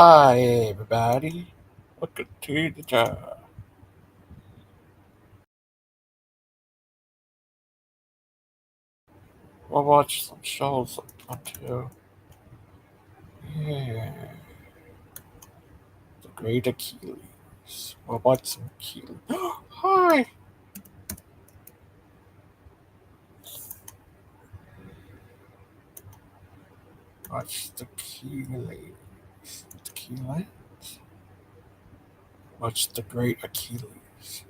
Hi, everybody. Welcome to the show. We'll watch some shows until yeah, the Great Achilles. We'll watch some Achilles. Hi. Watch the Achilles. Achilles. Watch the Great Achilles.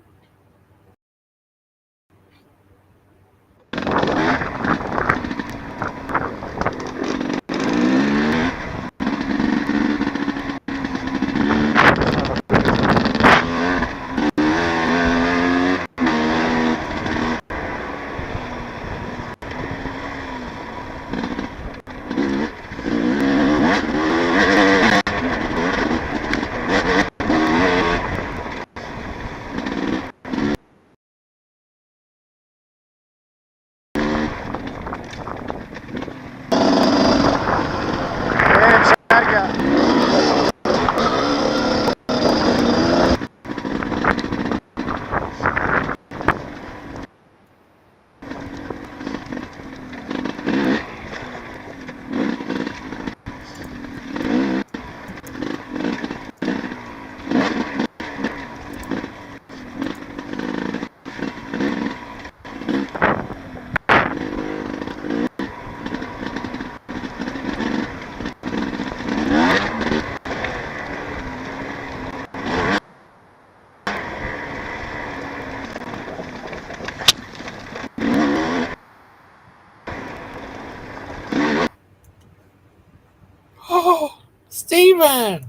Oh, Stephen!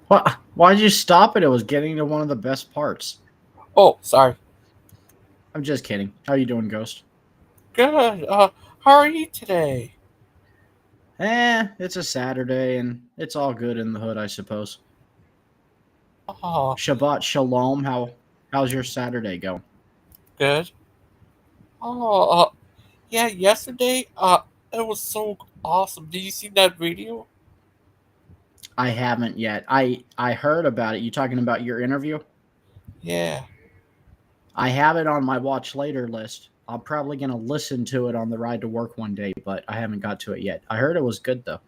What? Why did you stop it? It was getting to one of the best parts. Oh, sorry. I'm just kidding. How you doing, Ghost? Good. How are you today? It's a Saturday and it's all good in the hood, I suppose. Oh, Shabbat shalom. How's your Saturday going? good. Oh, yeah, yesterday, it was so awesome. Did you see that video? I haven't yet. I heard about it. You talking about your interview? Yeah. I have it on my watch later list. I'm probably gonna listen to it on the ride to work one day, but I haven't got to it yet. I heard it was good though.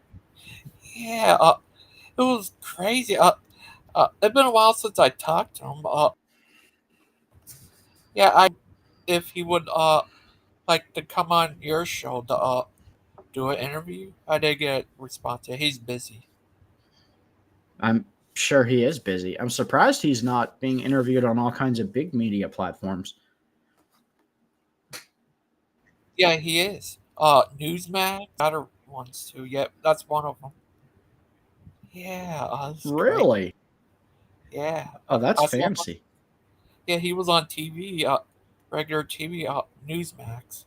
Yeah, it was crazy. It's been a while since I talked to him. Yeah, I if he would like to come on your show to do an interview. I did get a response. He's busy. I'm sure he is busy. I'm surprised he's not being interviewed on all kinds of big media platforms. Yeah, he is. Newsmax, other ones too. Yeah, that's one of them. Yeah, that's great. Really? Yeah, Oh, that's I saw. fancy. Yeah, he was on TV. Regular TV. Newsmax.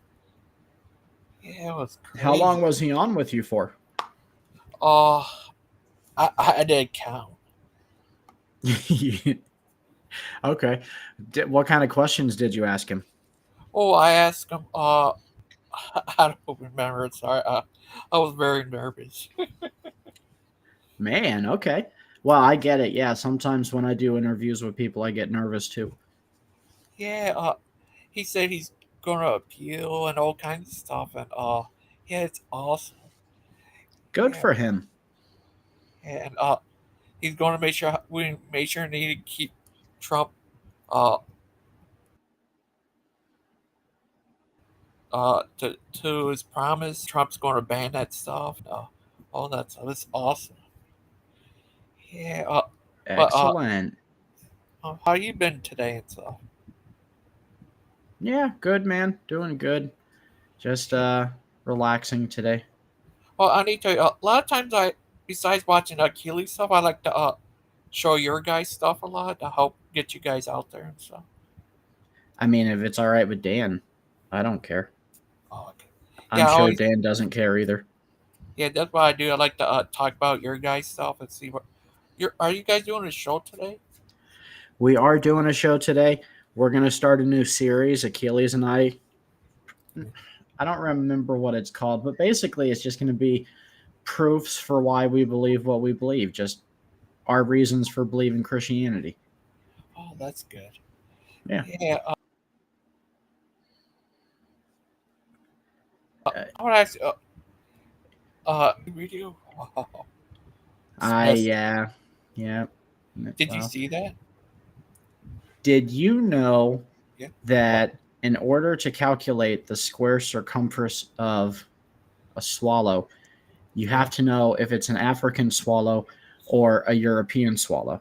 Yeah, it was How long crazy. was he on with you for? Uh, I did count. Okay. What kind of questions did you ask him? Oh, I asked him. I don't remember. Sorry. I was very nervous. Man, okay. Well, I get it. Yeah, sometimes when I do interviews with people, I get nervous too. Yeah. He said he's gonna appeal and all kinds of stuff, and yeah, it's awesome. Good Yeah, for him. and he's gonna make sure we make sure need to keep Trump uh to his promise. Trump's gonna ban that stuff. All that stuff. It's awesome. Yeah. But Excellent. how you been today and stuff? Yeah, good man. Doing good. Just Yeah. relaxing today. Well, I need to tell you, a lot of times besides watching Achilles stuff, I like to show your guys stuff a lot to help get you guys out there and stuff. I mean, if it's all right with Dan, I don't care. Oh, okay. I'm Yeah, I sure always, Dan doesn't care either. yeah, that's what I do. I like to talk about your guys stuff and see what are you guys doing a show today? We are doing a show today. We're going to start a new series, Achilles and I. I don't remember what it's called, but basically it's just going to be proofs for why we believe what we believe, just our reasons for believing Christianity. Oh, that's good. Yeah. Yeah. Uh, I want to ask you. Video. Wow. Yes. Yeah. Did you Well, see that? did you know Yeah. What? that in order to calculate the square circumference of a swallow, you Yeah. have to know if it's an African swallow or a European swallow?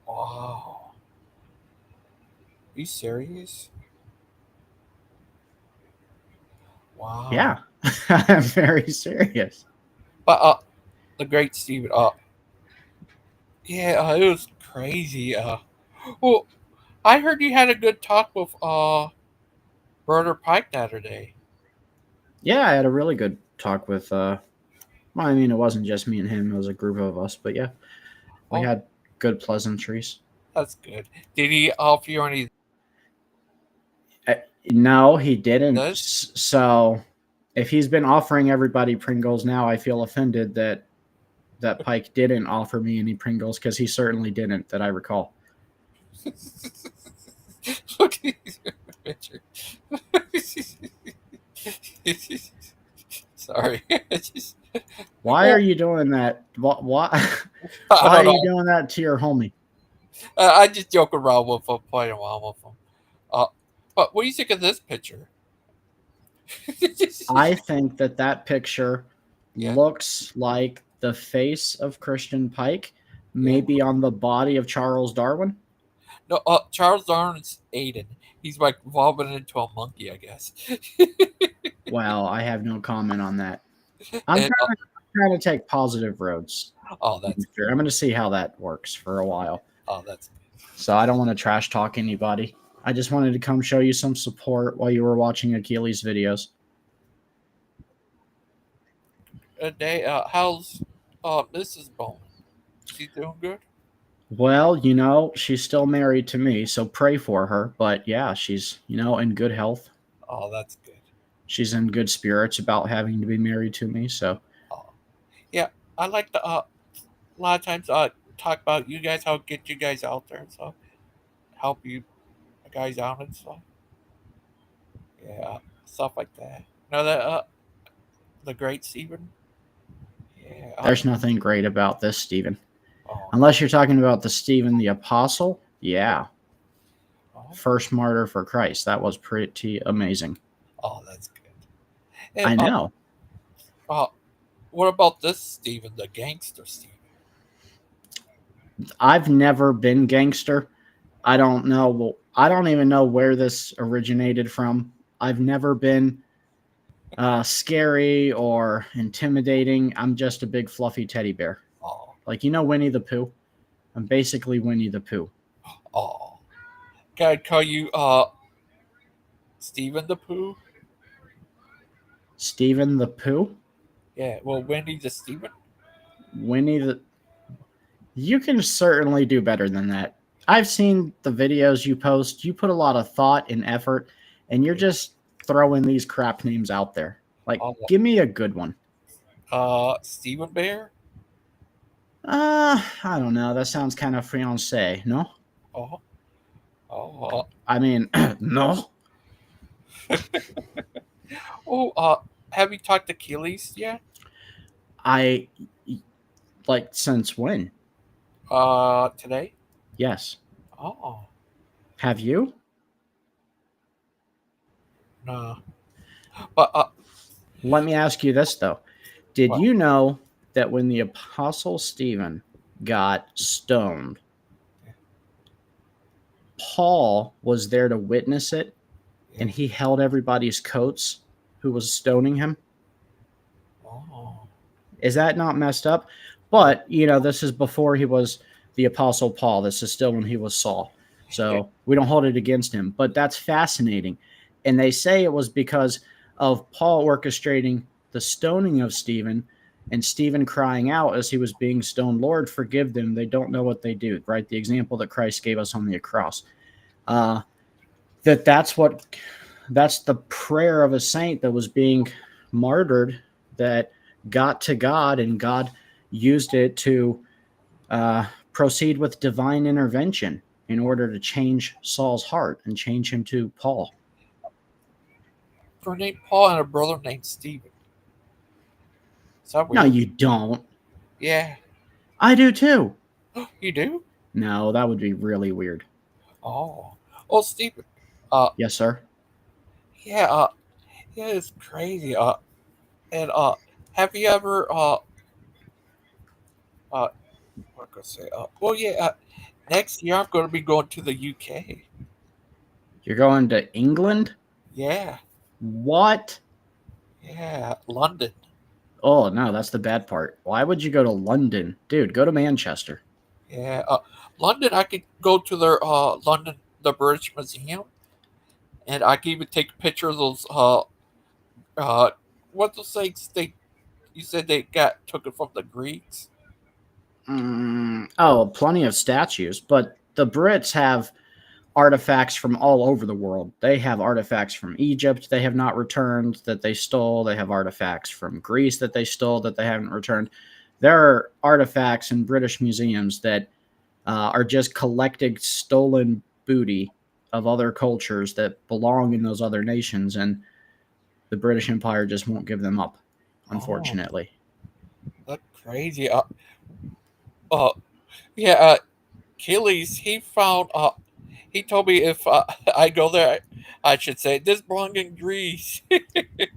Wow. Are you serious? Yeah, Wow. I'm very serious. But the great Stephen. Yeah. It was crazy. Well, I heard you had a good talk with Brother Pike the other day. Yeah, I had a really good talk with. Well, I mean, it wasn't just me and him; it was a group of us. But yeah, we Oh, had good pleasantries. that's good. Did he offer you any? Uh, no, he didn't. This? So, if he's been offering everybody Pringles now, I feel offended that Pike didn't offer me any Pringles because he certainly didn't, that I recall. Look at his picture. Sorry. Why are Well, you doing that? Why, I why are don't you know. doing that to your homie? I just joke around with him, playing around with him. Uh, but what do you think of this picture? I think that picture Yeah, looks like the face of Christian Pike, yeah. maybe on the body of Charles Darwin. No, Charles Darwin's Aiden. He's like evolving into a monkey, I guess. Well, I have no comment on that. I'm And trying to take positive roads. oh, that's I'm going to see how that works for a while. oh, that's So I don't want to trash talk anybody. I just wanted to come show you some support while you were watching Achilles' videos. a day. How's Mrs. Bowman? She doing good? Well, she's still married to me, so pray for her. But yeah, she's, in good health. Oh, that's good. She's in good spirits about having to be married to me. So Oh, yeah. I like to a lot of times talk about you guys, how get you guys out there and stuff, help you guys out and stuff. Yeah, stuff like that. Know that the great Stephen. Yeah. there's nothing great about this, Stephen. Oh, Unless you're talking about the Stephen the Apostle. Yeah. oh, First martyr for Christ. That was pretty amazing. oh, that's good. And I know. uh, what about this Stephen, the gangster Stephen? I've never been gangster. I don't know. Well, I don't even know where this originated from. I've never been scary or intimidating. I'm just a big fluffy teddy bear. Oh, Like, Winnie the Pooh? I'm basically Winnie the Pooh. oh. Can I call you Stephen the Pooh? Stephen the Pooh? Yeah. Well, Wendy the Stephen. Winnie the. You can certainly do better than that. I've seen the videos you post. You put a lot of thought and effort, and you're just throwing these crap names out there. Like, Oh, give me a good one. Stephen Bear. I don't know. That sounds kind of fiancé, no? Oh, oh, I mean, no. oh. Have you talked to Achilles yet? I like since when? Today. Yes. Oh, Have you? no. But Let me ask you this though. Did well, you know that when the apostle Stephen got stoned, Paul was there to witness it yeah. and he held everybody's coats who was stoning him? Oh, Is that not messed up? oh, But, this is before he was the Apostle Paul. This is still when he was Saul. yeah. So we don't hold it against him. But that's fascinating. And they say it was because of Paul orchestrating the stoning of Stephen and Stephen crying out as he was being stoned, Lord, forgive them. They don't know what they do, right? The example that Christ gave us on the cross. That's the prayer of a saint that was being martyred, that got to God, and God used it to proceed with divine intervention in order to change Saul's heart and change him to Paul. For named Paul and a brother named Stephen. Is that No, weird? you don't. Yeah. I do too. You do? No, that would be really weird. Oh. Oh, Stephen. Uh, Yes, sir. yeah. Yeah, it's crazy. And have you ever what can I say? Well, yeah. Next year I'm going to be going to the UK. You're going to England? Yeah. What? Yeah. London. Oh, no, that's the bad part. Why would you go to London? Dude, go to Manchester. Yeah. London. I could go to their London, the British Museum, and I could even take a picture of those uh what those things they you said they got took it from the Greeks. Oh, plenty of statues, but the Brits have artifacts from all over the world. They have artifacts from Egypt they have not returned that they stole. They have artifacts from Greece that they stole that they haven't returned. There are artifacts in British museums that are just collecting stolen booty of other cultures that belong in those other nations, and the British Empire just won't give them up, Oh, unfortunately. that's crazy. Uh yeah. Achilles, he found. He told me if I go there, I should say this belongs in Greece.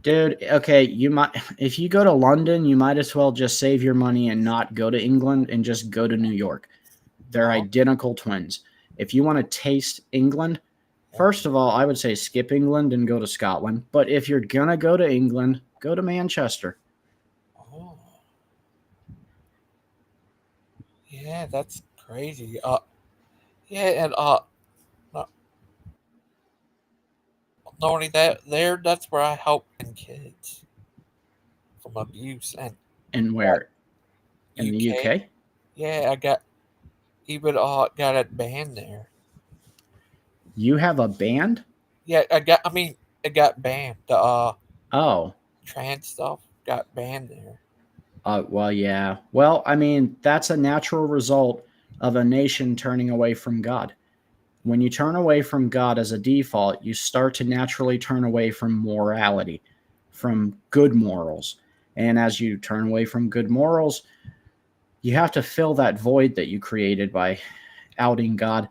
Dude, okay, you might if you go to London, you might as well just save your money and not go to England and just go to New York. They're Oh, identical twins. If you want to taste England, yeah. first of all, I would say skip England and go to Scotland. But if you're gonna go to England, go to Manchester. Oh, yeah, that's crazy. Yeah, and not, not only that, there, that's where I help kids from abuse and And where? In the UK. UK? Yeah, I got even got it banned there. You have a band? Yeah, I got. I mean, it got banned. The Oh, trans stuff got banned there. well, yeah. Well, I mean, that's a natural result of a nation turning away from God. When you turn away from God as a default, you start to naturally turn away from morality, from good morals. And as you turn away from good morals, you have to fill that void that you created by outing God.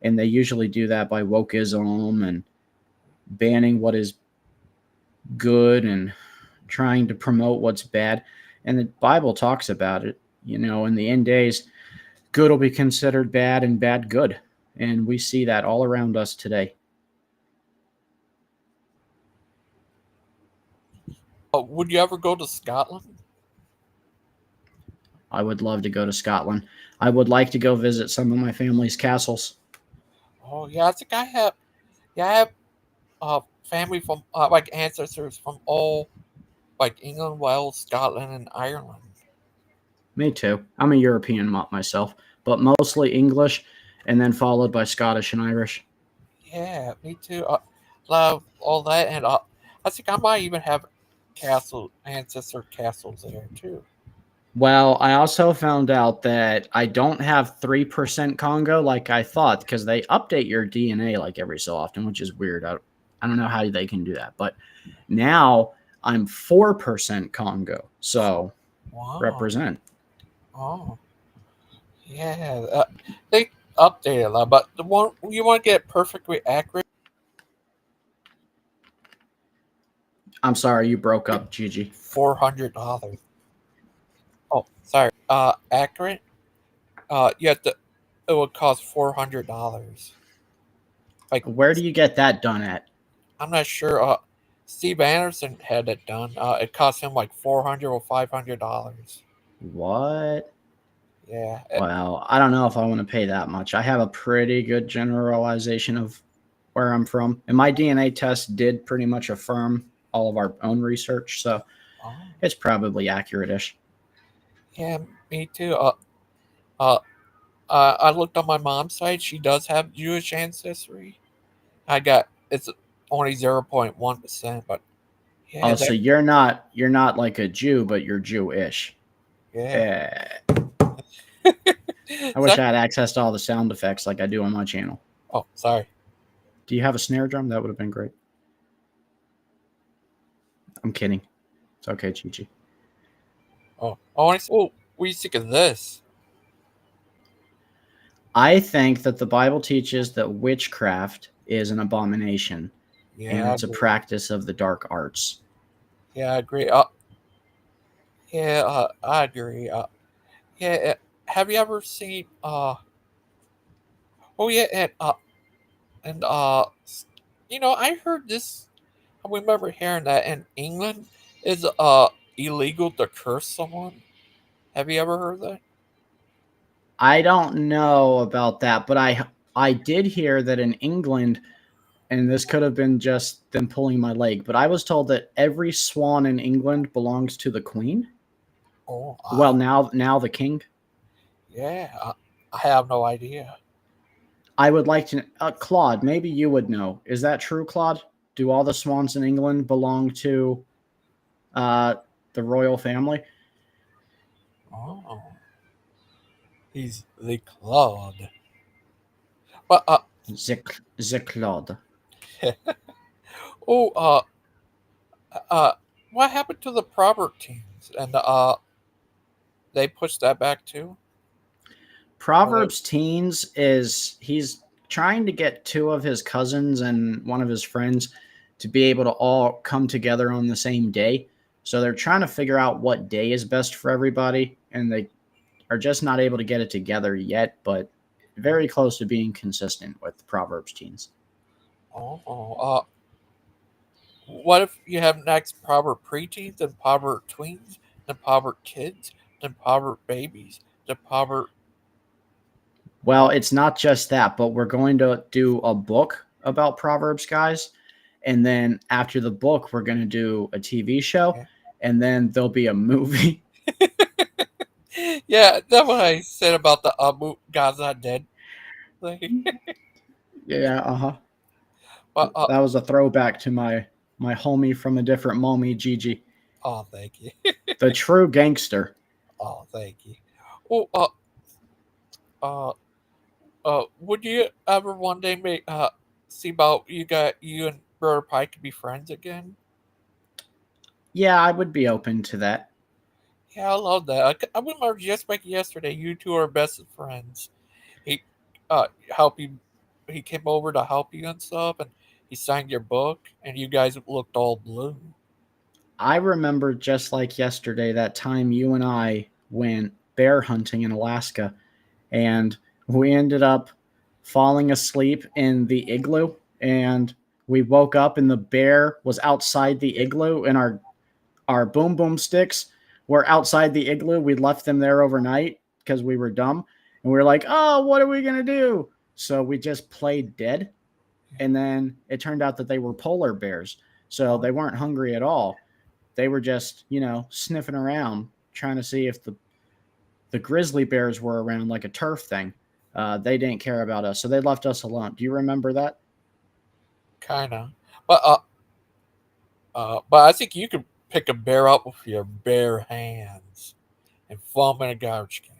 And they usually do that by wokeism and banning what is good and trying to promote what's bad. And the Bible talks about it. You know, in the end days, good will be considered bad and bad good. And we see that all around us today. Would you ever go to Scotland? I would love to go to Scotland. I would like to go visit some of my family's castles. Oh yeah, I think I have. Yeah, I have family from like ancestors from all like England, Wales, Scotland, and Ireland. Me too. I'm a European myself, but mostly English and then followed by Scottish and Irish. Yeah, me too. Love all that, and I think I might even have ancestor castles there too. Well, I also found out that I don't have 3% Congo like I thought because they update your DNA like every so often, which is weird. I don't know how they can do that. But now I'm 4% Congo. So Wow. represent. Oh, yeah. They updated a lot, but the one you want to get perfectly accurate, I'm sorry, you broke up, Gigi. $400. Oh, sorry. Accurate. You have to. It would cost $400. Like Where do you get that done at? I'm not sure. Steve Anderson had it done. It cost him like 400 or $500. What? Yeah. Well, I don't know if I want to pay that much. I have a pretty good generalization of where I'm from, and my DNA test did pretty much affirm all of our own research, so Oh, it's probably accurate-ish. yeah, me too. Uh, I looked on my mom's side. She does have Jewish ancestry. I got it's only 0.1%, but Yeah, Oh, so that. you're not like a Jew, but you're Jewish. Yeah. Eh, I Is wish that? I had access to all the sound effects like I do on my channel. Oh, sorry. Do you have a snare drum? That would have been great. I'm kidding. It's okay, Chi. Oh, I want to. Oh, what do you think of this? I think that the Bible teaches that witchcraft is an abomination and Yeah, I it's a agree. practice of the dark arts. Yeah, I agree. Yeah, I agree. Yeah. Have you ever seen? Oh yeah, and I heard this. I remember hearing that in England is illegal to curse someone. Have you ever heard that? I don't know about that, but I did hear that in England, and this could have been just them pulling my leg, but I was told that every swan in England belongs to the queen. Oh, Well, now the king. yeah. I have no idea. I would like to Claude, maybe you would know. Is that true, Claude? Do all the swans in England belong to uh the royal family? Oh, he's the Claude. But The Claude. oh, uh, what happened to the proverb teams? And they pushed that back too. Or they, Proverbs Teens is he's trying to get two of his cousins and one of his friends to be able to all come together on the same day. So they're trying to figure out what day is best for everybody, and they are just not able to get it together yet, but very close to being consistent with Proverbs Teens. what if you have next proverb preteens, then proverb tweens, then proverb kids, then proverb babies, then proverb Well, uh, it's not just that, but we're going to do a book about Proverbs, guys. And then after the book, we're going to do a TV show, yeah. and then there'll be a movie. Yeah, that's what I said about the God's not dead thing. Yeah, uh-huh. But That was a throwback to my homie from a different momie, Gigi, oh, thank you. the true gangster. Oh, thank you. Oh, uh, would you ever one day make see about you and Brother Pike could be friends again? Yeah, I would be open to that. Yeah, I love that. I remember just like yesterday, you two are best of friends. He help you. He came over to help you and stuff, and he signed your book, and you guys looked all blue. I remember just like yesterday that time you and I went bear hunting in Alaska, and we ended up falling asleep in the igloo, and we woke up and the bear was outside the igloo, and our boom boom sticks were outside the igloo. We left them there overnight because we were dumb, and we were like, oh, what are we gonna do? So we just played dead, and then it turned out that they were polar bears, so Oh, they weren't hungry at all. They were just sniffing around trying to see if the grizzly bears were around, like a turf thing. They didn't care about us, so they left us alone. Do you remember that? kind of. But but I think you could pick a bear up with your bare hands and throw him in a garbage can.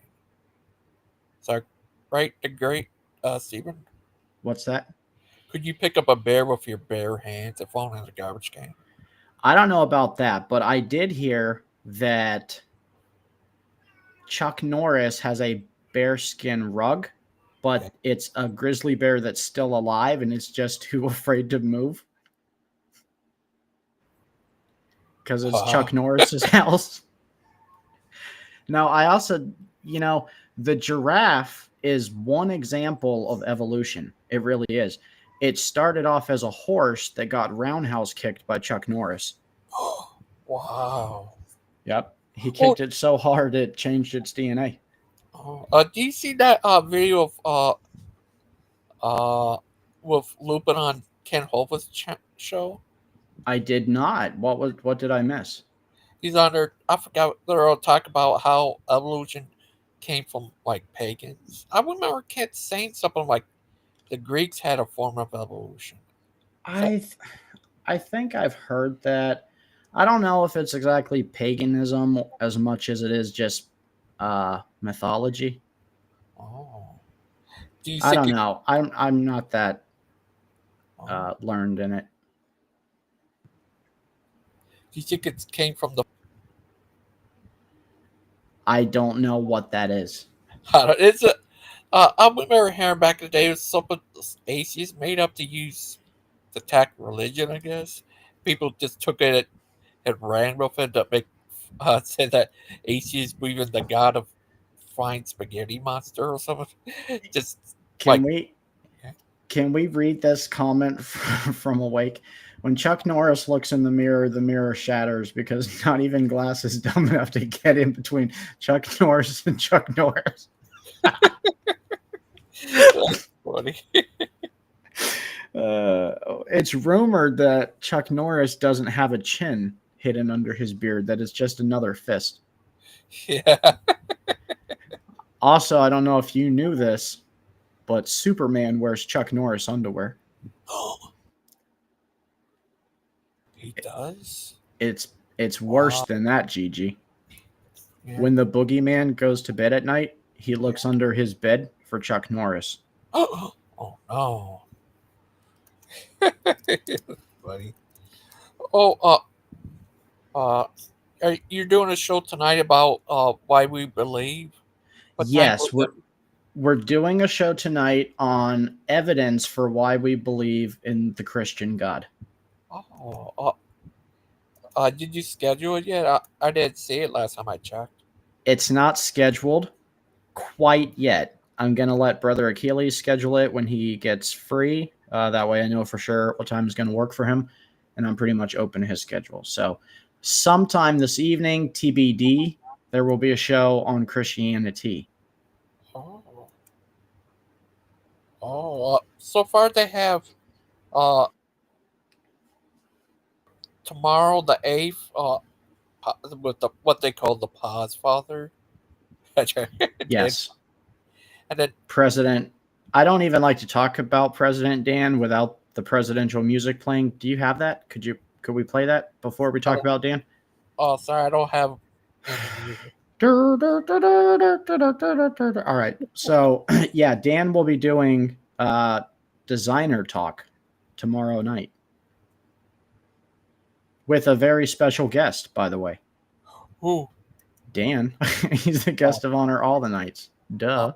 So, right, the great Stephen, What's that? could you pick up a bear with your bare hands and throw him in a garbage can? I don't know about that, but I did hear that Chuck Norris has a bearskin rug, Yeah. but it's a grizzly bear that's still alive and it's just too afraid to move because it's Wow. Chuck Norris's house. Now, I also, you know, the giraffe is one example of evolution. It really is. It started off as a horse that got roundhouse kicked by Chuck Norris. Wow. Yep. He Oh, kicked it so hard it changed its DNA. oh, do you see that video of uh with Lupin on Ken Hova's show? I did not. What did I miss? He's on there. I forgot. They're all talking about how evolution came from like pagans. I remember Kent saying something like the Greeks had a form of evolution. So, I th- I think I've heard that. I don't know if it's exactly paganism as much as it is just mythology. Oh, do you I think don't it? know. I'm not that Oh, learned in it. do you think it came from the? I don't know what that is. It's a. I remember hearing back in the day it was something atheists made up to use to attack religion. I guess people just took it and ran with it to make say that atheists believe in the god of flying spaghetti monster or something. Just Can like we can we read this comment from Awake? When Chuck Norris looks in the mirror shatters because not even Glass is dumb enough to get in between Chuck Norris and Chuck Norris. funny. It's rumored that Chuck Norris doesn't have a chin hidden under his beard, that it's just another fist. Yeah. Also, I don't know if you knew this, but Superman wears Chuck Norris underwear. He does. It's it's worse Wow. than that, Gigi. Yeah. When the boogeyman goes to bed at night, he Yeah. looks under his bed for Chuck Norris. Oh no. Buddy. Oh, uh, you're doing a show tonight about why we believe. What time was Yes, it? we're doing a show tonight on evidence for why we believe in the Christian God. Oh, did you schedule it yet? I didn't see it last time I checked. It's not scheduled quite yet. I'm gonna let Brother Achilles schedule it when he gets free. That way, I know for sure what time is going to work for him, and I'm pretty much open to his schedule. So, sometime this evening, TBD, there will be a show on Christianity. Oh, so far they have uh tomorrow the 8th with the what they call the pause father. and then Yes, and then President. I don't even like to talk about President Dan without the presidential music playing. Do you have that? Could we play that before we talk oh, about Dan? oh sorry I don't have any music. All right. So, yeah, Dan will be doing designer talk tomorrow night with a very special guest, by the way. Ooh, Dan, he's the oh, guest of honor all the nights. uh, Duh.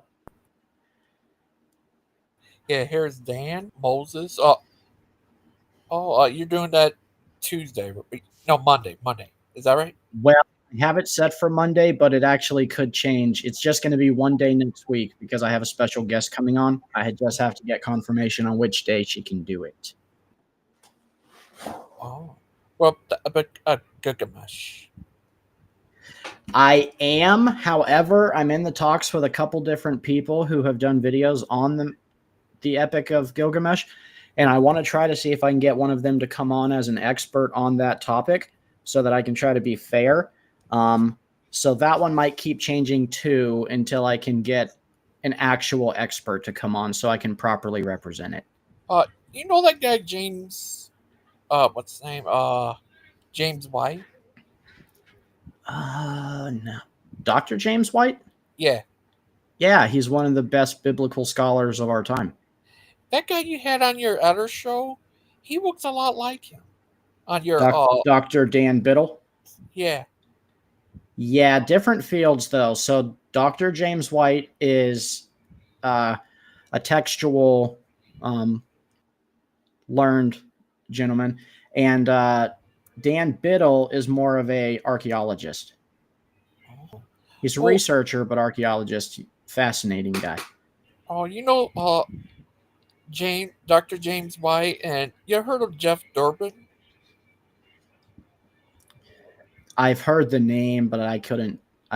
yeah, here's Dan Moses. You're doing that Tuesday? No, Monday. Is that right? Well, I have it set for Monday, but it actually could change. It's just going to be one day next week because I have a special guest coming on. Just have to get confirmation on which day she can do it. Oh, well, but Gilgamesh. I am, however, I'm in the talks with a couple different people who have done videos on the Epic of Gilgamesh, and I want to try to see if I can get one of them to come on as an expert on that topic so that I can try to be fair. So that one might keep changing too until I can get an actual expert to come on so I can properly represent it. You know that guy James? What's his name? James White. No. Dr. James White? Yeah, Yeah, he's one of the best biblical scholars of our time. that guy you had on your other show. He looks a lot like him on your Dr. Dan Biddle? yeah. Yeah, different fields though. So Dr. James White is a textual learned gentleman, and Dan Biddle is more of a archaeologist. Oh, He's a oh, researcher, but archaeologist. Fascinating guy. you know Dr. James White, and you heard of Jeff Durbin? I've heard the name, but I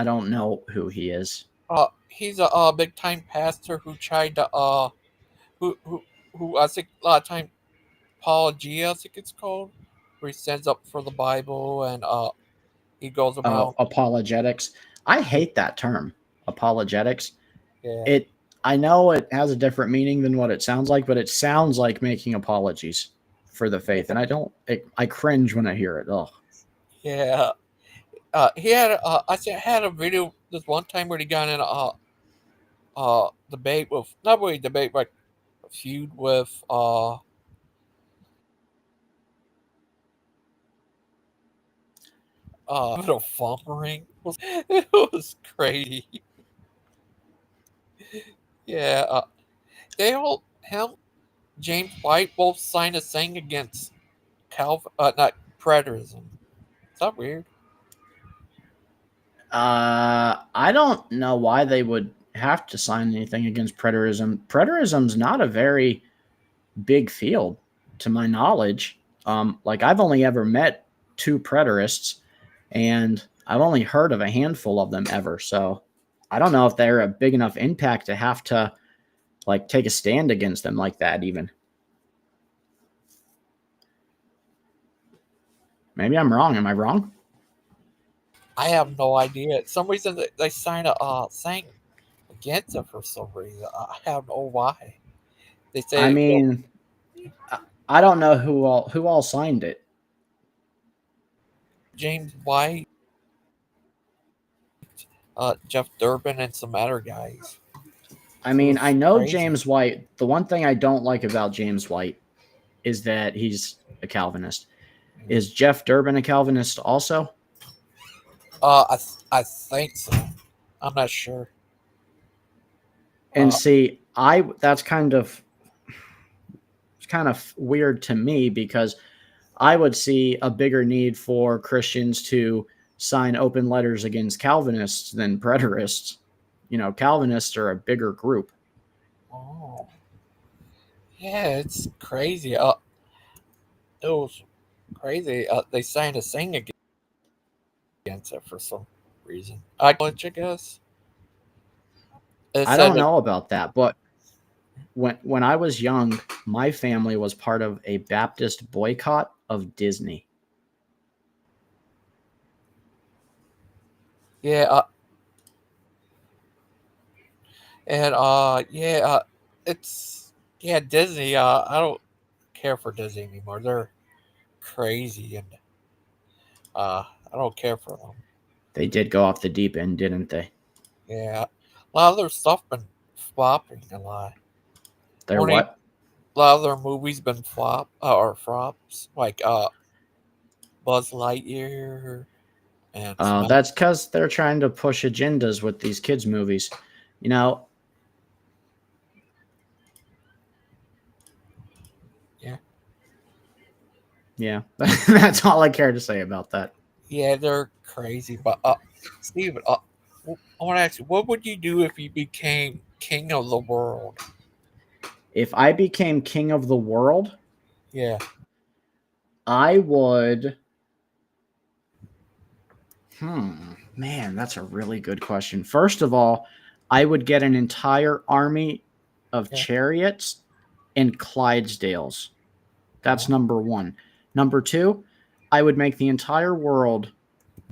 don't know who he is. He's a big time pastor who tried to who who who I think a lot of time apologia I think it's called, where he stands up for the Bible and he goes Oh, around. apologetics. I hate that term, apologetics. Yeah, It I know it has a different meaning than what it sounds like, but it sounds like making apologies for the faith, and I don't. I cringe when I hear it. Oh, Yeah. He had I think had a video this one time where he got in a debate with not really debate but a feud with a phone ring. It was crazy. Yeah. They all him James White both signed a thing against not preterism. Is that weird? I don't know why they would have to sign anything against preterism. Preterism's not a very big field, to my knowledge. Like I've only ever met two preterists, and I've only heard of a handful of them ever. So I don't know if they're a big enough impact to have to like take a stand against them like that. Even maybe I'm wrong. Am I wrong? I have no idea. Some reason they signed a thing against it for some reason. I have no why. They I say well, mean, I don't know who all signed it. James White, Jeff Durbin, and some other guys. I It mean, I was know crazy. James White. The one thing I don't like about James White is that he's a Calvinist. Is Jeff Durbin a Calvinist also? I think so. I'm not sure. And Uh, see, I that's kind of weird to me because I would see a bigger need for Christians to sign open letters against Calvinists than preterists. Calvinists are a bigger group. oh, yeah, it's crazy. It was crazy. They signed a thing against it for some reason. I guess. It I said don't that. know about that, but when I was young, my family was part of a Baptist boycott of Disney. Yeah, and yeah, it's yeah Disney. I don't care for Disney anymore. They're crazy, and I don't care for them. They did go off the deep end, didn't they? Yeah, a lot of their stuff been flopping a lot. They're Only what? a lot of their movies been or flops, like Buzz Lightyear and some. That's because they're trying to push agendas with these kids' movies. You know, Yeah, yeah, that's all I care to say about that. yeah, they're crazy. But Steven, I want to ask you, what would you do if you became king of the world? If I became king of the world, Yeah. I would. Man, that's a really good question. First of all, I would get an entire army of Yeah. chariots and Clydesdales. That's Oh. number one. Number two, I would make the entire world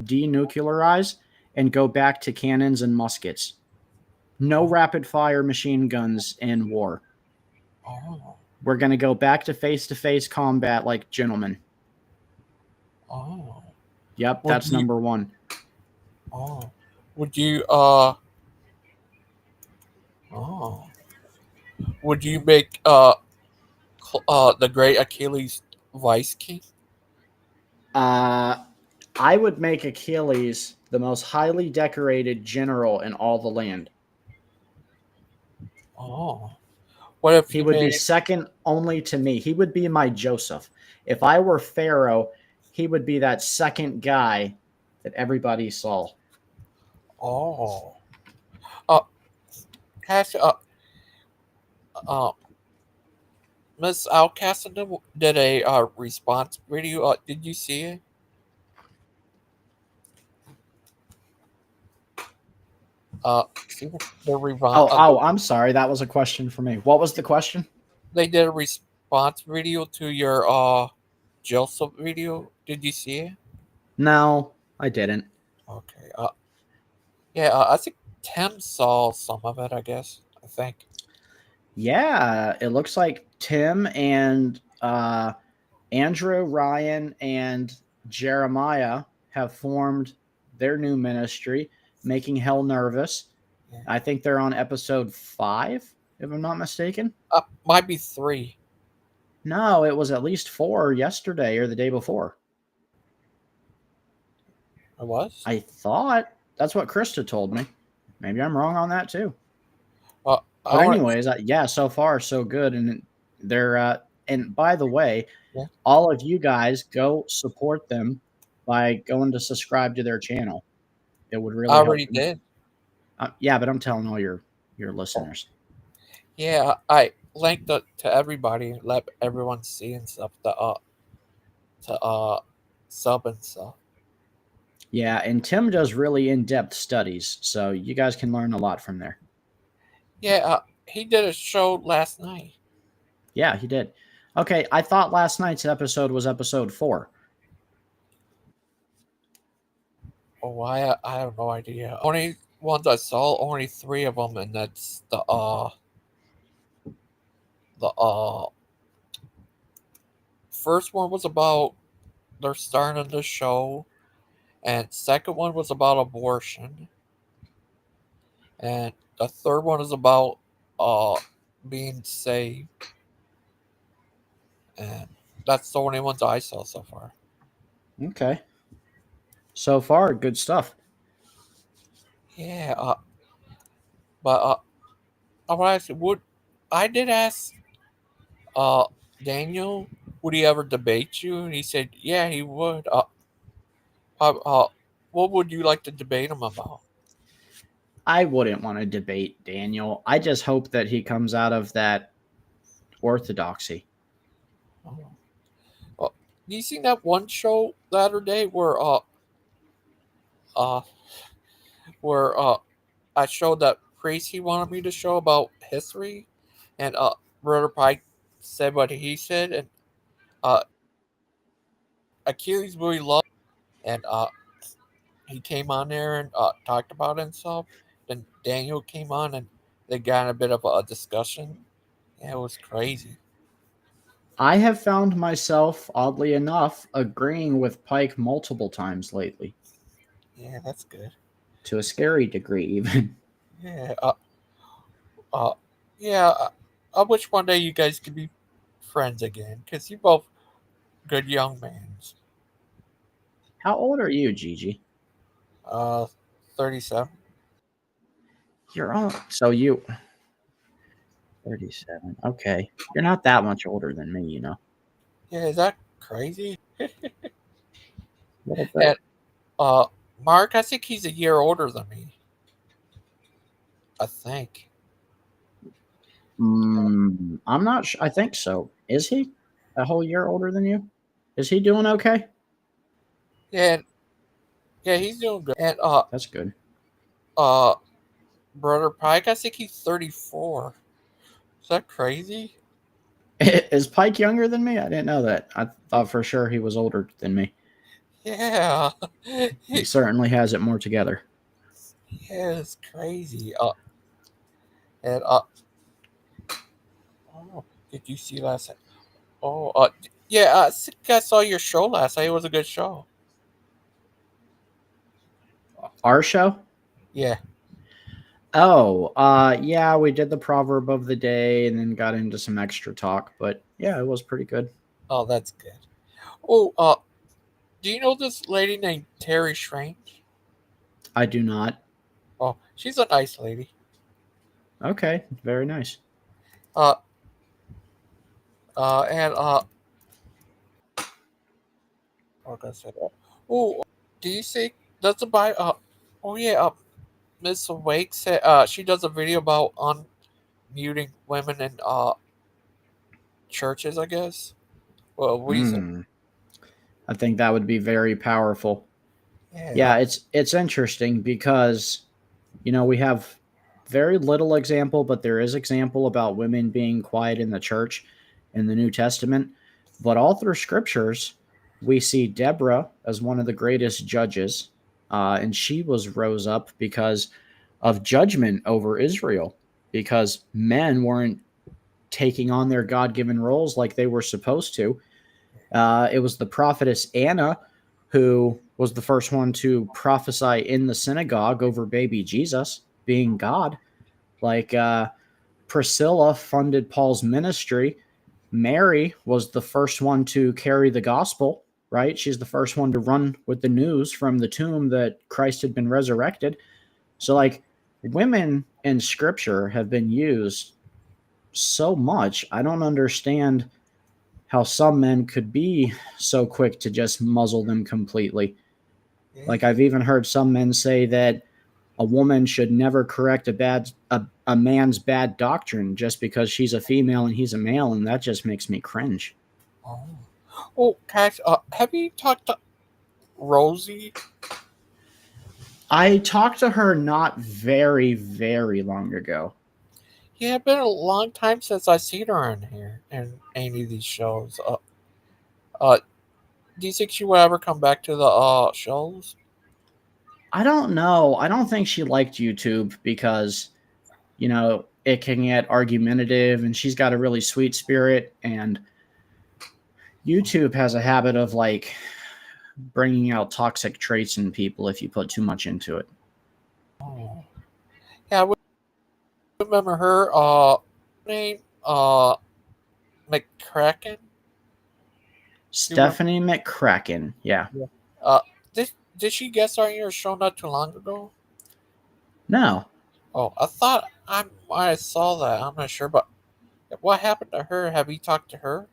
denuclearize and go back to cannons and muskets. No Oh. rapid fire machine guns in war. Oh. We're going to go back to face combat like gentlemen. Oh. Yep, Would that's you? number one. Oh. Would you? Oh. Would you make the great Achilles vice king? Uh, I would make Achilles the most highly decorated general in all the land. Oh. What if He you would be made? second only to me. He would be my Joseph. If I were Pharaoh, he would be that second guy that everybody saw. Oh. Uh. Cash. Uh. Miss Outcast did a response video. Did you see it? The Oh, I'm sorry. That was a question for me. What was the question? they did a response video to your Joseph video. Did you see it? No, I didn't. Okay. Yeah. I think Tim saw some of it. I guess. I think. Yeah, it looks like Tim and Andrew, Ryan, and Jeremiah have formed their new ministry, Making Hell Nervous. Yeah. I think they're on episode 5, if I'm not mistaken. Might be 3. No, it was at least 4 yesterday or the day before. It was. I thought that's what Krista told me. Maybe I'm wrong on that too. I But want. anyways, yeah, so far so good, and they're and by the way, Yeah, all of you guys go support them by going to subscribe to their channel. It would I really help already them. did. Yeah, but I'm telling all your listeners. Yeah, I linked it to everybody. Let everyone see and stuff. To sub and stuff. Yeah, and Tim does really in-depth studies, so you guys can learn a lot from there. Yeah, he did a show last night. Yeah, he did. Okay, I thought last night's episode was episode 4. Oh, I have no idea. Only ones I saw, only 3 of them, and that's the first one was about they're starting the show, and second one was about abortion, and the third one is about uh being saved, and that's the only ones I saw so far. Okay. So far, good stuff. Yeah, but I want to ask you, would I did ask uh Daniel, would he ever debate you? And he said, yeah, he would. What would you like to debate him about? I wouldn't want to debate Daniel. I just hope that he comes out of that orthodoxy. Oh. Uh, you seen that one show the other day uh where I showed that priest he wanted me to show about history, and Brother Pike said what he said, and uh Achilles really loved, and he came on there and talked about it and stuff. Then Daniel came on and they got in a bit of a discussion. Yeah, it was crazy. I have found myself, oddly enough, agreeing with Pike multiple times lately, Yeah, that's good. to a scary degree, even. Yeah, uh, yeah. I wish one day you guys could be friends again because you both good young mans. How old are you, Gigi? Uh, 37. You're all so you 37. Okay. You're not that much older than me, you know. Yeah, is that crazy? A little bit. And uh, Mark, I think he's a year older than me. I think. I'm not sure. I think so. Is he a whole year older than you? Is he doing okay? Yeah, yeah, he's doing good. And That's good. uh, Brother Pike, I think he's 34. Is that crazy? Is Pike younger than me? I didn't know that. I thought for sure he was older than me. Yeah, He certainly has it more together. yeah, it's crazy. And oh, did you see last night? Oh, yeah, I think I saw your show last night. It was a good show. Our show? Yeah. Oh, yeah, we did the proverb of the day and then got into some extra talk, but yeah, it was pretty good. Oh, that's good. Oh, do you know this lady named Terry Strange? I do not. Oh, she's a nice lady. Okay, very nice. Uh, and like I said, oh, do you see? Does the Bible? Oh yeah. Miss Wake said she does a video about unmuting women in churches. I guess. Well, what do you think? Mm, I think that would be very powerful. Yeah. Yeah, it's interesting because we have very little example, but there is example about women being quiet in the church in the New Testament. But all through scriptures, we see Deborah as one of the greatest judges, and she was rose up because of judgment over Israel, because men weren't taking on their God-given roles like they were supposed to. It was the prophetess Anna who was the first one to prophesy in the synagogue over baby Jesus being God. Like Priscilla funded Paul's ministry. Mary was the first one to carry the gospel, right? She's the first one to run with the news from the tomb that Christ had been resurrected. So, like, women in scripture have been used so much. I don't understand how some men could be so quick to just muzzle them completely. Like, I've even heard some men say that a woman should never correct a man's bad doctrine just because she's a female and he's a male, and that just makes me cringe. Oh, Cash, have you talked to Rosie? I talked to her not very, very long ago. Yeah, it's been a long time since I've seen her in here in any of these shows. Uh, do you think she will ever come back to the shows? I don't know. I don't think she liked YouTube because, it can get argumentative, and she's got a really sweet spirit, and YouTube has a habit of like bringing out toxic traits in people if you put too much into it. Oh, yeah, I remember her. Name McCracken. Do you remember? Stephanie McCracken. Yeah. Yeah. Uh, did she guest on your show not too long ago? No. Oh, I thought I might have saw that. I'm not sure, but what happened to her? Have you talked to her?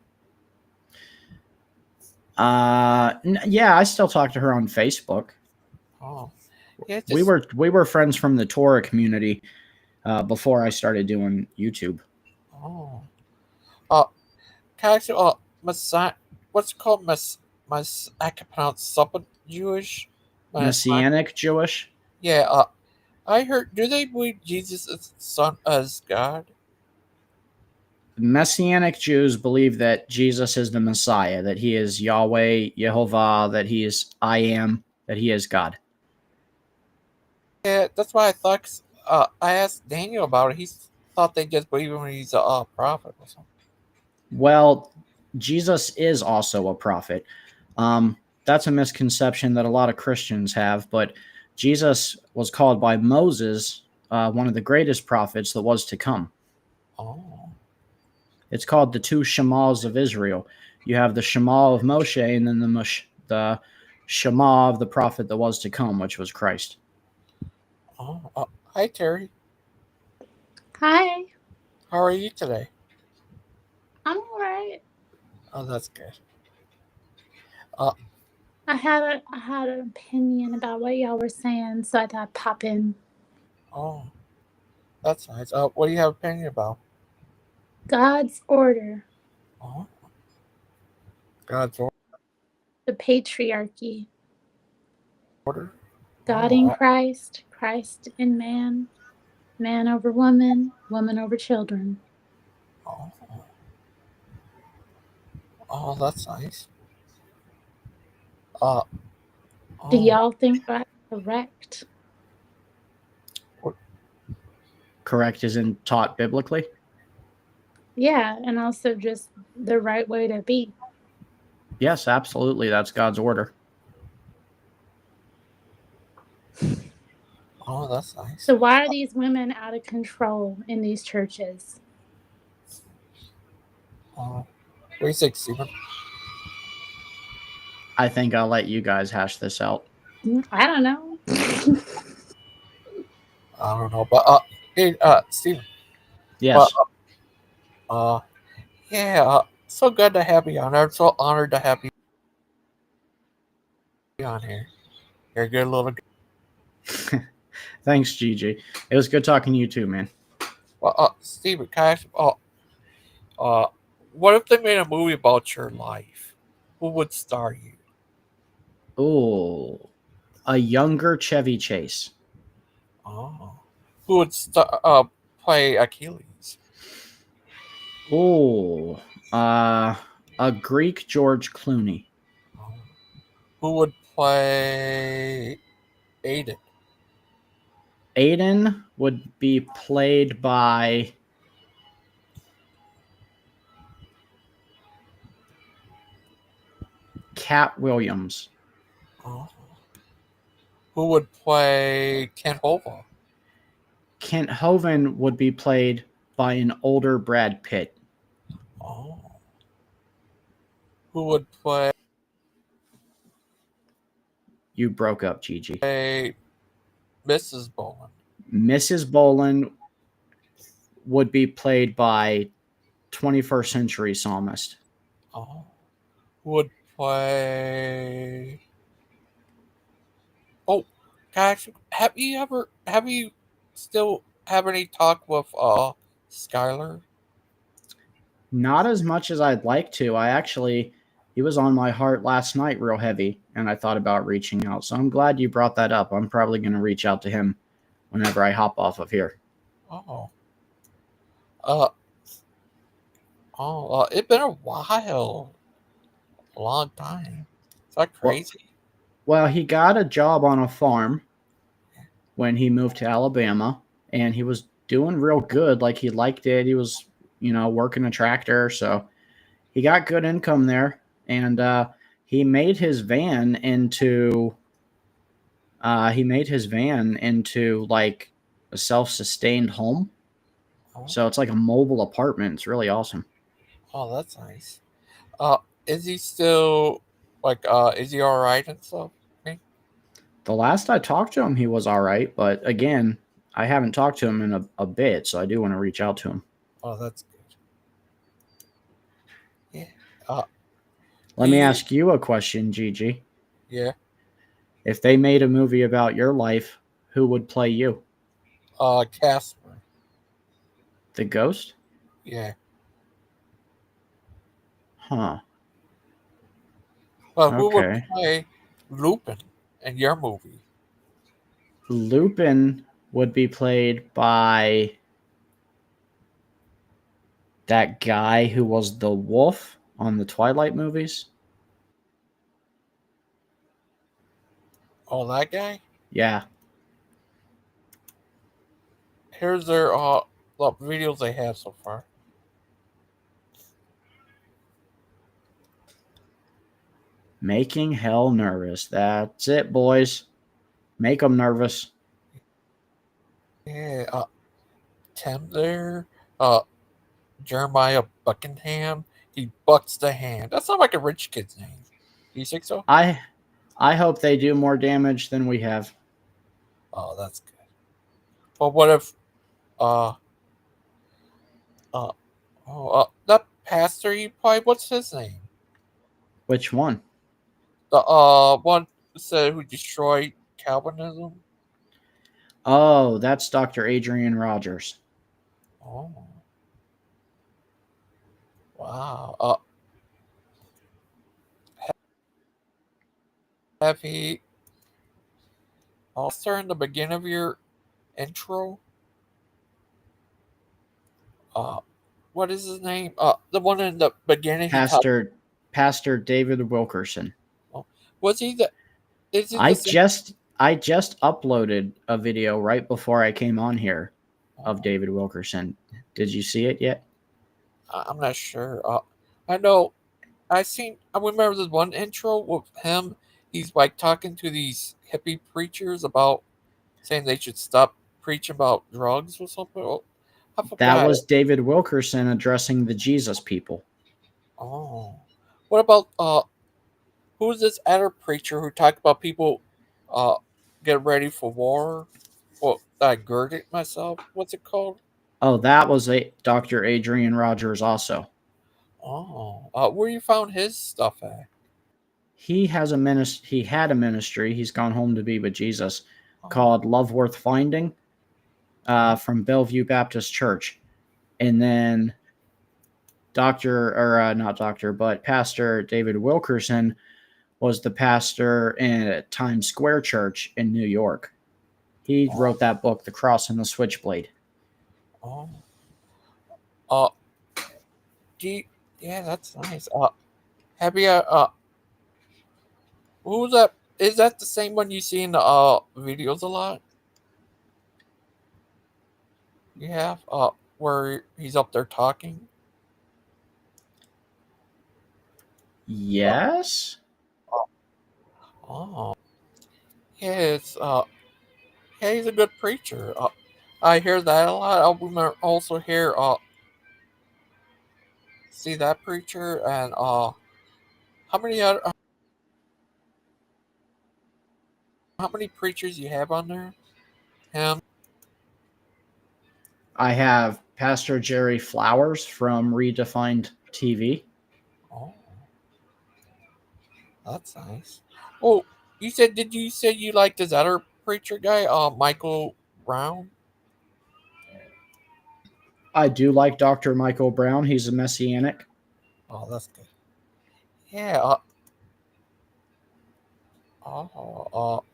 Yeah, I still talk to her on Facebook. Oh, yeah, We just were friends from the Torah community before I started doing YouTube. oh. Uh, can I ask you, Messiah, what's it called? I can pronounce something Jewish. Messiah. Messianic Jewish. Yeah. I heard. Do they believe Jesus is son as God? Messianic Jews believe that Jesus is the Messiah, that he is Yahweh, Yehovah, that he is I am, that he is God. Yeah, that's why I thought. I asked Daniel about it. He thought they just believe him when he's a prophet or something. Well, Jesus is also a prophet. That's a misconception that a lot of Christians have, but Jesus was called by Moses one of the greatest prophets that was to come. Oh. It's called the two Shema's of Israel. You have the Shema of Moshe, and then the Shema of the prophet that was to come, which was Christ. Oh. Hi, Terry. Hi, How are you today? I'm alright. Oh, that's good. Uh, I had an opinion about what y'all were saying, so I thought I'd pop in. oh, that's nice. What do you have opinion about? God's order, Oh, God's the patriarchy, order. God in Oh, Christ, Christ in man, man over woman, woman over children. oh, oh, that's nice. Uh, Do oh, y'all think that's correct? what- Correct isn't taught biblically. Yeah, and also just the right way to be. Yes, absolutely. That's God's order. oh, that's nice. So why are these women out of control in these churches? What do you think, Stephen? I think I'll let you guys hash this out. I don't know. I don't know, but hey, Stephen. But Yes. yeah, so good to have you on. I'm so honored to have you on here. You're a good little. Thanks, Gigi. It was good talking to you too, man. Well, Stephen, can I ask, what if they made a movie about your life? Who would star you? Oh, a younger Chevy Chase. Oh, who would play Achilles? Oh, a Greek George Clooney. Oh. Who would play Aiden? Aiden would be played by Cat Williams. Oh, Who would play Ken Hova? Kent Hovind would be played by an older Brad Pitt. Oh. Who would play You broke up, Gigi. Mrs. Bowin? Mrs. Bolin would be played by 21st century psalmist. Oh. Who would play? Oh, gosh, have you still have any talk with Skylar? Not as much as I'd like to. He was on my heart last night real heavy, and I thought about reaching out. So I'm glad you brought that up. I'm probably going to reach out to him whenever I hop off of here. Oh. Uh it's been a while. A long time. Is that crazy? Well, he got a job on a farm when he moved to Alabama, and he was doing real good. Like, he liked it. He was, working a tractor, so he got good income there, and he made his van into like a self-sustained home. Oh, So it's like a mobile apartment. It's really awesome. oh, that's nice. Uh is he still is he alright and stuff? Me? The last I talked to him, he was all right, but again, I haven't talked to him in a bit, so I do want to reach out to him. Oh, that's good. Yeah. Let me ask you a question, Gigi. Yeah. If they made a movie about your life, who would play you? Casper. The ghost? Yeah. Huh. Well, who would Okay. play Lupin in your movie? Lupin would be played by that guy who was the wolf on the Twilight movies. Oh, that guy? Yeah. Here's their the videos they have so far. Making hell nervous. That's it, boys. Make them nervous. Yeah. Tim there. Uh, Jeremiah Buckingham. He bucks the hand. That sounds like a rich kid's name. Do you think so? I hope they do more damage than we have. Oh, that's good. But what if uh uh that pastor you played? What's his name? Which one? The one who said who destroyed Calvinism. Oh, that's Dr. Adrian Rogers. Oh, wow. Have he also in the beginning of your intro? Uh, what is his name? The one in the beginning he talked. Pastor David Wilkerson. Oh, was he the? Is he I the same? just uploaded a video right before I came on here of Oh, David Wilkerson. Did you see it yet? I'm not sure. I know. I remember this one intro with him. He's like talking to these hippie preachers about saying they should stop preaching about drugs or something. Oh, I That forgot. was David Wilkerson addressing the Jesus people. Oh, what about who's this other preacher who talked about people uh get ready for war? Well, I girded myself. What's it called? Oh, that was Dr. Adrian Rogers also. Oh, where you found his stuff at? He had a ministry. He's gone home to be with Jesus, Oh, called Love Worth Finding, oh, from Bellevue Baptist Church. And then not doctor, but Pastor David Wilkerson was the pastor in Times Square Church in New York. He oh, wrote that book, The Cross and the Switchblade. oh. Uh, do you, yeah, that's nice. Have you who's that? Is that the same one you see in the videos a lot? You have where he's up there talking. Yes? Oh, Yeah, yeah, he's a good preacher. I hear that a lot. I remember also hear see that preacher and how many other how many preachers you have on there? Him. I have Pastor Jerry Flowers from Redefined TV. Oh, that's nice. Oh, you said did you say you liked this other preacher guy? Michael Brown. I do like Dr. Michael Brown. He's a messianic. Oh, that's good. Yeah. Oh.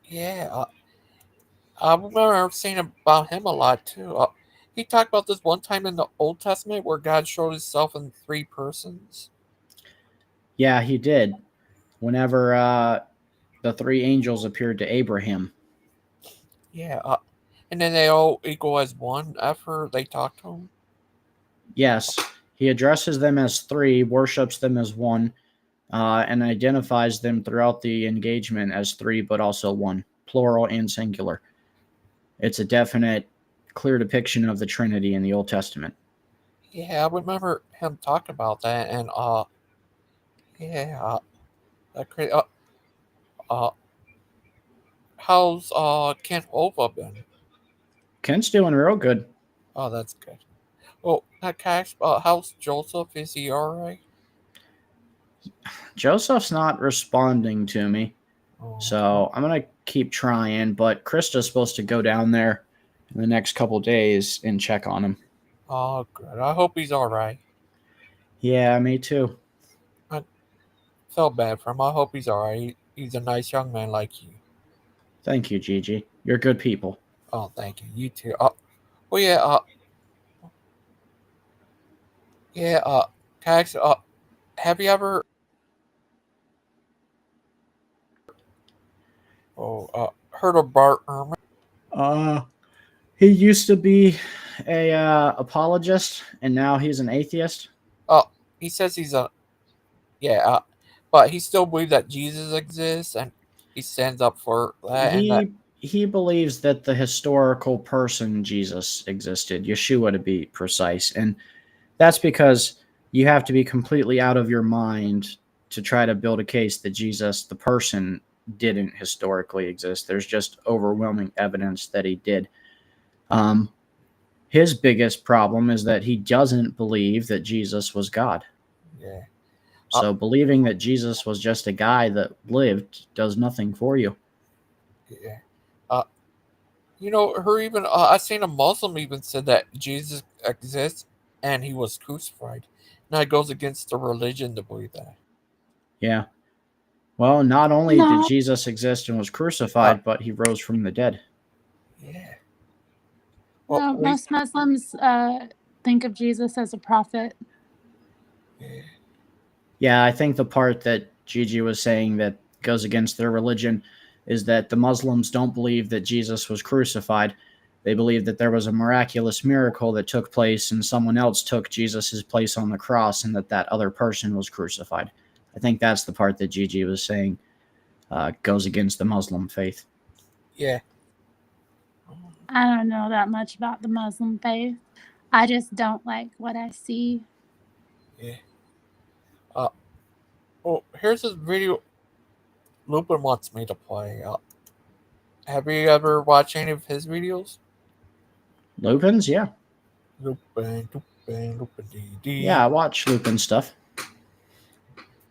Yeah. I remember seeing about him a lot too. He talked about this one time in the Old Testament where God showed Himself in three persons. Yeah, he did. Whenever the three angels appeared to Abraham. Yeah. And then they all equal as one after they talk to him. Yes, he addresses them as three, worships them as one, and identifies them throughout the engagement as three, but also one, plural and singular. It's a definite, clear depiction of the Trinity in the Old Testament. Yeah, I remember him talking about that, and yeah, that uh, how's Kent Ova been? Kent's doing real good. Oh, that's good. Oh, Cash, how's Joseph? Is he all right? Joseph's not responding to me, Oh, so I'm going to keep trying, but Krista's supposed to go down there in the next couple days and check on him. oh, good. I hope he's all right. Yeah, me too. I felt bad for him. I hope he's all right. He's a nice young man like you. Thank you, Gigi. You're good people. Oh, thank you. You too. Well, yeah. Yeah. Cash. Have you ever? Heard of Bart Ehrman? Uh, he used to be a apologist, and now he's an atheist. Uh, he says he's a yeah. But he still believes that Jesus exists, and he stands up for that and that. He believes that the historical person Jesus existed, Yeshua to be precise, and that's because you have to be completely out of your mind to try to build a case that Jesus, the person, didn't historically exist. There's just overwhelming evidence that he did. Um, his biggest problem is that he doesn't believe that Jesus was God. Yeah. Uh, So believing that Jesus was just a guy that lived does nothing for you. yeah. Uh, her even I seen a Muslim even said that Jesus exists and he was crucified. Now it goes against the religion to believe that. Yeah. Well, not only did No, Jesus exist and was Uh, crucified, but he rose from the dead. yeah. Well, no. Most Muslims think of Jesus as a prophet. yeah, Yeah, I think the part that Gigi was saying that goes against their religion is that the Muslims don't believe that Jesus was crucified. They believe that there was a miraculous miracle that took place and someone else took Jesus' place on the cross and that other person was crucified. I think that's the part that Gigi was saying goes against the Muslim faith. yeah. I don't know that much about the Muslim faith. I just don't like what I see. Yeah. Uh, here's this video Lupin wants me to play. Have you ever watched any of his videos? Lupin's, yeah. Lupin, dee Yeah, dee. I watch Lupin stuff.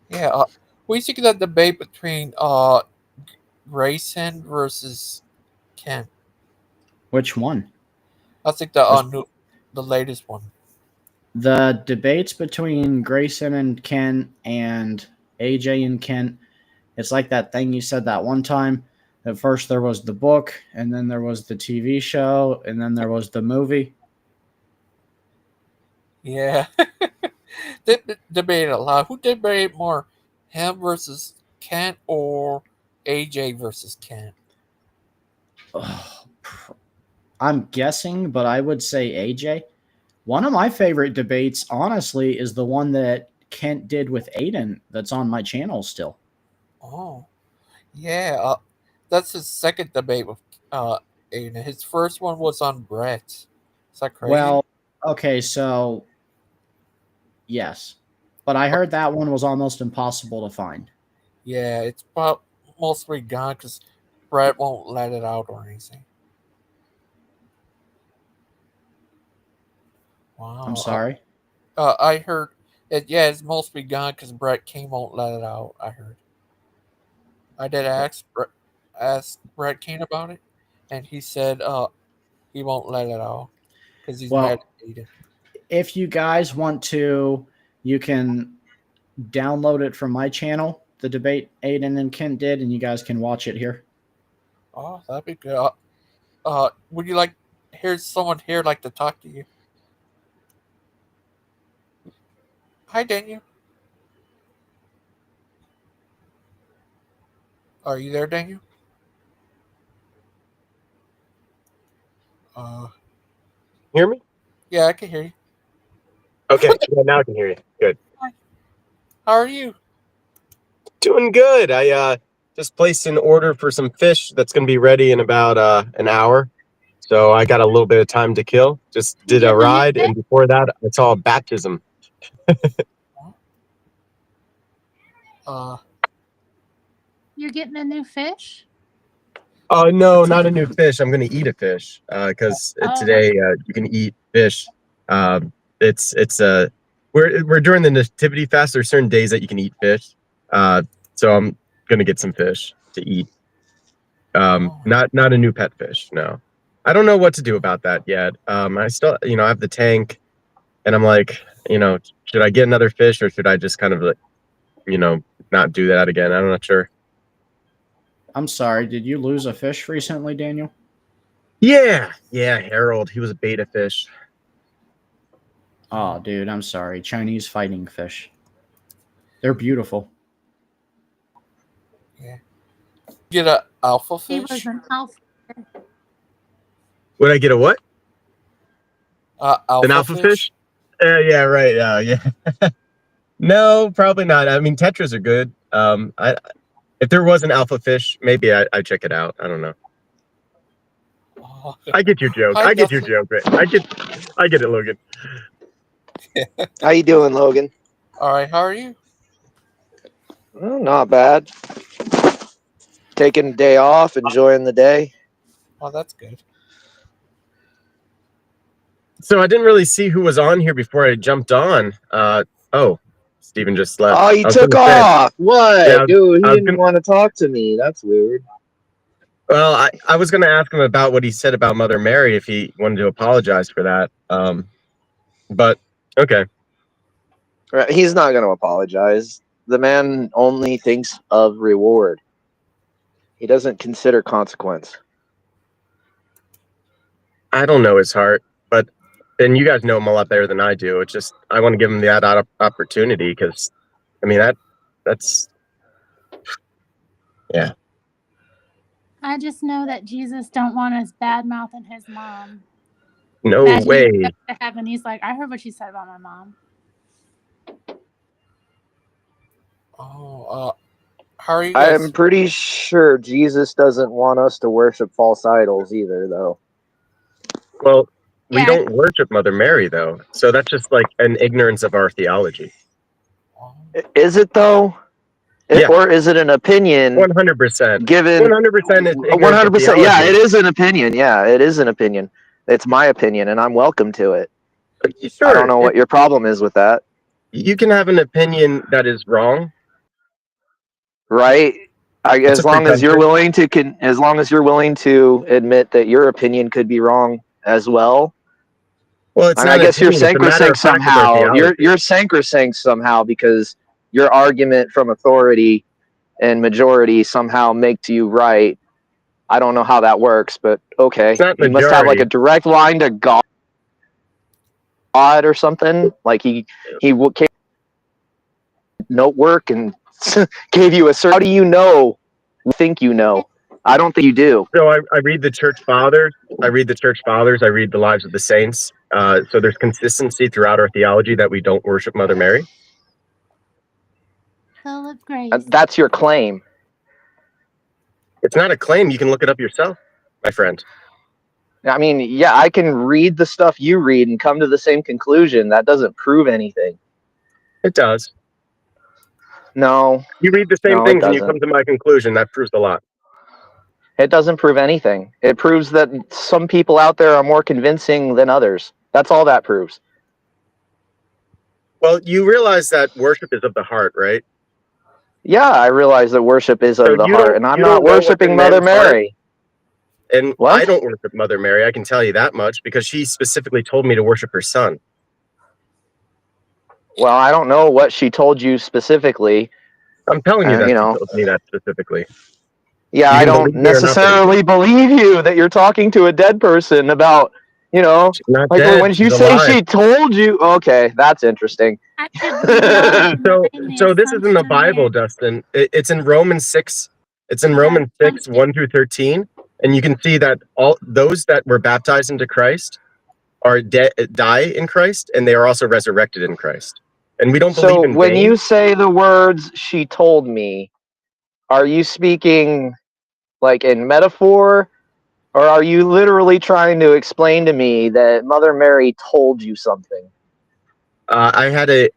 Yeah. What do you think of that debate between Grayson versus Kent? Which one? I think This, the latest one. the debates between Grayson and Kent and AJ and Kent, it's like that thing you said that one time. At first there was the book, and then there was the TV show, and then there was the movie. Yeah. They debated a lot. Who debated more, him versus Kent or AJ versus Kent? Ugh, I'm guessing, but I would say AJ. One of my favorite debates, honestly, is the one that Kent did with Aiden that's on my channel still. Oh, Yeah, that's his second debate with uh, Aiden. His first one was on Brett. Is that crazy? Well, okay, so yes. But I heard that one was almost impossible to find. Yeah, it's about mostly gone because Brett won't let it out or anything. I'm Wow. sorry. I heard it. Yeah, it's mostly gone because Brett King won't let it out. I heard. I did ask Brett King about it, and he said he won't let it out because he's mad Well, at Aiden. if you guys want to, you can download it from my channel, the debate Aiden and Kent did, and you guys can watch it here. Oh, that'd be good. Would you like? Here's someone here like to talk to you. Hi, Daniel. Are you there, Daniel? Uh, Hear me? yeah, I can hear you. Okay, yeah, now I can hear you. Good. Hi. How are you? Doing good. I just placed an order for some fish that's going to be ready in about an hour. So I got a little bit of time to kill. Just You did a getting a new ride, fish? and before that, I saw a baptism. Uh, You're getting a new fish? Oh no, not a new fish. I'm going to eat a fish because Oh, today you can eat fish. It's we're during the nativity fast. There's certain days that you can eat fish. So I'm going to get some fish to eat. oh, Not a new pet fish. No, I don't know what to do about that yet. I still, I have the tank, and I'm like, should I get another fish or should I just kind of like, you know, not do that again? I'm not sure. I'm sorry, did you lose a fish recently, Daniel? Yeah, Harold. He was a beta fish. Oh, dude, I'm sorry. Chinese fighting fish. They're beautiful. yeah. Get a alpha he was fish. an alpha. Would I get a what? An Alpha alpha fish? fish. Yeah, right. Yeah. No, probably not. I mean, tetras are good. If there was an alpha fish, maybe I'd check it out. I don't know. Oh, I get your joke. hi, I get your Dustin. joke. Right? I get it, Logan. How you doing, Logan? All right, how are you? Well, not bad. Taking a day off, enjoying the day. Oh, that's good. So I didn't really see who was on here before I jumped on. Oh, Steven just left. Oh, you I was took gonna say, off. yeah, What? Dude, he I was didn't gonna. want to talk to me. That's weird. Well, I was gonna ask him about what he said about Mother Mary if he wanted to apologize for that. But okay. Right, he's not going to apologize. The man only thinks of reward. He doesn't consider consequence. I don't know his heart, but and you guys know him a lot better than I do. It's just I want to give him that opportunity because, I mean that's yeah. I just know that Jesus don't want us bad mouthing his mom. No Imagine he way. goes to heaven. He's like, I heard what you said about my mom. Oh, how are you I'm guys? pretty sure Jesus doesn't want us to worship false idols either, though. Well, we Yeah, don't worship Mother Mary though, so that's just like an ignorance of our theology. Oh, Is it, though? Yeah, Or is it an opinion 100%. given 100% is ignorance of 100%? Yeah, it theology. is an opinion. Yeah, it is an opinion. It's my opinion, and I'm welcome to it. I don't Sure, know what your problem is with that, you can have an opinion that is wrong. right? It's a As free long as you're country. willing to as long as you're willing to admit that your opinion could be wrong as well. Well, it's I mean, I not an guess you're opinion. It's a matter sacrosanct of fact of our somehow. theology. You're sacrosanct somehow because your argument from authority and majority somehow makes you right. I don't know how that works, but It's okay. not You must have like a majority. direct line to God or something. Like he came note work and gave you a certain. How do you know? You think you know? I don't think you do. So I read the church fathers. I read the church fathers. I read the lives of the saints. So there's consistency throughout our theology that we don't worship Mother Mary. full of grace. That's your claim. It's not a claim. You can look it up yourself, my friend. I mean, yeah, I can read the stuff you read and come to the same conclusion. That doesn't prove anything. It does. No, You read the same no, it things and you come doesn't. to my conclusion. That proves a lot. It doesn't prove anything. It proves that some people out there are more convincing than others. That's all that proves. Well, you realize that worship is of the heart, right? Yeah, I realize that worship is So of the heart, and I'm you not don't know what's worshiping in Mother men's heart. Mary. And I What? don't worship Mother Mary. I can tell you that much because she specifically told me to worship her son. Well, I don't know what she told you specifically. I'm telling you that You she know, told me that specifically. yeah, You I can don't believe me or not believe me. necessarily believe you that you're talking to a dead person about, She's not like dead. when you She's say alive. she told you. Okay, that's interesting. I could be wrong. I'm So, making the so this is in the assumption of Bible, Mary. Dustin. It's in Romans 6. It's in Yeah, Romans 6, assumption. 1 through 13. And you can see that all those that were baptized into Christ are die in Christ, and they are also resurrected in Christ. And we don't believe So in when you vain. say the words "she told me," are you speaking like in metaphor, or are you literally trying to explain to me that Mother Mary told you something? I had a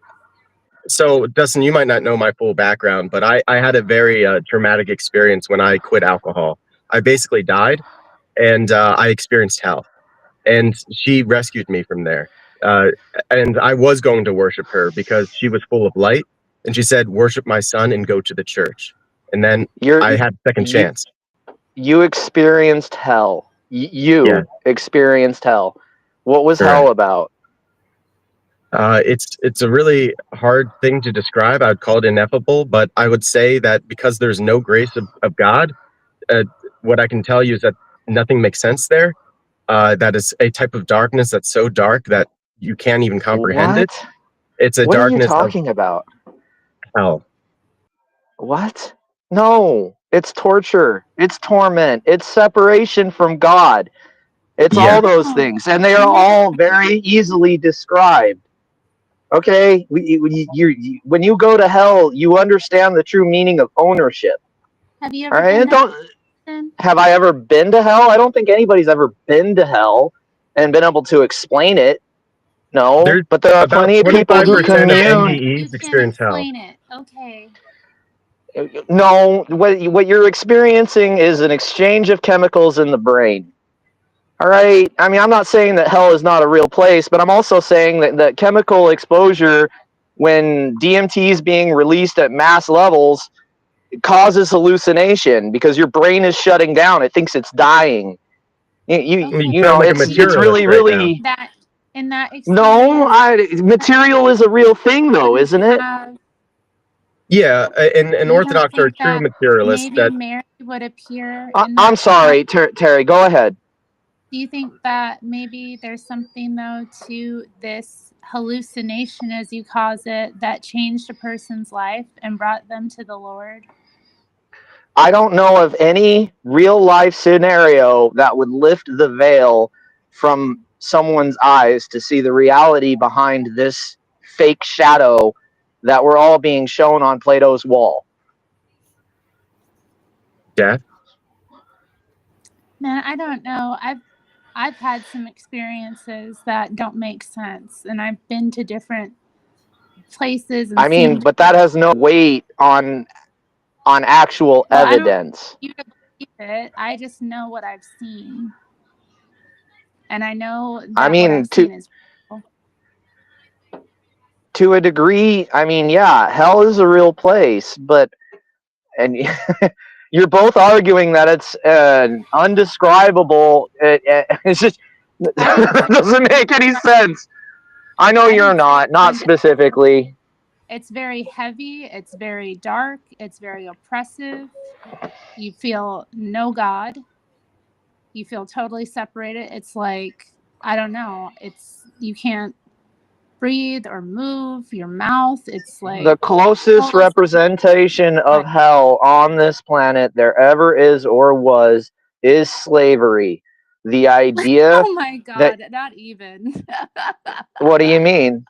So, Dustin, you might not know my full background, but I had a very traumatic experience when I quit alcohol. I basically died, and I experienced hell. And she rescued me from there. Uh, and I was going to worship her because she was full of light, and she said, "Worship my son and go to the church." And then You're I had a second you chance. you experienced hell. Yeah, You experienced hell. What was hell correct. about? It's a really hard thing to describe. I would call it ineffable, but I would say that because there's no grace of God, uh, what I can tell you is that nothing makes sense there. That is a type of darkness that's so dark that you can't even comprehend it. What? It's a What are you darkness of talking about? hell. What? No, it's torture. It's torment. It's separation from God. It's Yeah, all those Oh, things, and they are Mary. all very easily described. Okay, when you go to hell, you understand the true meaning of ownership. Have you All ever right, been and to don't heaven? have I ever been to hell? I don't think anybody's ever been to hell and been able to explain it. No, there's but there are about plenty of people who 25% of commune. You NDEs can't experience hell. explain it. Okay. No, what you're experiencing is an exchange of chemicals in the brain. All right. I mean, I'm not saying that hell is not a real place, but I'm also saying that chemical exposure, when DMT is being released at mass levels, causes hallucination because your brain is shutting down. It thinks it's dying. Okay. You sound like a It's You materialist really, right now. really. that in that No, experience material is a real thing, though, wouldn't isn't it? have. Yeah, and You don't Orthodox are think true that materialists maybe that, Mary would appear in I'm that time? sorry, Terry. Go ahead. Do you think that maybe there's something though to this hallucination, as you cause it, that changed a person's life and brought them to the Lord? I don't know of any real life scenario that would lift the veil from someone's eyes to see the reality behind this fake shadow that we're all being shown on Plato's wall. death. Man, I don't know. I've had some experiences that don't make sense, and I've been to different places and I mean, seen. but that has no weight on actual Well, I don't evidence. want you to believe it. I just know what I've seen, and I know I that what I've mean, seen is real. to a degree, I mean, yeah, hell is a real place, but and you're both arguing that it's undescribable. It's just I didn't it say doesn't make any sense. I know I you're didn't say not specifically. it's very heavy, it's very dark, it's very oppressive. You feel no God. You feel totally separated. It's like, I don't know, it's you can't breathe or move your mouth. It's The like closest total representation of separation. hell on this planet there ever is or was is slavery. The idea Oh my that God, not even. what do you mean?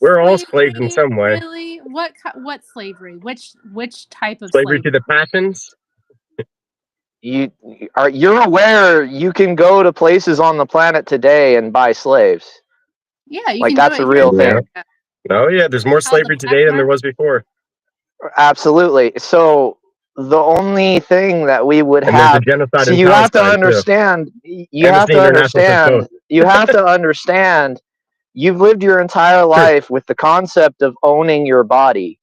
We're all slaves in some way. Really? What slavery? Which type of Slavery slavery? to the passions. You're aware you can go to places on the planet today and buy slaves. Yeah, you Like, can do that's it a here in real thing. America. Oh yeah, there's more Called the slavery black today than there market. was before. Absolutely. So the only thing that we would And there's a have, genocide so in you have to Palestine too. understand, Amnesty International says both. you have to understand, you've lived your entire True. life with the concept of owning your body,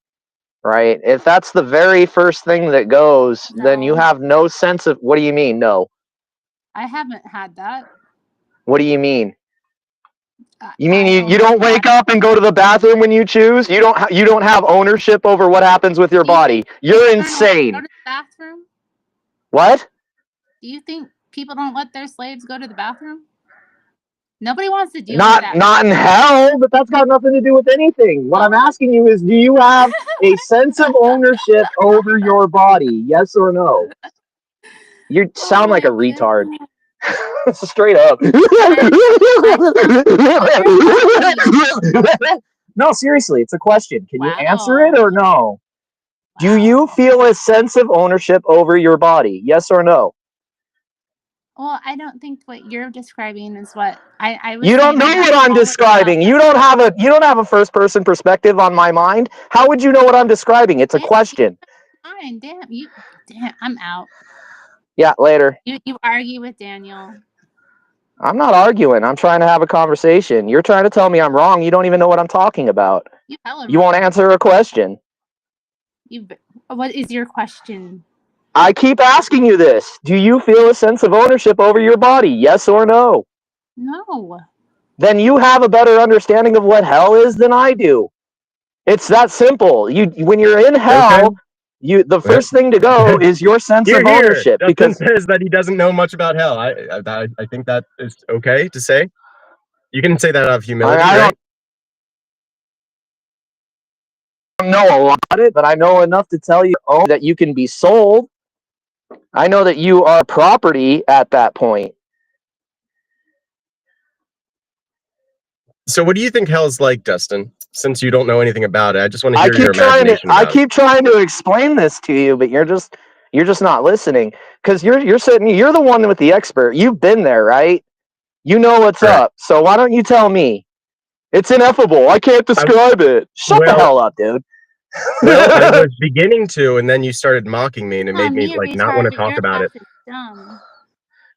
right? If that's the very first thing that goes, then you No. have no sense of, what do you mean? No. I haven't had that. What do you mean? You mean I you don't wake up and go to the bathroom when you choose? You don't have ownership over what happens with your Do you body. think You're people don't want to go insane. to the bathroom? What? Do you think people don't let their slaves go to the bathroom? Nobody wants to deal with that. Not in hell, but that's got nothing to do with anything. What I'm asking you is, do you have a sense of ownership over your body? Yes or no? You sound like a retard. Straight up. No, seriously, it's a question. Can you answer it or no? Do you feel a sense of ownership over your body? Yes or no? Well, I don't think what you're describing is what I was. You don't saying know I have what I'm knowledge describing. about You don't have a first person perspective on my mind. How would you know what I'm describing? It's a that. question. Fine, damn, I'm out. Yeah, later. You argue with Daniel. I'm not arguing. I'm trying to have a conversation. You're trying to tell me I'm wrong. You don't even know what I'm talking about. You won't answer a question. What is your question? I keep asking you this. Do you feel a sense of ownership over your body? Yes or no? No. Then you have a better understanding of what hell is than I do. It's that simple. When you're in hell, Okay. the first thing to go is your sense of ownership. Dustin Because says that he doesn't know much about hell. I think that is okay to say. You can say that out of humility, right? I don't know a lot about it, but I know enough to tell you that you can be sold. I know that you are property at that point. So what do you think hell's like, Dustin? Since you don't know anything about it, I just want to hear your imagination I about it. keep trying to explain this to you, but you're just not listening, because you're the one with the expert. You've been there, right? You know what's Correct. up. So why don't you tell me? It's ineffable. I can't describe it. Shut the hell up, dude. Well, I was beginning to, and then you started mocking me, and it made me You not want to talk your about it. class is dumb.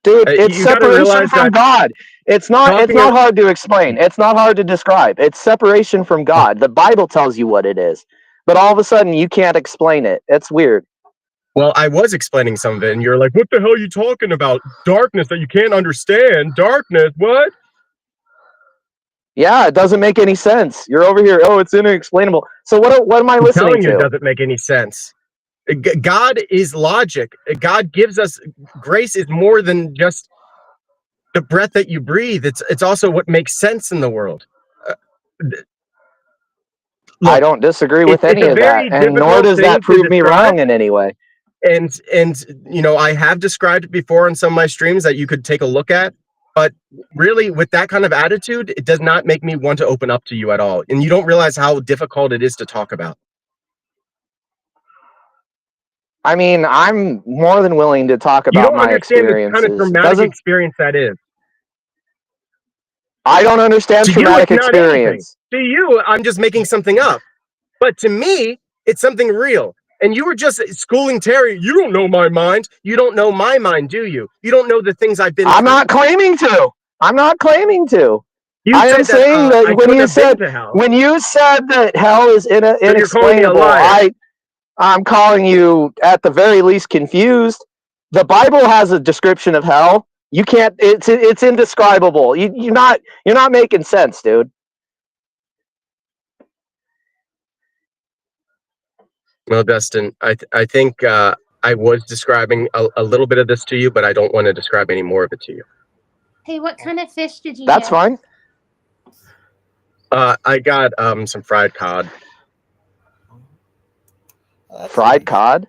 Dude, it's You gotta separation realize from that God. It's not hard to explain. It's not hard to describe. It's separation from God. The Bible tells you what it is. But all of a sudden you can't explain it. It's weird. Well, I was explaining some of it, and you're like, what the hell are you talking about? Darkness that you can't understand. Darkness, what? Yeah, it doesn't make any sense. You're over here, oh, it's inexplainable. So what am I listening I'm telling you, to? it doesn't make any sense. God is logic. God gives us grace is more than just the breath that you breathe. It's also what makes sense in the world. Look, I don't disagree with any it's a of that, very and nor difficult does thing that to prove me describe. wrong in any way. And you know, I have described it before on some of my streams that you could take a look at. But really, with that kind of attitude, it does not make me want to open up to you at all. And you don't realize how difficult it is to talk about. I mean, I'm more than willing to talk You about don't my understand the kind of experiences. traumatic experience that is. I don't understand To you, it's traumatic not anything. experience. To you, I'm just making something up. But to me, it's something real. And you were just schooling Terry. You don't know my mind. You don't know my mind, do you? You don't know the things I've been through. I'm not claiming to. You I am said that saying that I when couldn't you have been said to hell. that hell is So you're calling me a inexplainable, liar. I'm calling you at the very least confused. The Bible has a description of hell. You can't. It's indescribable. You're not making sense, dude. Well, Dustin, I think I was describing a little bit of this to you, but I don't want to describe any more of it to you. Hey, what kind of fish did you That's get? fine. I got some fried cod. Fried cod?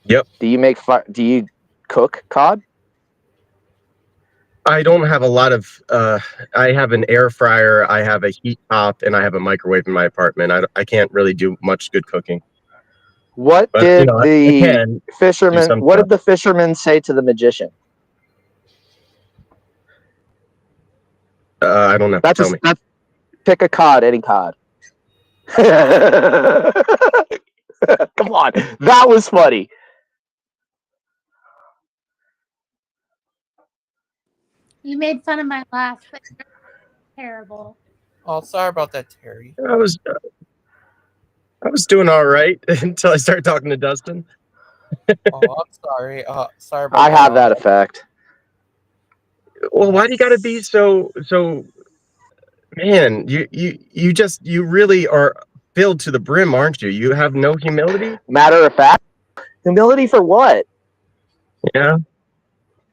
Yep. Do you cook cod? I don't have a lot of. I have an air fryer, I have a heat top, and I have a microwave in my apartment. I can't really do much good cooking, What but did I the can do fisherman? some What stuff. did the fisherman say to the magician? I don't know. Tell me. That's pick a cod, any cod. Come on, that was funny. You made fun of my laugh, but you're terrible. Oh, sorry about that, Terry. I was doing all right until I started talking to Dustin. Oh, I'm sorry. Sorry about I that. have that effect. Well, why do you got to be so? Man, you really are filled to the brim, aren't you? You have no humility. Matter of fact, humility for what? Yeah.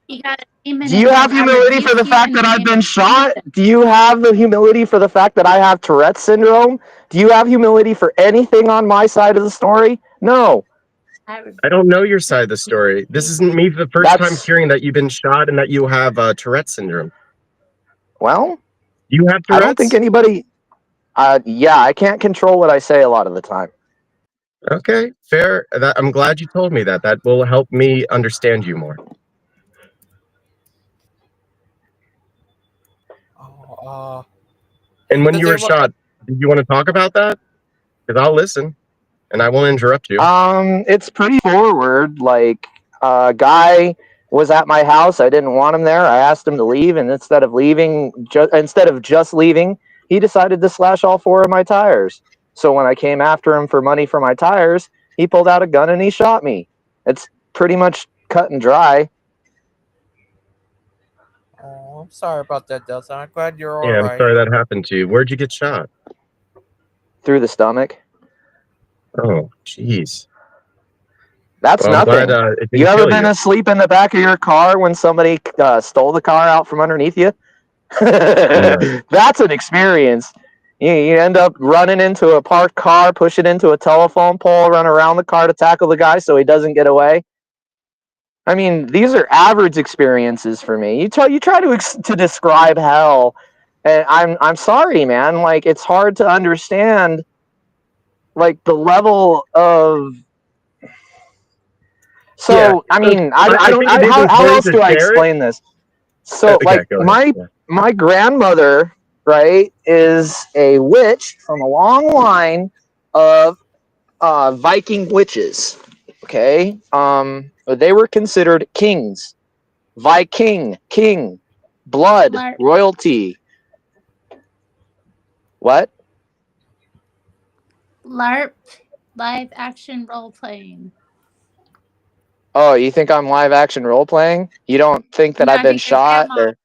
You got a demon Do in you have you. I humility for rebuke the you fact in that the I've name been of shot? Jesus. Do you have the humility for the fact that I have Tourette's syndrome? Do you have humility for anything on my side of the story? No. I rebuke I don't know your side of the story. This you. isn't me the first time That's, hearing that you've been shot and that you have Tourette's syndrome. well, You have I don't think Tourette's? anybody. Yeah, I can't control what I say a lot of the time. Okay, fair. I'm glad you told me that. That will help me understand you more. Oh, And when does you were anyone? shot, did you want to talk about that? Because I'll listen and I won't interrupt you. It's pretty forward. Like, a guy was at my house. I didn't want him there. I asked him to leave, and instead of just leaving, he decided to slash all four of my tires. So when I came after him for money for my tires, he pulled out a gun and he shot me. It's pretty much cut and dry. Oh, I'm sorry about that, Dustin. I'm glad you're all Yeah, I'm right. sorry that happened to you. Where'd you get shot? Through the stomach. Oh, jeez. That's Well, I'm glad nothing. it You didn't ever kill been you. asleep in the back of your car when somebody stole the car out from underneath you? No. That's an experience. You end up running into a parked car, push it into a telephone pole, run around the car to tackle the guy so he doesn't get away. I mean, these are average experiences for me. You try to describe hell, and I'm sorry, man. Like, it's hard to understand, like, the level of. Yeah. So I So mean, I think it is how important else to do I share it. explain this? So, Okay, like, go ahead. Yeah. my grandmother, right, is a witch from a long line of Viking witches. Okay, they were considered kings, Viking, king, blood, LARP. royalty. What? LARP. Live action role playing. Oh, you think I'm live action role playing? You don't think I'm that I've not been here, shot grandma. or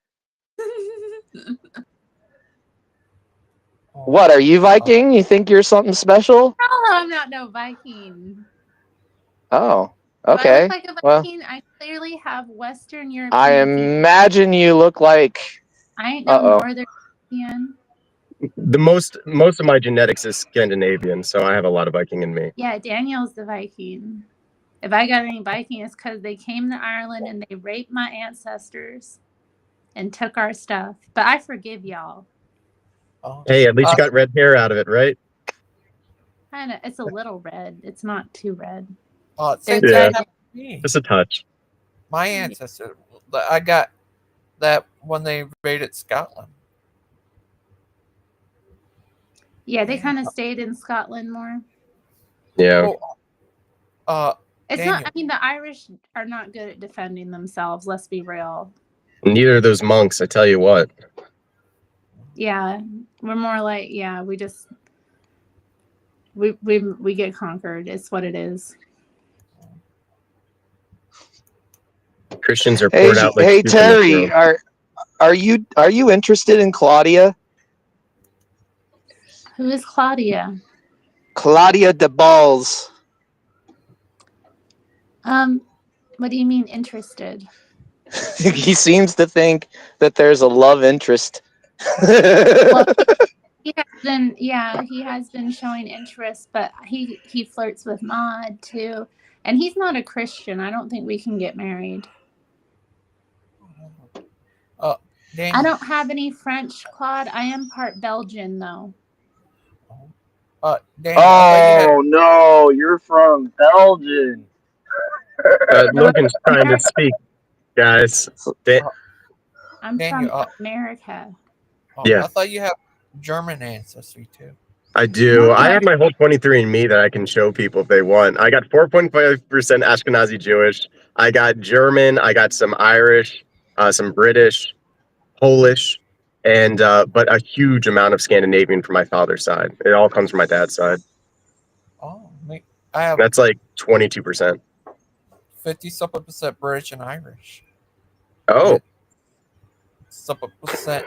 Oh, what? Are you Viking? You think you're something special? No, I'm not no Viking. Oh, Do I look okay. like a Well, Viking? I clearly have Western I European features. imagine you look like. I ain't no Uh-oh. Northern European. The most of my genetics is Scandinavian, so I have a lot of Viking in me. Yeah, Daniel's the Viking. If I got any Viking, it's because they came to Ireland and they raped my ancestors and took our stuff. But I forgive y'all. oh. Hey, at least you got red hair out of it, right? I know it's a little red. It's not too red. Same There's thing Yeah, red. happened to me. just a touch. My ancestor, I got that when they invaded Scotland. Yeah, they Yeah. kind of stayed in Scotland more. Yeah. Well, uh, It's Daniel. not. I mean, the Irish are not good at defending themselves. Let's be real. Neither of those monks, I tell you what. Yeah, we're more like we just we get conquered. It's what it is. Christians are Hey, poured out like hey, soup in this Terry, world. are you interested in Claudia? Who is Claudia? Claudia de Balls. What do you mean interested? He seems to think that there's a love interest. Well, he has been showing interest, but he flirts with Maud too, and he's not a Christian. I don't think we can get married. I Daniel. don't have any French, Claude. I am part Belgian, though. Daniel, I thought you had Oh no, you're from Belgium. No, Logan's trying to speak, guys. uh, I'm Daniel. from America. Yeah, I thought you had German ancestry too. I No, do. I have my whole 23andMe that I can show people if they want. I got 4.5% Ashkenazi Jewish. I got German. I got some Irish, some British, Polish, and but a huge amount of Scandinavian from my father's side. It all comes from my dad's side. Oh, me. I have That's like 22%. 50-something% British and Irish, Oh, and something percent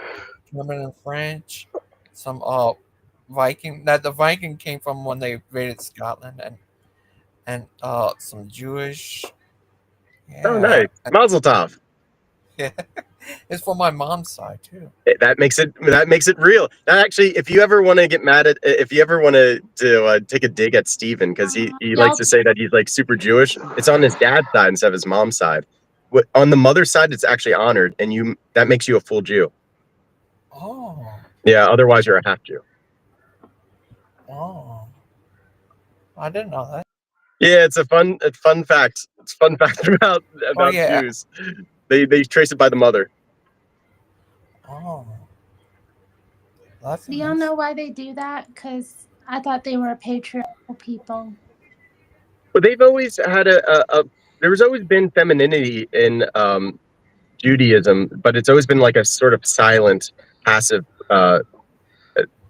German and French. Some Viking. That the Viking came from when they invaded Scotland, and some Jewish. oh, Yeah, nice. Mazel tov. yeah. It's from my mom's side too. That makes it real. That actually, if you ever want to get mad at, if you ever want to take a dig at Steven, because he likes y'all. to say that he's like super Jewish, it's on his dad's side instead of his mom's side. On the mother's side, it's actually honored, and that makes you a full Jew. Oh, Yeah, otherwise you're a half Jew. oh. I didn't know that. Yeah, it's fun fact. It's a fun fact Oh about yeah. Jews. They trace it by the mother. Oh, that's Do y'all nice. know why they do that? Because I thought they were patriarchal people. But they've always had there's always been femininity in Judaism, but it's always been like a sort of silent, passive,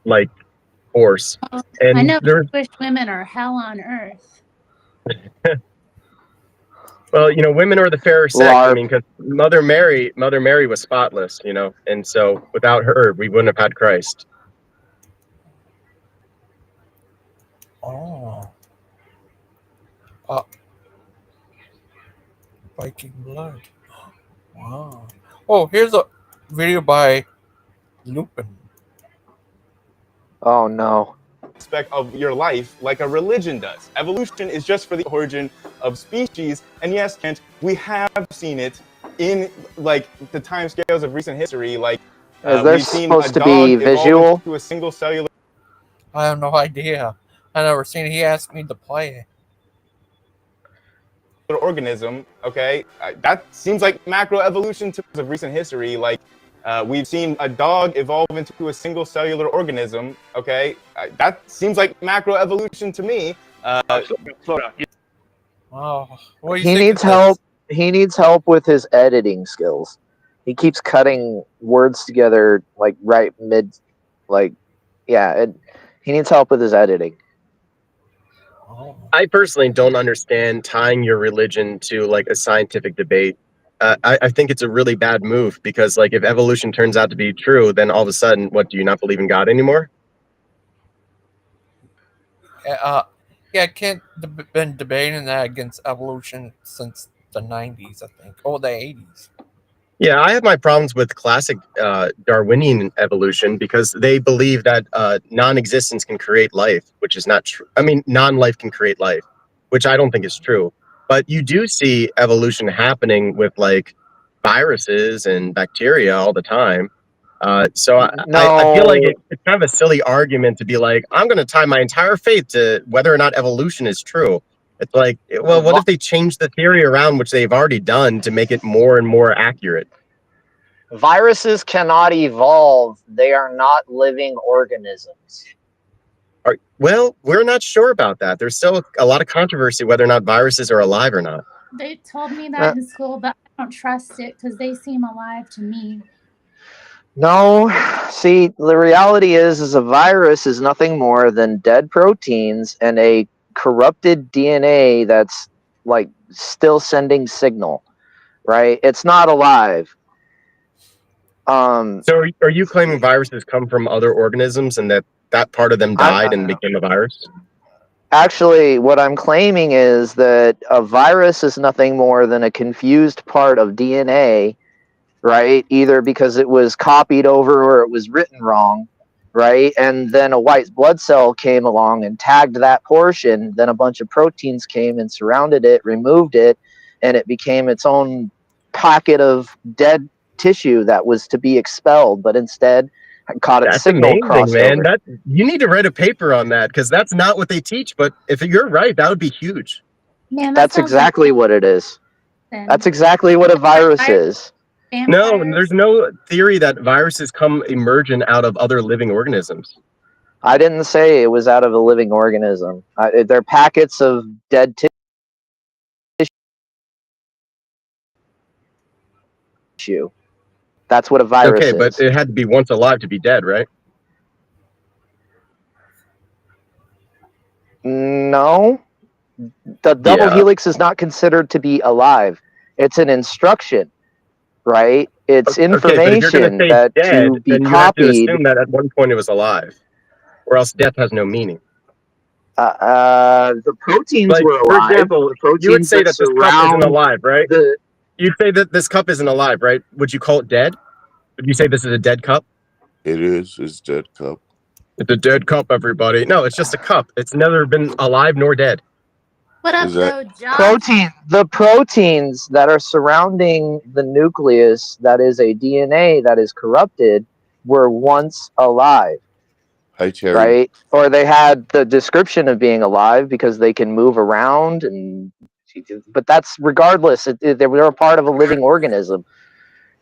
like force. I And know there's, Jewish women are hell on earth. well, women are the fairer sex. I LARP. mean, because Mother Mary was spotless, and so without her, we wouldn't have had Christ. Oh, uh, Viking blood. Wow. Oh, here's a video by Lupin. Oh no. Aspect of your life like a religion does. Evolution is just for the origin of species, and yes, Kent, we have seen it in like the time scales of recent history. Like Is there we've seen a supposed to be dog evolve visual? into a single cellular I have no idea. I never seen it. He asked me to play it. organism. Okay, that seems like macroevolution to of recent history. Like we've seen a dog evolve into a single cellular organism. Okay, that seems like macroevolution to me. Oh, what do you He think needs of this? help. He needs help with his editing skills. He keeps cutting words together like right mid, like yeah. He needs help with his editing. Oh. I personally don't understand tying your religion to like a scientific debate. I think it's a really bad move because, like, if evolution turns out to be true, then all of a sudden, what, do you not believe in God anymore? Yeah, Kent been debating that against evolution since the 90s, I think, or the 80s. Yeah, I have my problems with classic Darwinian evolution because they believe that non-existence can create life, which is not true. I mean, non-life can create life, which I don't think is true. But you do see evolution happening with like viruses and bacteria all the time. So I feel like No, it's kind of a silly argument to be like, I'm going to tie my entire faith to whether or not evolution is true. It's like, well, what vi- if they change the theory around, which they've already done, to make it more and more accurate? viruses cannot evolve. They are not living organisms. Well, we're not sure about that. There's still a lot of controversy whether or not viruses are alive or not. They told me that Uh, in school, but I don't trust it because they seem alive to me. no, see, the reality is a virus is nothing more than dead proteins and a corrupted DNA that's like still sending signal. Right? It's not alive. So are you claiming viruses come from other organisms and that part of them I'm died and became a virus? actually what I'm claiming is that a virus is nothing more than a confused part of DNA, right? Either because it was copied over or it was written wrong, right? And then a white blood cell came along and tagged that portion. Then a bunch of proteins came and surrounded it, removed it, and it became its own packet of dead tissue that was to be expelled, but instead caught its That's signal amazing, man. crossover. That you need to write a paper on that because that's not what they teach. But if you're right, that would be huge. Man, that That's sounds like exactly what it is. then. That's exactly what a virus is. No, Vampires. there's no theory that viruses come emergent out of other living organisms. I didn't say it was out of a living organism. They're packets of dead tissue. That's what a virus Okay, but is. it had to be once alive to be dead, right? No, the double Yeah. helix is not considered to be alive. It's an instruction, right? It's Okay, but if you're going to information say that dead, to be then you have to copied. assume that at one point it was alive, or else death has no meaning. The proteins Like, were for alive. example, The you would proteins say that that this cup isn't surround alive, right? the. You'd say that this cup isn't alive, right? Would you call it dead? Would you say this is a dead cup? It is. It's dead cup. It's a dead cup, everybody. No, it's just a cup. It's never been alive nor dead. What up, Is that though, Josh? The proteins that are surrounding the nucleus, that is a DNA that is corrupted, were once alive, hi Terry? right? Or they had the description of being alive because they can move around, but that's regardless. They were a part of a living organism.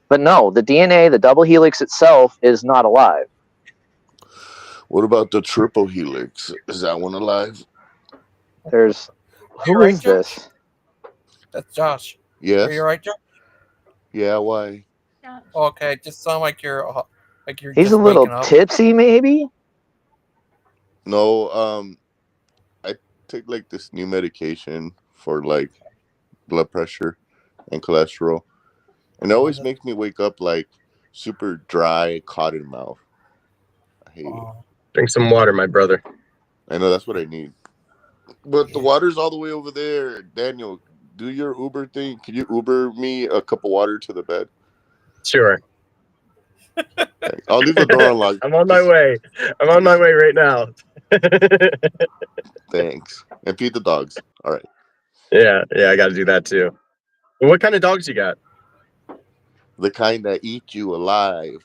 But no, the DNA, the double helix itself, is not alive. What about the triple helix? Is that one alive? There's who You're right, is Josh? this? That's Josh. Yes. Are you right, Josh? Yeah. Why? Josh. Okay, it just sound like you're He's just a little waking up. tipsy, maybe. No. I take like this new medication for like blood pressure and cholesterol, and it always makes me wake up like super dry, cotton mouth. I hate it. Drink some water, my brother. I know that's what I need. But the water's all the way over there. Daniel, do your Uber thing. Can you Uber me a cup of water to the bed? Sure. Okay. I'll leave the door unlocked. I'm on my way. I'm on my way right now. Thanks. And feed the dogs. All right. Yeah, I got to do that too. What kind of dogs you got? The kind that eat you alive.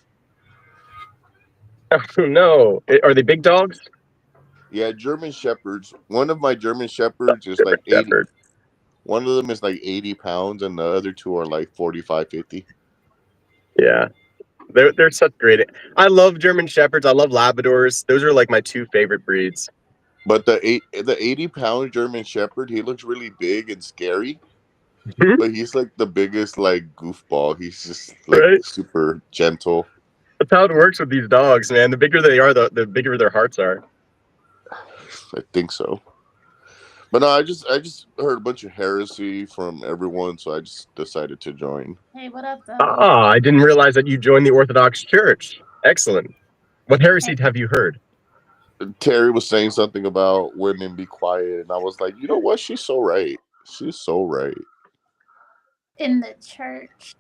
Oh, no. Are they big dogs? Yeah, German Shepherds. One of my German Shepherds is like 80. Shepherd. One of them is like 80 pounds, and the other two are like 45, 50. Yeah. They're such great. I love German Shepherds. I love Labradors. Those are like my two favorite breeds. But the 80-pound German Shepherd, he looks really big and scary. But he's like the biggest like goofball. He's just like Right? super gentle. That's how it works with these dogs, man. The bigger they are, the bigger their hearts are. I think so. But no, I just heard a bunch of heresy from everyone, so I just decided to join. Hey, what up, though? Ah, I didn't realize that you joined the Orthodox Church. Excellent. What heresy have you heard? Terry was saying something about women be quiet, and I was like, you know what? She's so right. She's so right. In the church.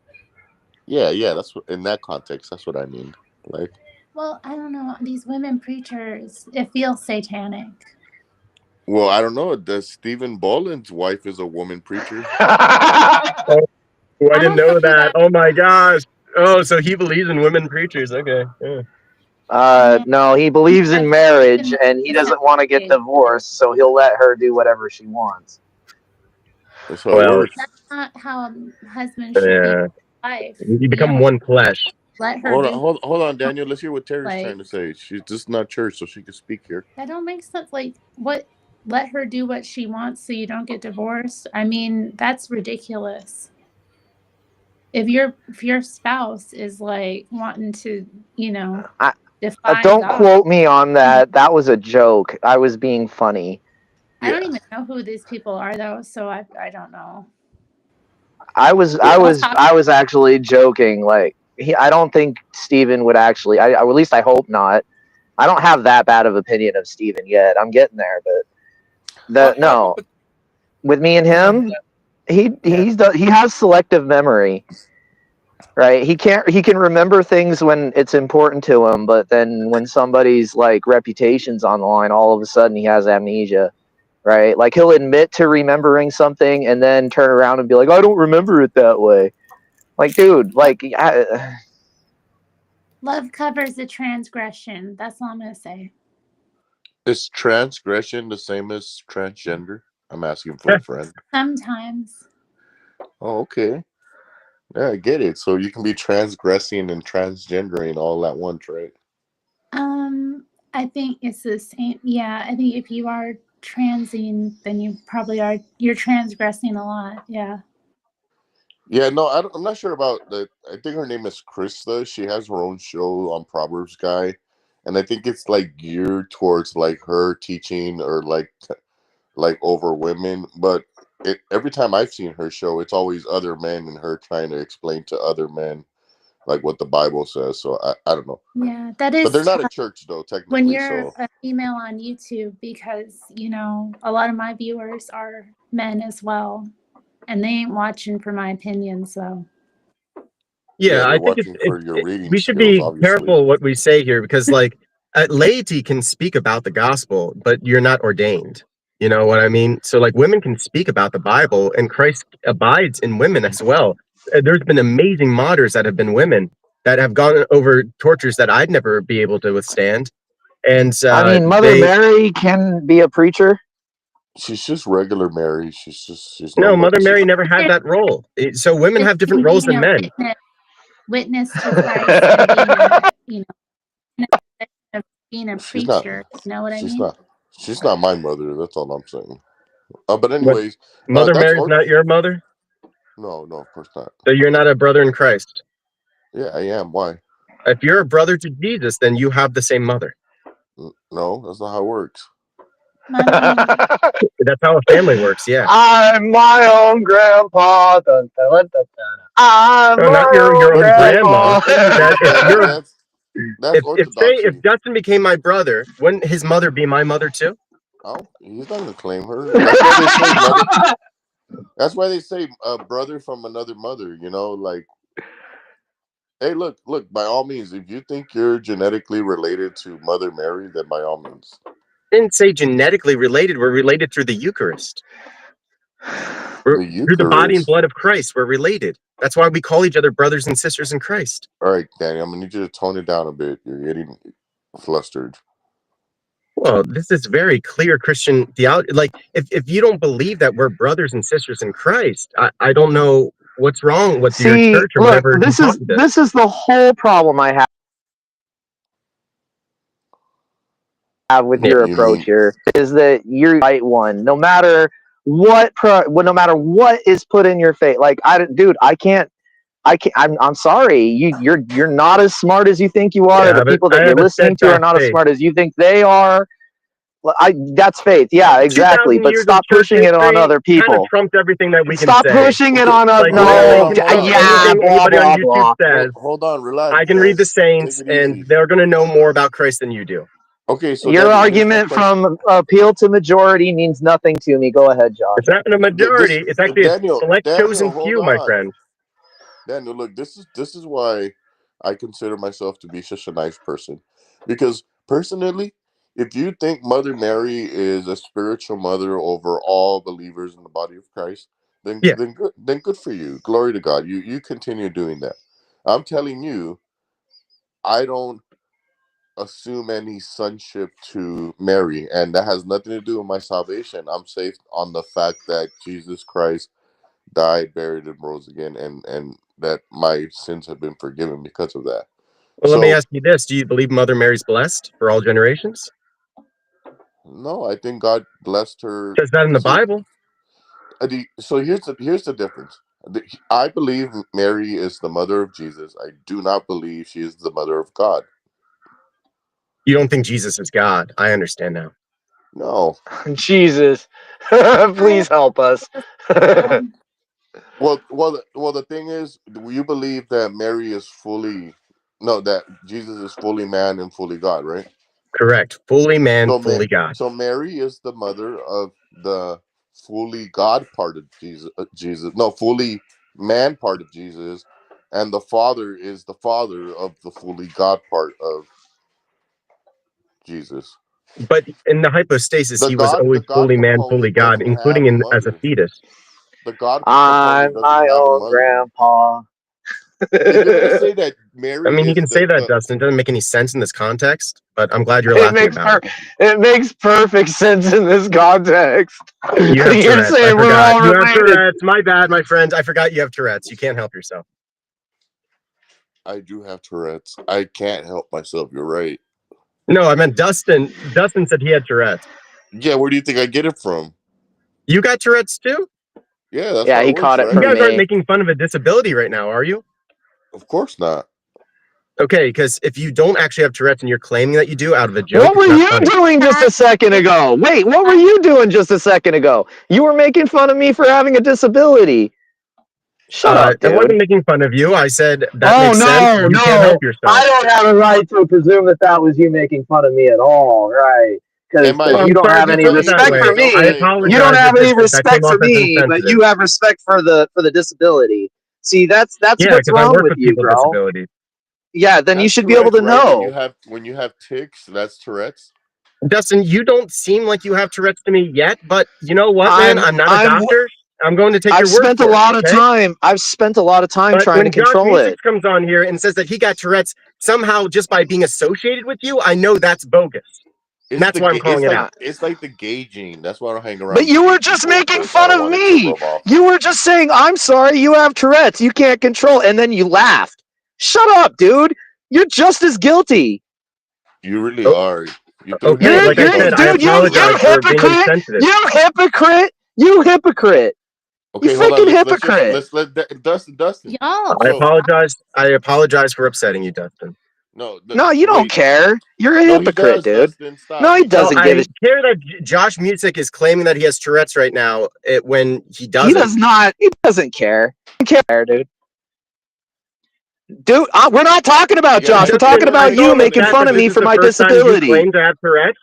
Yeah. That's what, in that context. That's what I mean. Like, Well, I don't know. These women preachers, it feels satanic. well, I don't know. Does Stephen Bolin's wife is a woman preacher? Oh, I didn't don't know know that. that. Oh my gosh. Oh, so he believes in women preachers. Okay. Yeah. No, he believes in marriage, and he doesn't want to get divorced, so he'll let her do whatever she wants. That's how it Well, works. That's not how a husband should be yeah. in life. You become one flesh. Let her Hold on, Daniel. Let's hear what Terry's like, trying to say. She's just not church, so she can speak here. That don't make sense. Like, what? Let her do what she wants so you don't get divorced. I mean, that's ridiculous. If your spouse is like wanting to, defy Don't God. quote me on that. That was a joke. I was being funny. I don't even know who these people are though, so I don't know. I was actually joking. Like I don't think Stephen would actually. At least I hope not. I don't have that bad of opinion of Stephen yet. I'm getting there, but no. With me and him, he has selective memory. Right, he can remember things when it's important to him, but then when somebody's like reputation's on the line, all of a sudden he has amnesia. Right, like he'll admit to remembering something and then turn around and be like, "I don't remember it that way." Like, dude, like, Love covers the transgression. That's all I'm gonna say. Is transgression the same as transgender? I'm asking for a friend. Sometimes. Oh, okay. Yeah, I get it. So you can be transgressing and transgendering all at once, right? I think it's the same. Yeah, I think if you are transing, then you probably are. You're transgressing a lot. Yeah. Yeah, no, I'm not sure about that. I think her name is Krista. She has her own show on Proverbs Guy, and I think it's like geared towards like her teaching or like over women. But every time I've seen her show, it's always other men and her trying to explain to other men like what the Bible says. So I don't know. Yeah, that But is they're not a tough church though, when technically. you're So a female on YouTube because, a lot of my viewers are men as well, and they ain't watching for my opinion, so. Yeah, they're I think watching for your reading we should skills, be obviously. careful what we say here because, like, laity can speak about the gospel, but you're not ordained. You know what I mean? So, like, women can speak about the Bible, and Christ abides in women as well. There's been amazing martyrs that have been women that have gone over tortures that I'd never be able to withstand, and I mean, Mother they Mary can be a preacher. She's just regular Mary. She's no, normal. Mother Mary never had that role. So women have different And roles being than a men. witness to Christ and being a She's not. preacher, you know what I She's mean? not. She's not my mother. That's all I'm saying. But What, anyways, Mother that's Mary's not your mother? no, of course not. So you're not a brother in Christ. Yeah, I am. Why? If you're a brother to Jesus, then you have the same mother. No, that's not how it works. That's how a family works. Yeah. I'm my own grandpa. Dun, dun, dun, dun, dun. I'm No, not my your own own grandma. grandpa. That if you're That's if orthodoxy. Justin became my brother, wouldn't his mother be my mother too? Oh, he's not gonna claim her. That's why they say mother. That's why they say brother from another mother. Like, hey, look. By all means, if you think you're genetically related to Mother Mary, then by all means. Didn't say genetically related. We're related through the Eucharist. The Through the body and Eucharist. blood of Christ. We're related. That's why we call each other brothers and sisters in Christ. All right, Danny. I'm gonna need you to tone it down a bit. You're getting flustered. Well, this is very clear Christian theology. Like, if you don't believe that we're brothers and sisters in Christ, I don't know what's wrong with your See, church or look, whatever you this taught is this. this is the whole problem I have with Yeah, your You approach mean here is that you're the right one. No matter what, no matter what is put in your face. Like, dude, I can't. I'm sorry. You're not as smart as you think you are. The people I that you're have a listening to are steadfast not as faith. smart as you think they are. That's faith. Yeah, exactly. 2,000 But years of stop church pushing it on history other kind of people. trumped everything that we can Stop say. pushing it okay? on us. Like Okay, hold No. on, hold on. Yeah. anything Blah anybody on blah YouTube blah. says, Hold on, relax, I can read the guys. Take saints it and easy. they're going to know more about Christ than you do. Okay, so Your Daniel, here's my argument question. from appeal to majority means nothing to me. Go ahead, Josh. It's not in a This majority. It's actually a select Daniel, chosen hold few, my on. friend. Daniel, look, this is why I consider myself to be such a nice person. Because personally, if you think Mother Mary is a spiritual mother over all believers in the body of Christ, then Yeah. then good for you. Glory to God. You continue doing that. I'm telling you, I don't assume any sonship to Mary, and that has nothing to do with my salvation. I'm safe on the fact that Jesus Christ died, buried, and rose again, and that my sins have been forgiven because of that. Well, let me So ask you this. Do you believe Mother Mary's blessed for all generations? no, I think God blessed her. It says that in the So, Bible. so here's the difference. I believe Mary is the mother of Jesus. I do not believe she is the mother of God. You don't think Jesus is God. I understand now. No. Jesus, please help us. Well, the thing is, do you believe that Mary is fully, no, that Jesus is fully man and fully God, right? Correct. Fully man, So, fully God. so Mary is the mother of the fully God part of Jesus. No, fully man part of Jesus, and the Father is the Father of the fully God part of Jesus. But in the hypostasis, he was The always God fully man, fully component God, doesn't have including a as a mother. fetus. The God component I'm doesn't my have a own mother. grandpa. If you're gonna say that Mary, I mean, you is can say that, Dustin. It doesn't make any sense in this context, but I'm glad you're laughing about it. It makes perfect sense in this context. You have You're Tourette's. I saying we're forgot. all You have related. Tourette's. My bad, my friend. I forgot you have Tourette's. You can't help yourself. I do have Tourette's. I can't help myself. You're right. No, I meant Dustin. Dustin said he had Tourette's. Yeah, where do you think I get it from? You got Tourette's too? Yeah, that's Yeah, how he it works, caught it right? You from guys aren't me. making fun of a disability right now, are you? Of course not. Okay, because if you don't actually have Tourette's and you're claiming that you do out of a joke, What were it's not you funny. doing just a second ago? Wait, what were you doing just a second ago? You were making fun of me for having a disability. Shut up, I wasn't dude. making fun of you. I said that Oh, makes sense. no, You can't no. help yourself. I don't have a right to presume that was you making fun of me at all, right? Because Am I? Well, you I'm don't sorry have if you any took it that respect way. for Don't I me. blame. You don't apologize have any if that came respect off for as me, but insensitive. you have respect for the disability. See, that's Yeah, what's because I wrong work with with you, people with bro. disabilities. Yeah, then you That's should be able Tourette's, to right? know. When you have tics, that's Tourette's. Dustin, you don't seem like you have Tourette's to me yet, but you know what, man? I'm I'm not a I'm doctor. I'm going to take I've your word spent a for it, lot of okay? time. I've spent a lot of time But trying to when Josh control Music it. comes on here and says that he got Tourette's somehow just by being associated with you, I know that's bogus. It's That's why I'm calling it out. it's like the gauging. That's why I don't hang around. But you were gay just people, making 'cause I fun don't of want it to me. rub off. You were just saying, "I'm sorry, you have Tourette's. You can't control," and then you laughed. Shut up, dude. You're just as guilty. You really Oh, are. You threw okay, him You're like under I the you're bus said, I dude. because you apologize You laughed. for being hypocrite. insensitive. You hypocrite. You hypocrite. You Okay, hold on. freaking Let's just hypocrite. let Dustin. Y'all, I So apologize. I apologize for upsetting you, Dustin. No, you don't wait. care. You're a No, he hypocrite, does, dude. Dustin. Stop. No, he He Well, doesn't does. give a. I care that Josh Music is claiming that he has Tourette's right now when he He doesn't. does not. He doesn't care. He doesn't care, dude. Dude, we're not talking about You gotta Josh. We're have your talking Dustin, I about Tourette's saw you in the making chat fun that of manifested. this me is for the my first time you disability. claim to have Tourette's.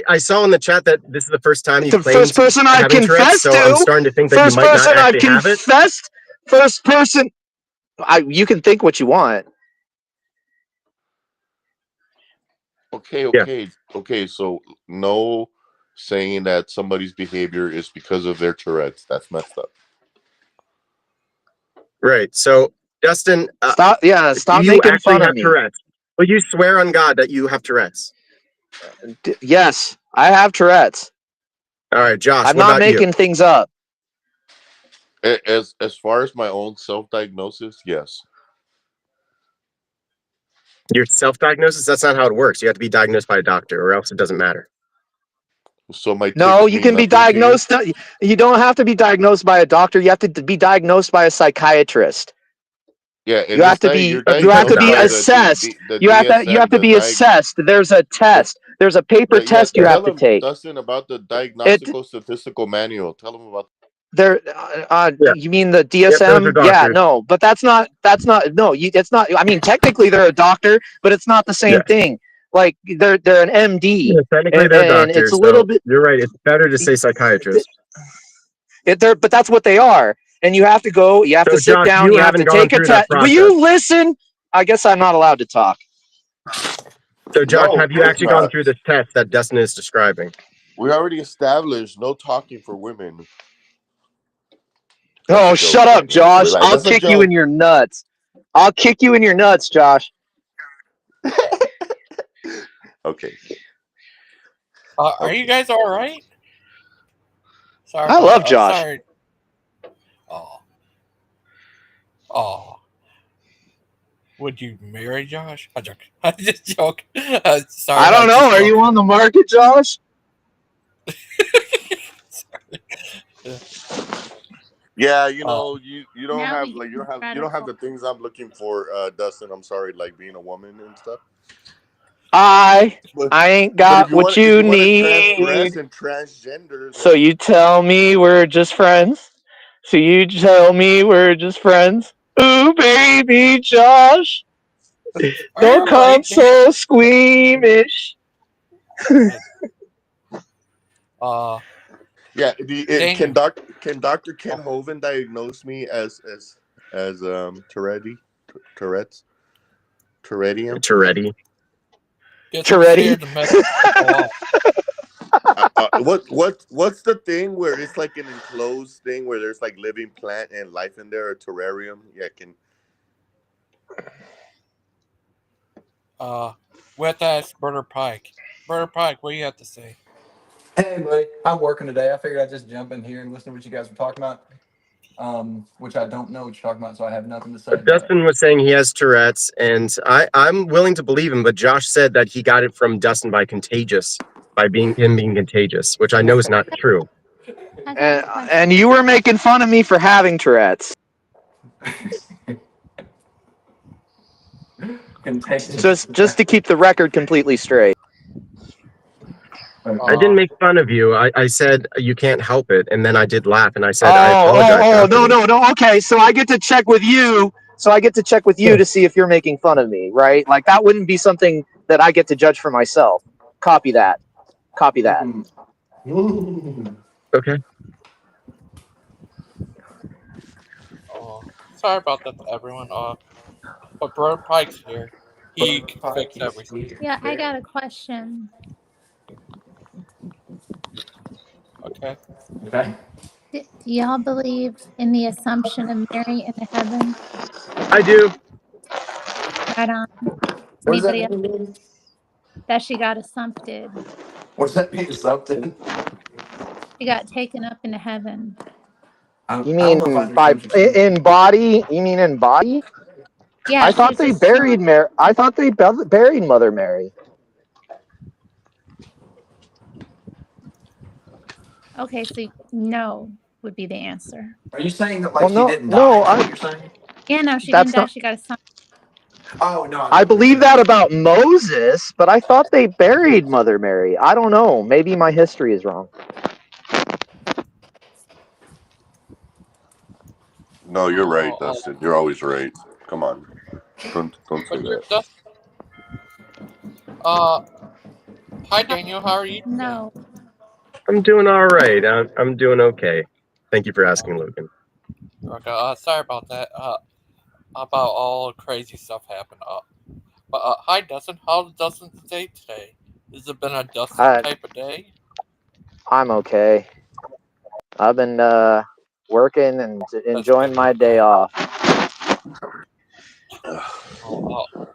I saw in the chat that this is the first time you The first claimed person I've having Tourette's, confessed so I'm to. starting to think that you First might not person I've actually have it. confessed. First person. You can think what you want. Yeah, Okay. So no saying that somebody's behavior is because of their Tourette's. That's messed up. right. So, Dustin, Stop. Yeah, do stop you making actually fun of have me. Tourette's? Will you swear on God that you have Tourette's? Yes, I have Tourette's. All right, Josh, I'm what not about you? making things up. As far as my own self-diagnosis, yes. Your self-diagnosis? That's not how it works. You have to be diagnosed by a doctor, or else it doesn't matter. So my No, ticks you mean can be nothing to you. diagnosed. You don't have to be diagnosed by a doctor. You have to be diagnosed by a psychiatrist. Yeah, You and have this to day be you're That's you have to diagnosed be bullshit. by assessed. the You have DSM, to be assessed. There's a test. There's a paper yeah. test you have Tell to them, take. Dustin, about the It diagnostical statistical manual. Tell them about. there Yeah, you mean the yep, those are DSM? Yeah, doctors. no, but that's not no, it's not. I mean, technically they're a doctor, but it's not the same Yes. thing. Like they're an Yeah, MD, technically, and, they're and it's a doctors, little so bit you're right. It's better to say psychiatrist. but that's what they are. And you have to go, you have to So, sit Josh, down, you you have haven't to gone take a through that test. Will process. you listen? I guess I'm not allowed to talk. So, Josh, No, of have you course actually gone not. through this test that Dustin is describing? We already established no talking for women. That's a Oh, joke. shut up, Relax, Josh. relax. I'll That's a kick you in joke. your nuts. I'll kick you in your nuts, Josh. Okay. Are you guys all right? Sorry I about love that. I'm Josh. sorry. Oh, oh. Would you marry Josh? I'm joking. I'm just joking. Sorry, I don't I'm know. just Are you joking. on the market, Josh? Yeah, you don't now have we get you don't have radical. the things I'm looking for, Dustin. I'm sorry, like being a woman and stuff. I But ain't but if got you what want you to transgress need. and transgender, So then you tell me we're just friends? So you tell me we're just friends? Ooh, baby, Josh. Are you Don't all come right, Dan? so squeamish. Uh, yeah. Daniel. Can Doctor Ken Oh, Hovind diagnose me as Tourette's Tourettium? Tourette. guess I'm Toretti? scared to mess people up. What's the thing where it's like an enclosed thing where there's like living plant and life in there, a terrarium? Yeah, can We have to ask Brother Pike. Brother Pike, what do you have to say? Hey, buddy. I'm working today. I figured I'd just jump in here and listen to what you guys were talking about. Which I don't know what you're talking about, so I have nothing to say. Dustin was saying he has Tourette's, and I'm willing to believe him, but Josh said that he got it from Dustin by being contagious, which I know is not true. And you were making fun of me for having Tourette's. Just to keep the record completely straight. I didn't make fun of you. I said you can't help it, and then I did laugh, and I said I apologize. No. Okay, so I get to check with you. To see if you're making fun of me, right? Like that wouldn't be something that I get to judge for myself. Copy that. Okay. Sorry about that, everyone. But Brother Pike's here. He can fix everything. Yeah, I got a question. Okay. Do y'all believe in the assumption of Mary into heaven? I do. Right on. What does that Anybody else? mean? That she got assumpted. What does that mean? Something? She got taken up into heaven. You mean in body? You mean in body? Yeah, I thought they buried Mary. I thought they buried Mother Mary. Okay, so no would be the answer. Are you saying that she didn't die? No, what you're saying? Yeah, no, she didn't die. She got assumpted. Oh no. I believe that about Moses, but I thought they buried Mother Mary. I don't know. Maybe my history is wrong. No, you're right, Dustin. You're always right. Come on, don't say that. Hi Daniel, how are you today? No. I'm doing all right. I'm doing okay. Thank you for asking, Logan. Okay. Sorry about that. About all crazy stuff happened. But hi Dustin. How's Dustin's day today? Has it been a Dustin type of day? I'm okay. I've been working and enjoying my day off.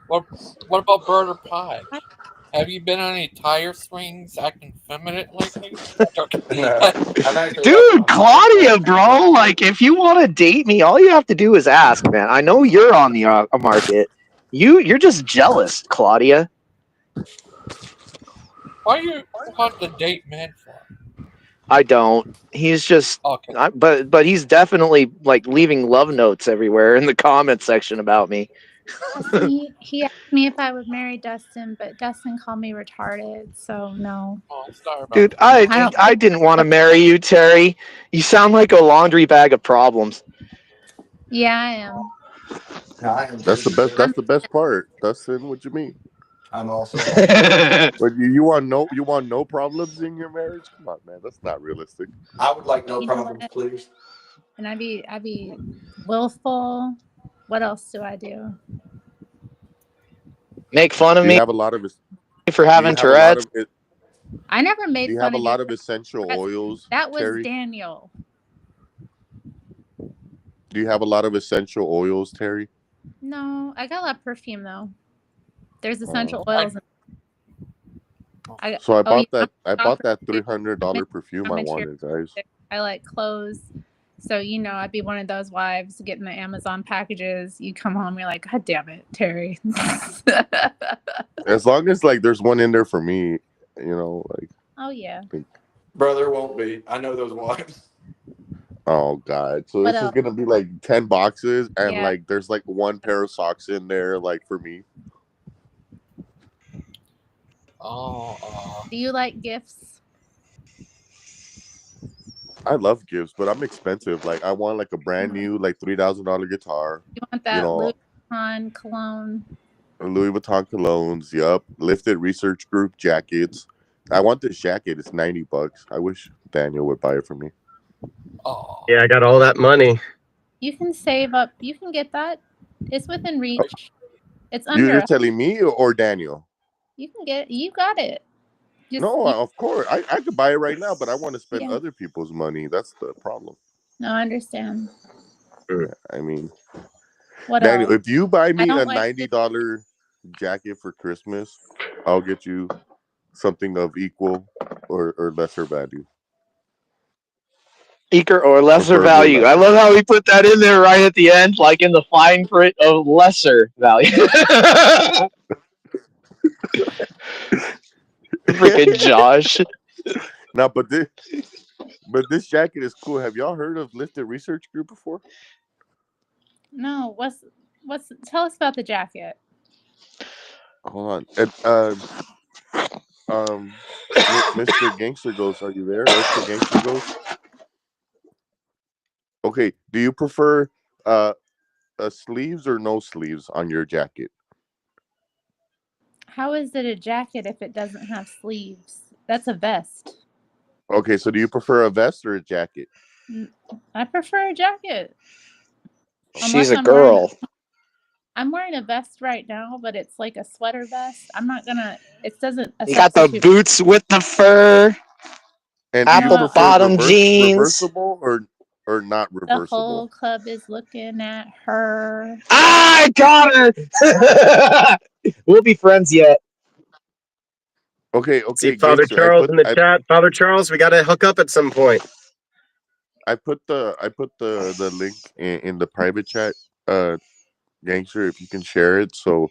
What about Brother Pike? Have you been on any tire swings acting feminine lately? Dude, Claudia, bro, like if you want to date me, all you have to do is ask, man. I know you're on the market. You're just jealous, Claudia. Why you want to date men for? I don't. He's just okay. But he's definitely like leaving love notes everywhere in the comment section about me. He asked me if I would marry Dustin, but Dustin called me retarded, so no. Dude, I didn't want to marry you, Terry. You sound like a laundry bag of problems. Yeah, I am. That's the best part, Dustin. What you mean? I'm also. But you want no problems in your marriage? Come on, man. That's not realistic. I would like no problems, please. And I'd be willful. What else do I do? Make fun of me. You have a lot of for having Tourette's. I never made fun of you. Do you have a lot of essential oils? That was Terry? Daniel. Do you have a lot of essential oils, Terry? No, I got a lot of perfume though. There's essential oils. I bought that $300 perfume I wanted, guys. I like clothes. So, I'd be one of those wives getting the Amazon packages. You come home, you're like, God damn it, Terry. As long as there's one in there for me, like. Oh yeah. Brother, won't be. I know those wives. Oh God! So this is gonna be like 10 boxes, and there's one pair of socks in there, for me. Oh. Do you like gifts? I love gifts, but I'm expensive. I want a brand new $3,000 guitar. You want that Louis Vuitton cologne? Louis Vuitton colognes, yup. Lifted Research Group jackets. I want this jacket. It's $90. I wish Daniel would buy it for me. Oh. Yeah, I got all that money. You can save up. You can get that. It's within reach. It's under. You're telling me or Daniel? You can get it. You got it. Just No, of course. I could buy it right now, but I want to spend yeah. other people's money. That's the problem. No, I understand. I mean, What Daniel, else? if you buy I me a don't like the $90 jacket for Christmas, I'll get you something of equal or lesser value. Equal or lesser Preferably value. I lesser. love how he put that in there right at the end, like in the fine print of lesser value. Freaking Josh. Now, but this jacket is cool. Have y'all heard of Lifted Research Group before? no. What's? Tell us about the jacket. Hold on. Mr. Gangster Ghost, are you there? Mr. Gangster Ghost. Okay. Do you prefer sleeves or no sleeves on your jacket? How is it a jacket if it doesn't have sleeves? That's a vest. Okay, so do you prefer a vest or a jacket? I prefer a jacket. She's Unless a girl. I'm wearing a vest right now, but it's like a sweater vest. I'm not gonna. It doesn't a You got the substitute. boots with the fur, And do you apple No, prefer bottom jeans. reversible or not the reversible? whole club is looking at her. I got her. We'll be friends yet. Okay, See Father Gangster. Charles in the chat. Father Charles, we got to hook up at some point. I put the link in the private chat, Gangster, if you can share it. So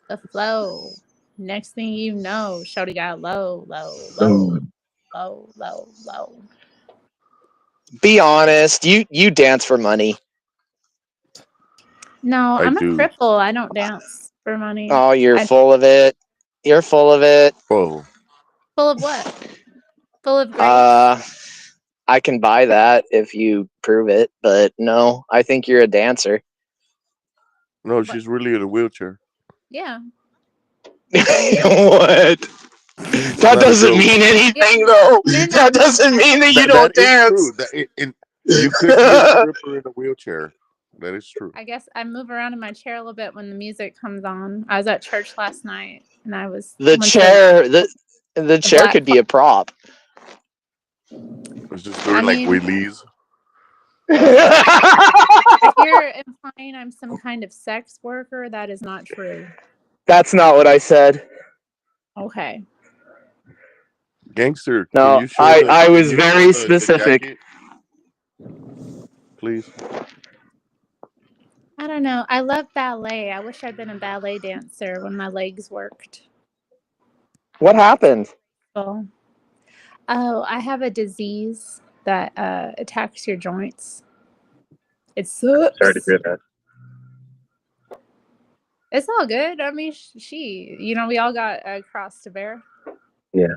The flow. Next thing you know, Shorty got low. Be honest. You dance for money. No, I I'm a do. cripple. I don't dance for money. Oh, you're full of it. You're full of it. Oh, Full of what? Full of grace. I can buy that if you prove it, but no, I think you're a dancer. no, she's really in a wheelchair. Yeah. What? It's That not a doesn't joke. mean anything, though. You're That not. doesn't mean that you That don't is true. dance. You could be a stripper in a wheelchair. That is true. I guess I move around in my chair a little bit when the music comes on. I was at church last night, and I was The went to chair, the chair Black could be a prop. It's just doing I like mean, wheelies. if you're implying I'm some kind of sex worker, that is not true. That's not what I said. Okay. Gangster, No, can you show I was can you very show the specific. jacket, please? I don't know. I love ballet. I wish I'd been a ballet dancer when my legs worked. What happened? Oh, I have a disease that attacks your joints. It sucks. Sorry to hear that. It's all good. I mean, we all got a cross to bear. Yeah.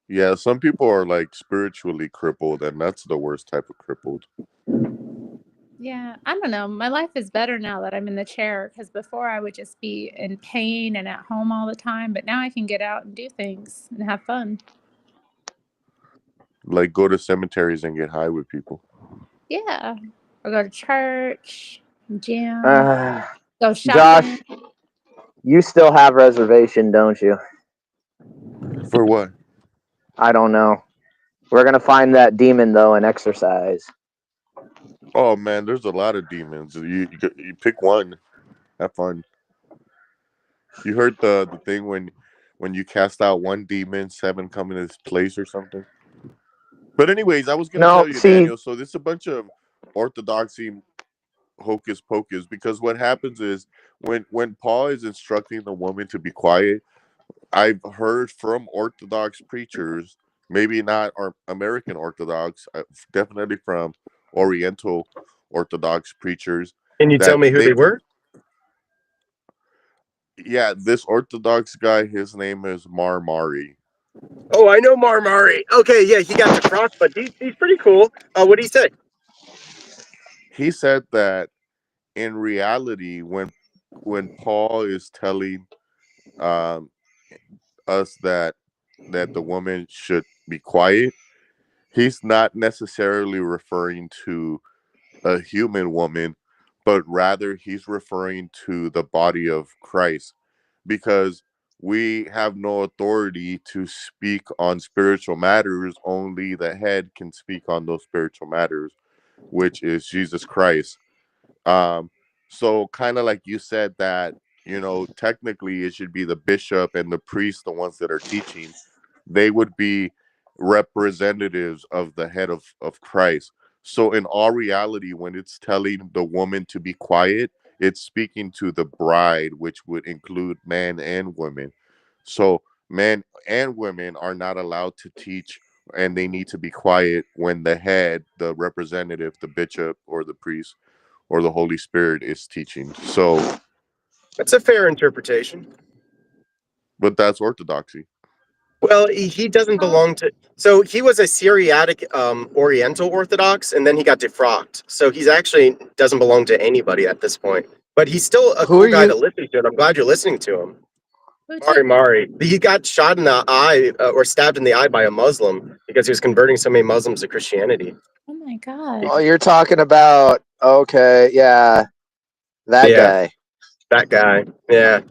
Yeah, some people are like spiritually crippled, and that's the worst type of crippled. Yeah, I don't know. My life is better now that I'm in the chair, because before I would just be in pain and at home all the time. But now I can get out and do things and have fun. Like go to cemeteries and get high with people. Yeah, or go to church, gym, go Josh, shopping. you still have reservation, don't you? For what? I don't know. We're gonna find that demon though and exercise. Oh man, there's a lot of demons. You pick one. Have fun. You heard the thing when you cast out one demon, 7 come in its place or something. But anyways, I was gonna tell you, Daniel. So this is a bunch of orthodoxy hocus pocus, because what happens is when Paul is instructing the woman to be quiet, I've heard from Orthodox preachers, maybe not our American Orthodox, definitely from Oriental Orthodox preachers. Can you tell me who they were? Yeah, this Orthodox guy, his name is Marmari. Oh, I know Marmari. Okay, yeah, he got the cross, but he's pretty cool. What did he say? He said that in reality, when Paul is telling us that the woman should be quiet, he's not necessarily referring to a human woman, but rather he's referring to the body of Christ. Because we have no authority to speak on spiritual matters. Only the head can speak on those spiritual matters, which is Jesus Christ. Um, so kind of like you said that, technically it should be the bishop and the priest, the ones that are teaching. They would be representatives of the head of Christ. So in all reality, when it's telling the woman to be quiet, it's speaking to the bride, which would include men and women. So men and women are not allowed to teach, and they need to be quiet when the head, the representative, the bishop or the priest or the Holy Spirit is teaching. So, That's a fair interpretation. but that's orthodoxy. Well, he doesn't belong to. So he was a Syriatic Oriental Orthodox, and then he got defrocked. So he's actually doesn't belong to anybody at this point. But he's still a Who cool are guy you? to listen to, and I'm glad you're listening to him. Who Mari took- Mari. He got shot in the eye or stabbed in the eye by a Muslim because he was converting so many Muslims to Christianity. Oh my god. Oh, you're talking about, okay, yeah, that Yeah. guy. That guy. Yeah.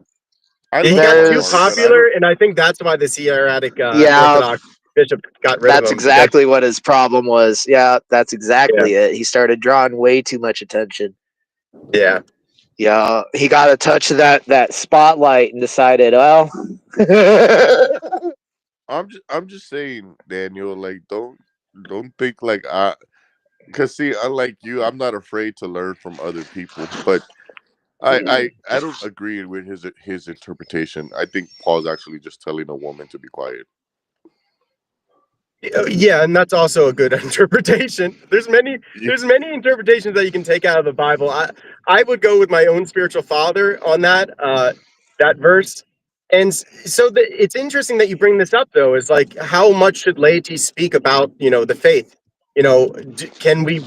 I He love got Mari too There's, Mari, but I popular, don't. and I think that's why the Syriatic yeah, Orthodox bishop got rid of that's him. because- exactly what his problem was. Yeah, that's Yeah. exactly it. He started drawing way too much attention. Yeah. Yeah, he got a touch of that spotlight and decided, well, I'm just saying, Daniel. Like, don't think like because see, unlike you, I'm not afraid to learn from other people. But I don't agree with his interpretation. I think Paul's actually just telling a woman to be quiet. Yeah, and that's also a good interpretation. There's many interpretations that you can take out of the Bible. I would go with my own spiritual father on that verse. And so it's interesting that you bring this up though, is like how much should laity speak about, the faith? Can we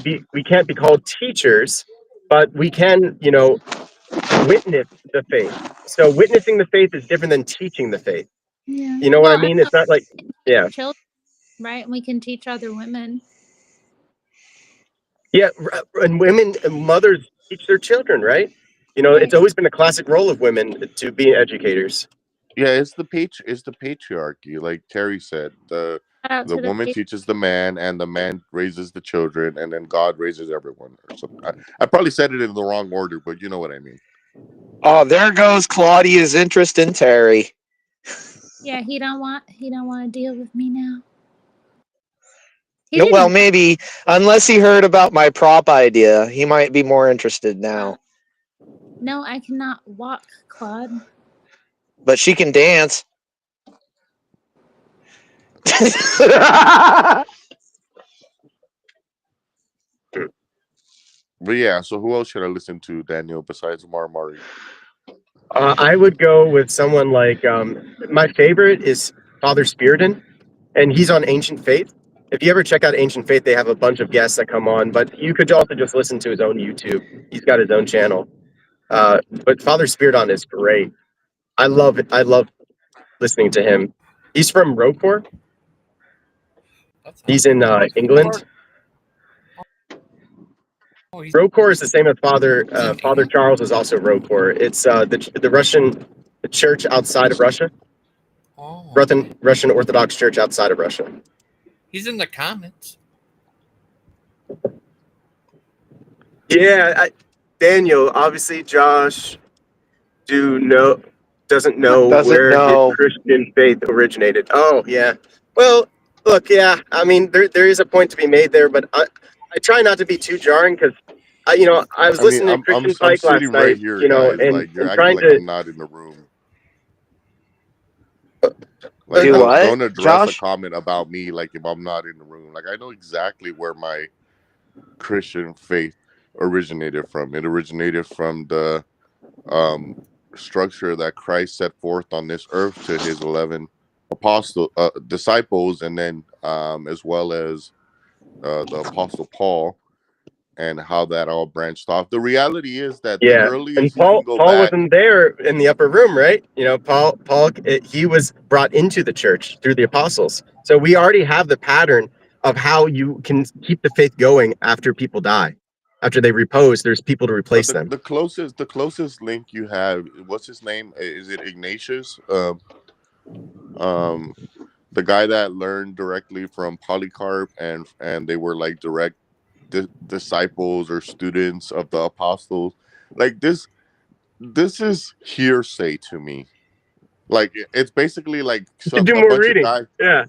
can't be called teachers, but we can, witness the faith. So witnessing the faith is different than teaching the faith. Yeah. You know what I Well, mean? It's not like, yeah. children, right? And we can teach other women. Yeah, and women, mothers teach their children, right? Right. It's always been a classic role of women to be educators. Yeah, it's the patriarchy, like Terry said. The Shout out the to the woman teaches the man, and the man raises the children, and then God raises everyone. Or something. I probably said it in the wrong order, but you know what I mean. oh, there goes Claudia's interest in Terry. Yeah, he don't want to deal with me now. He No, didn't. well, maybe, unless he heard about my prop idea, he might be more interested now. No, I cannot walk, Claude. But she can dance. But yeah, so who else should I listen to, Daniel, besides Mari? I would go with someone like my favorite is Father Spiriton, and he's on Ancient Faith. If you ever check out Ancient Faith, they have a bunch of guests that come on, but you could also just listen to his own YouTube. He's got his own channel. But Father Spiriton is great. I love it. I love listening to him. He's from Roquefort. He's in England. Oh, he's Roquefort is the same as Father in Father England? Charles is also Roquefort. It's the Russian church outside of Russia. Oh, Russian Orthodox Church outside of Russia. he's in the comments. Yeah, Daniel. Obviously, Josh doesn't know Doesn't where know. his Christian faith originated. Oh yeah. Well, look, yeah. I mean, there is a point to be made there, but I try not to be too jarring because I was I mean, listening to I'm Christian I'm Psych last sitting right night, here, guys. and Like you're acting trying like to I'm not in the room. Like Do what, don't address a Josh? comment about me like if I'm not in the room. Like I know exactly where my Christian faith originated from. It originated from the um structure that Christ set forth on this earth to his 11 disciples, and then as well as the apostle Paul, and how that all branched off. The reality is that the Yeah, and earliest you can Paul go Paul back. wasn't there in the upper room, right? Paul he was brought into the church through the apostles. So we already have the pattern of how you can keep the faith going after people die. after they repose, there's people to replace them. The closest link you have, what's his name? Is it Ignatius? The guy that learned directly from Polycarp, and they were like direct disciples or students of the apostles. Like this is hearsay to me. Like it's basically like You can do more bunch reading. of guys. Yeah.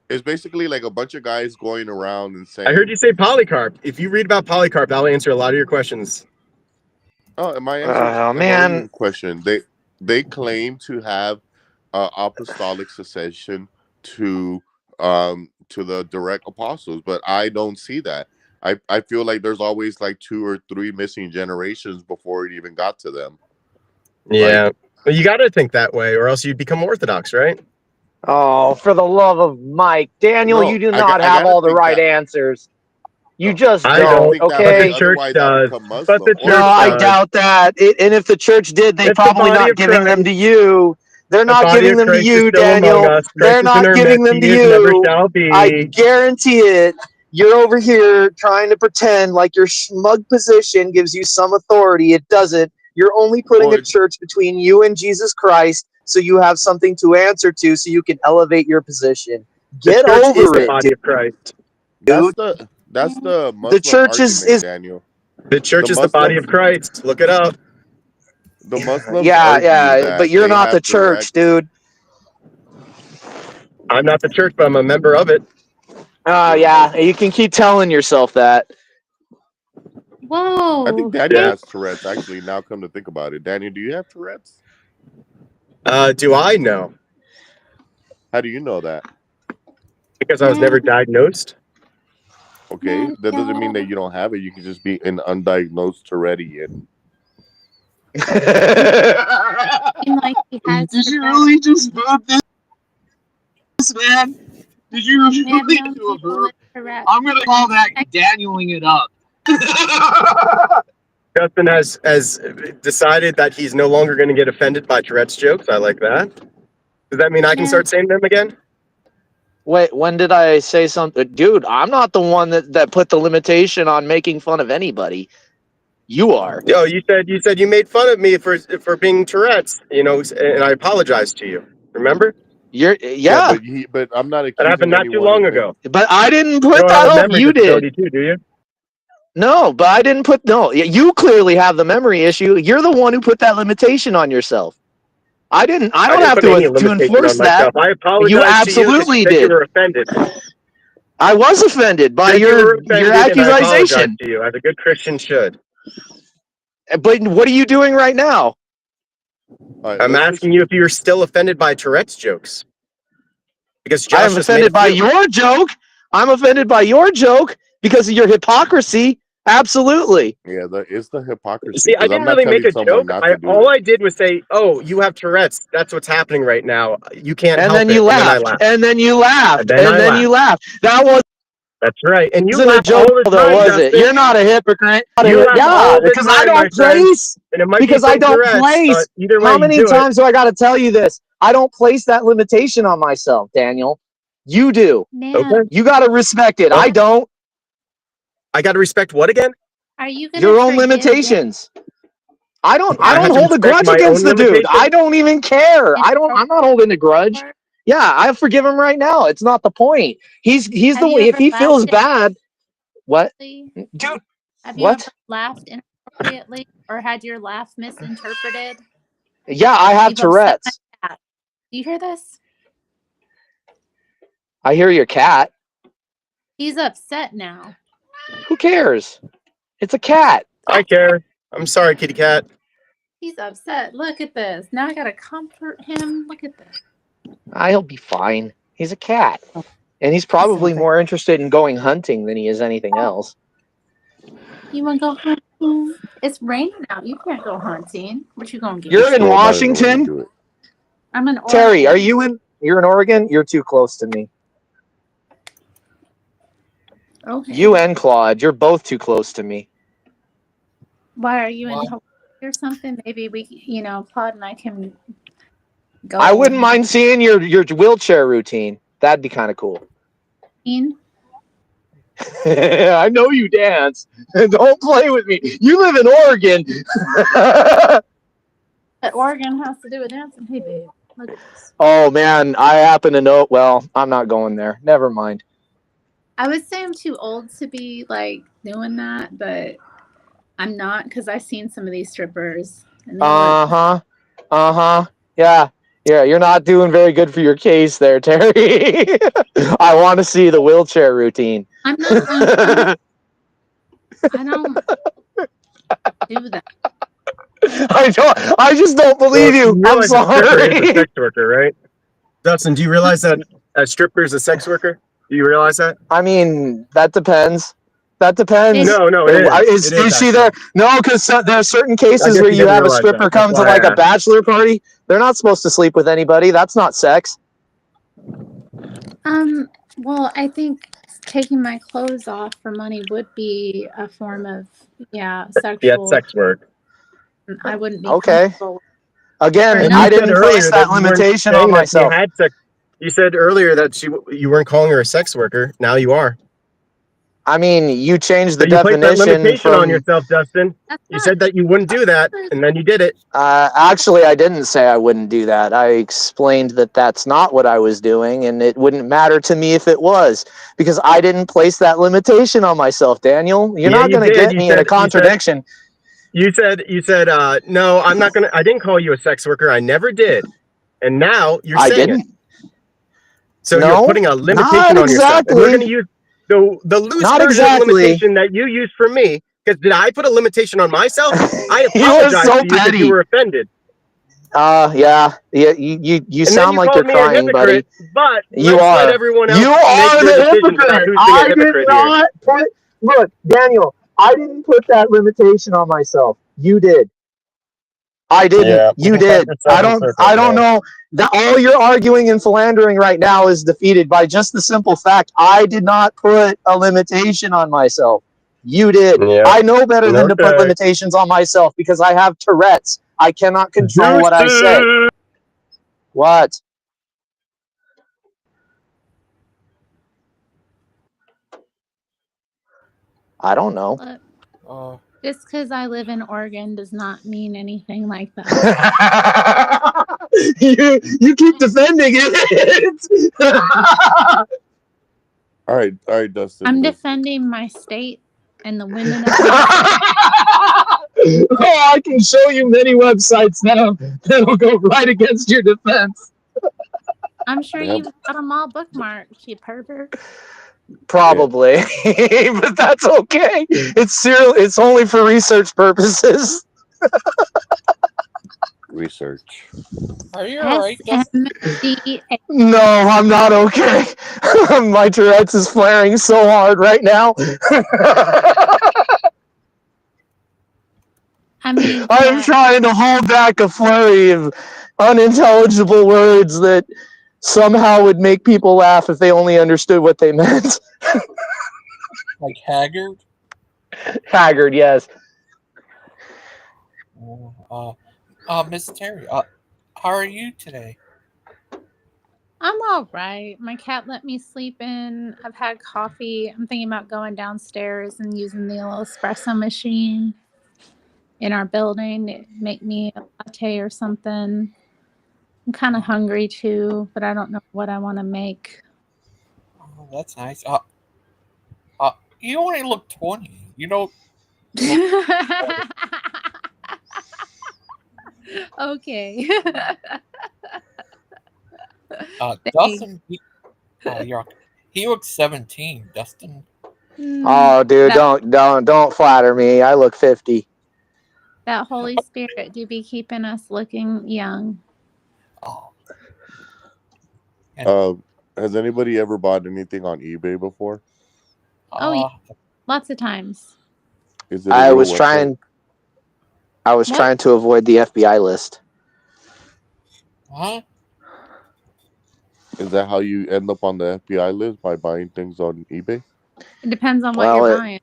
It's basically like a bunch of guys going around and saying. I heard you say Polycarp. If you read about Polycarp, that'll answer a lot of your questions. Oh, my answer. Man. Question. They claim to have apostolic succession to the direct apostles, but I don't see that. I feel like there's always like 2 or 3 missing generations before it even got to them. Yeah. Well, you got to think that way, or else you'd become Orthodox, right? Oh, for the love of Mike. Daniel, No, you do I not have gotta all the think right that. ansers. You No, just I don't, don't, that but okay? the church otherwise does. I'll become Muslim. But the No, church I does. doubt that. And if the church did, they It's the probably body not of giving them Christ. to you. They're The not body giving of them to Christ is you, still among Daniel. us. They're Christ is in not our giving midst. them to He is, never you. shall be. I guarantee it. You're over here trying to pretend like your smug position gives you some authority. It doesn't. You're only putting a church between you and Jesus Christ so you have something to answer to so you can elevate your position. Get the church is over the it, body of Christ. That's the Muslim The church argument, is Daniel. The church is the body of Christ. Look it up. The Muslims argue that but you're they not the have church, dude. I'm not the church, but I'm a member of it. Yeah, you can keep telling yourself that. Whoa. I think Daniel has Tourette's. Actually, now come to think about it, Daniel, do you have Tourette's? Do I know? How do you know that? Because I was never diagnosed. Okay, that doesn't mean that you don't have it. You can just be an undiagnosed Tourettean. Like he has Did you really just vote this, man? Did you really do a verb? I'm gonna call that Danieling it up. Justin has decided that he's no longer going to get offended by Tourette's jokes. I like that. Does that mean I can start saying them again? Wait, when did I say something? Dude, I'm not the one that put the limitation on making fun of anybody. You are. Yo, you said you made fun of me for being Tourette's, and I apologized to you. Remember? Yeah. But I'm not accusing that happened not too long ago. But I didn't put You don't that have a up. memory You disability did. too, do you? No, but I didn't put. No, you clearly have the memory issue. You're the one who put that limitation on yourself. I didn't. I don't have put any to limitation enforce on myself. that. I apologize You to you absolutely because you did. were offended. I was offended by your and I apologize accusation. to you, as a good Christian should. But what are you doing right now? I'm asking you if you're still offended by Tourette's jokes. Because Josh I am offended by your joke. I'm offended by your joke because of your hypocrisy. Absolutely. Yeah, it's the hypocrisy. See, I didn't really make a joke. All I did was say, "Oh, you have Tourette's. That's what's happening right now. You can't and help then it." you And then I laughed. laughed. And then you laughed. And then you laughed. That was. That's right. And you Wasn't a laugh joke, all the though, time, was Justin. it? You're not a hypocrite. You laugh all the because time, I don't my friend. place. And it might Because be I some don't Tourette's, place. but either way, How you many do times do I got to tell you this? I don't place that limitation on myself, Daniel. You do. Okay. You got to respect it. Well, I don't. I got to respect what again? Are you gonna Your own limitations. I don't have to hold a respect grudge my against own the dude. limitations? I don't even care. I'm not holding a grudge. Yeah, I forgive him right now. It's not the point. He's the one. If he feels bad, what? Dude, have you what? ever laughed inappropriately or had your laugh misinterpreted? Yeah, I have You've upset Tourette's. my cat. Do you hear this? I hear your cat. He's upset now. Who cares? It's a cat. I care. I'm sorry, kitty cat. He's upset. Look at this. Now I gotta comfort him. Look at this. He'll be fine. He's a cat. And he's probably more interested in going hunting than he is anything else. You wanna go hunting? It's raining out. You can't go hunting. What you gonna get? You're in Washington? I'm in Oregon. Terry, are you in? You're in Oregon? You're too close to me. Okay. You and Claude, you're both too close to me. Why are you in Hawaii or something? Maybe Claude and I can go. I wouldn't mind seeing your wheelchair routine. That'd be kind of cool. I know you dance. Don't play with me. You live in Oregon. What Oregon has to do with dancing? Hey, babe, look at this. Oh man, I happen to know. Well, I'm not going there. Never mind. I would say I'm too old to be like doing that, but I'm not because I've seen some of these strippers and they look. Yeah. You're not doing very good for your case there, Terry. I want to see the wheelchair routine. I'm not. I don't do that. I just don't believe You you. I'm realize a stripper is a sorry. sex worker, right? Dustin, do you realize that a stripper is a sex worker? Do you realize that? I mean, that depends. That depends. It's- No, it is. It is Is she actually. there? No, because there are certain I cases guess where you you didn't have a realize stripper that. That's come to why I like a asked. bachelor party. They're not supposed to sleep with anybody. That's not sex. Well, I think taking my clothes off for money would be a form of Yeah, sexual. sex work. I wouldn't be Okay. comfortable. Again, And No. you I said didn't place earlier that that you weren't limitation on saying that she myself. had sex. You said earlier that you weren't calling her a sex worker. Now you are. I mean, you changed So the you placed that definition limitation on from. yourself, Dustin. That's You not. said that you wouldn't do that, and then you did it. Actually, I didn't say I wouldn't do that. I explained that that's not what I was doing, and it wouldn't matter to me if it was, because I didn't place that limitation on myself, Daniel. You're Yeah, not you going to did. get me in a contradiction. You said, no, I'm not gonna. I didn't call you a sex worker. I never did. And now you're I saying it. didn't. So No, you're putting a limitation not on yourself, and we're exactly. going to use the loose Not version of the exactly. limitation that you used for me. Because did I put a limitation on myself? I You are apologize so to you because you petty. were offended. Yeah. You And then sound you like you're called me a crying, buddy. hypocrite. But You let's let are. everyone else You make are their the decisions about hypocrite. who's being a I did hypocrite here. not put. Look, Daniel. I didn't put that limitation on myself. You did. I didn't. Yeah, we You can cut did. this in circles, I don't man. know. That all your arguing and philandering right now is defeated by just the simple fact I did not put a limitation on myself. You did. Yeah. I know better than to put Okay. limitations on myself because I have Tourette's. I cannot control what I say. What? I don't know. Look, Uh, just because I live in Oregon does not mean anything like that. you keep defending it. All right, Dustin. I'm This- defending my state and the women of my Oh, I can show you many websites that'll go right against your defense. I'm sure They have- you've got them all bookmarked, you pervert. Probably, but that's okay. It's only for research purposes. research. are you alright, Dustin? SMDA. No, I'm not okay. My Tourette's is flaring so hard right now. I mean, I'm yeah, trying to hold back a flurry of unintelligible words that somehow would make people laugh if they only understood what they meant. Like Haggard? Haggard, yes. Miss Terry, how are you today? I'm all right. My cat let me sleep in. I've had coffee. I'm thinking about going downstairs and using the little espresso machine in our building to make me a latte or something. I'm kind of hungry too, but I don't know what I want to make. Oh, that's nice. You only look 20. You know, Okay. Dustin, he looks 17. Dustin. Oh, dude, don't flatter me. I look 50. That Holy Spirit do be keeping us looking young. Oh. Has anybody ever bought anything on eBay before? Oh, yeah. Lots of times. Is it? I was trying to avoid the FBI list. Huh? Is that how you end up on the FBI list, by buying things on eBay? It depends on what you're buying.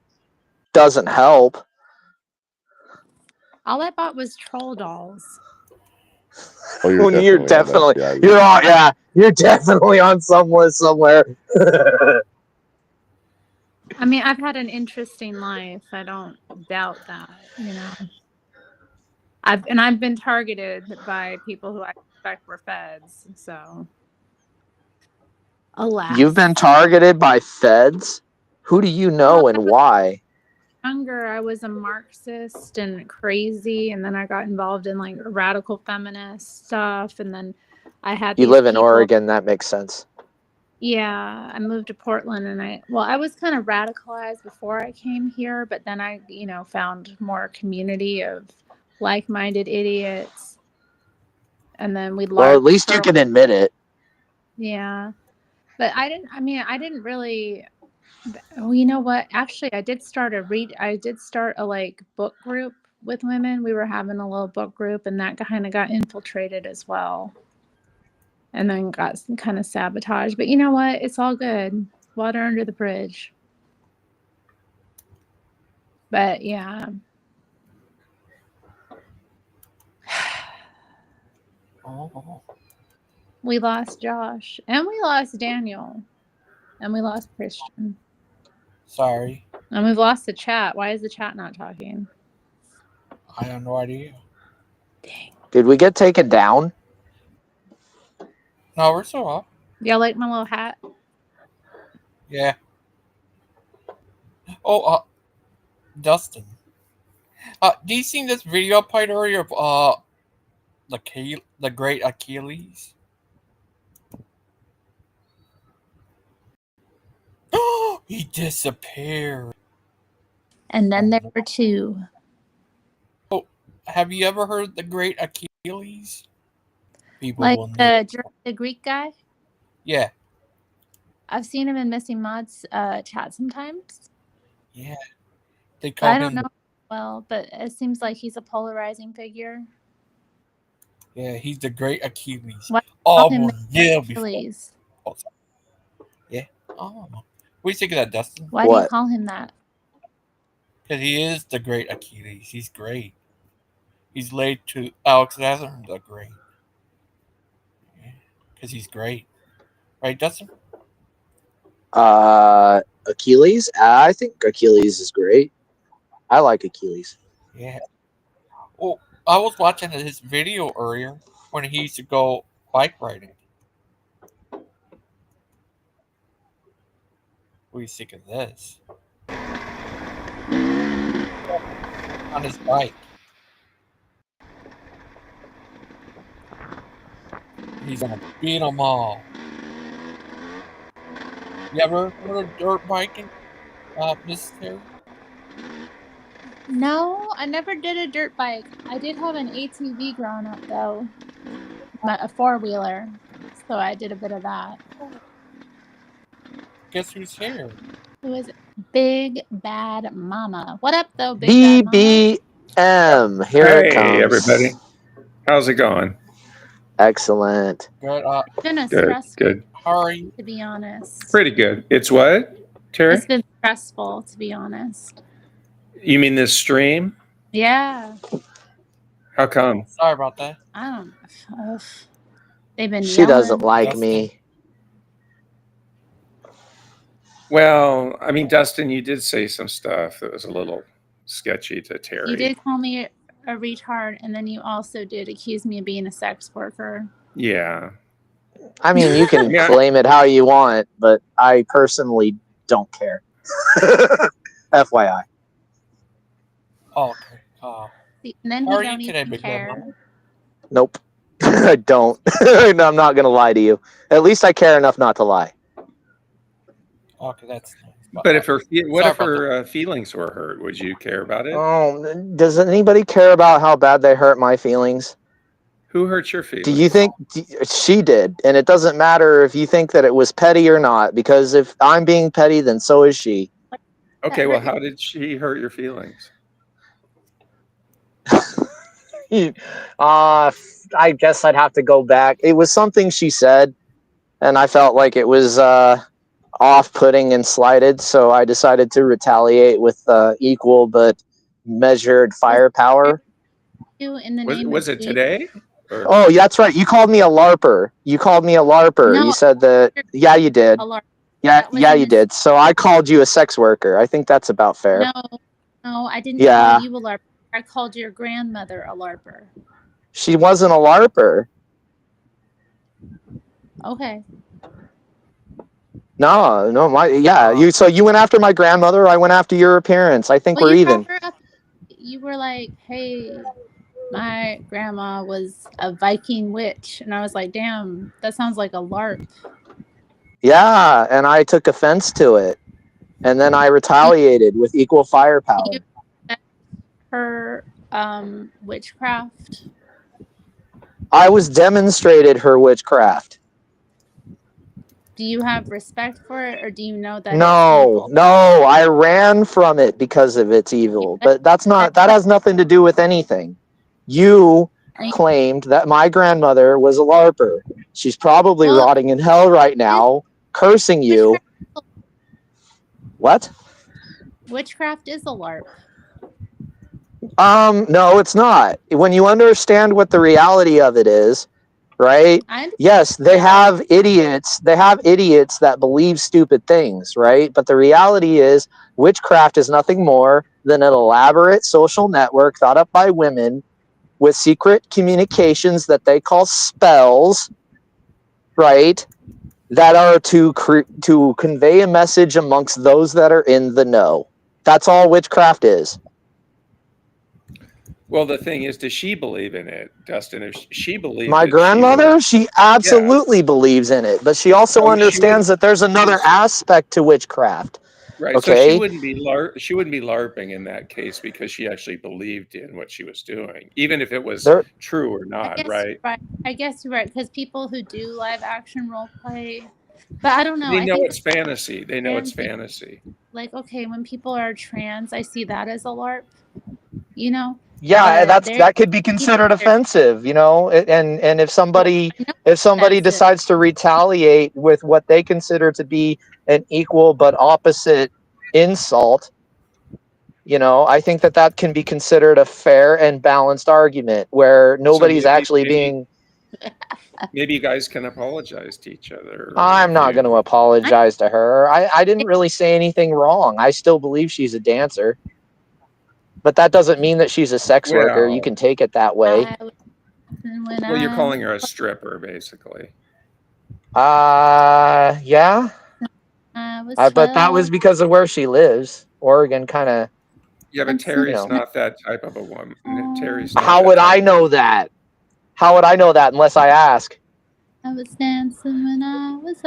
Doesn't help. All I bought was troll dolls. Oh, you're definitely on the FBI list. You're definitely on some list somewhere. I mean, I've had an interesting life. I don't doubt that, you know. I've been targeted by people who I suspect were feds. So, You've been alas. targeted by feds? Who do you Well, know and why? younger, I was a Marxist and crazy, and then I got involved in like radical feminist stuff, and then I had You these live in people. Oregon, that makes sense. Yeah, I moved to Portland, and I was kind of radicalized before I came here, but then I, found more community of like-minded idiots, and then we Well, larped at least you for. can admit it. Yeah, but I didn't really. Oh, you know what? Actually, I did start a like book group with women. We were having a little book group, and that kind of got infiltrated as well, and then got kind of sabotaged. But you know what? It's all good. Water under the bridge. But yeah. Oh, We lost Josh, and we lost Daniel, and we lost Christian, sorry. and we've lost the chat. Why is the chat not talking? I have no idea. Dang. Did we get taken down? No, we're still up. Y'all like my little hat? Yeah. Oh, Dustin. Do you seen this video I played earlier of the great Achilles? He disappeared. And then there were two. Oh, have you ever heard the great Achilles? People Like will need. the Greek guy? Yeah, I've seen him in Missing Mods chat sometimes. yeah. They But I call don't him. know well, but it seems like he's a polarizing figure. Yeah, he's the great Achilles. Why do you All call him will the kneel before. Achilles? Oh, yeah. Oh, what do you think of that, Dustin? Why do you What? call him that? Because he is the great Achilles. He's great. He's laid to Alexander the Great. Because he's great. Right, Dustin? Achilles? I think Achilles is great. I like Achilles. Yeah. Well, I was watching his video earlier when he used to go bike riding. What do you think of this? On his bike. He's gonna beat them all. You ever heard of dirt biking, Miss Terry? No, I never did a dirt bike. I did have an ATV growing up, though. A four-wheeler. So I did a bit of that. Guess who's here? Who is it? Big Bad Mama. What up, though, Big Bad Mama? BBM. Here it comes. Hey, everybody. How's it going? Excellent. Good. It's been a Good, stressful, good. How are you? to be honest. Pretty good. It's what, Terry? It's been stressful, to be honest. You mean this stream? Yeah. How come? Sorry about that. I don't know. They've been She doesn't yelling. like Dustin. me. Well, I mean, Dustin, you did say some stuff that was a little sketchy to Terry. You did call me a retard, and then you also did accuse me of being a sex worker. Yeah. I mean, you can Yeah. claim it how you want, but I personally don't care. FYI. Oh, okay. See, and then How he are you don't today, even Big Bad care. Mama? Nope. I don't. No, I'm not going to lie to you. At least I care enough not to lie. Okay, that's nice. But if her, what Sorry if her feelings were hurt? Would you care about it? Oh, does anybody care about how bad they hurt my feelings? Who hurt your feelings? Do you think she did? And it doesn't matter if you think that it was petty or not, because if I'm being petty, then so is she. Okay, well, how did she hurt your feelings? I guess I'd have to go back. It was something she said, and I felt like it was off-putting and slighted, so I decided to retaliate with equal but measured firepower. Was it today? Or? Oh, that's right. You called me a LARPer. No, You said that. Yeah, you did. Yeah, That was yeah, a you did. So I called you a sex worker. I think that's about fair. No, I didn't call Yeah, you a LARPer. I called your grandmother a LARPer. she wasn't a LARPer. Okay. No, yeah. So you went after my grandmother. I went after your appearance. I think Well, we're you brought even. her up. You were like, "Hey, my grandma was a Viking witch," and I was like, "Damn, that sounds like a LARP." Yeah, and I took offense to it, and then I retaliated with equal Do firepower. you respect her witchcraft? I was demonstrated her witchcraft. Do you have respect for it, or do you know that it's No, evil? no, I ran from it because of its evil. But that has nothing to do with anything. You claimed that my grandmother was a LARPer. She's probably Well, rotting in hell right now, cursing you. What? Witchcraft is a LARP. No, it's not. When you understand what the reality of it is, right? Yes, they have idiots. They have idiots that believe stupid things, right? But the reality is, witchcraft is nothing more than an elaborate social network thought up by women with secret communications that they call spells, right? That are to convey a message amongst those that are in the know. That's all witchcraft is. Well, the thing is, does she believe in it, Dustin? If she believed My it, she would. grandmother, she Yeah. absolutely believes in it, but she also So she would. understands that there's another aspect to witchcraft. Right. So Okay? she wouldn't be LARPing in that case because she actually believed in what she was doing, even if it was There, true or I not, guess right? you're right. I guess you're right, because people who do live action role play, but I don't know. They I know think it's fantasy. They know it's trans people, fantasy. like, okay, when people are trans, I see that as a LARP, you know. yeah, But they're that could be considered offensive, you know. And if well, somebody I know offensive. decides to retaliate with what they consider to be an equal but opposite insult, you know, I think that that can be considered a fair and balanced argument where So nobody's actually being. maybe you guys can apologize to each other, or I'm if not going to you. apologize to her. I didn't really say anything wrong. I still believe she's a dancer, but that doesn't mean that she's a sex worker. You Well, can take it that way. I was when well, you're I calling her a stripper, basically. Yeah. was But that was 12. because of where she lives. Oregon kind of, Yeah, but you Terry's know. not that type of a woman. Terry's not How that would type I of. know that? How would I know that unless I ask? I was dancing when I was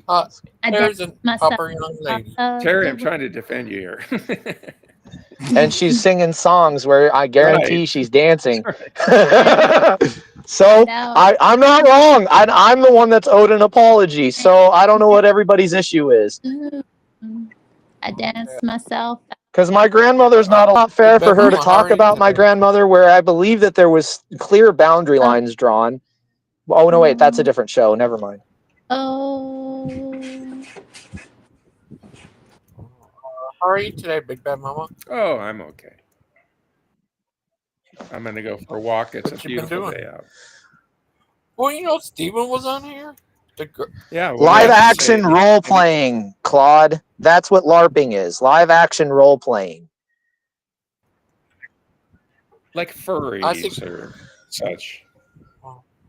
up. I There's danced a myself proper young out lady. of Terry, I'm the trying to defend you here. And she's singing songs where I Right. guarantee she's dancing. I So out. I'm not wrong. I'm the one that's owed an apology. So I don't know what everybody's issue is. I danced myself. Because my grandmother's not Big fair for Bad her to Mama, how talk are you about my today? grandmother where I believe that there was clear boundary Oh, lines drawn. Oh no, wait, that's a different show. Never mind. oh. How are you today, Big Bad Mama? Oh, I'm okay. I'm going to go for a walk. It's a What you been beautiful doing? day out. Well, you know Stephen was on here. Yeah. What do you Live have to say? action role playing, Claude. That's what LARPing is. Live action role playing. Like I think. furries or such.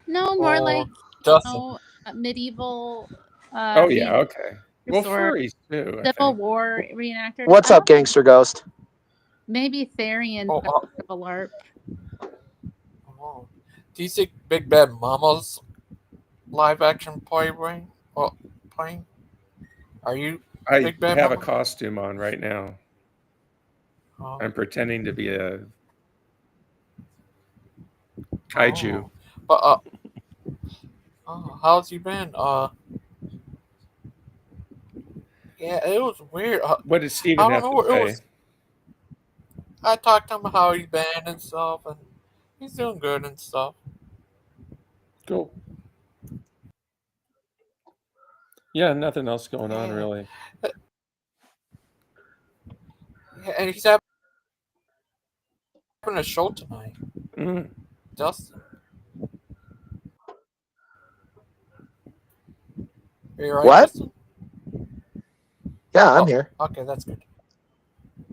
No, more like Dustin. medieval Oh, yeah. Okay. Well, or furries too, I Civil think. War reenactors. What's I up, don't know. Gangster Ghost? Maybe Therian Oh, of a LARP. do you think Big Bad Mama's live action playing? Well, playing? Are you I Big Bad have a Mama? costume on right now. I'm pretending to be a kaiju. But how's you been? Yeah, it was weird. What did I Steven don't have know. to It say? was. I talked to him how he's been and stuff, and he's doing good and stuff. Cool. Yeah, nothing else going on really. Yeah, and he's having a show tonight. Dustin. Are you right, What? Justin? Yeah, I'm Oh, here. okay, that's good.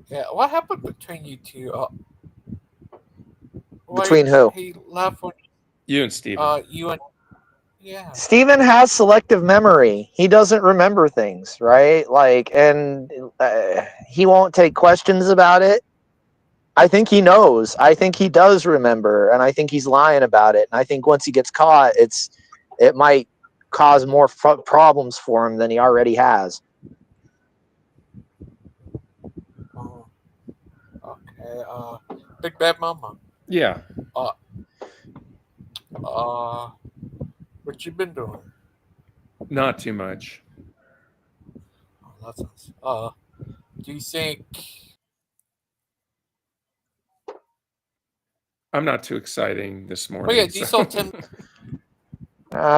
Yeah, what happened between you two? Why Between who? he left when You and Steven. you and yeah. Steven has selective memory. He doesn't remember things, right? Like, and he won't take questions about it. I think he knows. I think he does remember, and I think he's lying about it. And I think once he gets caught, it might cause more problems for him than he already has. Oh, okay. Big Bad Mama. Yeah. Uh, what you been doing? Not too much. Oh, that's nice. Do you think? I'm not too exciting this morning. Oh yeah, do you saw Tim?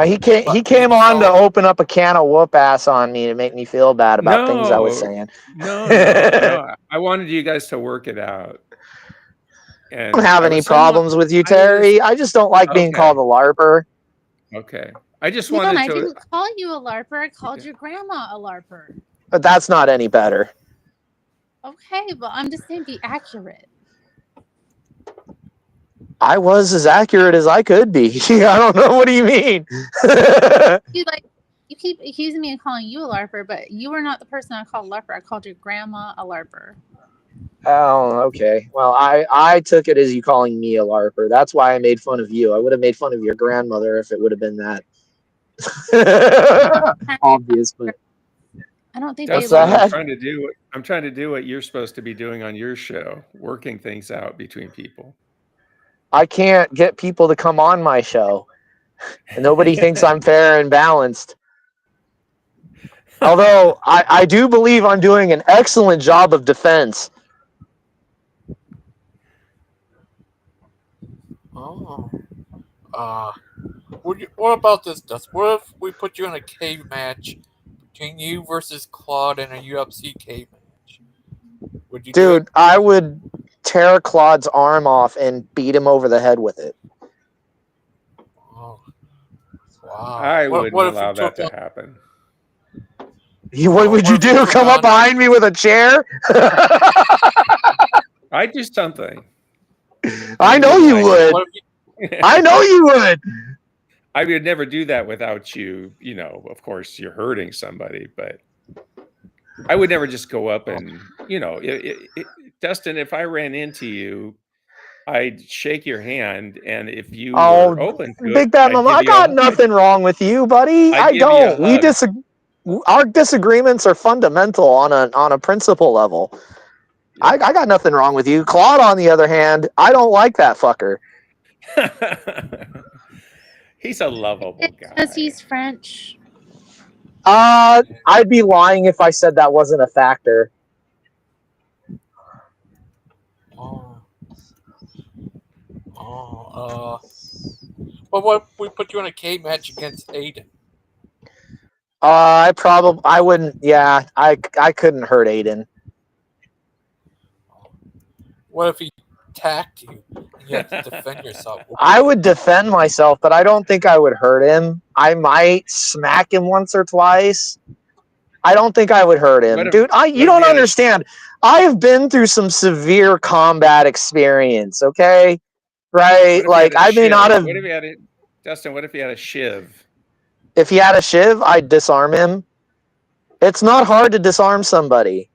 He came on to open up a can of whoop ass on me to make me feel bad about things I was saying. No. I wanted you guys to work it out. And I don't have any problems with you, Terry. I just don't like being called a LARPer. Okay. I just Leon, wanted I to. didn't call you a LARPer. I called your grandma a LARPer. But that's not any better. Okay, but I'm just saying be accurate. I was as accurate as I could be. I don't know. What do you mean? You keep accusing me of calling you a LARPer, but you were not the person I called a LARPer. I called your grandma a LARPer. Oh, okay. Well, I took it as you calling me a LARPer. That's why I made fun of you. I would have made fun of your grandmother if it would have been that. Obvious, but I don't think what's they that? I'm trying to do what you're supposed to be doing on your show, working things out between people. I can't get people to come on my show. And nobody thinks I'm fair and balanced. Although I do believe I'm doing an excellent job of defense. Oh. What about this, Dust? What if we put you in a cave match between you versus Claude in a UFC cave match? Would you do it? Dude, I would tear Claude's arm off and beat him over the head with it. Oh. Wow. I wouldn't what if allow you that took to happen. What would you do? Come up behind me with a chair? I'd do something. I know you would. I know you would. I would never do that without you. Of course, you're hurting somebody, but I would never just go up and, Dustin, if I ran into you, I'd shake your hand, and if you were open to Big it, Bad I'd Mama, give I you got nothing wrong with you, buddy. I'd I give you a don't. hug. Our disagreements are fundamental on a principle level. Yeah. I got nothing wrong with you. Claude, on the other hand, I don't like that fucker. He's a lovable guy. Because he's French. I'd be lying if I said that wasn't a factor. Well, what if we put you in a cage match against Aiden? I wouldn't. Yeah, I couldn't hurt Aiden. What if he attacked you and you had to defend yourself? I would defend myself, but I don't think I would hurt him. I might smack him once or twice. I don't think I would hurt him. Dude, you don't understand. I've been through some severe combat experience, okay? Right? Like, I may not have... What if he had Dustin, what if he had a shiv? If he had a shiv, I'd disarm him. It's not hard to disarm somebody.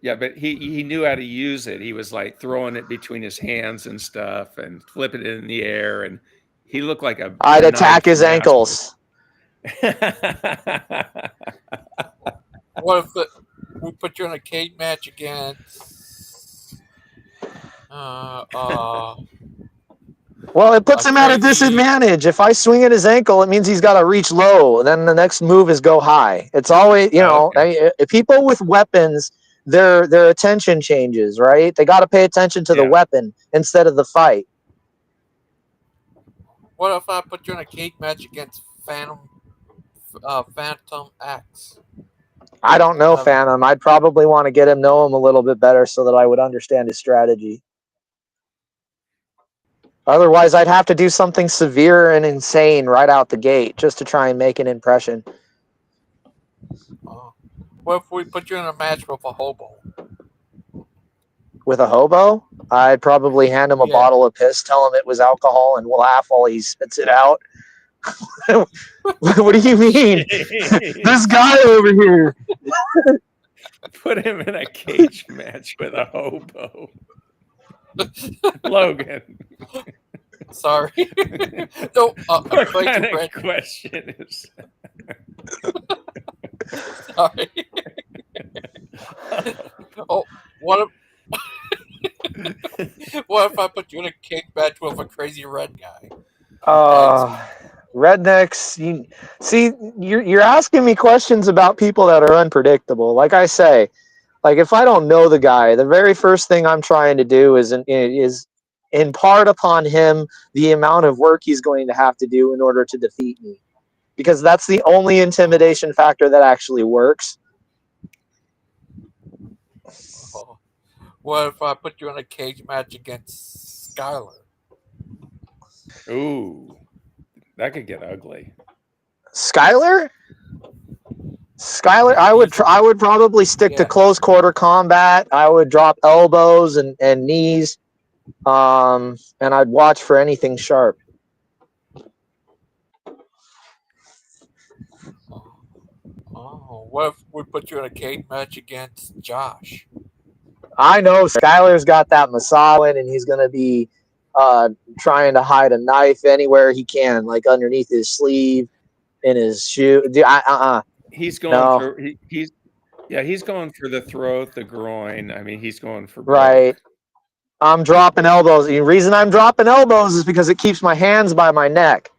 Yeah, but he knew how to use it. He was like throwing it between his hands and stuff and flipping it in the air, and he looked like a I'd attack his ankles. What if we put you in a cage match against well, it puts him at a disadvantage. If I swing at his ankle, it means he's got to reach low. Then the next move is go high. It's always, people with weapons, their attention changes, right? They got to pay attention to the weapon instead of the fight. What if I put you in a cage match against Phantom X? I don't know Phantom. I'd probably want to know him a little bit better so that I would understand his strategy. Otherwise, I'd have to do something severe and insane right out the gate just to try and make an impression. What if we put you in a match with a hobo? With a hobo, I'd probably hand him a Yeah. bottle of piss, tell him it was alcohol, and laugh while he spits it out. What do you mean? This guy over here. Put him in a cage match with a hobo. Logan. Sorry. No, What thank kind you, of Brent. question is Sorry. Oh, what if I put you in a cage match with a crazy red guy? Rednecks. You're asking me questions about people that are unpredictable. Like I say, like if I don't know the guy, the very first thing I'm trying to do is impart upon him the amount of work he's going to have to do in order to defeat me, because that's the only intimidation factor that actually works. Oh. What if I put you in a cage match against Skylar? Ooh, that could get ugly. Skylar, I would probably stick to close quarter combat. I would drop elbows and knees, and I'd watch for anything sharp. Oh, what if we put you in a cage match against Josh? I know Skylar's got that massage, and he's gonna be trying to hide a knife anywhere he can, like underneath his sleeve, in his shoe. He's going No. for he's going for the throat, the groin. I mean, he's going for Right. both. I'm dropping elbows. The reason I'm dropping elbows is because it keeps my hands by my neck.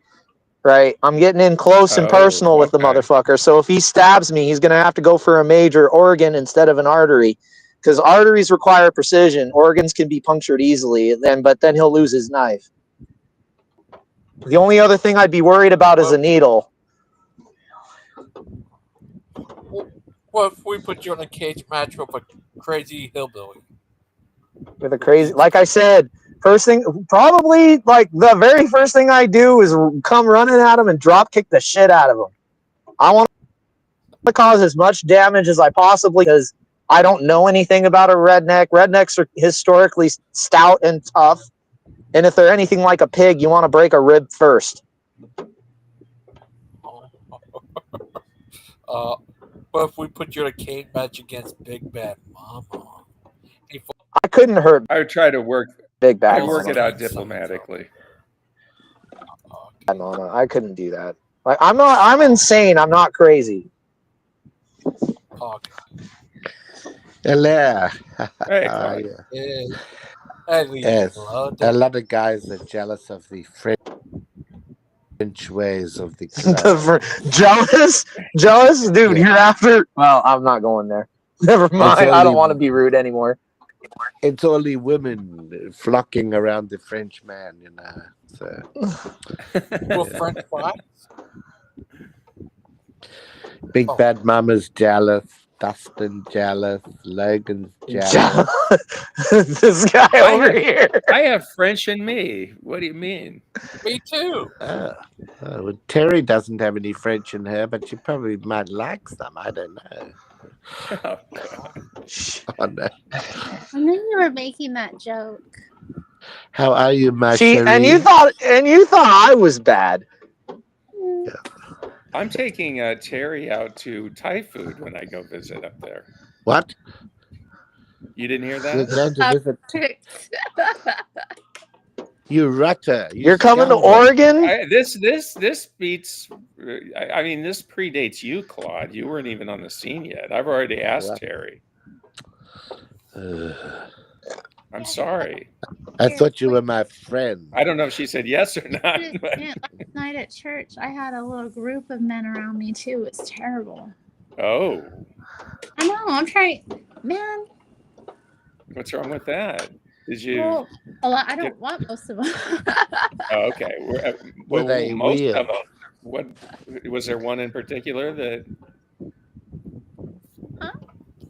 Right? I'm getting in close and personal with the motherfucker. So if he stabs me, he's going to have to go for a major organ instead of an artery, because arteries require precision. Organs can be punctured easily, but then he'll lose his knife. The only other thing I'd be worried about is a needle. What if we put you in a cage match with a crazy hillbilly? With a crazy, like I said, first thing, probably like the very first thing I do is come running at him and drop kick the shit out of him. I want to cause as much damage as I possibly, because I don't know anything about a redneck. Rednecks are historically stout and tough, and if they're anything like a pig, you want to break a rib first. What if we put you in a cage match against Big Bad Mama? I couldn't hurt. I would try to work Big Bad I'd work Mama. it out diplomatically. Mama, I couldn't do that. Like I'm insane. I'm not crazy. Hello. Hey, How are Claude. you? Yes. A lot of guys are jealous of the French ways of the club. Jealous, dude. You're after. Well, I'm not going there. Never mind. I don't want to be rude anymore. It's only women flocking around the French man, you know. So. French fries? Big Bad Mama's jealous. Dustin jealous. Logan's jealous. This guy over here. I have French in me. What do you mean? Me too. Well, Terry doesn't have any French in her, but she probably might like some. I don't know. Oh, oh no. I knew you were making that joke. How are you, my chérie? And you thought I was bad. Yeah. I'm taking Terry out to Thai food when I go visit up there. What? You didn't hear that? You're going to visit. You rutter. You're coming to Oregon? This beats. I mean, this predates you, Claude. You weren't even on the scene yet. I've already asked Terry. I'm sorry. I thought you were my friend. I don't know if she said yes or not. Last night at church, I had a little group of men around me too. It's terrible. Oh. I know. I'm trying, man. What's wrong with that? Did you? Well, I don't want most of them. Oh, okay. Were they most weird? of them. What was there one in particular that? Huh?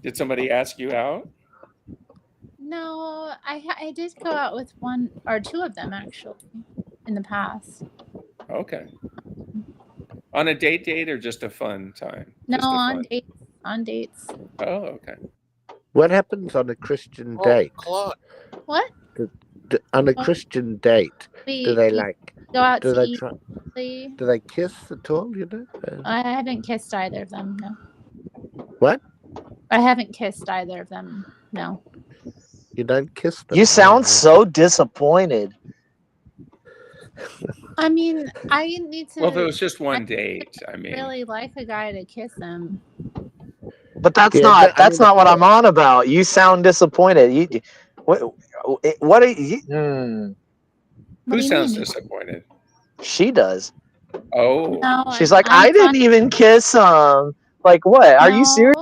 Did somebody ask you out? No, I did go out with one or two of them actually in the past. Okay. On a date or just a fun time? No, Just a on friend. dates. On dates. Oh, okay. What happens on a Christian Oh, date? Claude. What? On a Well, Christian date, do they we like? go out Do to they eat. try? Do they kiss at all? I haven't kissed either of them. No. What? I haven't kissed either of them. No. You don't kiss them. You sound so disappointed. I mean, I need to. Well, there was just one date. I mean, really like a guy to kiss him. But that's Yeah, not I mean, what I'm on about. You sound disappointed. What are you? What who do you sounds mean? disappointed? She does. Oh, No, She's like, I didn't even kiss him. Like, what? Are you serious?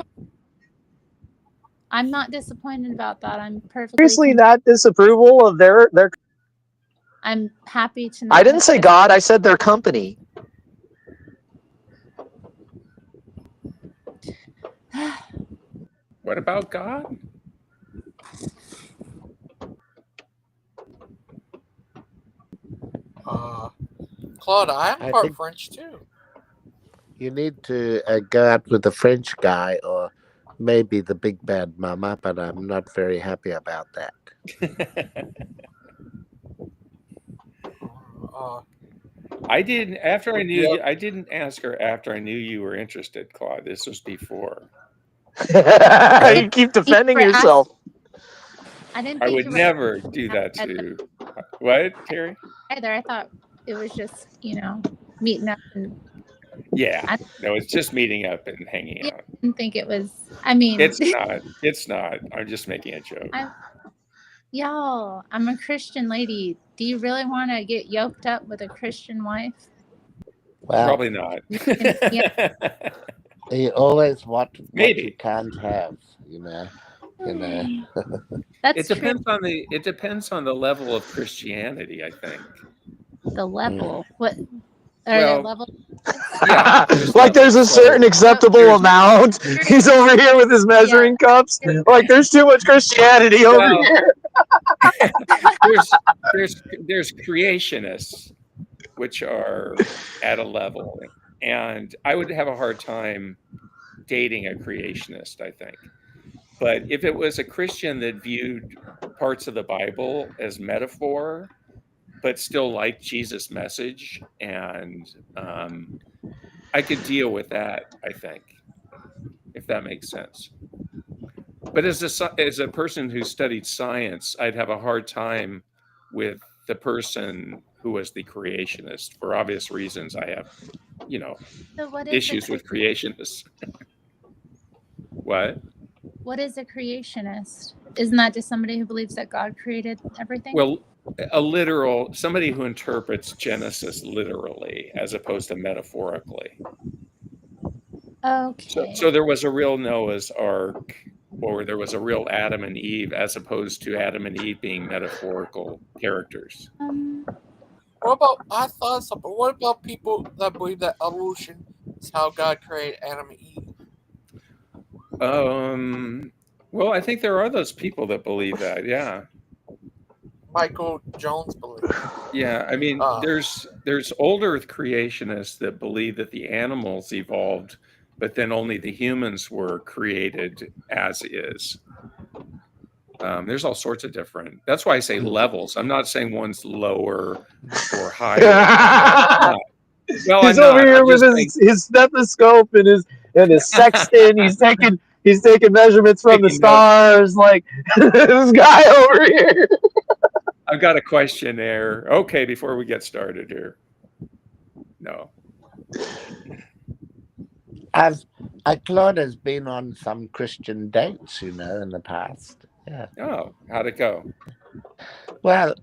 I'm not disappointed about that. I'm perfectly. Seriously, that disapproval of their. I'm happy to. Not I didn't say God. I said their company. what about God? Claude, I'm I part think- French too. You need to go out with a French guy or maybe the big bad mama, but I'm not very happy about that. I didn't. After I knew Yep. you, I didn't ask her after I knew you were interested, Claude. This was before. You keep defending yourself. I didn't. I Think would you were never do that to. What, Terry? either. I thought it was just meeting up and. Yeah. No, it's just meeting up and hanging out. I didn't think it was. I mean, It's not. It's not. I'm just making a joke. Y'all, I'm a Christian lady. Do you really want to get yoked up with a Christian wife? Well, Probably not. You always want what Maybe. you can't have, That's it depends on the. It depends on the level of Christianity, I think. The level. What are there levels? Yeah, like there's a certain acceptable amount. He's over here with his measuring cups. Like there's too much Christianity over here. there's creationists, which are at a level, and I would have a hard time dating a creationist, I think. But if it was a Christian that viewed parts of the Bible as metaphor, but still liked Jesus' message, and I could deal with that, I think, if that makes sense. But as a person who studied science, I'd have a hard time with the person who was the creationist. For obvious reasons, I have, issues with creationists. What? What is a creationist? Isn't that just somebody who believes that God created everything? Well, somebody who interprets Genesis literally as opposed to metaphorically. Okay. So there was a real Noah's Ark, or there was a real Adam and Eve, as opposed to Adam and Eve being metaphorical characters. What about people that believe that evolution is how God created Adam and Eve? Well, I think there are those people that believe that. Yeah. Michael Jones believes. Yeah, I mean, there's older creationists that believe that the animals evolved, but then only the humans were created as is. There's all sorts of different. That's why I say levels. I'm not saying one's lower or higher. Well, he's over here with his stethoscope and his sextant. He's taking measurements from the stars. Like this guy over here. I've got a question there. Okay, before we get started here. No. Claude has been on some Christian dates, in the past. Yeah. Oh, how'd it go? Well,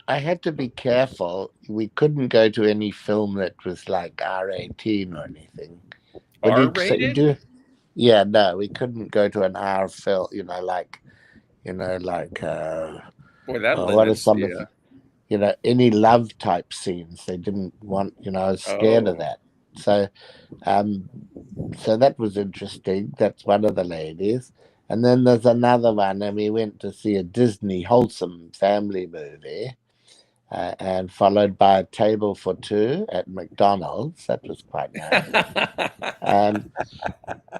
I had to be careful. We couldn't go to any film that was like R18 or anything. R-rated? Yeah, no, we couldn't go to an R film. Boy, that what are limits some of any love type scenes? They didn't want. I was scared of that. So that was interesting. That's one of the ladies. And then there's another one, and we went to see a Disney wholesome family movie. and followed by a table for two at McDonald's. That was quite nice.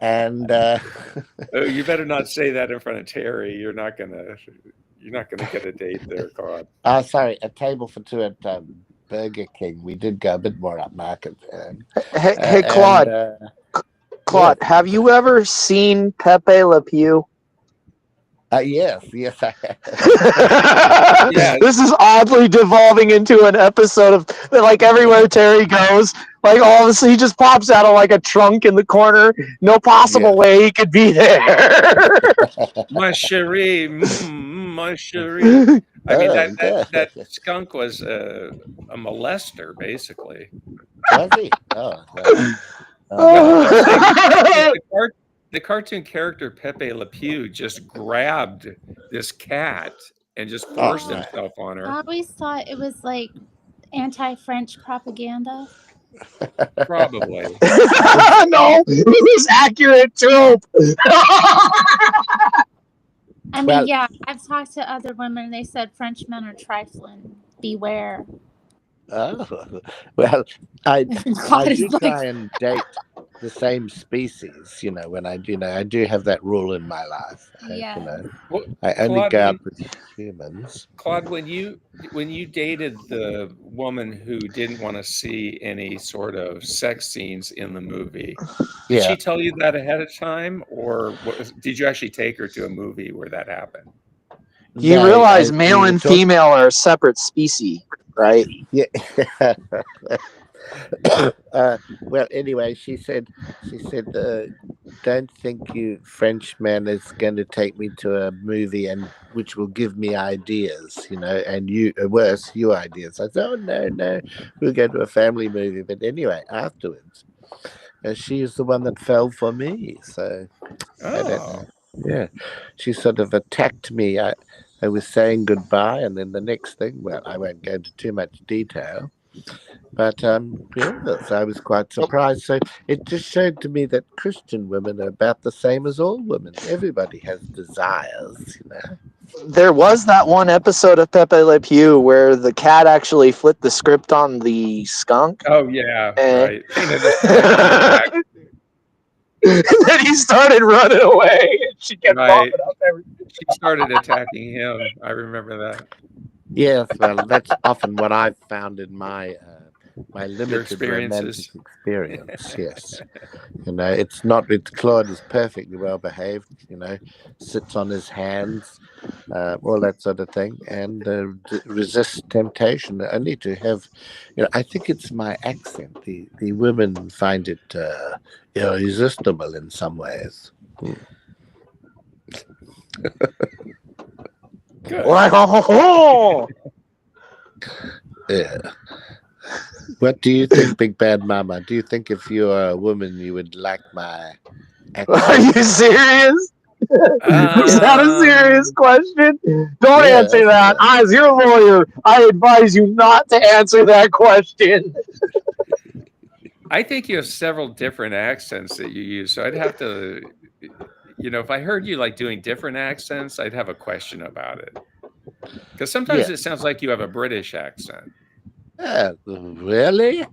And Oh, you better not say that in front of Terry. You're not gonna get a date there, Claude. sorry, a table for two at Burger King. We did go a bit more upmarket. Hey, Claude. Claude, yes. have you ever seen Pepe Le Pew? Yes, I have. Yeah. This is oddly devolving into an episode of like everywhere Terry goes, like all of a sudden he just pops out of like a trunk in the corner. No possible way he could be there. My cherie, my cherie. I mean, that skunk was a molester, basically. Was he? Oh, no. Well, the cartoon character Pepe Le Pew just grabbed this cat and just forced himself on her. I always thought it was like anti-French propaganda. Probably. No, it was accurate too. I mean, yeah, I've talked to other women and they said French men are trifling. Beware. Oh, well, I do try and date the same species, when I do have that rule in my life. Yeah. I only go out with humans. Claude, when you dated the woman who didn't want to see any sort of sex scenes in the movie, did she tell you that ahead of time, or did you actually take her to a movie where that happened? You realize male and female are a separate species, right? Yeah. Well, anyway, she said, don't think you Frenchman is going to take me to a movie and which will give me ideas, and you worse, your ideas. I said, oh no, we'll go to a family movie. But anyway, afterwards, she is the one that fell for me. So I don't know. Yeah, she sort of attacked me. I was saying goodbye, and then the next thing, well, I won't go into too much detail, but so I was quite surprised. So it just showed to me that Christian women are about the same as all women. Everybody has desires, There was that one episode of Pepe Le Pew where the cat actually flipped the script on the skunk. Oh yeah, right. And then he started running away, and she kept popping up everything. She started attacking him. I remember that. Yes, well, that's often what I've found in my my limited romantic experience. Yes, Claude is perfectly well behaved. Sits on his hands, all that sort of thing, and resists temptation. Only to have, I think it's my accent. The women find it irresistible in some ways. Yeah. What do you think, Big Bad Mama? Do you think if you are a woman, you would like my accent? Are you serious? Is that a serious question? Don't answer that. As your lawyer, I advise you not to answer that question. I think you have several different accents that you use, so I'd have to, if I heard you like doing different accents, I'd have a question about it. Because sometimes it sounds like you have a British accent. Really?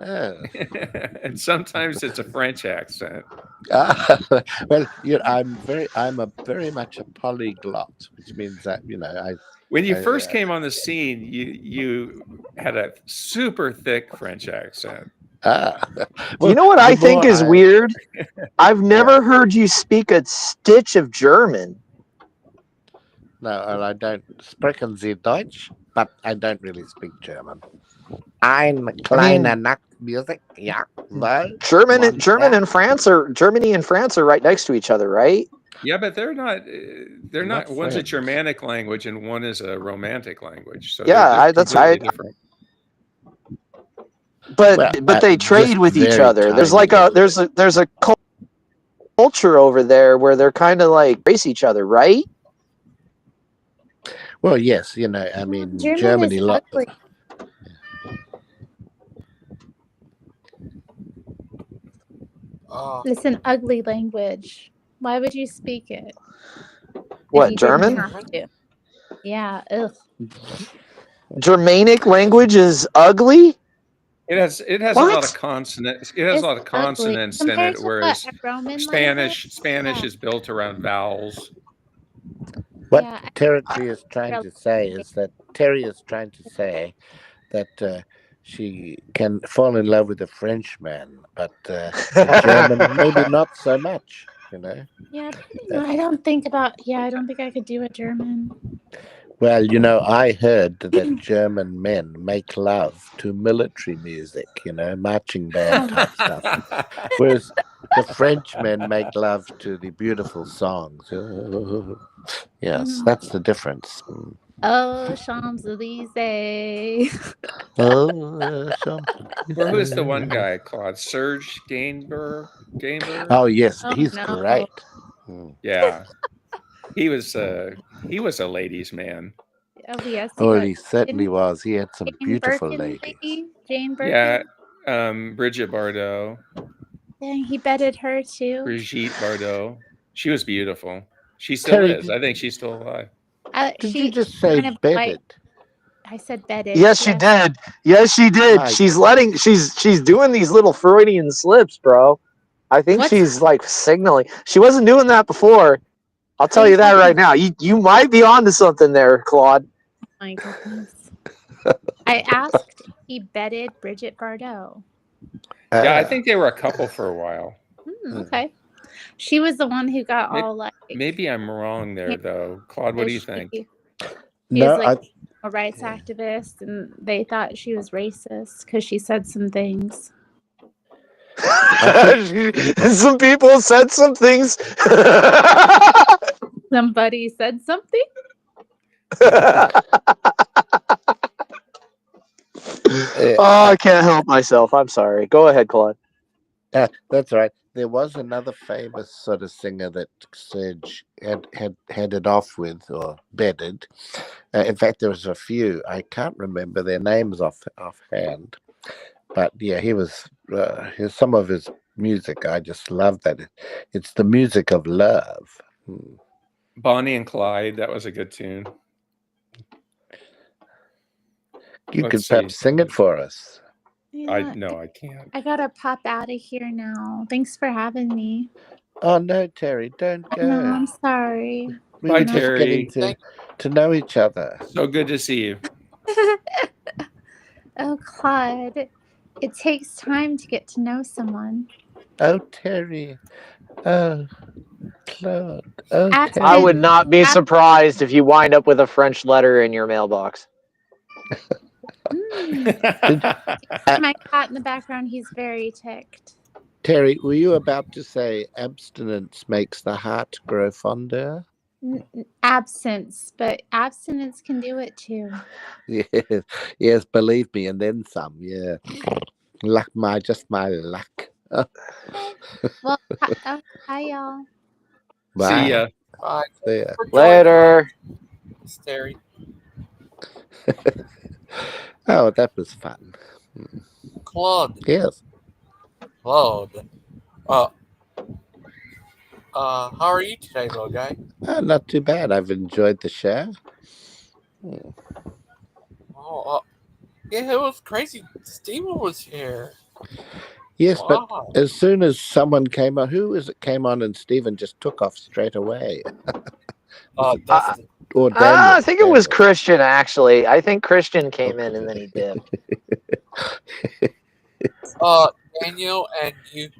And sometimes it's a French accent. Well, I'm very much a polyglot, which means that when you first came on the scene, you had a super thick French accent. Well, you know what I think is weird? I've never heard you speak a stitch of German. No, I don't. Sprechen Sie Deutsch? But I don't really speak German. Ein kleiner Nachtmusik, yeah. Germany and France are right next to each other, right? Yeah, but they're not. One's a Germanic language and one is a Romantic language. So that's right. Different. But they trade with each other. There's like there's a culture over there where they're kind of like race each other, right? Well, yes, I mean, Germany. It's an ugly language. Why would you speak it? What, German? Yeah. Ugh. Germanic language is ugly? It has a lot of What? consonants. It has a It's lot of ugly consonants in compared it, to what whereas a Roman Spanish language. Spanish Yeah, is built around vowels. What yeah. I Territory is trying really to say like is that Terry is trying to say that she can fall in love with a Frenchman, but a German maybe not so much. You know. Yeah, Uh, I don't think about. Yeah, I don't think I could do a German. well, I heard that German men make love to military music. Marching band Oh, type stuff, whereas the Frenchmen make love to the beautiful songs. Yes, mhm. that's the difference. Oh, Champs Elysees. Oh, Or who's the one Champs-Élysées. guy, Claude? Serge Gainsbourg? Gainsbourg? Oh yes, Oh he's no. great. Mm. Yeah. He was a ladies' man. Oh yes, he Oh, was. he certainly Didn't was. He had some Jane beautiful Birkin ladies. lady? Jane Yeah. Birkin. Bridget Bardot. Dang, he bedded her too. Brigitte Bardot. She was beautiful. She still Terry, is. I think she's still alive. did you She just say kind of white. bedded? I said bedded. Yes, she Yes. did. Yes, she did. My She's doing these little Freudian slips, bro. I think What's she's like signaling. She wasn't doing that before. I'll what are tell you you that talking right about? now. You might be onto something there, Claude. My goodness. I asked if he bedded Bridget Bardot. Yeah, I ah, think they were a couple for a while. Okay. She was the one who got Maybe, all like maybe I'm wrong there, though. Claude, what do you because think? she is no, like a rights yeah. activist, and they thought she was racist because she said some things. I think Some people said some things. Somebody said something. Oh, I can't help myself. I'm sorry. Go ahead, Claude. that's right. There was another famous sort of singer that Serge had it off with or bedded. In fact, there was a few. I can't remember their names offhand. But yeah, he was. Some of his music, I just love that. It's the music of love. Bonnie and Clyde, that was a good tune. You Let's could see. perhaps sing it for us. Yeah, I can't. I gotta pop out of here now. Thanks for having me. Oh no, Terry, don't No, go. I'm sorry. We Bye, were just getting Terry. to know each other. So good to see you. Oh, Claude. It takes time to get to know someone. Oh, Terry. Oh, Claude. Oh, Absent, I would Terry. not be surprised if you wind up with a French letter in your mailbox. My cat in the background, he's very ticked. Terry, were you about to say abstinence makes the heart grow fonder? Absence, but abstinence can do it too. Yes, yes, believe me, and then some. Yeah, just my luck. Well, hi y'all. See Bye. ya. Bye. Yeah. Later. It's Terry. Oh, that was fun. Claude. Yes. Claude. How are you today, little guy? Not too bad. I've enjoyed the show. Oh, yeah, it was crazy. Steven was here. Yes, Wow. but as soon as someone came on, who was it came on, and Stephen just took off straight away. Dustin. Or Daniel. I think it was Christian, actually. I think Christian came in and then he dipped. Daniel and you.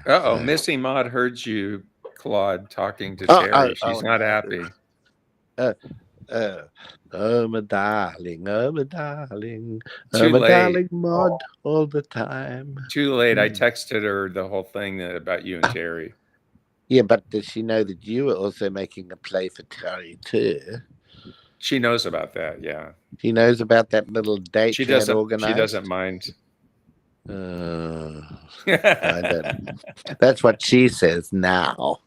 Uh-oh, Missy Maud heard you, Claude, talking to Terry. She's not happy. Oh, my darling, oh, my darling, Too oh, my late. darling Maud, all the time. Too late. I texted her the whole thing about you and Terry. Yeah, but does she know that you were also making a play for Terry too? She knows about that, yeah. She knows about that little date She you had doesn't. organized? She doesn't mind. I don't. That's what she says now.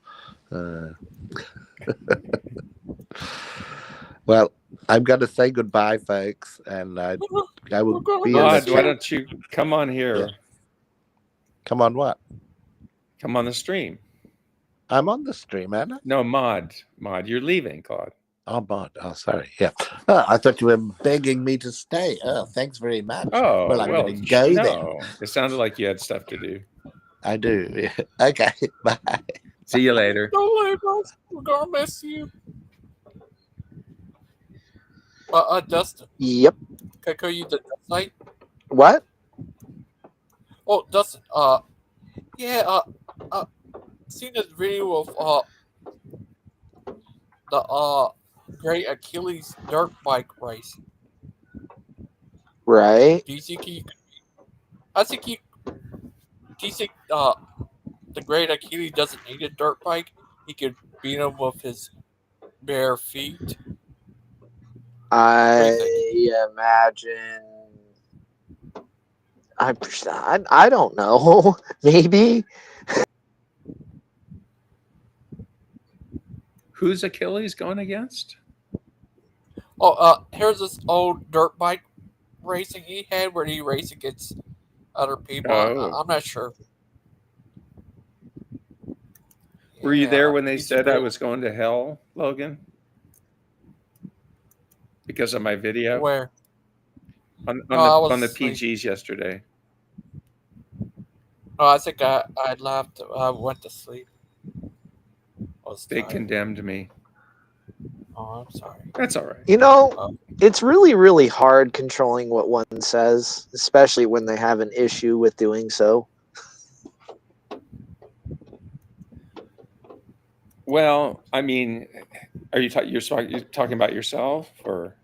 Well, I'm going to say goodbye, folks, and I will be in the Maud, chat. why don't you come on here? Yeah. Come on what? Come on the stream. I'm on the stream, Anna. No, Maud, you're leaving, Claude. I'm on. Oh, sorry. Yeah. Oh, I thought you were begging me to stay. Oh, thanks very much. Oh, Well, I'm well, going to go then. no. It sounded like you had stuff to do. I do. Yeah. Okay. Bye. See you later. Go Labels. We're gonna miss you. Dustin, Yep. can I call you the Dust Knight? What? Oh, Dustin. Yeah. Seen this video of the Great Achilles dirt bike race. Right. Do you think I think he. Do you think the Great Achilles doesn't need a dirt bike? He could beat him with his bare feet. I imagine. I don't know. Maybe. Who's Achilles going against? Oh, here's this old dirt bike racing he had where he raced against other people. Oh. I'm not sure. Were you there Yeah, when they he's said I great. was going to hell, Logan? Because of my video? Where? On I was the asleep. PGs yesterday. Oh, I think I left. I went to sleep. They tired. condemned me. Oh, I'm sorry. That's all right. You know, it's really, really hard controlling what one says, especially when they have an issue with doing so. Well, I mean, are you're talking about yourself or?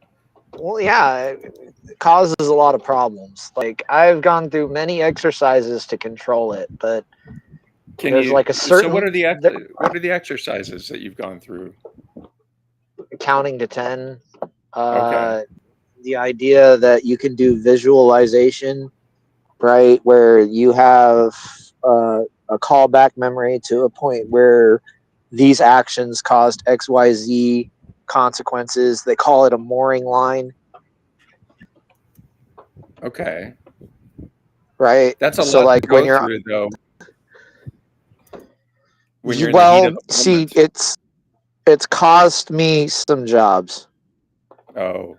Well, yeah, it causes a lot of problems. Like, I've gone through many exercises to control it, but there's like a certain. So what are the exercises that you've gone through? Counting to 10. Okay. The idea that you can do visualization, right, where you have a callback memory to a point where these actions caused XYZ consequences. They call it a mooring line. Okay. Right. That's a so lot like to go when you're through, though. When you're in well, the heat of the see, moment. it's cost me some jobs. Oh.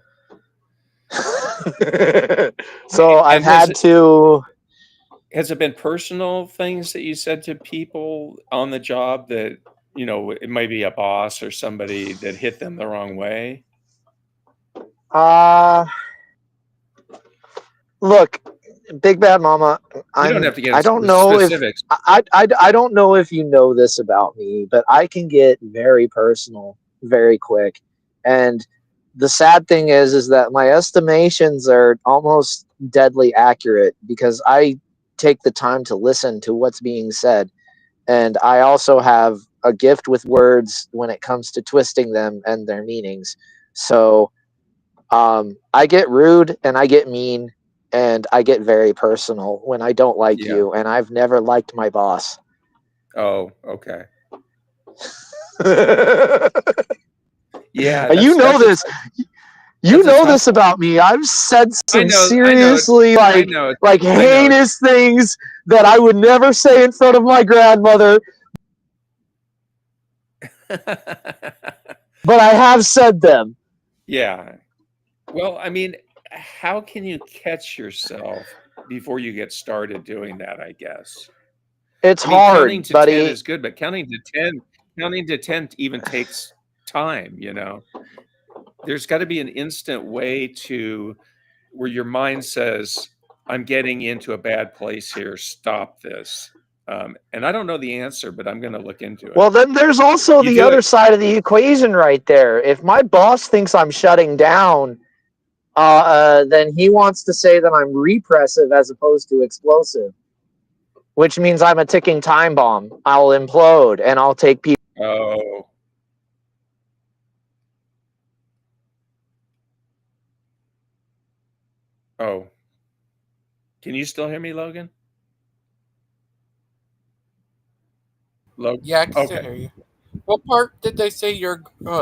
So I've had to. Has it been personal things that you said to people on the job that, you know, it might be a boss or somebody that hit them the wrong way? Look, Big Bad Mama, You don't have to get I don't know specifics. if I don't know if you know this about me, but I can get very personal very quick. And the sad thing is that my estimations are almost deadly accurate because I take the time to listen to what's being said. And I also have a gift with words when it comes to twisting them and their meanings. So I get rude and I get mean and I get very personal when I don't like you, and I've never liked my boss. Oh, okay. Yeah, you know this. You know this about me. I've said some seriously like heinous things that I would never say in front of my grandmother. But I have said them. Yeah. Well, I mean, how can you catch yourself before you get started doing that, I guess? It's hard, counting to 10 is good, but counting to 10 even takes time, you know. There's got to be an instant way to where your mind says, I'm getting into a bad place here, stop this. And I don't know the answer, but I'm going to look into it. Well, then there's also the other side of the equation right there. If my boss thinks I'm shutting down, then he wants to say that I'm repressive as opposed to explosive, which means I'm a ticking time bomb. I'll implode and I'll take people. Oh. Oh. Can you still hear me, Logan? Yeah, I can still hear you. What part did they say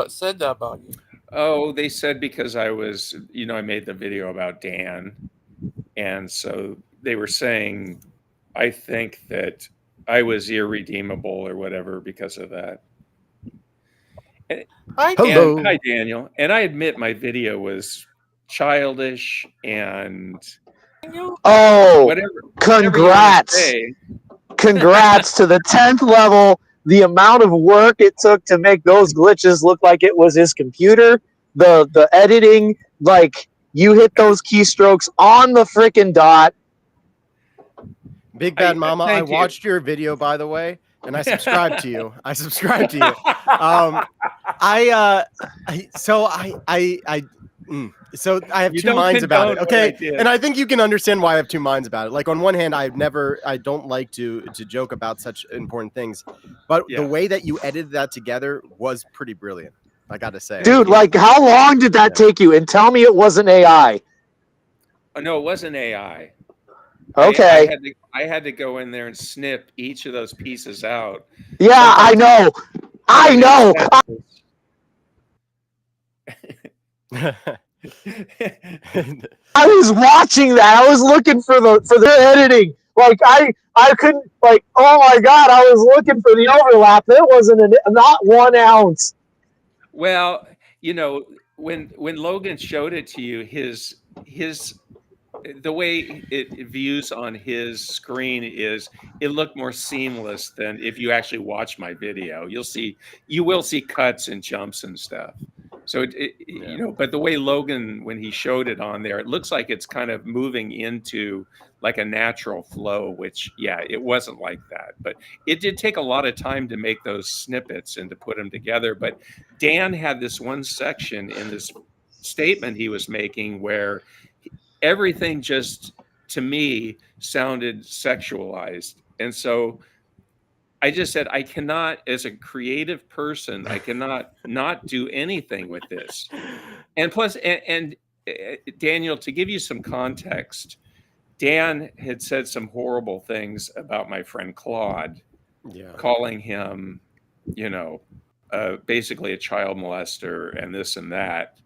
said that about you? Oh, they said because I was, you know, I made the video about Dan. And so they were saying, I think that I was irredeemable or whatever because of that. Hi, And Dan. hi, Daniel. And I admit my video was childish and Oh, whatever you want to congrats. say. Congrats to the 10th level. The amount of work it took to make those glitches look like it was his computer. The editing, like you hit those keystrokes on the freaking dot. Big Bad Mama, I thank you. watched your video, by the way, and I subscribed to you. So I have You two don't minds about it. condone what I Okay. did. And I think you can understand why I have two minds about it. Like on one hand, I don't like to joke about such important things, but the way that you edited that together was pretty brilliant. I got to say. Dude, like how long did that take you? And tell me it wasn't AI. Oh, no, it wasn't AI. Okay. I had to go in there and snip each of those pieces out. Yeah, I know. I know. I was watching that. I was looking for their editing. Like I couldn't, like, oh my god, I was looking for the overlap. There wasn't not 1 ounce. Well, you know, when Logan showed it to you, his the way it views on his screen is it looked more seamless than if you actually watch my video. You will see cuts and jumps and stuff. So you know, but the way Logan, when he showed it on there, it looks like it's kind of moving into like a natural flow, which it wasn't like that. But it did take a lot of time to make those snippets and to put them together. But Dan had this one section in this statement he was making where everything just, to me, sounded sexualized. And so I just said, I cannot, as a creative person, I cannot not do anything with this. And plus, and Daniel, to give you some context, Dan had said some horrible things about my friend Claude, calling him, you know, basically a child molester and this and that.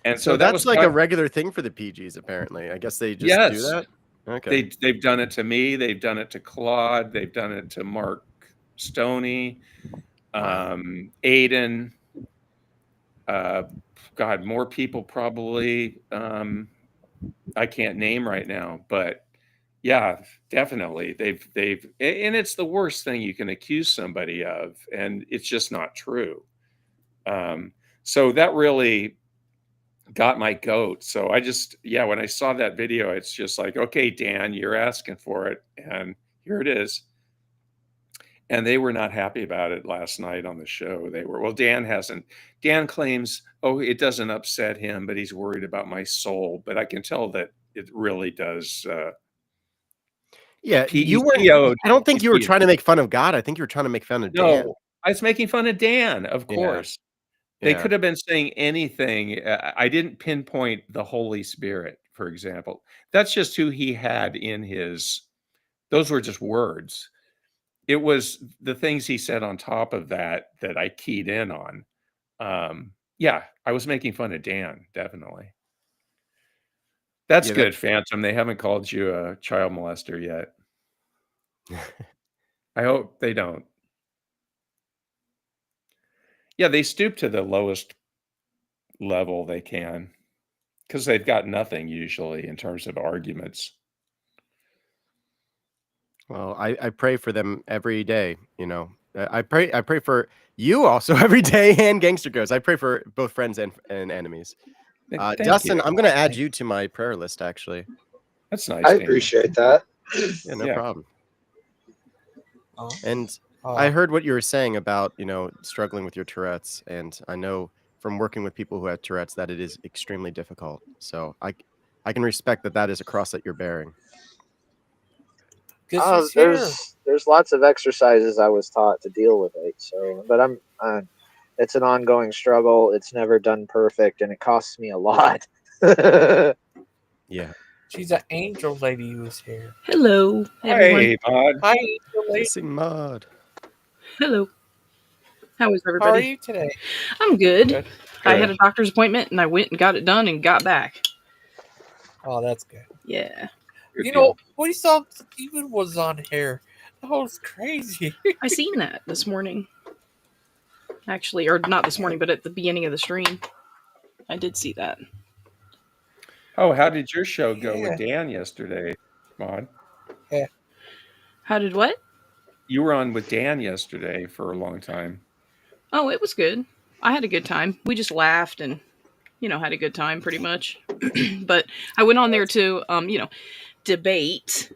And so that that's was like a regular thing for the PGs, apparently. I guess they just do that. Okay. They've done it to me. They've done it to Claude. They've done it to Mark Stoney, Aiden. God, more people probably. I can't name right now, but yeah, definitely. They've, and it's the worst thing you can accuse somebody of, and it's just not true. So that really got my goat. So I just, when I saw that video, it's just like, okay, Dan, you're asking for it, and here it is. And they were not happy about it last night on the show. They were, well, Dan claims, oh, it doesn't upset him, but he's worried about my soul. But I can tell that it really does. You weren't. I don't think you were trying to make fun of God. I think you were trying to make fun of Dan. No, I was making fun of Dan, of course. They could have been saying anything. I didn't pinpoint the Holy Spirit, for example. That's just who he had in his, those were just words. It was the things he said on top of that I keyed in on. I was making fun of Dan, definitely. That's good, Phantom. They haven't called you a child molester yet. I hope they don't. Yeah, they stoop to the lowest level they can because they've got nothing usually in terms of arguments. Well, I pray for them every day. You know, I pray for you also every day, and Gangster Ghost. I pray for both friends and enemies. Dustin, I'm going to add you to my prayer list. Actually, that's nice. I appreciate that. Yeah, no problem. And I heard what you were saying about, you know, struggling with your Tourette's, and I know from working with people who have Tourette's that it is extremely difficult. So I can respect that is a cross that you're bearing. There's lots of exercises I was taught to deal with it. So, but it's an ongoing struggle. It's never done perfect, and it costs me a lot. Yeah. She's an angel lady who's here. Hello, everyone. Hey, Maud. Hi, angel lady. Missing Maud. Hello. How is everybody? How are you today? I'm good. Good. I had a doctor's appointment, and I went and got it done and got back. Oh, that's good. Yeah. You know, we saw Stephen was on here. That was crazy. I seen that this morning. actually, or not this morning, but at the beginning of the stream. I did see that. Oh, how did your show go with Dan yesterday, Maud? Yeah. How did what? You were on with Dan yesterday for a long time. Oh, it was good. I had a good time. We just laughed and, had a good time pretty much. But I went on there to, debate,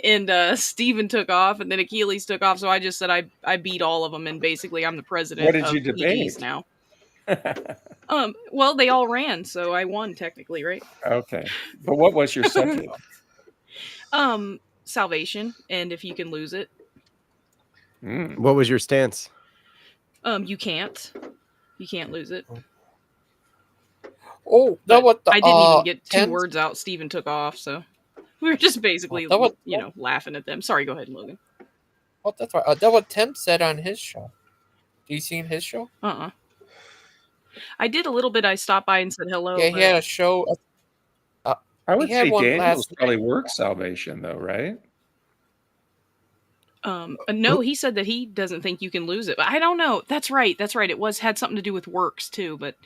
and Steven took off, and then Achilles took off. So I just said I beat all of them, and basically I'm the What president did you of PGs debate? now. Well, they all ran, so I won technically, right? Okay, but what was your subject? Salvation, and if you can lose it. What was your stance? You can't lose it. Oh, that what the I didn't even get two Tim, words out. Steven took off, so we were just basically, that what laughing at them. Sorry, go ahead, Logan. what that's right. That what Tim said on his show. Do you seen his show? I did a little bit. I stopped by and said hello. Yeah, he had a show. I would he had say one Daniel's last probably night. worked salvation, though, right? No, he said that he doesn't think you can lose it. But I don't know. That's right. It had something to do with works too, but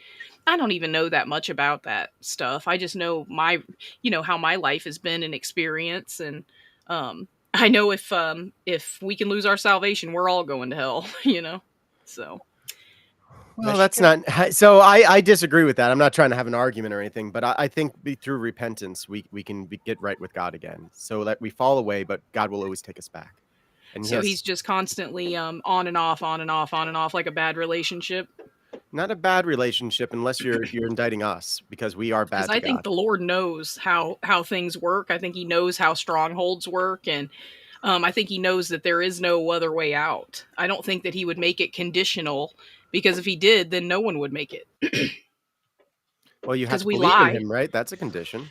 I don't even know that much about that stuff. I just know how my life has been an experience, and I know if we can lose our salvation, we're all going to hell. So. Well, that's not. So I disagree with that. I'm not trying to have an argument or anything, but I think through repentance we can get right with God again. So that we fall away, but God will always take us back. And so he's just constantly on and off, like a bad relationship. Not a bad relationship unless you're indicting us, because we are bad. Because I think the Lord knows how things work. I think He knows how strongholds work, and I think He knows that there is no other way out. I don't think that He would make it conditional, because if He did, then no one would make it. Well, you have to we believe lie. in Him, right? That's a condition.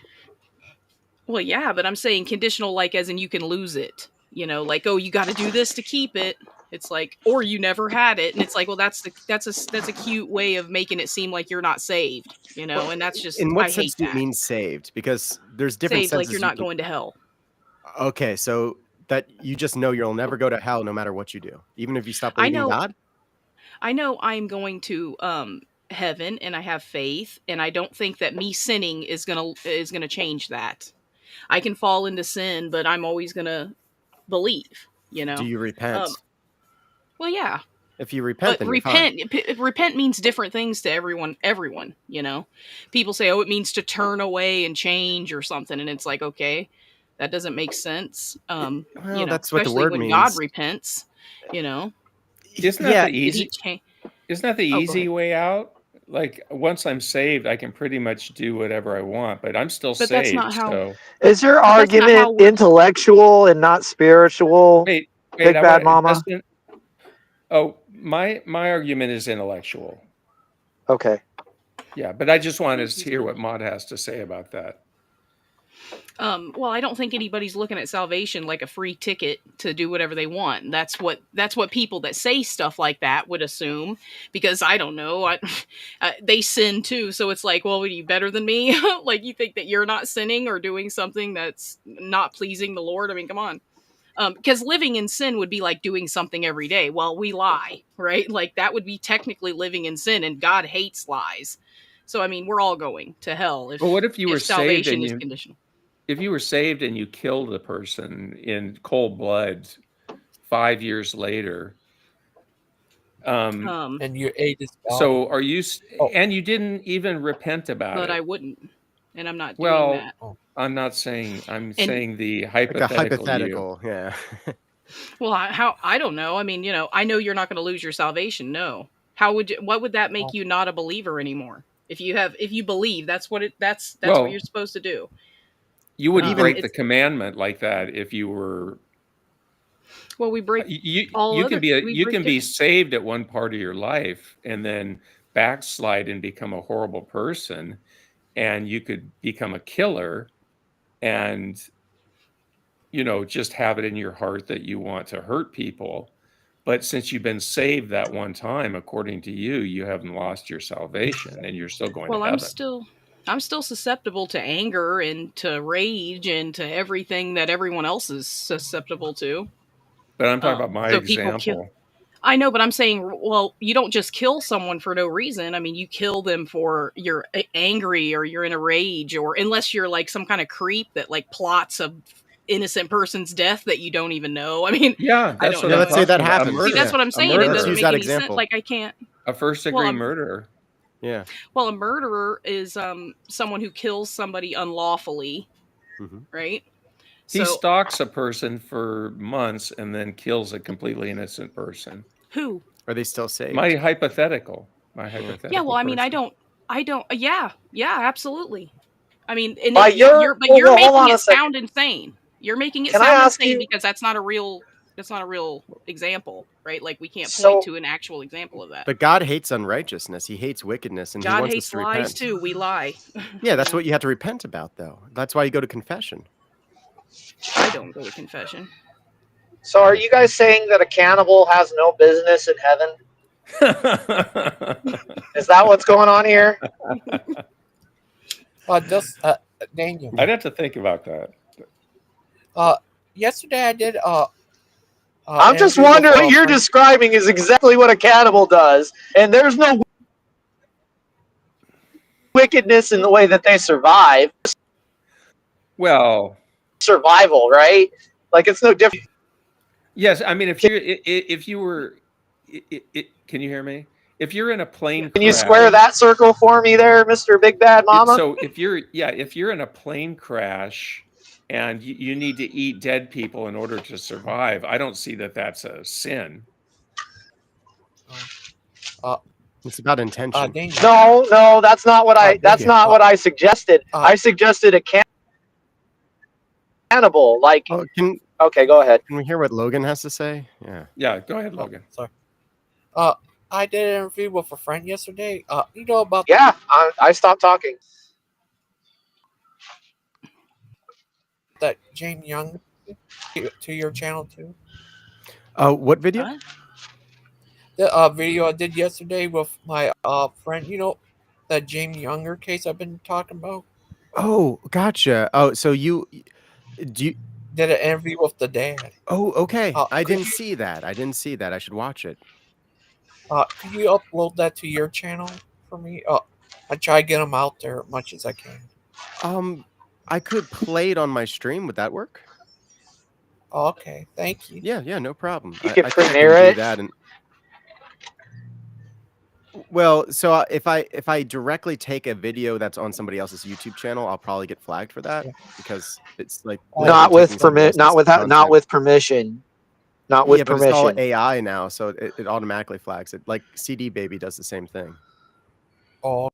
Well, yeah, but I'm saying conditional, like as in you can lose it. Like, oh, you got to do this to keep it. It's like, or you never had it, and it's like, well, that's a cute way of making it seem like you're not saved, and that's just, in what I sense hate do you that. mean saved? Because there's different saved, senses. like you're not going to hell. Okay, so that you just know you'll never go to hell no matter what you do, even if you stop believing God. I know I'm going to heaven, and I have faith, and I don't think that me sinning is gonna change that. I can fall into sin, but I'm always gonna believe. Do you repent? Well, yeah. If you repent, then repent means different things to everyone. People say, oh, it means to turn away and change or something, and it's like, okay, that doesn't make sense. That's what the especially word when means. God repents. Isn't that the easy? Isn't that the easy way out? Like, once I'm saved, I can pretty much do whatever I want, but I'm still saved. That's not how. So. Is your argument intellectual and not spiritual? Wait, Big Bad Mama. My argument is intellectual. Okay. Yeah, but I just wanted to hear what Maud has to say about that. Well, I don't think anybody's looking at salvation like a free ticket to do whatever they want. That's what people that say stuff like that would assume, because I don't know, they sin too. So it's like, well, are you better than me? Like, you think that you're not sinning or doing something that's not pleasing the Lord? I mean, come on. Because living in sin would be like doing something every day. Well, we lie, right? Like, that would be technically living in sin, and God hates lies. So, I mean, we're all going to hell. Well, what if you were saved and is conditional? If you were saved and you killed a person in cold blood 5 years later, and you ate his body. So are you? And you didn't even repent about it. But I wouldn't, and I'm not doing that. I'm not saying. I'm saying the hypothetical. Like a hypothetical, yeah. Well, I don't know. I mean, I know you're not going to lose your salvation. No. What would that make you not a believer anymore? If you believe, that's what you're supposed to do. You wouldn't break the commandment like that if you were. Well, we break. You can be saved at one part of your life and then backslide and become a horrible person, and you could become a killer, and just have it in your heart that you want to hurt people. But since you've been saved that one time, according to you, you haven't lost your salvation, and you're still going to heaven. I'm still susceptible to anger and to rage and to everything that everyone else is susceptible to. But I'm talking about my example. I know, but I'm saying, well, you don't just kill someone for no reason. I mean, you kill them for you're angry or you're in a rage, or unless you're like some kind of creep that like plots a innocent person's death that you don't even know. I mean, Yeah, I that's don't what Yeah, I'm know. let's say that talking about. A happens. See, that's murder. what I'm A saying. It Let's doesn't murderer. use make that any sense. example. Like I can't. A first Well, degree murderer. Yeah. Well, a murderer is someone who kills somebody unlawfully, right? He So stalks a person for months and then kills a completely innocent person. who? Are they still saved? My hypothetical. My hypothetical. Yeah, well, I mean, person. I don't. Yeah, absolutely. I mean, and But you're well, hold making on a it second. sound insane. You're making it Can I sound ask insane you? because that's not a real example, right? Like we can't point So to an actual example of that. But God hates unrighteousness. He hates wickedness, and he God wants us hates to lies repent. too. We lie. Yeah, that's what you have to repent about, though. That's why you go to confession. I don't go to confession. So are you guys saying that a cannibal has no business in heaven? Is that what's going on here? Daniel. I'd have to think about that. Yesterday I did I'm just interview with, wondering what you're Frank. describing is exactly what a cannibal does, and there's no wickedness in the way that they survive. Well, Survival, right? Like it's no different. yes. I mean, if you were, can you hear me? If you're in a plane Can you square crash, that circle for me there, Mr. Big Bad Mama? so if you're in a plane crash and you need to eat dead people in order to survive, I don't see that that's a sin. It's about intention. No, that's not what what I suggested. I suggested a cannibal. Like, okay, go ahead. Can we hear what Logan has to say? Yeah. Yeah, go ahead, Logan. Sorry. I did an interview with a friend yesterday. You know about? Yeah, I stopped talking. That James Young to your channel too. What video? The video I did yesterday with my friend. You know, that James Younger case I've been talking about. Oh, gotcha. Oh, so you did an interview with the dad. Oh, okay. I didn't see that. I should watch it. Can you upload that to your channel for me? I try to get them out there as much as I can. I could play it on my stream. Would that work? Okay, thank you. Yeah, no problem. You can I think I premiere do it. that and well, so if I directly take a video that's on somebody else's YouTube channel, I'll probably get flagged for that because it's like not with permission. Not with permission. Not with yeah, but permission. it's all AI now, so it automatically flags it. Like CD Baby does the same thing. Oh.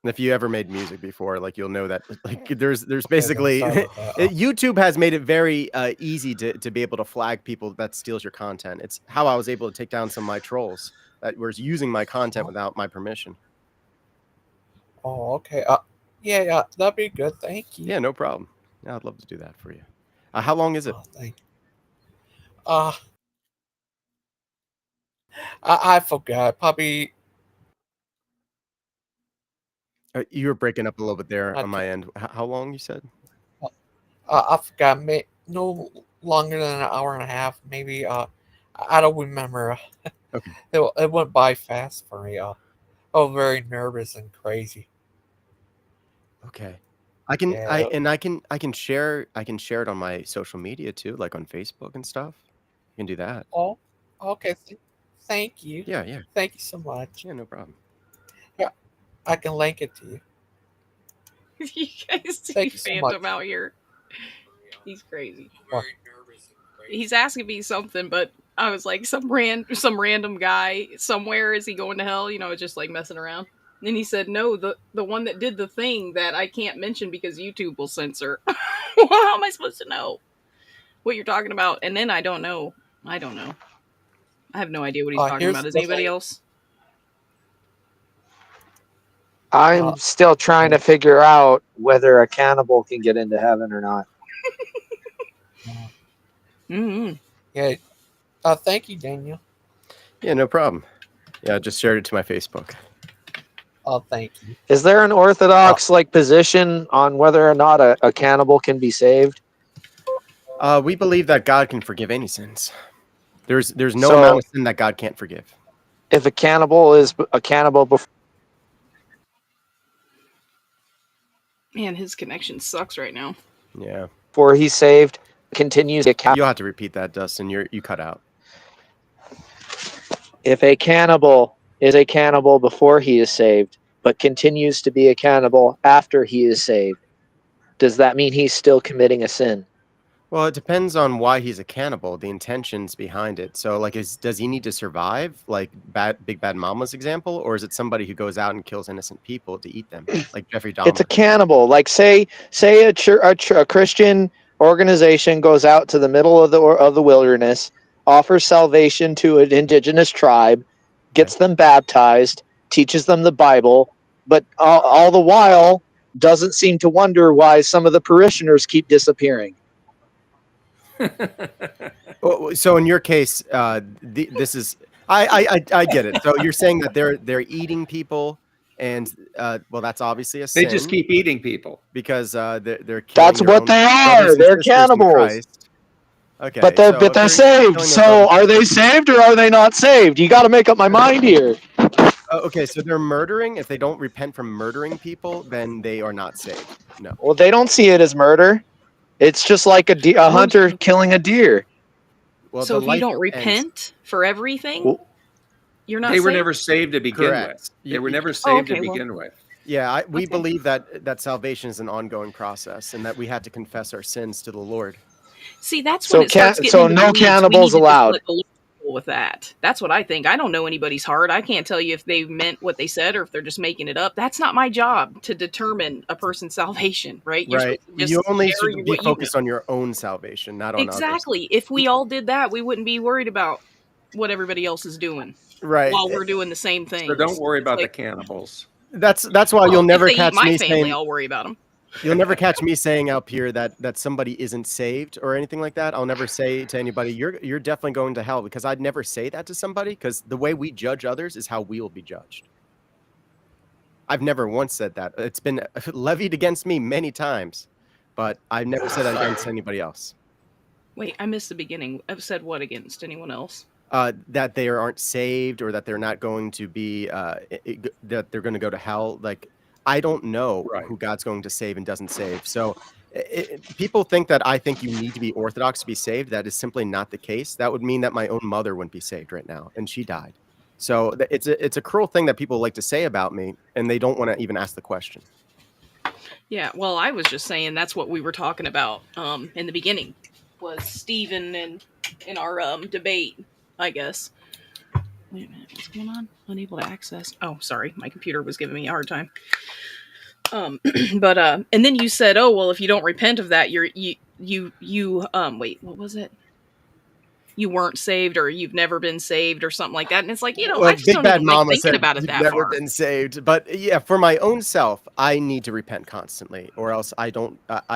And if you ever made music before, like you'll know that like there's basically YouTube has made it very easy to be able to flag people that steals your content. It's how I was able to take down some of my trolls that were using my content without my permission. Oh, okay. Yeah, that'd be good. Thank you. Yeah, no problem. Yeah, I'd love to do that for you. How long is it? Thank you. I forgot. Probably. You were breaking up a little bit there on my end. How long you said? I forgot. No longer than an hour and a half. Maybe. I don't remember. Okay. It went by fast for me. I was very nervous and crazy. Okay. I can Yeah. I can share it on my social media too, like on Facebook and stuff. You can do that. Oh, okay. Thank you. Yeah. Thank you so much. Yeah, no problem. Yeah, I can link it to you. You guys see Thank you so Phantom much. out here. He's crazy. He's asking me something, but I was like, some random guy somewhere. Is he going to hell? You know, just like messing around. And he said, no, the one that did the thing that I can't mention because YouTube will censor. Well, how am I supposed to know what you're talking about? And then I don't know. I have no idea what he's talking about. Is anybody else? I'm still trying to figure out whether a cannibal can get into heaven or not. Yeah. Thank you, Daniel. Yeah, no problem. Yeah, I just shared it to my Facebook. Oh, thank you. Is there an orthodox position on whether or not a cannibal can be saved? We believe that God can forgive any sins. There's no So- amount of sin that God can't forgive. If a cannibal is a cannibal Man, his connection sucks right now. Yeah. before he's saved, continues to You'll have to repeat that, Dustin. You cut out. if a cannibal is a cannibal before he is saved, but continues to be a cannibal after he is saved, does that mean he's still committing a sin? Well, it depends on why he's a cannibal, the intentions behind it. So, like, does he need to survive, like Big Bad Mama's example, or is it somebody who goes out and kills innocent people to eat them, like Jeffrey Dahmer? It's a cannibal. Like say a Christian organization goes out to the middle of the wilderness, offers salvation to an indigenous tribe, gets them baptized, teaches them the Bible, but all the while doesn't seem to wonder why some of the parishioners keep disappearing. So in your case, this is I get it. So you're saying that they're eating people, and well, that's obviously a sin. They just keep eating people because they're killing. That's their what own they brothers are. and They're sisters in cannibals. Christ. Okay, But they're saved. So are they saved or are they not saved? You got to make up my mind here. Okay, so they're murdering. If they don't repent from murdering people, then they are not saved. No. Well, they don't see it as murder. It's just like a hunter killing a deer. Well, so if you don't repent for everything, you're not They were saved? never saved to begin with. They were never saved to begin with. Yeah, we Okay. believe that salvation is an ongoing process, and that we have to confess our sins to the Lord. See, that's when it starts getting into no the weeds. cannibals we need to just allowed. let the Lord deal with that. That's what I think. I don't know anybody's heart. I can't tell you if they meant what they said or if they're just making it up. That's not my job to determine a person's salvation, right? You're Right. supposed to just You only share should be what you know. focused on your own salvation, not on others. Exactly. If we all did that, we wouldn't be worried about what everybody else is doing. Right. While we're doing the same thing. So don't worry about the cannibals. That's why you'll never if they catch eat my me family, saying I'll worry about them. you'll never catch me saying out here that somebody isn't saved or anything like that. I'll never say to anybody you're definitely going to hell, because I'd never say that to somebody, because the way we judge others is how we will be judged. I've never once said that. It's been levied against me many times, but I've never said that against anybody else. Wait, I missed the beginning. I've said what against anyone else? That they aren't saved, or that they're not going to be that they're going to go to hell. Like, I don't know who God's going to save and doesn't save. So people think that I think you need to be Orthodox to be saved. That is simply not the case. That would mean that my own mother wouldn't be saved right now, and she died. So it's a cruel thing that people like to say about me, and they don't want to even ask the question. Yeah, well, I was just saying that's what we were talking about in the beginning, was Stephen and in our debate, I guess. Wait a minute, what's going on? Unable to access. Oh, sorry, my computer was giving me a hard time. But and then you said, oh well, if you don't repent of that, you wait, what was it? You weren't saved, or you've never been saved, or something like that. And it's like, Well, I just Big don't Bad even like Mama thinking said about it you've that never far. been saved. But yeah, for my own self, I need to repent constantly, or else I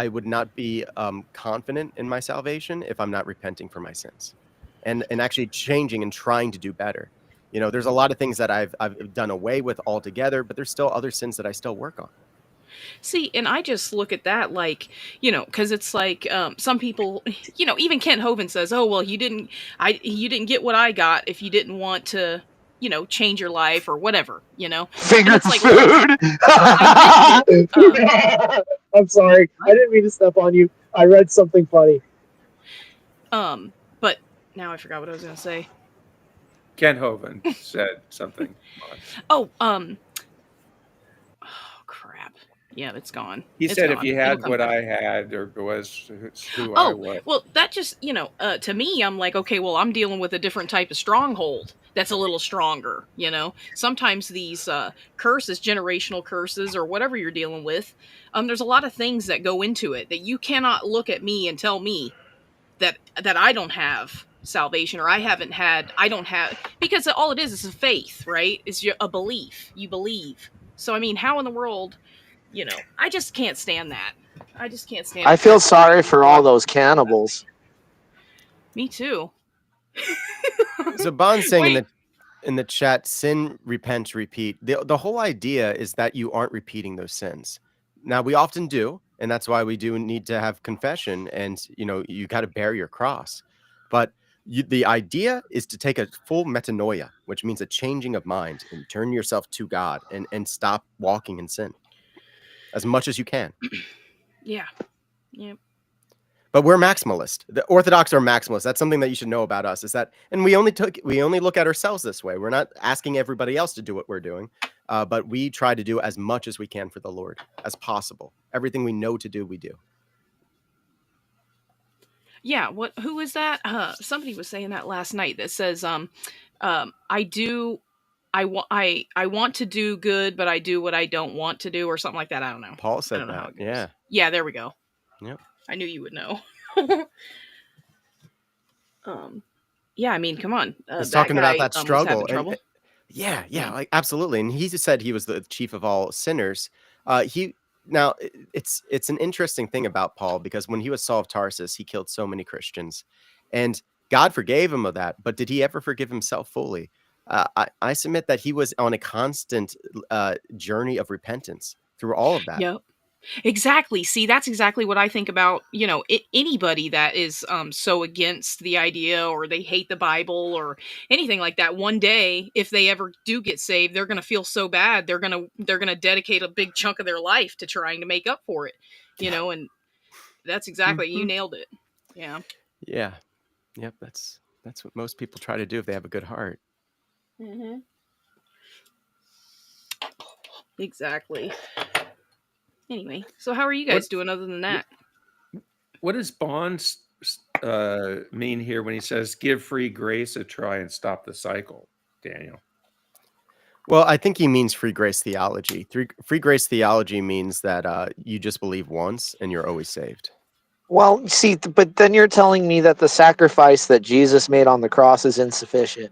would not be confident in my salvation if I'm not repenting for my sins, and actually changing and trying to do better. You know, there's a lot of things that I've done away with altogether, but there's still other sins that I still work on. See, and I just look at that like, because it's like some people, even Kent Hovind says, "Oh well, you didn't get what I got if you didn't want to, change your life or whatever." Finger it's like, food. I'm sorry, I didn't mean to step on you. I read something funny. But now I forgot what I was going to say. Ken Hovind said something. Oh, crap. Yeah, it's gone. He It's said gone. if you It'll had come what back. I had, or was who I was. Well, that just, to me, I'm like, okay, well, I'm dealing with a different type of stronghold that's a little stronger, Sometimes these curses, generational curses, or whatever you're dealing with, there's a lot of things that go into it that you cannot look at me and tell me that I don't have salvation, or I don't have, because all it is a faith, right? It's a belief. You believe. So, I mean, how in the world, I just can't stand that. I just can't stand it. I feel sorry for all those cannibals. Me too. So Bond's saying in the chat, sin, repent, repeat. The whole idea is that you aren't repeating those sins. Now, we often do, and that's why we do need to have confession, and you got to bear your cross. But The idea is to take a full metanoia, which means a changing of mind, and turn yourself to God and stop walking in sin as much as you can. Yeah. Yep. But we're maximalist. The Orthodox are maximalist. That's something that you should know about us, is that, and we only look at ourselves this way. We're not asking everybody else to do what we're doing, but we try to do as much as we can for the Lord as possible. Everything we know to do, we do. Yeah. Who is that? Somebody was saying that last night that says, I want to do good, but I do what I don't want to do, or something like that. I don't know. Paul I said don't know how that. it goes. Yeah. Yeah, there we go. Yep. I knew you would know. Yeah, I mean, come on. He's That talking about guy that was struggle. having trouble. Yeah, Yeah. like absolutely. And he just said he was the chief of all sinners. It's an interesting thing about Paul, because when he was Saul of Tarsus, he killed so many Christians, and God forgave him of that. But did he ever forgive himself fully? I submit that he was on a constant journey of repentance through all of that. Yep. Exactly. See, that's exactly what I think about, anybody that is so against the idea, or they hate the Bible or anything like that. One day, if they ever do get saved, they're going to feel so bad. They're going to dedicate a big chunk of their life to trying to make up for it, and that's exactly, you nailed it. Yeah. Yeah. Yep. That's what most people try to do if they have a good heart. Mm-hmm. Exactly. Anyway, so how are you guys doing other than that? What does Bonds mean here when he says give free grace a try and stop the cycle, Daniel? Well, I think he means free grace theology. Free grace theology means that you just believe once and you're always saved. Well, see, but then you're telling me that the sacrifice that Jesus made on the cross is insufficient,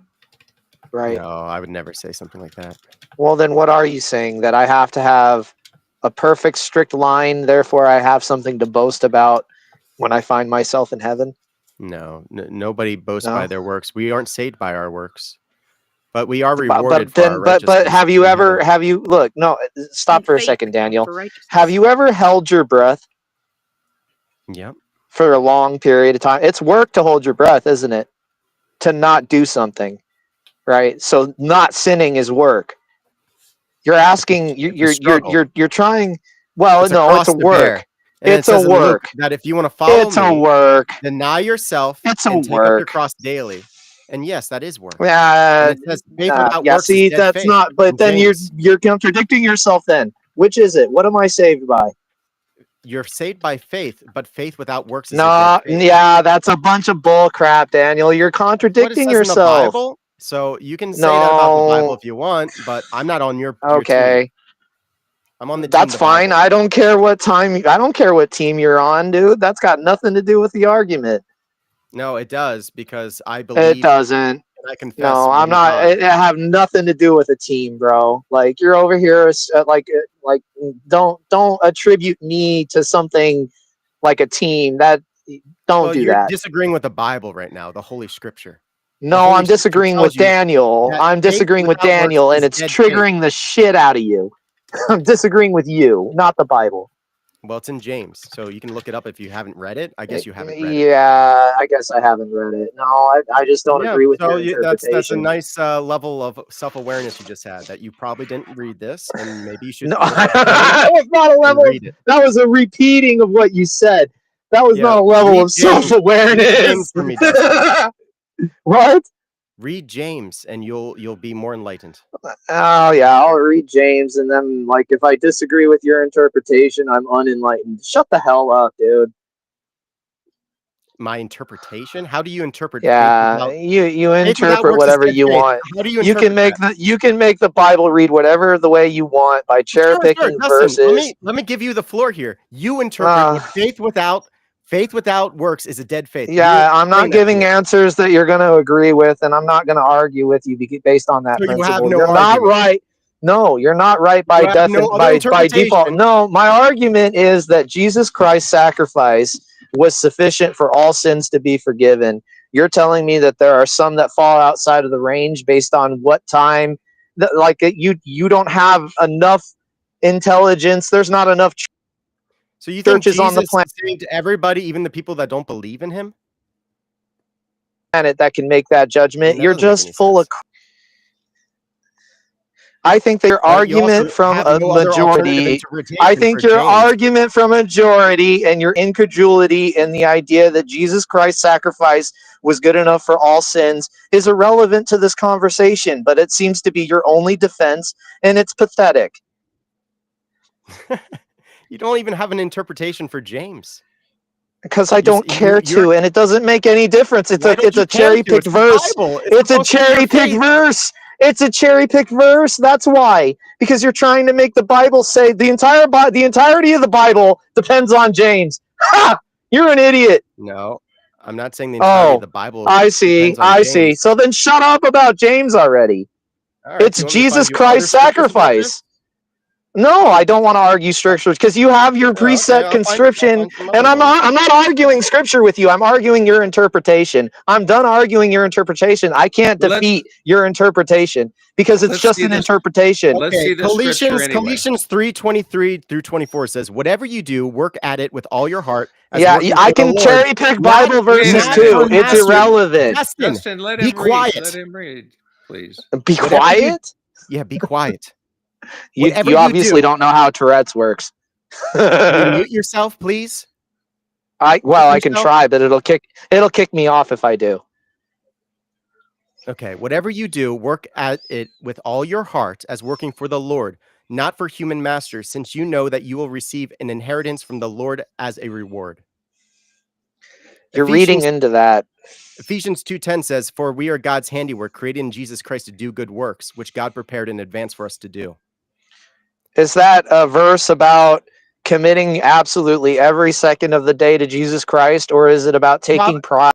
right? No, I would never say something like that. Well, then what are you saying? That I have to have a perfect, strict line, therefore I have something to boast about when I find myself in heaven? No, nobody boasts No? by their works. We aren't saved by our works, but we are But rewarded for our then but righteousness have you in ever heaven. look, no, stop And for a faith second, Daniel. for righteousness. Have you ever held your breath Yep. for a long period of time? It's work to hold your breath, isn't it? To not do something, right? So not sinning is work. You're asking, It's a struggle. you're trying. Well, It's a no, it's cross a to bear. work. And it It's a says in Luke work. that if you want to follow It's a me, work. deny yourself It's a and take up your work. cross daily. And yes, that is work. And Yeah, it says faith without yeah. works is See, dead that's faith not. But in then James. you're contradicting yourself. Then which is it? What am I saved by? You're saved by faith, but faith without works is a dead No, faith. yeah, that's a bunch of bull crap, Daniel. You're That's what it contradicting says in the yourself. Bible. So you can say that about the Bible No. if you want, but I'm not on your team. Okay. I'm on the team That's the fine. Bible. I don't care what team you're on, dude. That's got nothing to do with the argument. No, it does, because I It believe doesn't. and I confess No, I'm one not. God. It have nothing to do with a team, bro. Like you're over here, like don't attribute me to something like a team. Don't Well, do you're that. disagreeing with the Bible right now, the Holy Scripture. The No, Holy I'm Scripture disagreeing tells with you Daniel. that I'm faith disagreeing with without works Daniel, and is it's dead faith. triggering the shit out of you. I'm disagreeing with you, not the Bible. Well, it's in James, so you can look it up if you haven't read it. I guess you haven't read it. Yeah, I guess I haven't read it. No, I just don't Yeah, agree with so your that's a interpretation. nice level of self-awareness you just had, that you probably didn't read this, and maybe you should No, look up that was not a and level. read it. That was a repeating of what you said. That was Yeah, not a level read of James. Read James self-awareness. for me, Dustin. What? Read James, and you'll be more enlightened. Oh yeah, I'll read James, and then like if I disagree with your interpretation, I'm unenlightened. Shut the hell up, dude. My interpretation? How do you interpret faith Yeah, without you faith without interpret works is whatever dead you faith? want. How do you You can interpret that? make the Bible read whatever the way you want by cherry Sure. picking Dustin, verses. let me give you the floor here. You interpret what faith without works is a dead faith. Yeah, I'm Explain not that to giving me. answers that you're going to agree with, and I'm not going to argue with you based on that So you have principle. no You're not argument. right. No, you're not right You by have no other by default. interpretation. No, my argument is that Jesus Christ's sacrifice was sufficient for all sins to be forgiven. You're telling me that there are some that fall outside of the range based on what time that you don't have enough intelligence. There's not enough So you think churches on the Jesus planet. saved everybody, even the people that don't believe in him? planet that can make that judgment. That You're doesn't make just any full sense. of. I think your But you also argument from have a no other alternative majority. I interpretation think for your James. argument from a majority and your incredulity in the idea that Jesus Christ's sacrifice was good enough for all sins is irrelevant to this conversation. But it seems to be your only defense, and it's pathetic. You don't even have an interpretation for James. Because I don't care to, and it doesn't make any difference. It's a cherry picked verse. It's a cherry picked verse. It's a cherry picked verse. That's why. Because you're trying to make the Bible say the entirety of the Bible depends on James. Ha! You're an idiot. No, I'm not saying the entirety of Oh, the Bible I see. depends on I see. James. So then shut up about James already. All right, It's do you want me to find Jesus you other Christ's scriptures about this? sacrifice. No, I don't want to argue scriptures because you have your Yeah, okay, preset I'll conscription, find some and other ones. I'm not arguing scripture with you. I'm arguing your interpretation. I'm done arguing your interpretation. I can't defeat your interpretation because it's just an interpretation. Let's see the scripture anyway. Galatians 3:23 through 24 says, "Whatever you do, work at it with all your heart." As Yeah, working I for the can Lord, cherry pick not- Bible verses not too. for It's mastery. irrelevant. Justin, let be him quiet. read. Let him read, please. Be Whatever quiet? Yeah, be quiet. You obviously don't know how Tourette's works. Can you mute yourself, please? I Mute can yourself? try, but it'll kick me off if I do. Okay, whatever you do, work at it with all your heart as working for the Lord, not for human masters, since you know that you will receive an inheritance from the Lord as a reward. You're reading into that. Ephesians 2:10 says, "For we are God's handiwork, created in Jesus Christ to do good works, which God prepared in advance for us to do." Is that a verse about committing absolutely every second of the day to Jesus Christ, or is it about taking pride?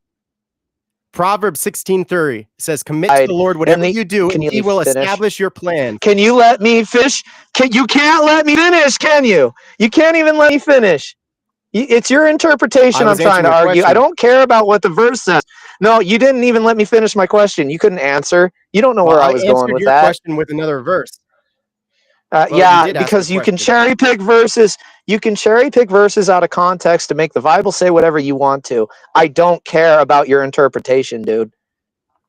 Proverbs 16:30 says, "Commit to the Lord whatever you do, and He will establish your plan." Can you let me fish? You can't let me finish, can you? You can't even let me finish. It's your interpretation I'm trying to argue. I don't care about what the verse says. No, you didn't even let me finish my question. You couldn't answer. You don't know where I was going with your that. question with another verse. Yeah, because you can cherry pick verses. You can cherry pick verses out of context to make the Bible say whatever you want to. I don't care about your interpretation, dude.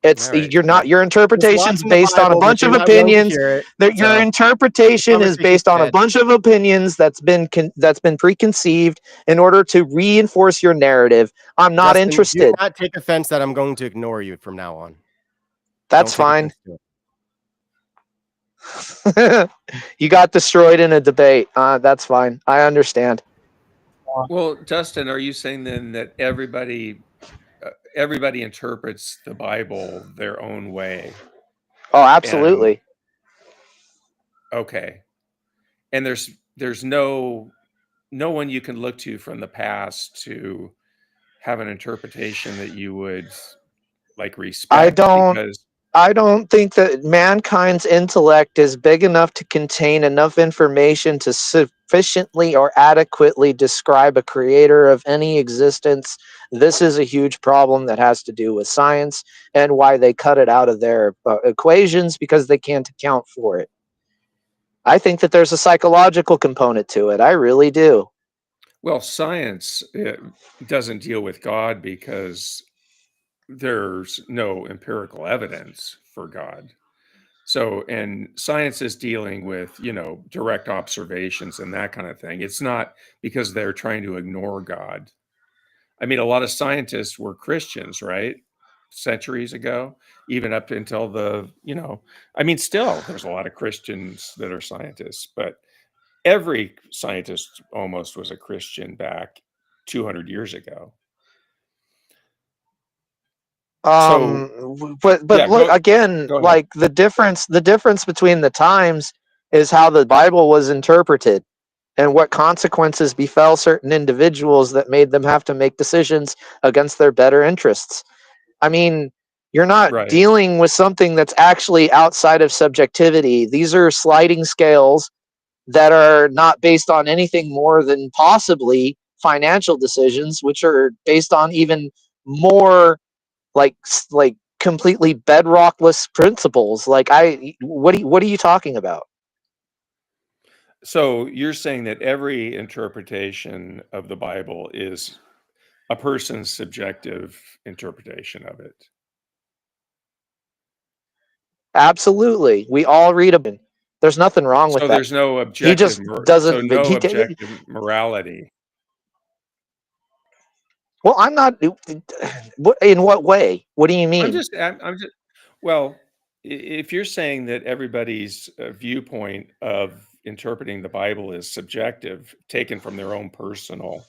It's your interpretation's based on a bunch of opinions. Your interpretation is based on a bunch of opinions that's been preconceived in order to reinforce your narrative. I'm not interested. Do not take offense that I'm going to ignore you from now on. That's fine. You got destroyed in a debate. That's fine. I understand. Well, Dustin, are you saying then that everybody interprets the Bible their own way? Oh, absolutely. Okay. And there's no one you can look to from the past to have an interpretation that you would like respect. I don't think that mankind's intellect is big enough to contain enough information to sufficiently or adequately describe a creator of any existence. This is a huge problem that has to do with science and why they cut it out of their equations because they can't account for it. I think that there's a psychological component to it. I really do. Well, science doesn't deal with God because there's no empirical evidence for God. So, and science is dealing with, direct observations and that kind of thing. It's not because they're trying to ignore God. I mean, a lot of scientists were Christians, right? Centuries ago, even up until still there's a lot of Christians that are scientists, but every scientist almost was a Christian back 200 years ago. But look again, like the difference between the times is how the Bible was interpreted and what consequences befell certain individuals that made them have to make decisions against their better interests. I mean, you're not dealing with something that's actually outside of subjectivity. These are sliding scales that are not based on anything more than possibly financial decisions, which are based on even more like completely bedrockless principles. What are you talking about? So you're saying that every interpretation of the Bible is a person's subjective interpretation of it. Absolutely. We all read about. There's nothing wrong with So that. there's no He objective, just doesn't. no objective morality. Well, I'm not. In what way? What do you mean? I'm just. Well, if you're saying that everybody's viewpoint of interpreting the Bible is subjective, taken from their own personal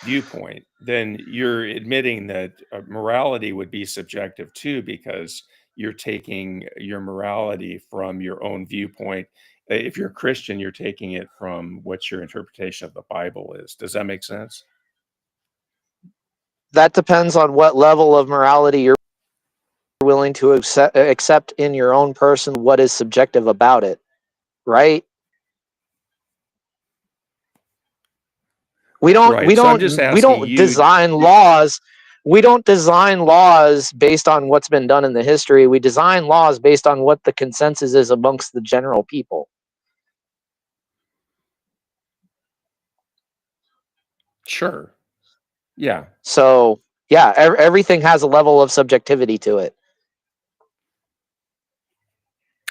viewpoint, then you're admitting that morality would be subjective too, because you're taking your morality from your own viewpoint. If you're a Christian, you're taking it from what your interpretation of the Bible is. Does that make sense? That depends on what level of morality you're willing to accept in your own person. What is subjective about it, right? We don't Right. So I'm just asking you. design laws. We don't design laws based on what's been done in the history. We design laws based on what the consensus is amongst the general people. Sure. Yeah. So, yeah, everything has a level of subjectivity to it.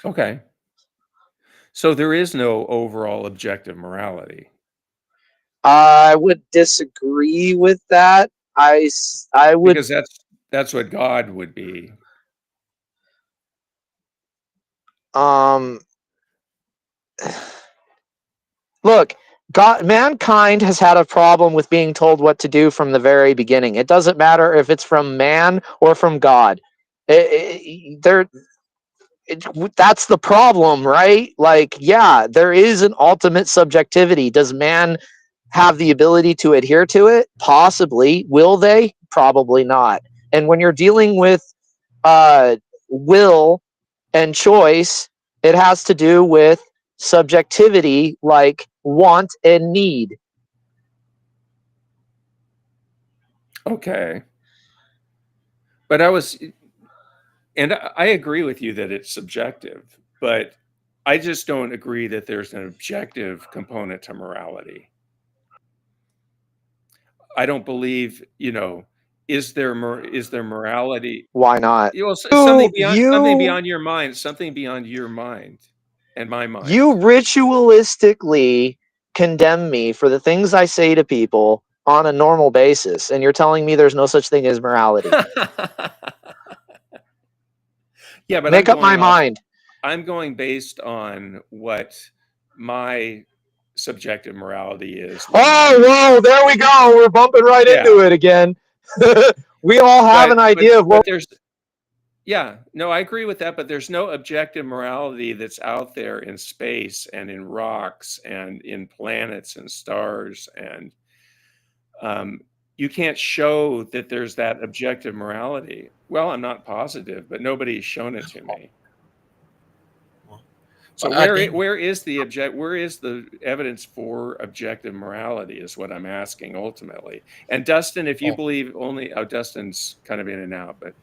Okay. So there is no overall objective morality. I would disagree with that. I would, because that's what God would be. Look, mankind has had a problem with being told what to do from the very beginning. It doesn't matter if it's from man or from God. That's the problem, right? Like, yeah, there is an ultimate subjectivity. Does man have the ability to adhere to it? Possibly. Will they? Probably not. And when you're dealing with will and choice, it has to do with subjectivity, like want and need. Okay. But I agree with you that it's subjective, but I just don't agree that there's an objective component to morality. I don't believe, is there morality? Why not? Something beyond your mind, something beyond your mind and my mind. You ritualistically condemn me for the things I say to people on a normal basis, and you're telling me there's no such thing as morality. Yeah, but make up my mind. I'm going based on what my subjective morality is. Oh, whoa, there we go. We're bumping right into it again. We all have an idea of what. Yeah, no, I agree with that, but there's no objective morality that's out there in space and in rocks and in planets and stars. And you can't show that there's that objective morality. Well, I'm not positive, but nobody's shown it to me. So where is the evidence for objective morality is what I'm asking ultimately. And Dustin, if you believe Dustin's kind of in and out, but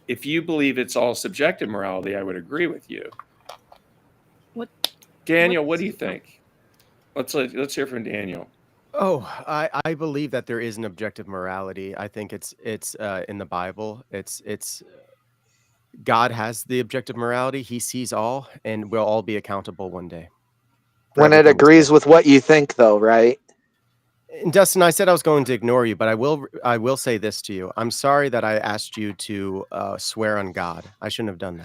if you believe it's all subjective morality, I would agree with you. Daniel, what do you think? Let's hear from Daniel. Oh, I believe that there is an objective morality. I think it's in the Bible. It's God has the objective morality. He sees all, and we'll all be accountable one day. When it agrees with what you think, though, right? And Dustin, I said I was going to ignore you, but I will say this to you. I'm sorry that I asked you to swear on God. I shouldn't have done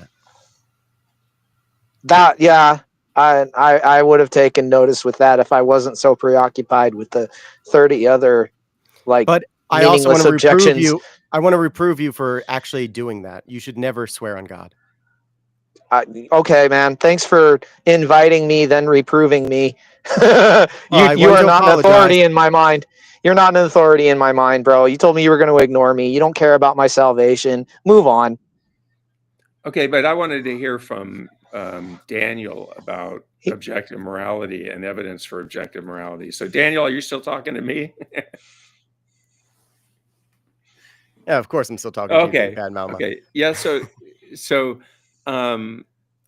that. Yeah, I would have taken notice with that if I wasn't so preoccupied with the 30 other But I also want to reprove you. I want to reprove you for actually doing that. You should never swear on God. Okay, man. Thanks for inviting me, then reproving me. You are not an authority in my mind. You're not an authority in my mind, bro. You told me you were going to ignore me. You don't care about my salvation. Move on. Okay, but I wanted to hear from Daniel about objective morality and evidence for objective morality. So, Daniel, are you still talking to me? Yeah, of course I'm still talking to you, Big Bad Mama. Okay. Yeah, so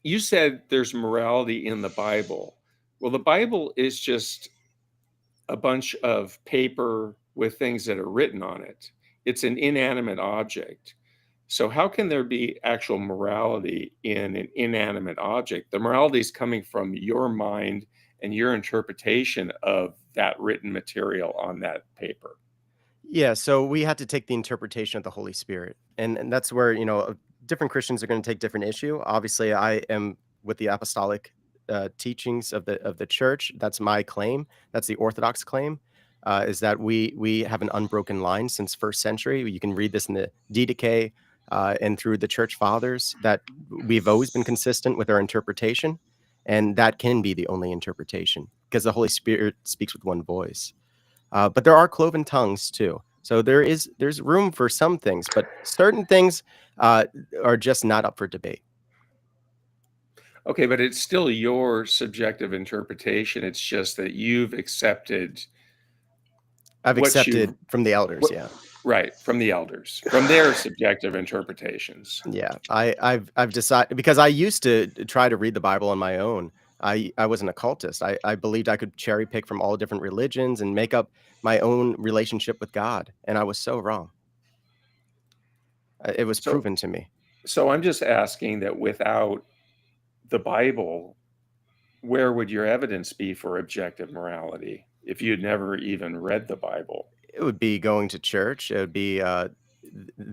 you said there's morality in the Bible. Well, the Bible is just a bunch of paper with things that are written on it. It's an inanimate object. So how can there be actual morality in an inanimate object? The morality is coming from your mind and your interpretation of that written material on that paper. Yeah, so we have to take the interpretation of the Holy Spirit, and that's where different Christians are going to take different issue. Obviously, I am with the apostolic teachings of the church. That's my claim. That's the Orthodox claim. Is that we have an unbroken line since first century. You can read this in the Didache and through the church fathers that we've always been consistent with our interpretation, and that can be the only interpretation because the Holy Spirit speaks with one voice. But there are cloven tongues too. So there's room for some things, but certain things are just not up for debate. Okay, but it's still your subjective interpretation. It's just that you've accepted. I've what accepted from the elders, what- yeah. Right, from the elders, from their subjective interpretations. Yeah, I've decided because I used to try to read the Bible on my own. I was an occultist. I believed I could cherry pick from all different religions and make up my own relationship with God, and I was so wrong. It was So, proven to me. so I'm just asking that without the Bible, where would your evidence be for objective morality if you'd never even read the Bible? It would be going to church. It would be the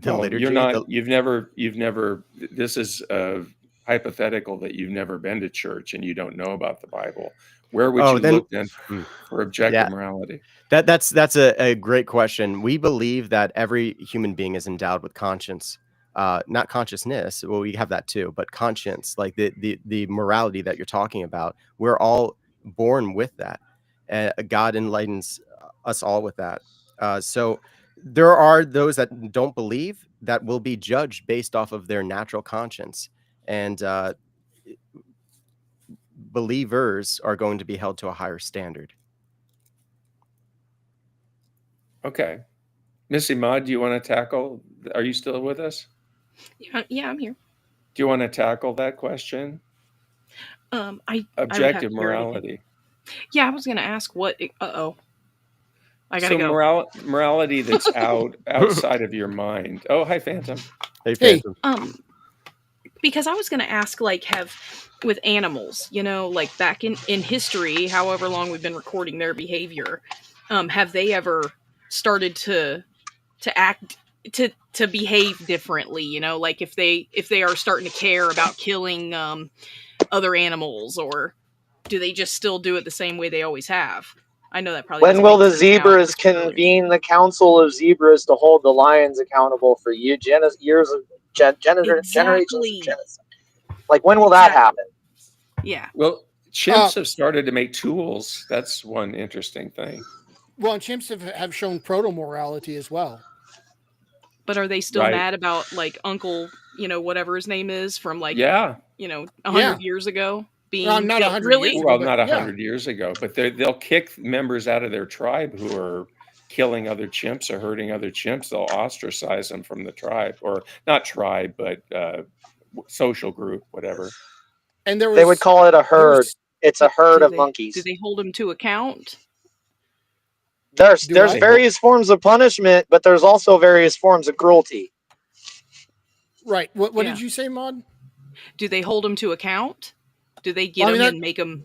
Well, liturgy. you're not. You've never. This is hypothetical that you've never been to church and you don't know about the Bible. Where would you then, look then for objective yeah. morality? That's a great question. We believe that every human being is endowed with conscience, not consciousness. Well, we have that too, but conscience, like the morality that you're talking about. We're all born with that. God enlightens us all with that. So there are those that don't believe that will be judged based off of their natural conscience, and believers are going to be held to a higher standard. Okay, Missy Maud, do you want to tackle? Are you still with us? Yeah, I'm here. Do you want to tackle that question? I Objective would have morality. Yeah, I was going to ask what. I gotta So go. morality that's outside of your mind. Oh, hi, Phantom. Hey, Phantom. Because I was going to ask, like, have with animals, like back in history, however long we've been recording their behavior, have they ever started to act to behave differently? Like if they are starting to care about killing other animals, or do they just still do it the same way they always have? I know that probably When doesn't will make the sense now, zebras just earlier. convene the council of zebras to hold the lions accountable for years of generations of genocide? Like, when will that happen? Yeah. Well, chimps have started to make tools. That's one interesting thing. Well, and chimps have shown proto-morality as well. But are they still Right. mad about, like, Uncle, whatever his name is from, like, Yeah. 100 years ago being not 100 really? years ago, Well, but not yeah. 100 years ago, but they'll kick members out of their tribe who are killing other chimps or hurting other chimps. They'll ostracize them from the tribe, or not tribe, but social group, whatever. And they would call it a herd. It's a herd of monkeys. Do they hold him to account? There's various forms of punishment, but there's also various forms of cruelty. Right. What did you say, Maud? Do they hold him to account? Do they get him and make him?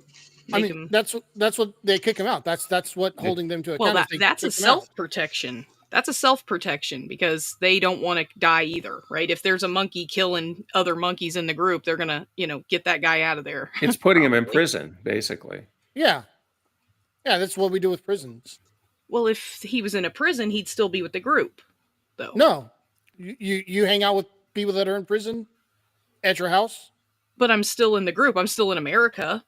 That's what they kick him out. That's what holding them to account. Well, that's a self-protection. That's a self-protection because they don't want to die either, right? If there's a monkey killing other monkeys in the group, they're gonna, get that guy out of there. It's putting him in prison, basically. Yeah. Yeah, that's what we do with prisons. Well, if he was in a prison, he'd still be with the group, though. No, you hang out with people that are in prison at your house. But I'm still in the group. I'm still in America.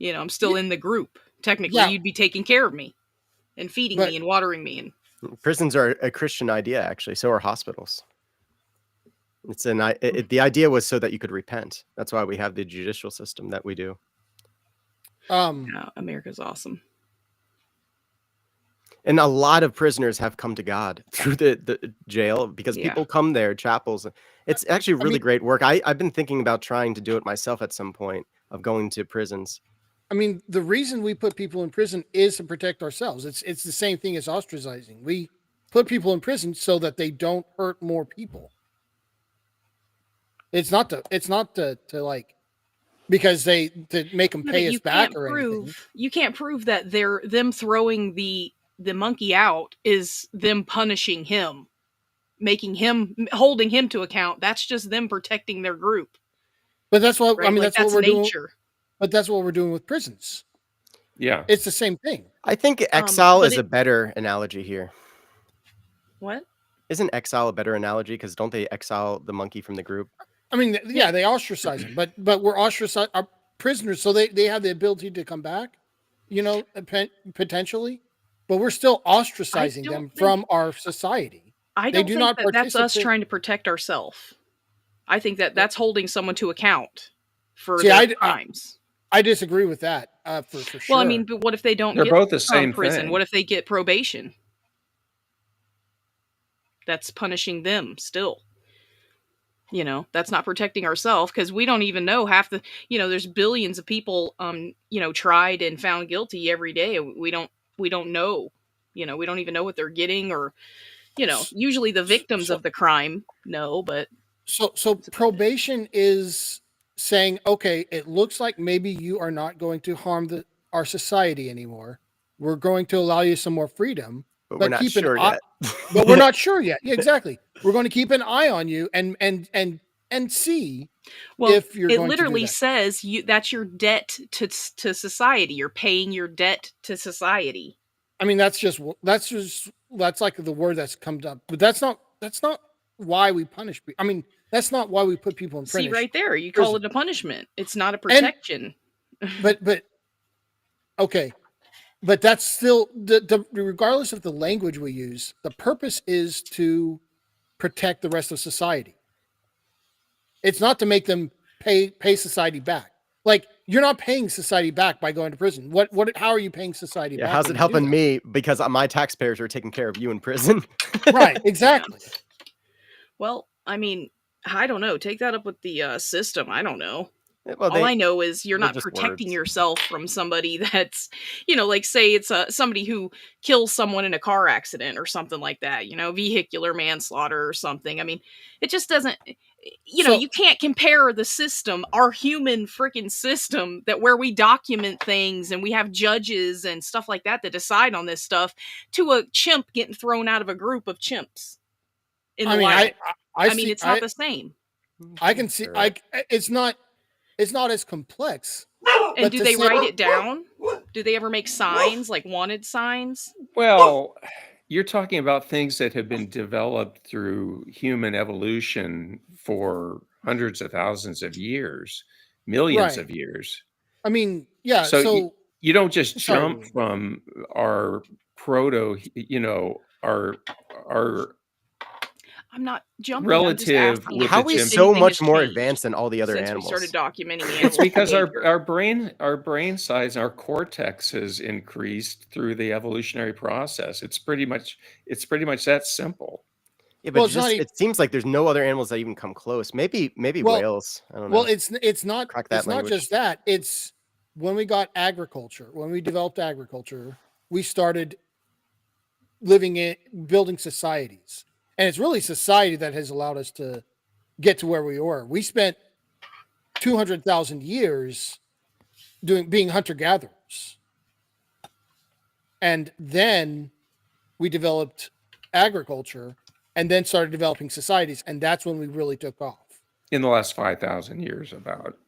I'm still in the group. Technically, you'd be taking care of me and feeding me and watering me. And prisons are a Christian idea, actually. So are hospitals. The idea was so that you could repent. That's why we have the judicial system that we do. America's awesome. And a lot of prisoners have come to God through the jail because people come there, chapels. It's actually really great work. I've been thinking about trying to do it myself at some point, of going to prisons. I mean, the reason we put people in prison is to protect ourselves. It's the same thing as ostracizing. We put people in prison so that they don't hurt more people. It's not to like because to make them pay us back or anything. You can't prove that them throwing the monkey out is them punishing him, holding him to account. That's just them protecting their group. But that's what right? that's what we're doing. But that's what we're doing with prisons. Yeah, it's the same thing. I think exile is a better analogy here. What? Isn't exile a better analogy? Because don't they exile the monkey from the group? I mean, yeah, they ostracize them, but we're ostracized our prisoners, so they have the ability to come back, potentially, but we're still ostracizing them from our society. I don't think that's us trying to protect ourselves. I think that's holding someone to account for their crimes. I disagree with that for sure. Well, I mean, but what if they don't get both the same prison? thing. What if they get probation? That's punishing them still. That's not protecting ourselves because we don't even know half the, there's billions of people, tried and found guilty every day. We don't know, we don't even know what they're getting or, usually the victims of the crime know, but. So probation is saying, okay, it looks like maybe you are not going to harm our society anymore. We're going to allow you some more freedom. But we're not sure yet. But we're not sure yet. Yeah, exactly. We're going to keep an eye on you and see if you're going to do that. It literally says that's your debt to society. You're paying your debt to society. I mean, that's like the word that's come up, but that's not why we punish people. I mean, that's not why we put people in prison. See right there, you call it a punishment. It's not a protection. But okay. But that's still regardless of the language we use, the purpose is to protect the rest of society. It's not to make them pay society back. Like, you're not paying society back by going to prison. How are you paying society back? How's it helping me? Because my taxpayers are taking care of you in prison. Right, exactly. Well, I mean, I don't know. Take that up with the system. I don't know. Well, all I know is you're not protecting yourself from somebody that's, like say it's somebody who kills someone in a car accident or something like that, vehicular manslaughter or something. I mean, it just doesn't, you can't compare the system, our human freaking system where we document things and we have judges and stuff like that decide on this stuff to a chimp getting thrown out of a group of chimps. I mean, it's not the same. I can see, it's not as complex. And do they write it down? Do they ever make signs, like wanted signs? Well, you're talking about things that have been developed through human evolution for hundreds of thousands of years, millions of years. I mean, yeah. So you don't just jump from our our I'm not jumping. Relative. How are we so much more advanced than all the other since animals? We started documenting animals. It's because our brain size and our cortex has increased through the evolutionary process. It's pretty much that simple. Yeah, but it seems like there's no other animals that even come close. Maybe whales. I don't know. Well, it's not. It's not just that. It's when we got agriculture. When we developed agriculture, we started building societies. And it's really society that has allowed us to get to where we were. We spent 200,000 years being hunter-gatherers. And then we developed agriculture and then started developing societies. And that's when we really took off. In the last 5,000 years, about.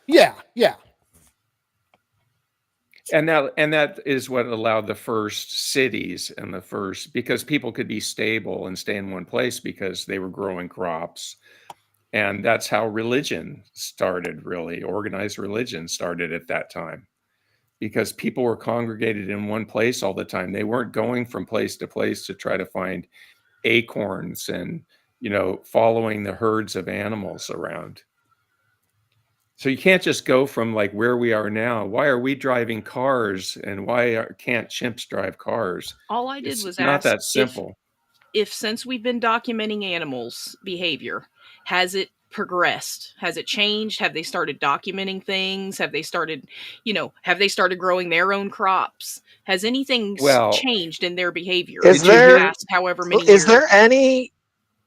Yeah. And that is what allowed the first cities and because people could be stable and stay in one place because they were growing crops. And that's how religion started, really. Organized religion started at that time because people were congregated in one place all the time. They weren't going from place to place to try to find acorns and, following the herds of animals around. So you can't just go from like where we are now. Why are we driving cars and why can't chimps drive cars? All I did was ask not that simple. If since we've been documenting animals' behavior, has it progressed? Has it changed? Have they started documenting things? Have they started, growing their own crops? Has anything changed in their behavior? Is there past however many years? Is there any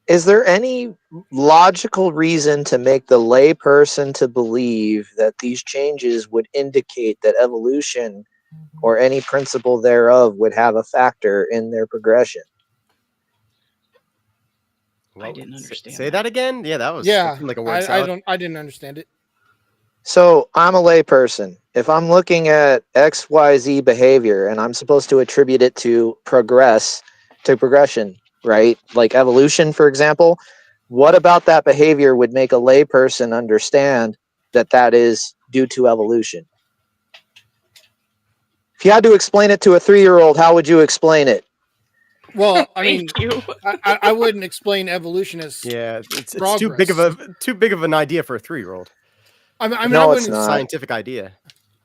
Is there any logical reason to make the lay person to believe that these changes would indicate that evolution or any principle thereof would have a factor in their progression? I didn't understand Say that again. Yeah, that Yeah, seemed like a word salad. I didn't understand it. So I'm a lay person. If I'm looking at XYZ behavior and I'm supposed to attribute it to progression, right? Like evolution, for example, what about that behavior would make a lay person understand that that is due to evolution? If you had to explain it to a 3-year-old, how would you explain it? Well, I mean, Thank you. I wouldn't explain evolution as Yeah, it's progress. too big of an idea for a 3-year-old. I mean, I No, it's wouldn't. not. Scientific idea.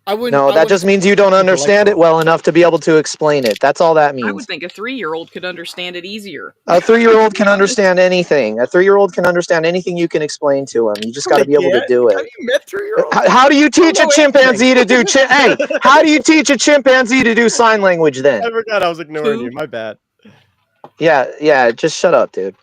I wouldn't. No, I that wouldn't just means you don't understand it well enough to be able to explain it. That's all that I would means. think a 3-year-old could understand it easier. A 3-year-old can understand anything. A 3-year-old can understand anything you can explain to him. You just got to be able to do it. Have you met 3-year-olds? How do you teach a know chimpanzee to anything. do? Hey, how do you teach a chimpanzee to do sign language then? I forgot I was ignoring you. My bad. Yeah. Just shut up, dude.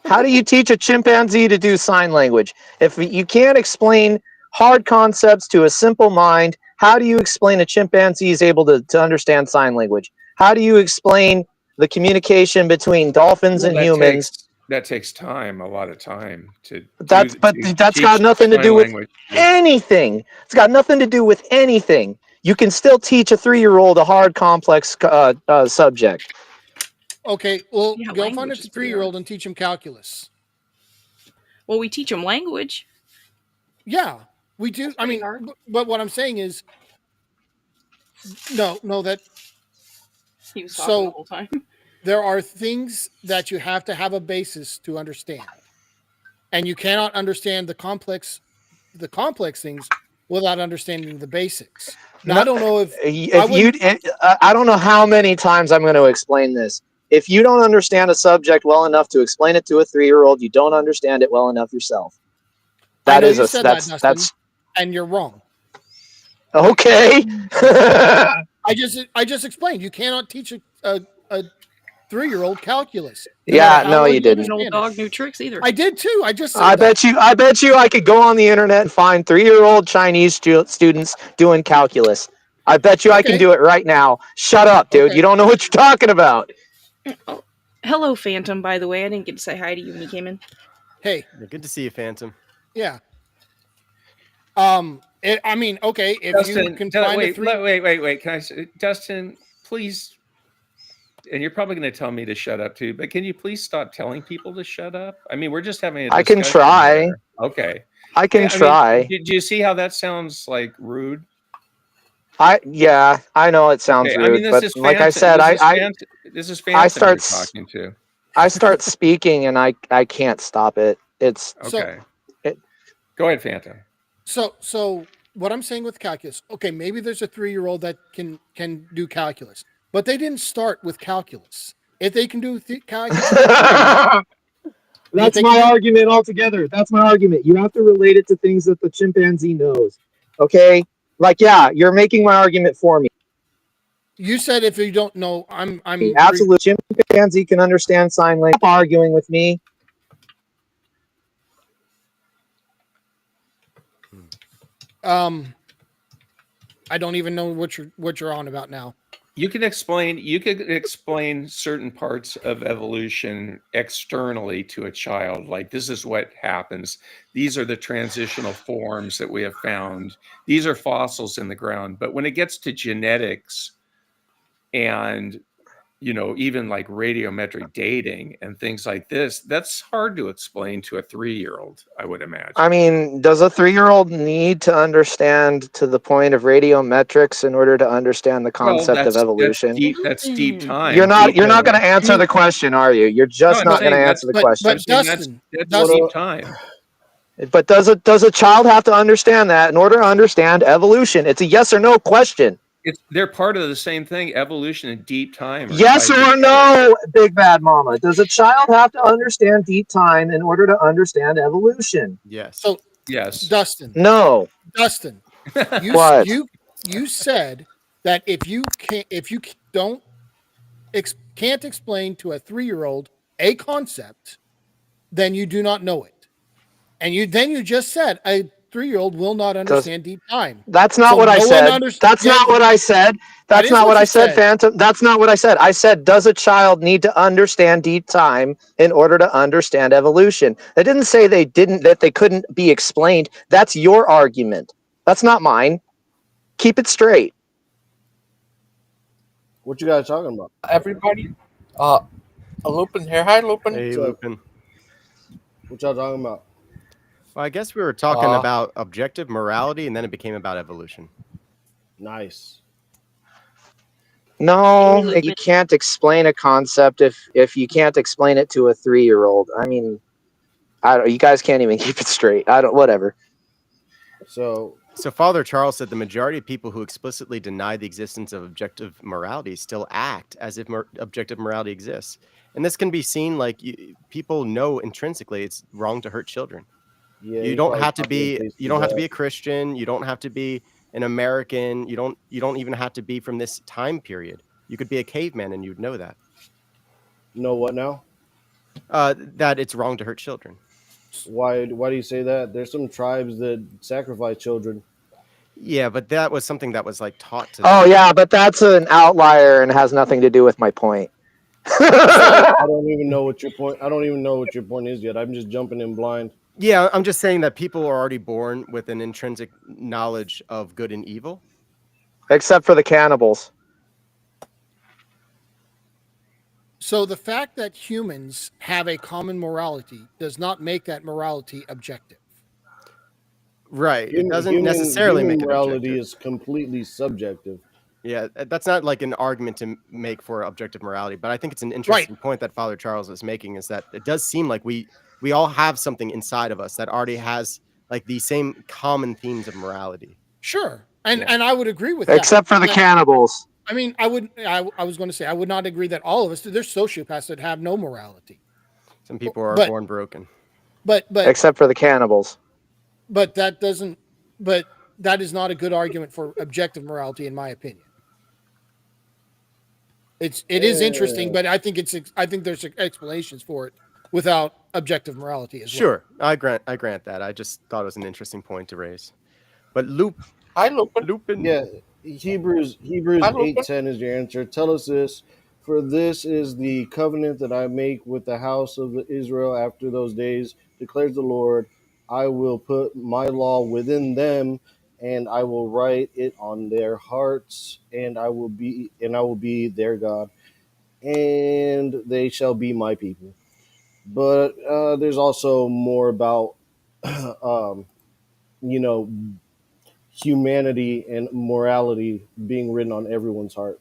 How do you teach a chimpanzee to do sign language? If you can't explain hard concepts to a simple mind, how do you explain a chimpanzee is able to understand sign language? How do you explain the communication between dolphins Well, and humans? that takes time, a lot of time to That's teach got nothing to do sign with language. anything. It's got nothing to do with anything. You can still teach a 3-year-old a hard, complex subject. Okay, well, Yeah, go find language a is pretty 3-year-old and teach him calculus. Well, we teach them language. Yeah, we do. I mean, but what I'm saying is, no, that. He was talking the whole time. There are things that you have to have a basis to understand, and you cannot understand the complex things without understanding the basics. Now, I don't know if I don't know how many times I'm going to explain this. If you don't understand a subject well enough to explain it to a 3-year-old, you don't understand it well enough yourself. I know you said that, Dustin, and you're wrong. Okay. I just explained you cannot teach a 3-year-old calculus. No, you didn't. Old dog, new tricks either. I did too. I just said I bet you I could go on the internet and find 3-year-old Chinese students doing calculus. I bet you I can do it right now. Shut up, dude. You don't know what you're talking about. Oh, hello, Phantom, by the way. I didn't get to say hi to you when you came in. Hey. Good to see you, Phantom. Yeah. I mean, okay, if Dustin, you can find wait. Can I say, Dustin, please, and you're probably going to tell me to shut up too, but can you please stop telling people to shut up? I mean, we're just having a discussion. I can try. Here. Okay. I can try. Do you see how that sounds like rude? I know it sounds rude, I mean, but like I said, this is Phantom you're talking to. I start speaking and I can't stop it. It's okay. Go ahead, Phantom. So what I'm saying with calculus, okay, maybe there's a 3-year-old that can do calculus, but they didn't start with calculus. If they can do calculus, that's my argument altogether. That's my argument. You have to relate it to things that the chimpanzee knows. Okay, like you're making my argument for me. You said if you don't know, I'm absolute chimpanzee can understand sign language. Stop arguing with me. I don't even know what you're on about now. You could explain certain parts of evolution externally to a child. Like, this is what happens. These are the transitional forms that we have found. These are fossils in the ground. But when it gets to genetics and, even like radiometric dating and things like this, that's hard to explain to a 3-year-old, I would imagine. I mean, does a 3-year-old need to understand to the point of radiometrics in order to understand the concept of evolution? That's deep time. You're not going to answer the question, are you? You're just not going to answer the question. But Dustin, that's deep time. But does a child have to understand that in order to understand evolution? It's a yes or no question. They're part of the same thing, evolution and deep time. Yes or no, Big Bad Mama? Does a child have to understand deep time in order to understand evolution? Yes. So yes. Dustin. No. Dustin. What? You said that if you can't explain to a 3-year-old a concept, then you do not know it. And you just said a 3-year-old will not understand deep time. That's not So what I no one said. understands. That's not what I said. That That's is not what what you I said, said. Phantom. That's not what I said. I said, does a child need to understand deep time in order to understand evolution? I didn't say that they couldn't be explained. That's your argument. That's not mine. Keep it straight. What you guys talking about? Everybody, Lupin here. Hi, Lupin. Hey, What's up? Lupin. What y'all talking about? Well, I guess we were talking about objective morality, and then it became about evolution. Nice. No, you can't explain a concept if you can't explain it to a 3-year-old. I mean, you guys can't even keep it straight. Whatever. So Father Charles said the majority of people who explicitly deny the existence of objective morality still act as if objective morality exists. And this can be seen like people know intrinsically it's wrong to hurt children. Yeah, you don't have to be a Christian, you don't have to be an American, you don't even have to be from this time period. You could be a caveman and you'd know that. Know what now? That it's wrong to hurt children. Why do you say that? There's some tribes that sacrifice children. Yeah, but that was something that was like taught to Oh them. yeah, but that's an outlier and has nothing to do with my point. I don't even know what your point. I don't even know what your point is yet. I'm just jumping in blind. Yeah, I'm just saying that people are already born with an intrinsic knowledge of good and evil. Except for the cannibals. So the fact that humans have a common morality does not make that morality objective. Right. It doesn't necessarily make it morality objective. is completely subjective. Yeah, that's not like an argument to make for objective morality, but I think it's an interesting point that Father Charles is making, is that it does seem like we all have something inside of us that already has like the same common themes of morality. Sure. And I would agree with that. Except for the cannibals. I mean, I was going to say, I would not agree that all of us, there's sociopaths that have no morality. Some people are born broken. But except for the cannibals. But that is not a good argument for objective morality, in my opinion. It is interesting, but I think there's explanations for it without objective morality as well. Sure, I grant that. I just thought it was an interesting point to raise. But Hi, Lupin. Yeah, Hebrews 8:10 is your answer. Tell us this: for this is the covenant that I make with the house of Israel after those days, declares the Lord. I will put my law within them, and I will write it on their hearts, and I will be their God, and they shall be my people. But there's also more about humanity and morality being written on everyone's heart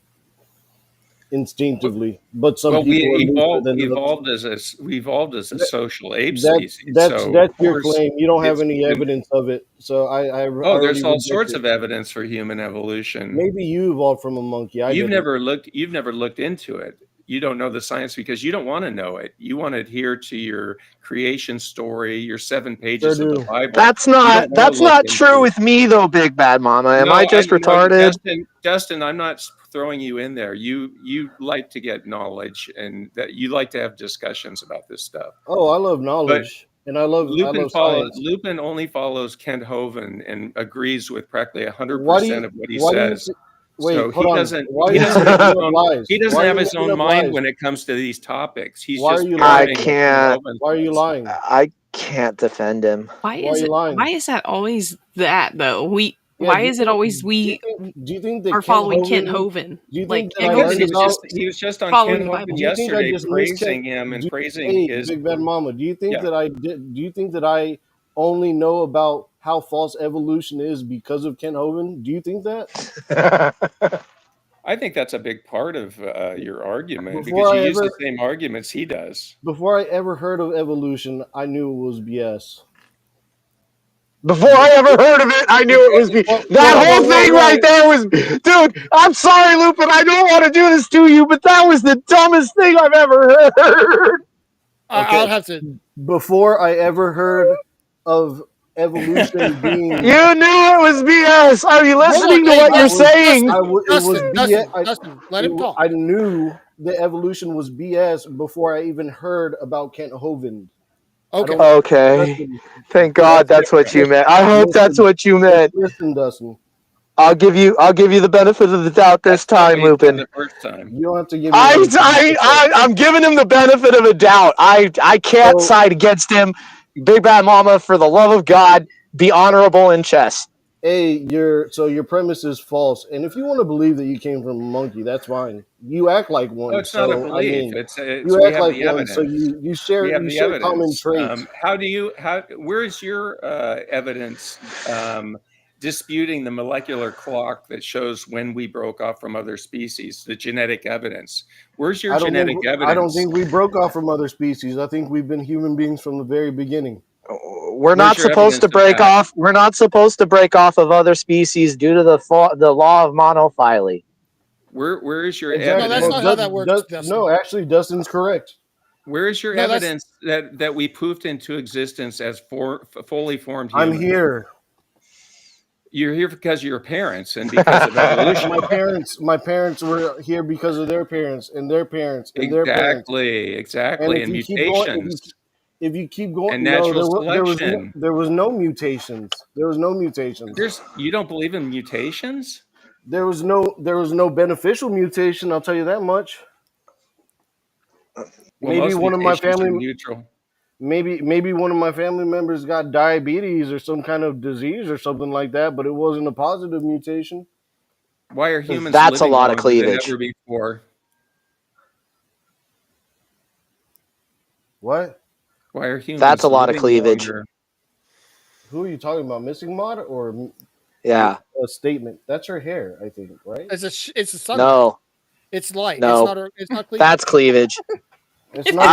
instinctively. But some people we are looser than evolved as a social ape that's species. that's So that's your of course, claim. You don't have it's any been- evidence of it, so I Oh, there's already all reject sorts it. of evidence for human evolution. Maybe you evolved from a monkey. You've never looked into it. You don't know the science because you don't want to know it. You want to adhere to your creation story, your 7 pages of the Bible. That's not true with me though, Big Bad Mama. Am I just retarded? Dustin, I'm not throwing you in there. You like to get knowledge, and that you like to have discussions about this stuff. Oh, I love knowledge, and I love science. Lupin only follows Kent Hovind and agrees with practically 100% of what he says. So he doesn't have his own mind when it comes to these topics. He's just I can't. Why are you lying? I can't defend him. Why is that always that though? Why is it always do you think that are following Kent Hovind? Do you like think that he was just on following Kent the Bible. Hovind yesterday praising him and praising his Big Bad Mama. Do you think that I only know about how false evolution is because of Kent Hovind? Do you think that? I think that's a big part of your argument because you use the same arguments he does. Before I ever heard of evolution, I knew it was BS. Before I ever heard of it, I knew it was that whole thing right there was, dude. I'm sorry, Lupin. I don't want to do this to you, but that was the dumbest thing I've ever heard. I'll have to. Before I ever heard of evolution being, you knew it was BS. Are you listening to what you're saying? Dustin, let him talk. I knew the evolution was BS before I even heard about Kent Hovind. Okay. Okay. Thank God that's what you Just meant. I hope that's listen. what you Just meant. listen, Dustin. I'll give you the benefit of the doubt this That's not time, what he said Lupin. the first time. You don't have to give me anything. I'm giving him the benefit of a doubt. I can't So, side against him. Big Bad Mama, for the love of God, be honorable in chess. your premise is false, and if you want to believe that you came from a monkey, that's fine. You act like No, one, it's not a so I belief. mean, It's you we act have like the one, so evidence. you We have you the share common evidence. traits. Where's your evidence disputing the molecular clock that shows when we broke off from other species, the genetic evidence? Where's your genetic I don't evidence? think we broke off from other species. I think we've been human beings from the very beginning. We're Where's not your supposed to evidence of break that? off. We're not supposed to break off of other species due to the law of monophily. Where is your Exactly. No, that's evidence? not how that works, Dustin. No, actually, Dustin's correct. Where is your No, that's evidence that we poofed into existence as fully formed I'm humans? here. You're here because of your parents and because of evolution. My parents were here because of their parents and their parents and their parents. And Exactly. if And you keep going, mutations if you keep going, and no, natural selection. there was no mutations. There was no mutations. You don't believe in mutations? There was no beneficial mutation. I'll tell you that much. Well, Maybe most one of my mutations are family, neutral. maybe one of my family members got diabetes or some kind of disease or something like that, but it wasn't a positive mutation. Why are humans That's a living lot of longer than cleavage. ever before? What? Why are That's a humans lot of living cleavage. longer? Who are you talking about? Missing mod or Yeah. a statement? That's her hair, I think, right? it's a sunlight. No. It's light. No. It's not cleavage. That's cleavage. It's not.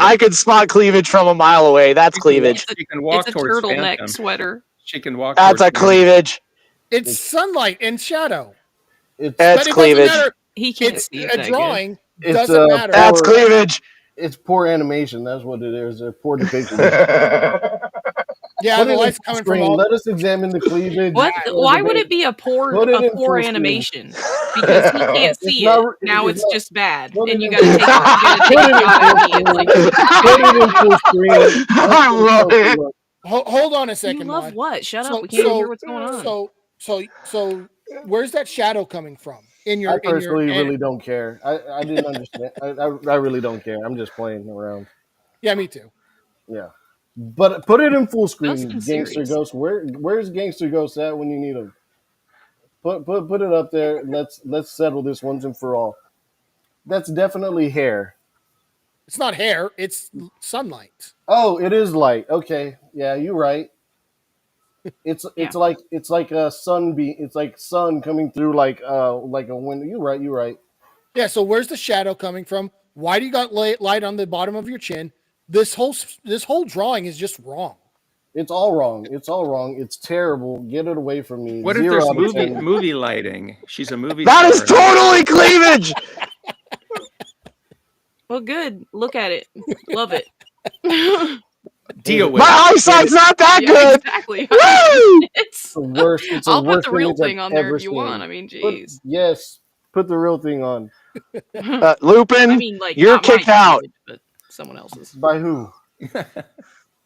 I could spot cleavage from a mile away. That's cleavage. She can It's walk a towards turtleneck Phantom. sweater. She can walk That's towards a Phantom. cleavage. It's sunlight and shadow. It's That's But it cleavage. doesn't matter. He can't It's see it a that drawing. It's Doesn't matter. That's cleavage. It's poor animation. That's what it is. A poor depiction. Yeah, Put the it light's in coming screen. from all. Let us examine the cleavage. What? Why would it be a poor Put it in full screen. animation? Because he can't It's see not- it. Now it's it's not- just bad, put it and you in gotta full- take a shot at me. It's like Put it in full screen. I love it. Hold on a you second, love Mod. what? Shut up. We can't hear what's going on. So, where's that shadow coming from in your? I personally really don't care. I didn't understand. I really don't care. I'm just playing around. Yeah, me too. Yeah, but put it in full screen, Dustin's Gangster serious. Ghost. Where's Gangster Ghost at when you need him? Put it up there. Let's settle this once and for all. That's definitely hair. It's not hair. It's sunlight. Oh, it is light. Okay, yeah, you're right. It's like a sunbeam. It's like sun coming through like a window. You're right. You're right. Yeah. So where's the shadow coming from? Why do you got light on the bottom of your chin? This whole drawing is just wrong. It's all wrong. It's all wrong. It's terrible. Get it away from me. What if 0 there's out of 10. movie lighting? She's a movie That star. is totally cleavage. Well, good. Look at it. Love it. Deal with My it. eyesight's not that Yeah, good. exactly. Woo! It's the worst. It's I'll the put worst the real image I've thing on there ever if you seen. want. I mean, jeez. Yes, put the real thing on. Lupin, I mean, like you're not my kicked out. cleavage, but someone else's. By who?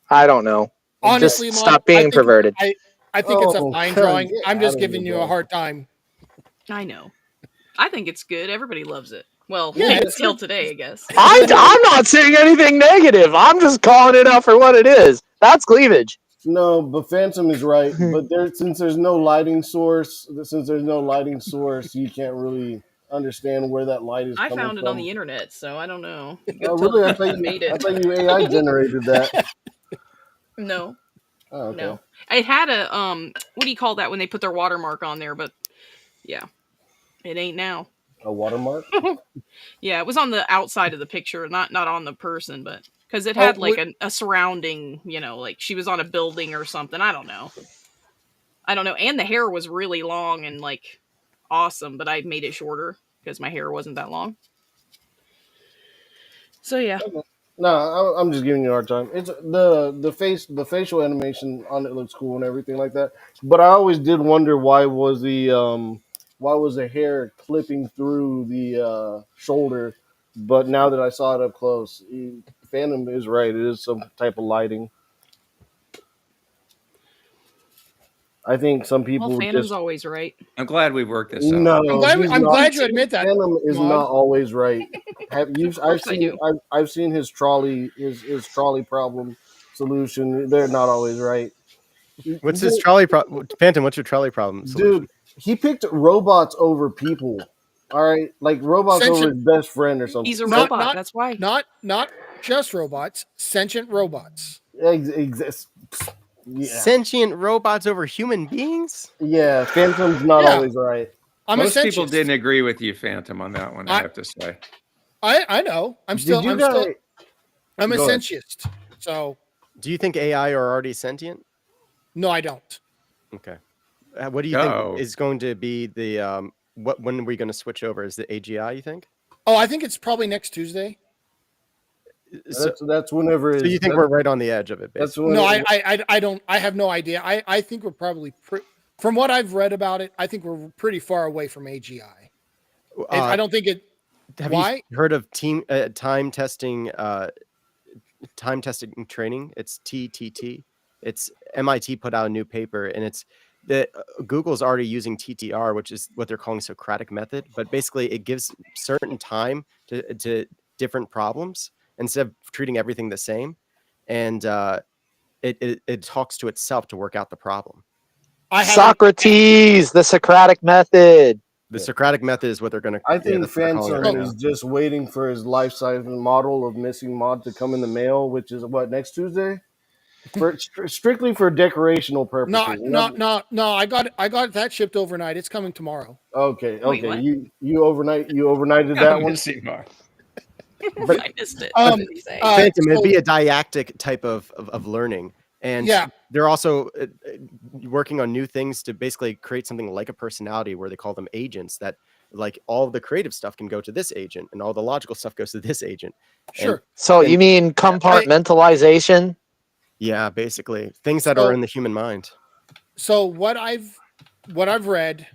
I don't know. Honestly, just Mod, stop being perverted. I think it's a Oh, fine God, drawing. get I'm out just of giving here, you bro. a hard time. I know. I think it's good. Everybody loves it. Well, Yeah, it's until good. today, I guess. I'm not saying anything negative. I'm just calling it out for what it is. That's cleavage. No, but Phantom is right. But since there's no lighting source, you can't really understand where that light is I coming found it from. on the internet, so I don't know. Oh, really? I Made thought it. you AI generated that. No. Oh, okay. No. It had a what do you call that when they put their watermark on there, but yeah. It ain't now. A watermark? Yeah, it was on the outside of the picture, not on the person, but because it had like a surrounding, like she was on a building or something. I don't know. And the hair was really long and like awesome, but I made it shorter because my hair wasn't that long. So yeah. No, I'm just giving you a hard time. It's the facial animation on it looks cool and everything like that. But I always did wonder why was the why was a hair clipping through the shoulder? But now that I saw it up close, Phantom is right. It is some type of lighting. I think some people Well, Phantom's just always right. I'm glad we worked this out. no. I'm glad you admit that. Phantom is Maude. not always right. Have you? course I do. I've seen his trolley problem solution. They're not always right. What's his trolley problem? Phantom, what's your trolley problem solution? Dude, he picked robots over people. All right, like robots over Sentient- his best friend or something. He's a robot. That's why. Not just robots, sentient robots. Exists. Yeah. Sentient robots over human beings? Yeah, Phantom's not always right. Most people didn't agree with you, Phantom, on that one. I have to say. I know. I'm a Go ahead. sentientist. So, do you think AI are already sentient? no, I don't. Okay. What do you think is going to be the when are we going to switch over? Is it AGI, you think? Oh, I think it's probably next Tuesday. That's whenever. So you think we're right on the edge of it? Basically? No, I don't. I have no idea. I think we're probably from what I've read about it. I think we're pretty far away from AGI. I don't think it. Have why? you heard of time testing training? It's TTT. It's MIT put out a new paper, and it's that Google's already using TTR, which is what they're calling Socratic method. But basically, it gives certain time to different problems instead of treating everything the same, and it talks to itself to work out the problem. Socrates, the Socratic method. The Socratic method is what they're going to. I think Phantom is just waiting for his life-size model of Missing Mod to come in the mail, which is what, next Tuesday? Strictly for decorational purposes. No. I got that shipped overnight. It's coming tomorrow. Okay. Wait, what? You overnighted that one. Missing Mod. But I missed it. Phantom, it'd be a didactic type of learning. And they're also working on new things to basically create something like a personality where they call them agents that like all of the creative stuff can go to this agent and all the logical stuff goes to this agent. Sure. So you mean compartmentalization? Yeah, basically things that are in the human mind. So what I've read,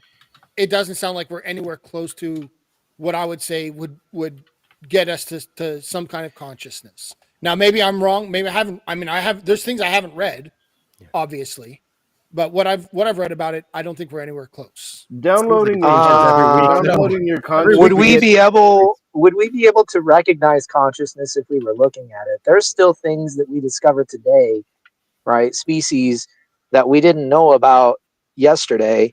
it doesn't sound like we're anywhere close to what I would say would get us to some kind of consciousness. Now, maybe I'm wrong. Maybe I haven't. I mean, there's things I haven't read, obviously, but what I've read about it, I don't think we're anywhere close. Downloading your content. Would we be able to recognize consciousness if we were looking at it? There's still things that we discover today, right? Species that we didn't know about yesterday,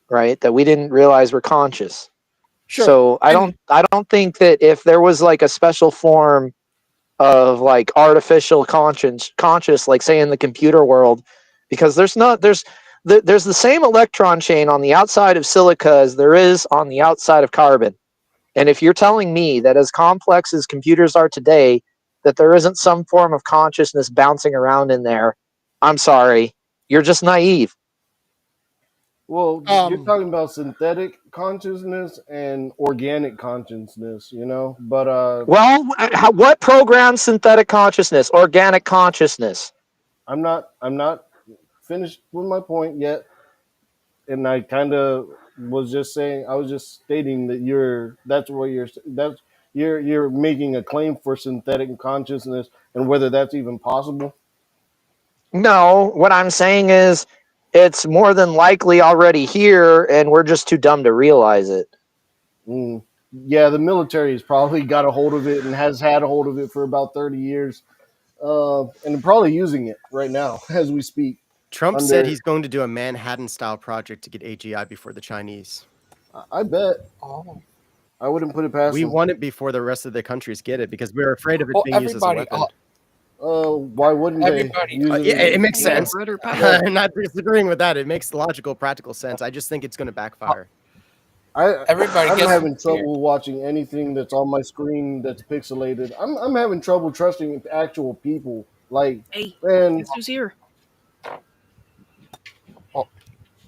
right? That we didn't realize were conscious. Sure. So I don't think that if there was like a special form of like artificial conscious, like say in the computer world, because there's the same electron chain on the outside of silica as there is on the outside of carbon. And if you're telling me that as complex as computers are today, that there isn't some form of consciousness bouncing around in there, I'm sorry, you're just naive. Well, you're talking about synthetic consciousness and organic consciousness, but well, what programs synthetic consciousness, organic consciousness? I'm not finished with my point yet, and I kind of was just saying, I was just stating that you're making a claim for synthetic consciousness and whether that's even possible. No, what I'm saying is it's more than likely already here, and we're just too dumb to realize it. Yeah, the military has probably got a hold of it and has had a hold of it for about 30 years, and they're probably using it right now as we speak. Trump said he's going to do a Manhattan-style project to get AGI before the Chinese. I bet. I wouldn't put it past We them. want it before the rest of the countries get it because we're afraid of it being used as a weapon. Why wouldn't they? It makes sense. I'm not disagreeing with that. It makes logical, practical sense. I just think it's going to backfire. I'm having trouble watching anything that's on my screen that's pixelated. I'm having trouble trusting actual people. Like, man, guess who's here?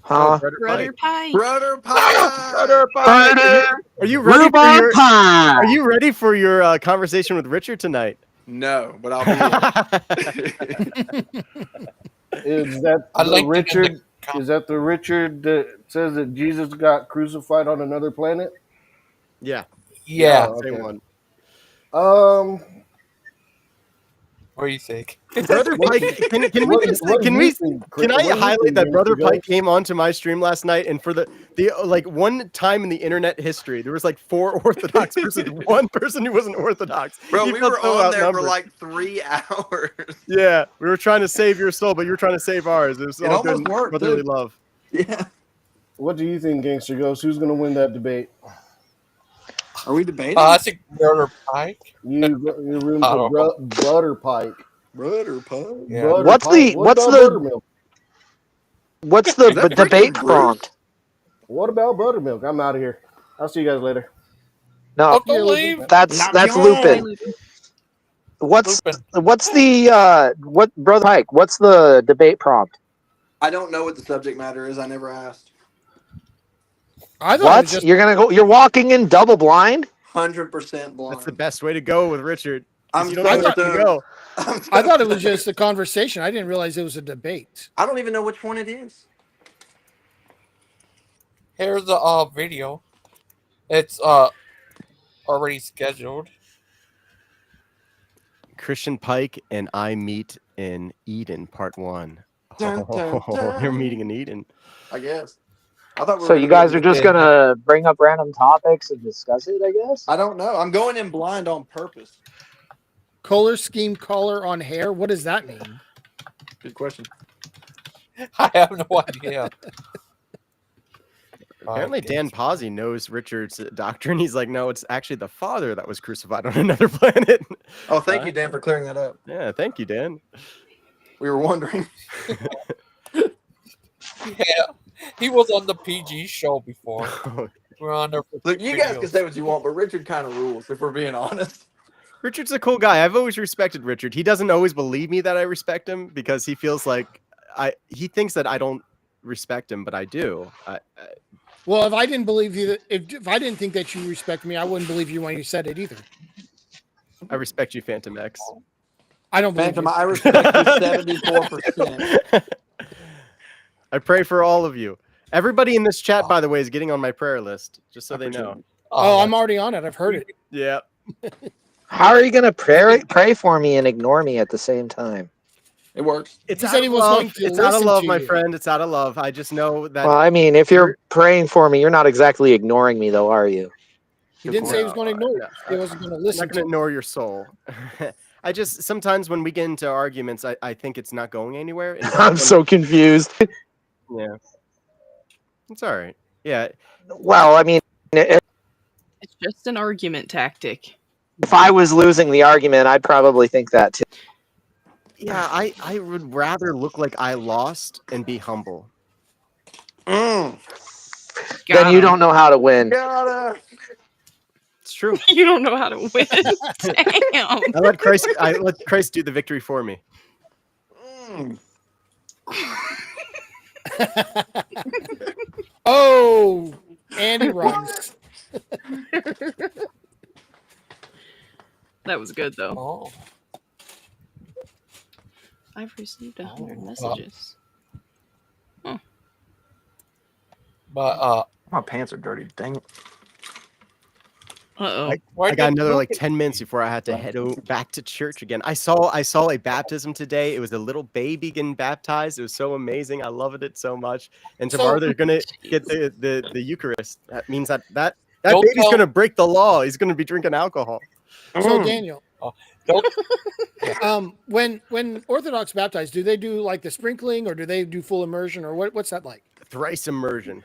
Brother Pie. Brother Pie. Are you ready for your Are you ready for your conversation with Richard tonight? No, but I'll be. Is that I like Richard? Is that the Richard that says that Jesus got crucified on another planet? Yeah. Yeah. Oh, Same okay. one. What do you think? Brother Pike, can we just what do can you we think, can I what do you highlight think, that Brother Gangster Pike Ghost? came onto my stream last night, and for the like one time in the internet history, there was like 4 Orthodox versus one person who wasn't Orthodox. Bro, He we felt were so on there for outnumbered. like 3 hours. Yeah, we were trying to save your soul, but you were trying to save ours. It was It all good almost worked, brotherly too. love. Yeah. What do you think, Gangster Ghost? Who's going to win that debate? Are we debating? I think Brother Pike. You're room I for don't know. Butter Pike. Butter Pike. Yeah. Butter What's Pike. the What what's about the buttermilk? what's the Is that debate freaking Bruce? prompt? What about buttermilk? I'm out of here. I'll see you guys later. No, Uncle Leave. that's Lupin. What's the what Brother Pike? What's the debate prompt? I don't know what the subject matter is. I never asked. I thought it What? was just You're walking in double blind? 100% blind. That's the best way to go with Richard. 'Cause I'm you don't know so where to go. I thought it was just a conversation. I didn't realize it was a debate. I don't even know which one it is. Here's the video. It's already scheduled. Christian Pike and I meet in Eden, part 1. Dun, dun, dun. You're meeting in Eden. I guess. I thought we So were you gonna guys go are just to the- gonna bring up random topics and discuss it, I guess? I don't know. I'm going in blind on purpose. Color scheme color on hair. What does that mean? Good question. I have no idea. Apparently, Dan Pazzi knows Richard's doctrine. He's like, no, it's actually the Father that was crucified on another planet. Oh, thank you, Dan, for clearing that up. Yeah, thank you, Dan. We were wondering. Yeah, he was on the PG show before. We're on there. Look, you guys can say what you want, but Richard kind of rules, if we're being honest. Richard's a cool guy. I've always respected Richard. He doesn't always believe me that I respect him because he feels like he thinks that I don't respect him, but I do. Well, if I didn't believe you, if I didn't think that you respect me, I wouldn't believe you when you said it either. I respect you, Phantom X. I don't believe Phantom, you. I respect you 74%. I pray for all of you. Everybody in this chat, by the way, is getting on my prayer list, just so they know. Oh, I'm already on it. I've heard it. Yeah. How are you gonna pray for me and ignore me at the same time? It works. It's He out said he of was love. going to It's out of listen love, to my you. friend. It's out of love. I just know that. Well, I mean, if you're praying for me, you're not exactly ignoring me, though, are you? He didn't say he was going to ignore you. He wasn't going to I'm listen not to going to you. ignore your soul. I just sometimes when we get into arguments, I think it's not going anywhere. And I'm so confused. Yeah. It's all right. Yeah. Well, I mean, It's just an argument tactic. if I was losing the argument, I'd probably think that too. Yeah, I would rather look like I lost and be humble. Then you don't know how to win. It's true. You don't know how to win. Damn. I let Christ do the victory for me. Oh, and he runs. That was good though. Oh. I've received 100 messages. But my pants are dirty. Dang it. Uh-oh. I got another like 10 minutes before I had to head back to church again. I saw a baptism today. It was a little baby getting baptized. It was so amazing. I loved it so much. And tomorrow they're gonna get the Eucharist. That means that baby's gonna break the law. He's gonna be drinking alcohol. So Daniel, when Orthodox baptize, do they do like the sprinkling or do they do full immersion or what's that like? Thrice immersion.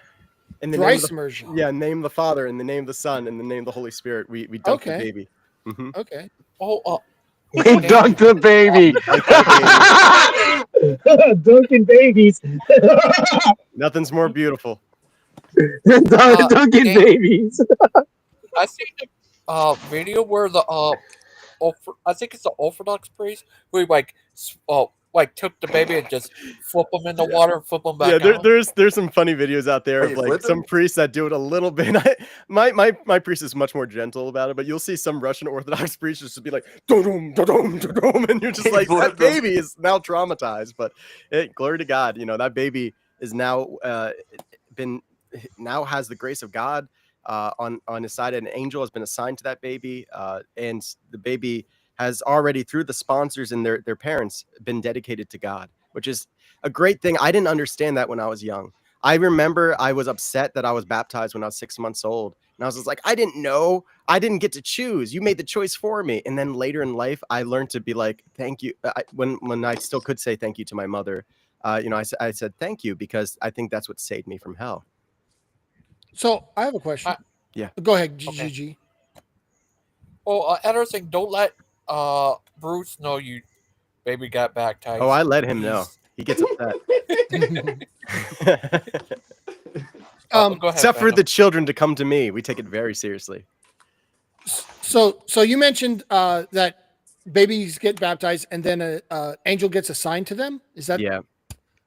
In the Thrice name of immersion. Yeah, name the Father, in the name of the Son, in the name of the Holy Spirit. We dunk the baby. Mm-hmm. Okay. We dunked the baby. Dunking babies. Nothing's more beautiful. Dunking babies. I seen the video where the I think it's the Orthodox priest who like took the baby and just flip them in the water, flip them back. Yeah, out. there's some funny videos out there of like some priests that do it a little bit. My priest is much more gentle about it, but you'll see some Russian Orthodox priests just be like dum dum dum, and you're just like that baby is now traumatized. But glory to God, that baby is now now has the grace of God on his side. An angel has been assigned to that baby, and the baby has already, through the sponsors and their parents, been dedicated to God, which is a great thing. I didn't understand that when I was young. I remember I was upset that I was baptized when I was 6 months old. And I was just like, I didn't know. I didn't get to choose. You made the choice for me. And then later in life, I learned to be like, thank you. When I still could say thank you to my mother, I said thank you, because I think that's what saved me from hell. So I have a question. Yeah. Go ahead, Okay. GG. Oh, another thing, don't let Bruce know you baby got baptized. Oh, I let him know. He gets upset. Go ahead, Except for Phantom. the children to come to me. We take it very seriously. So you mentioned that babies get baptized and then an angel gets assigned to them. Is that? Yeah.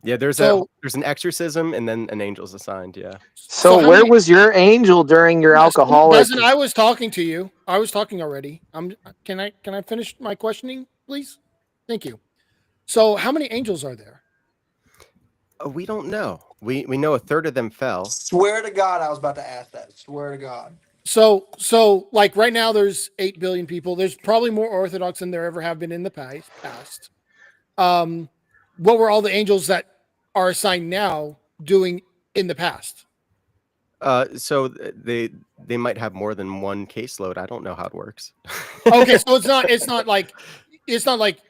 There's an exorcism and then an angel's assigned. Yeah. So where was your angel during your alcoholic? Doesn't I was talking to you. I was talking already. Can I finish my questioning, please? Thank you. So how many angels are there? We don't know. We know a third of them fell. Swear to God, I was about to ask that. Swear to God. So like right now there's 8 billion people. There's probably more Orthodox than there ever have been in the past. What were all the angels that are assigned now doing in the past? So they might have more than one caseload. I don't know how it works. Okay, so it's not like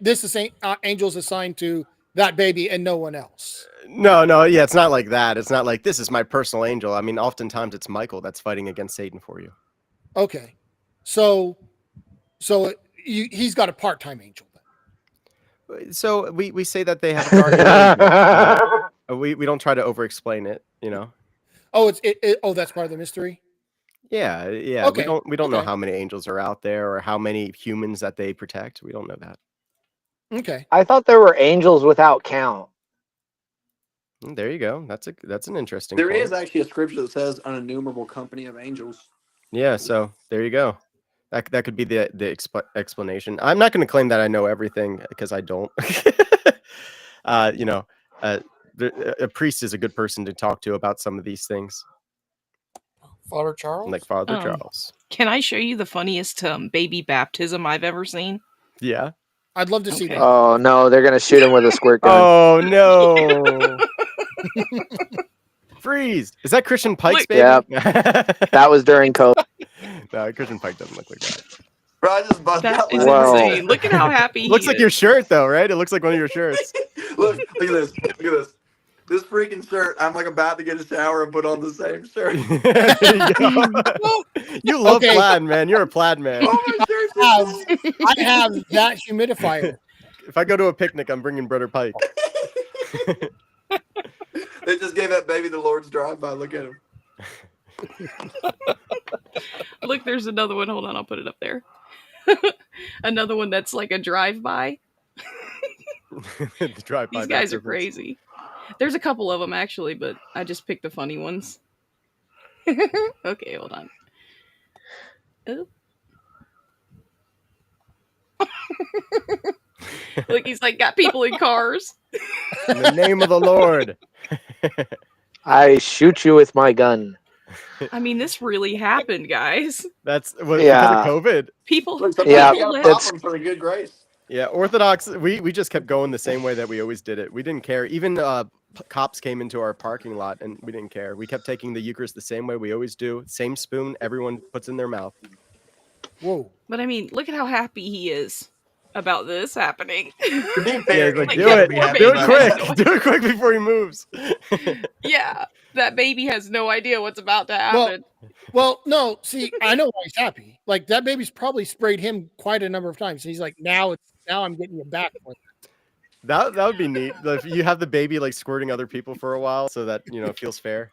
this is angels assigned to that baby and no one else. No, yeah, it's not like that. It's not like this is my personal angel. I mean, oftentimes it's Michael that's fighting against Satan for you. Okay, so he's got a part-time angel. So we say that they have a guardian angel. We don't try to over-explain it, you know. Oh, that's part of the mystery. Yeah. Okay. We don't know how many angels are out there or how many humans that they protect. We don't know that. Okay. I thought there were angels without count. There you go. That's an interesting. There point. is actually a scripture that says an innumerable company of angels. Yeah. So there you go. That could be the explanation. I'm not going to claim that I know everything because I don't. A priest is a good person to talk to about some of these things. Father Charles? Like Father Charles. Can I show you the funniest baby baptism I've ever seen? Yeah. I'd love to see that. Oh no, they're gonna shoot him with a squirt gun. Oh no. Freeze. Is that Christian Pike's baby? Yeah. That was during COVID. No, Christian Pike doesn't look like that. Bro, I just bust That out is like insane. Look at how happy Looks he like is. your shirt though, right? It looks like one of your shirts. Look at this. Look at this. This freaking shirt. I'm like about to get a shower and put on the same shirt. You love plaid, man. You're a plaid man. I have that humidifier. If I go to a picnic, I'm bringing Brother Pike. They just gave that baby the Lord's drive-by. Look at him. Look, there's another one. Hold on, I'll put it up there. Another one that's like a drive-by. The drive-by. These guys are crazy. There's a couple of them actually, but I just picked the funny ones. Okay, hold on. Oh. Look, he's like got people in cars. In the name of the Lord. I shoot you with my gun. I mean, this really happened, guys. That's Yeah. because of COVID. People, Yeah, people it's for the good grace. Yeah, Orthodox. We just kept going the same way that we always did it. We didn't care. Even cops came into our parking lot, and we didn't care. We kept taking the Eucharist the same way we always do. Same spoon. Everyone puts in their mouth. Whoa! But I mean, look at how happy he is about this happening. To be Yeah, fair, he's like, Like, do yeah, it. poor Do baby it has quick. no Do it quick before he moves. Yeah, that baby has no idea what's about to happen. Well, no. See, I know why he's happy. Like that baby's probably sprayed him quite a number of times. He's like, now I'm getting you back. That would be neat. If you have the baby like squirting other people for a while, so that it feels fair.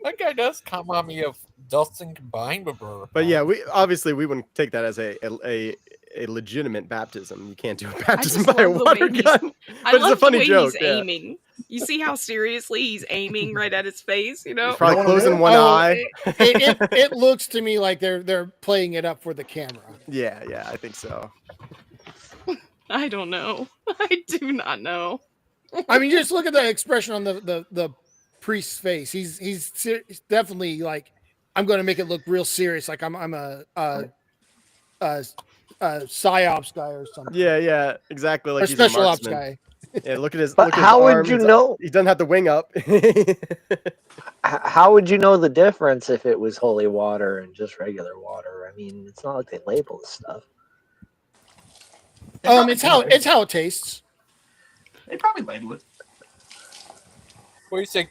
That guy does remind me of Dustin combined with Brother. But yeah, we wouldn't take that as a legitimate baptism. You can't do a baptism by a love the water way gun. I But it's love a funny the way joke. he's Yeah. aiming. You see how seriously he's aiming right at his face, you know? He's probably closing one eye. It looks to me like they're playing it up for the camera. Yeah, I think so. I don't know. I do not know. I mean, just look at the expression on the priest's face. He's definitely like, I'm going to make it look real serious, like I'm a psyops guy or something. Yeah, exactly. Like Or he's a special ops marksman. guy. Yeah, look at his But look at his how would arm. you know? He doesn't have the wing up. How would you know the difference if it was holy water and just regular water? I mean, it's not like they label the stuff. It's how it tastes. They probably label it. What do you think,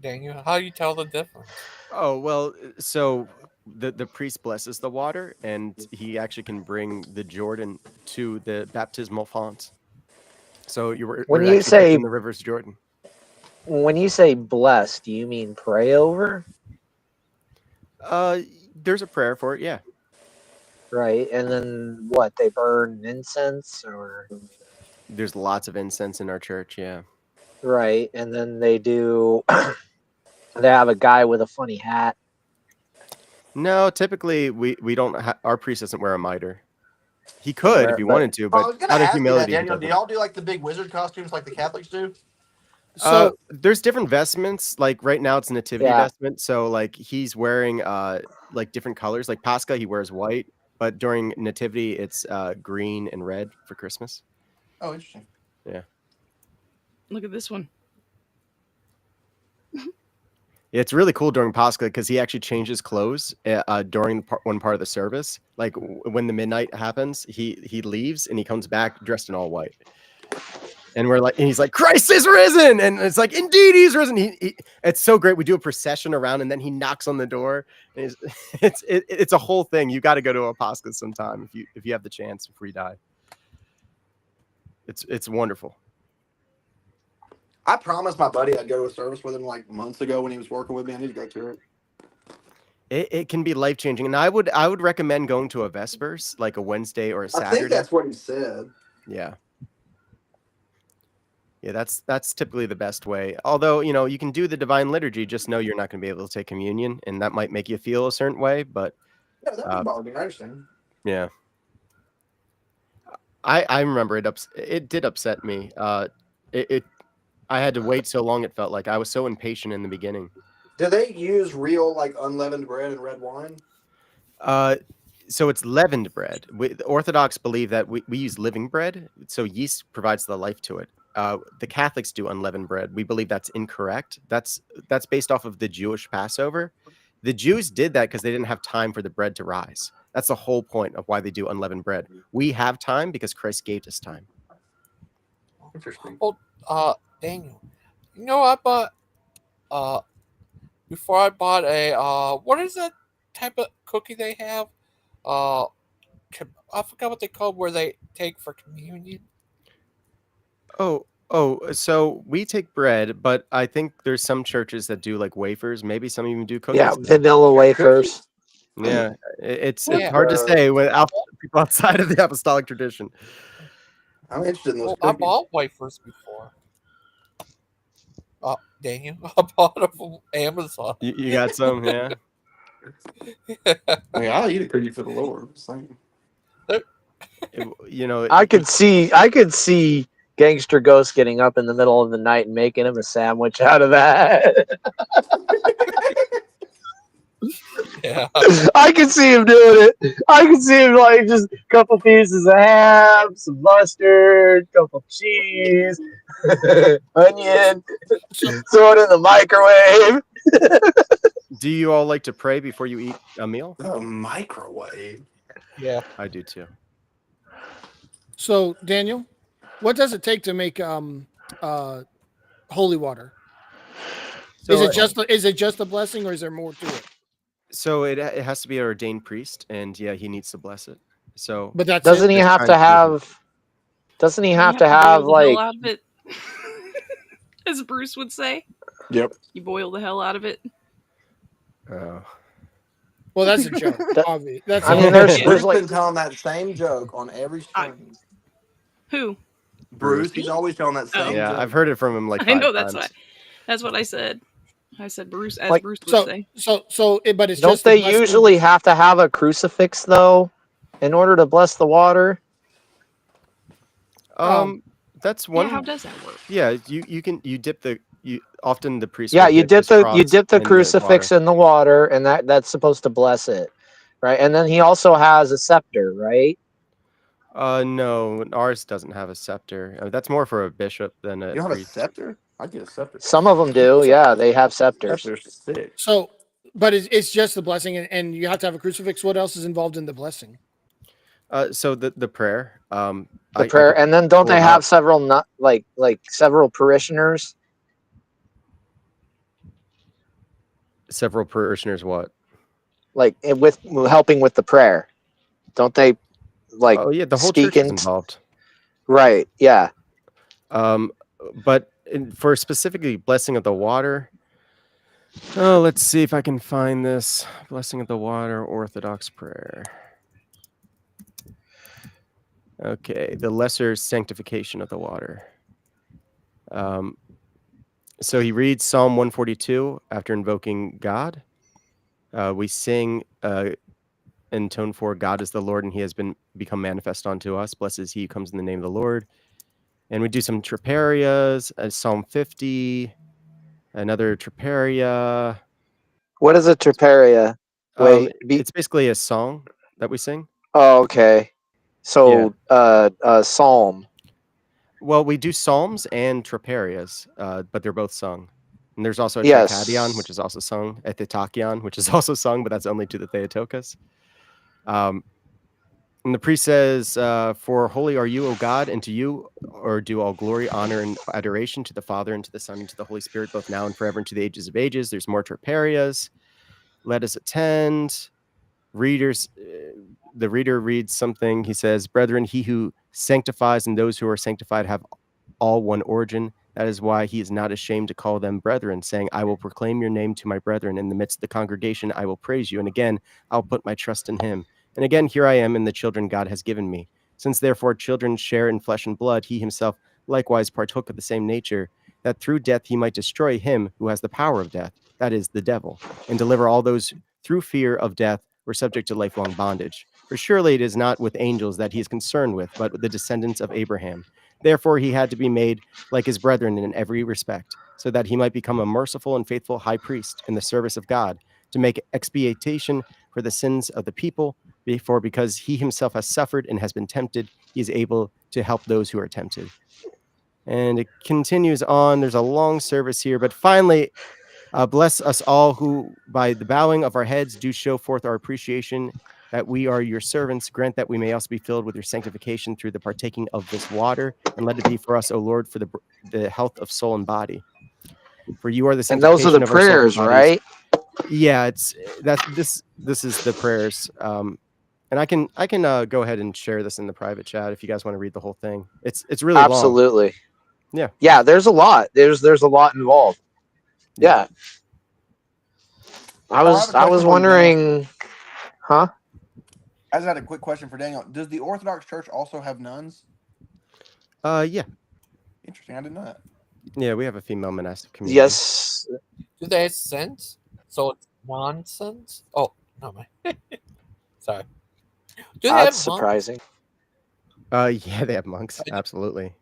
Daniel? How do you tell the difference? Oh well, so the priest blesses the water, and he actually can bring the Jordan to the baptismal font. So we're When you actually say dipping the river's Jordan. when you say bless, do you mean pray over? There's a prayer for it, yeah. Right, and then what? They burn incense, or There's lots of incense in our church, yeah. right, and then they do. They have a guy with a funny hat. No, typically we don't. Our priest doesn't wear a mitre. He could if he wanted to, I but was gonna out of ask you that, humility, he Daniel. Do doesn't. y'all do like the big wizard costumes like the Catholics do? So There's different vestments. Like right now, it's nativity Yeah. vestment. So like he's wearing like different colors. Like Pascha, he wears white, but during nativity, it's green and red for Christmas. Oh, interesting. Yeah. Look at this one. Yeah, it's really cool during Pascha because he actually changes clothes during one part of the service. Like when the midnight happens, he leaves and he comes back dressed in all white. And he's like, Christ is risen, and it's like, indeed, he's risen. It's so great. We do a procession around, and then he knocks on the door. And it's a whole thing. You got to go to a Pascha sometime if you have the chance before you die. It's wonderful. I promised my buddy I'd go to a service with him like months ago when he was working with me. I need to go to it. It can be life changing, and I would recommend going to a Vespers, like a Wednesday or a Saturday. I think that's what he said. Yeah. Yeah, that's typically the best way. Although, you can do the divine liturgy, just know you're not going to be able to take communion, and that might make you feel a certain way, but Yeah, that would bother me. I understand. yeah. I remember it did upset me. I had to wait so long, it felt like. I was so impatient in the beginning. Do they use real like unleavened bread and red wine? So it's leavened bread. The Orthodox believe that we use living bread, so yeast provides the life to it. The Catholics do unleavened bread. We believe that's incorrect. That's based off of the Jewish Passover. The Jews did that because they didn't have time for the bread to rise. That's the whole point of why they do unleavened bread. We have time because Christ gave us time. Interesting. Well, Daniel, I bought before I bought a what is that type of cookie they have? I forgot what they called where they take for communion. Oh, so we take bread, but I think there's some churches that do like wafers. Maybe some even do cookies. Yeah, vanilla wafers. Yeah, it's Yeah. hard to say without people outside of the apostolic tradition. I'm interested in those I cookies. bought wafers before. Daniel, I bought them from Amazon. You got some, yeah. I mean, I'll eat a cookie for the Lord. I could see Gangster Ghost getting up in the middle of the night and making him a sandwich out of that. Yeah. I can see him doing it. I can see him like just a couple pieces of ham, some mustard, couple cheese, onion, throw it in the microwave. Do you all like to pray before you eat a meal? A microwave. Yeah, I do too. So, Daniel, what does it take to make holy water? So, Is it just a blessing, or is there more to it? So it has to be an ordained priest, and yeah, he needs to bless it. So, But that's Doesn't he it? have to have? Doesn't he have to have boil the hell like? out of it, as Bruce would say? Yep. You boil the hell out of it. Oh. Well, that's a joke. Obviously, that's. I mean, there's Bruce like been telling that same joke on every stream. Who? Bruce. He's always telling that same Yeah, joke. I've heard it from him like I 5 know that's times. that's what I said. I said Bruce, as Like, Bruce would say. But it's don't just they the blessing. usually have to have a crucifix though, in order to bless the water? That's one. Yeah, how does that work? Yeah, you dip the often the priest Yeah, will dip his you cross dip the in the crucifix water. in the water, and that's supposed to bless it, right? And then he also has a scepter, right? No, ours doesn't have a scepter. That's more for a bishop than a You don't have a priest. scepter? I get a scepter. Some of them do. Yeah, they have scepters. Scepter's sick. So, but it's just the blessing, and you have to have a crucifix. What else is involved in the blessing? So the prayer. The I prayer, could and then don't pull they it have out. several not like several parishioners? Several parishioners. What? Like with helping with the prayer, don't they like Oh yeah, the whole speak church is in involved. right? Yeah. But for specifically blessing of the water. Oh, let's see if I can find this blessing of the water Orthodox prayer. Okay, the lesser sanctification of the water. So he reads Psalm 142 after invoking God. We sing in tone 4, God is the Lord, and he has become manifest unto us. Blessed is he who comes in the name of the Lord. And we do some troparias, Psalm 50, another troparia. What is a triparia? It's basically a song that we sing. Oh, okay. So, psalm. Well, we do psalms and troparias, but they're both sung. And there's also a Yes. tricadion, which is also sung, a thetakion, which is also sung, but that's only to the Theotokos. And the priest says, for holy are you, O God, and to you are due all glory, honor, and adoration to the Father, and to the Son, and to the Holy Spirit, both now and forever, and to the ages of ages. There's more troparias. Let us attend. Readers, the reader reads something. He says, brethren, he who sanctifies and those who are sanctified have all one origin. That is why he is not ashamed to call them brethren, saying, I will proclaim your name to my brethren. In the midst of the congregation, I will praise you. And again, I'll put my trust in him. And again, here I am in the children God has given me. Since therefore children share in flesh and blood, he himself likewise partook of the same nature, that through death he might destroy him who has the power of death, that is, the devil, and deliver all those through fear of death were subject to lifelong bondage. For surely it is not with angels that he is concerned with, but with the descendants of Abraham. Therefore he had to be made like his brethren in every respect, so that he might become a merciful and faithful high priest in the service of God, to make expiation for the sins of the people. For because he himself has suffered and has been tempted, he is able to help those who are tempted. And it continues on. There's a long service here, but finally, bless us all who, by the bowing of our heads, do show forth our appreciation that we are your servants. Grant that we may also be filled with your sanctification through the partaking of this water, and let it be for us, O Lord, for the health of soul and body. For you are the And those are the sanctification of our soul and prayers, bodies. right? Yeah, this is the prayers. And I can go ahead and share this in the private chat if you guys want to read the whole thing. It's really long. Absolutely. Yeah. Yeah, there's a lot. There's a lot involved. Yeah. I was wondering, huh? I just had a quick question for Daniel. Does the Orthodox Church also have nuns? Yeah. Interesting. I didn't know that. Yeah, we have a female monastic community. Yes. Do they have sense? So it's nonsense? Oh, no, man. Sorry. Do they have That's surprising. Yeah, they have monks. Absolutely.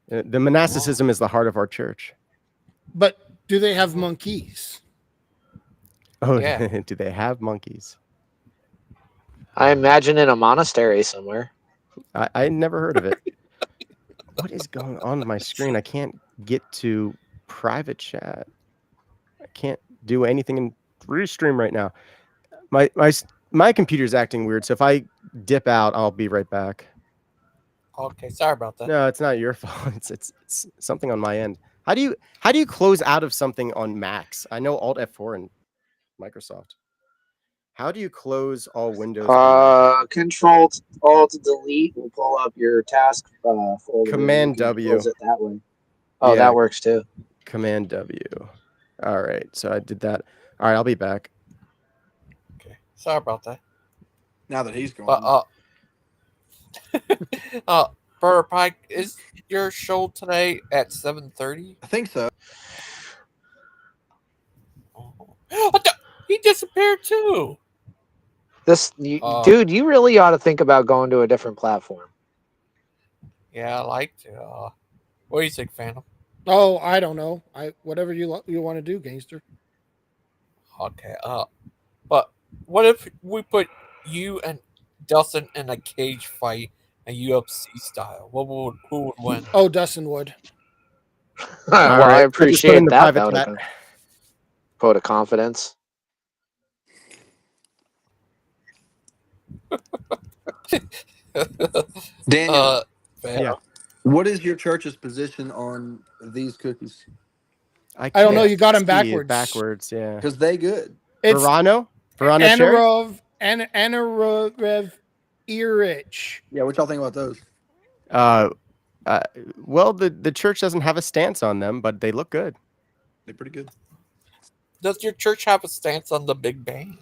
The monasticism is the heart of our church. But do they have monkeys? Oh, Yeah. Do they have monkeys? I imagine in a monastery somewhere. I never heard of it. What is going on my screen? I can't get to private chat. I can't do anything in Restream right now. My computer's acting weird, so if I dip out, I'll be right back. Okay, sorry about that. No, it's not your fault. It's something on my end. How do you close out of something on Macs? I know Alt F4 in Microsoft. How do you close all windows on Mac? Control Alt Delete will pull up your task folder. Command You can W. close it that way. Oh, Yeah, that works too. Command W. All right, so I did that. All right, I'll be back. Okay, sorry about that. Now that he's gone. But Brother Pike, is your show today at 7:30? I think so. He disappeared too. Dude, you really ought to think about going to a different platform. Yeah, I like to. What do you think, Phantom? Oh, I don't know. Whatever you want to do, gangster. Okay. But what if we put you and Dustin in a cage fight, a UFC style? Who would win? Oh, Dustin would. Well, I right, we'll just put in appreciate the that private vote chat. of vote of confidence. Daniel, Yeah, what is your church's position on these cookies? I I don't know. can't You got him see it backwards. backwards. Yeah, Because they good. It's Verano Sherry. anaerobic Erich. Yeah, what y'all think about those? Uh, well, the church doesn't have a stance on them, but they look good. They're pretty good. Does your church have a stance on the Big Bang?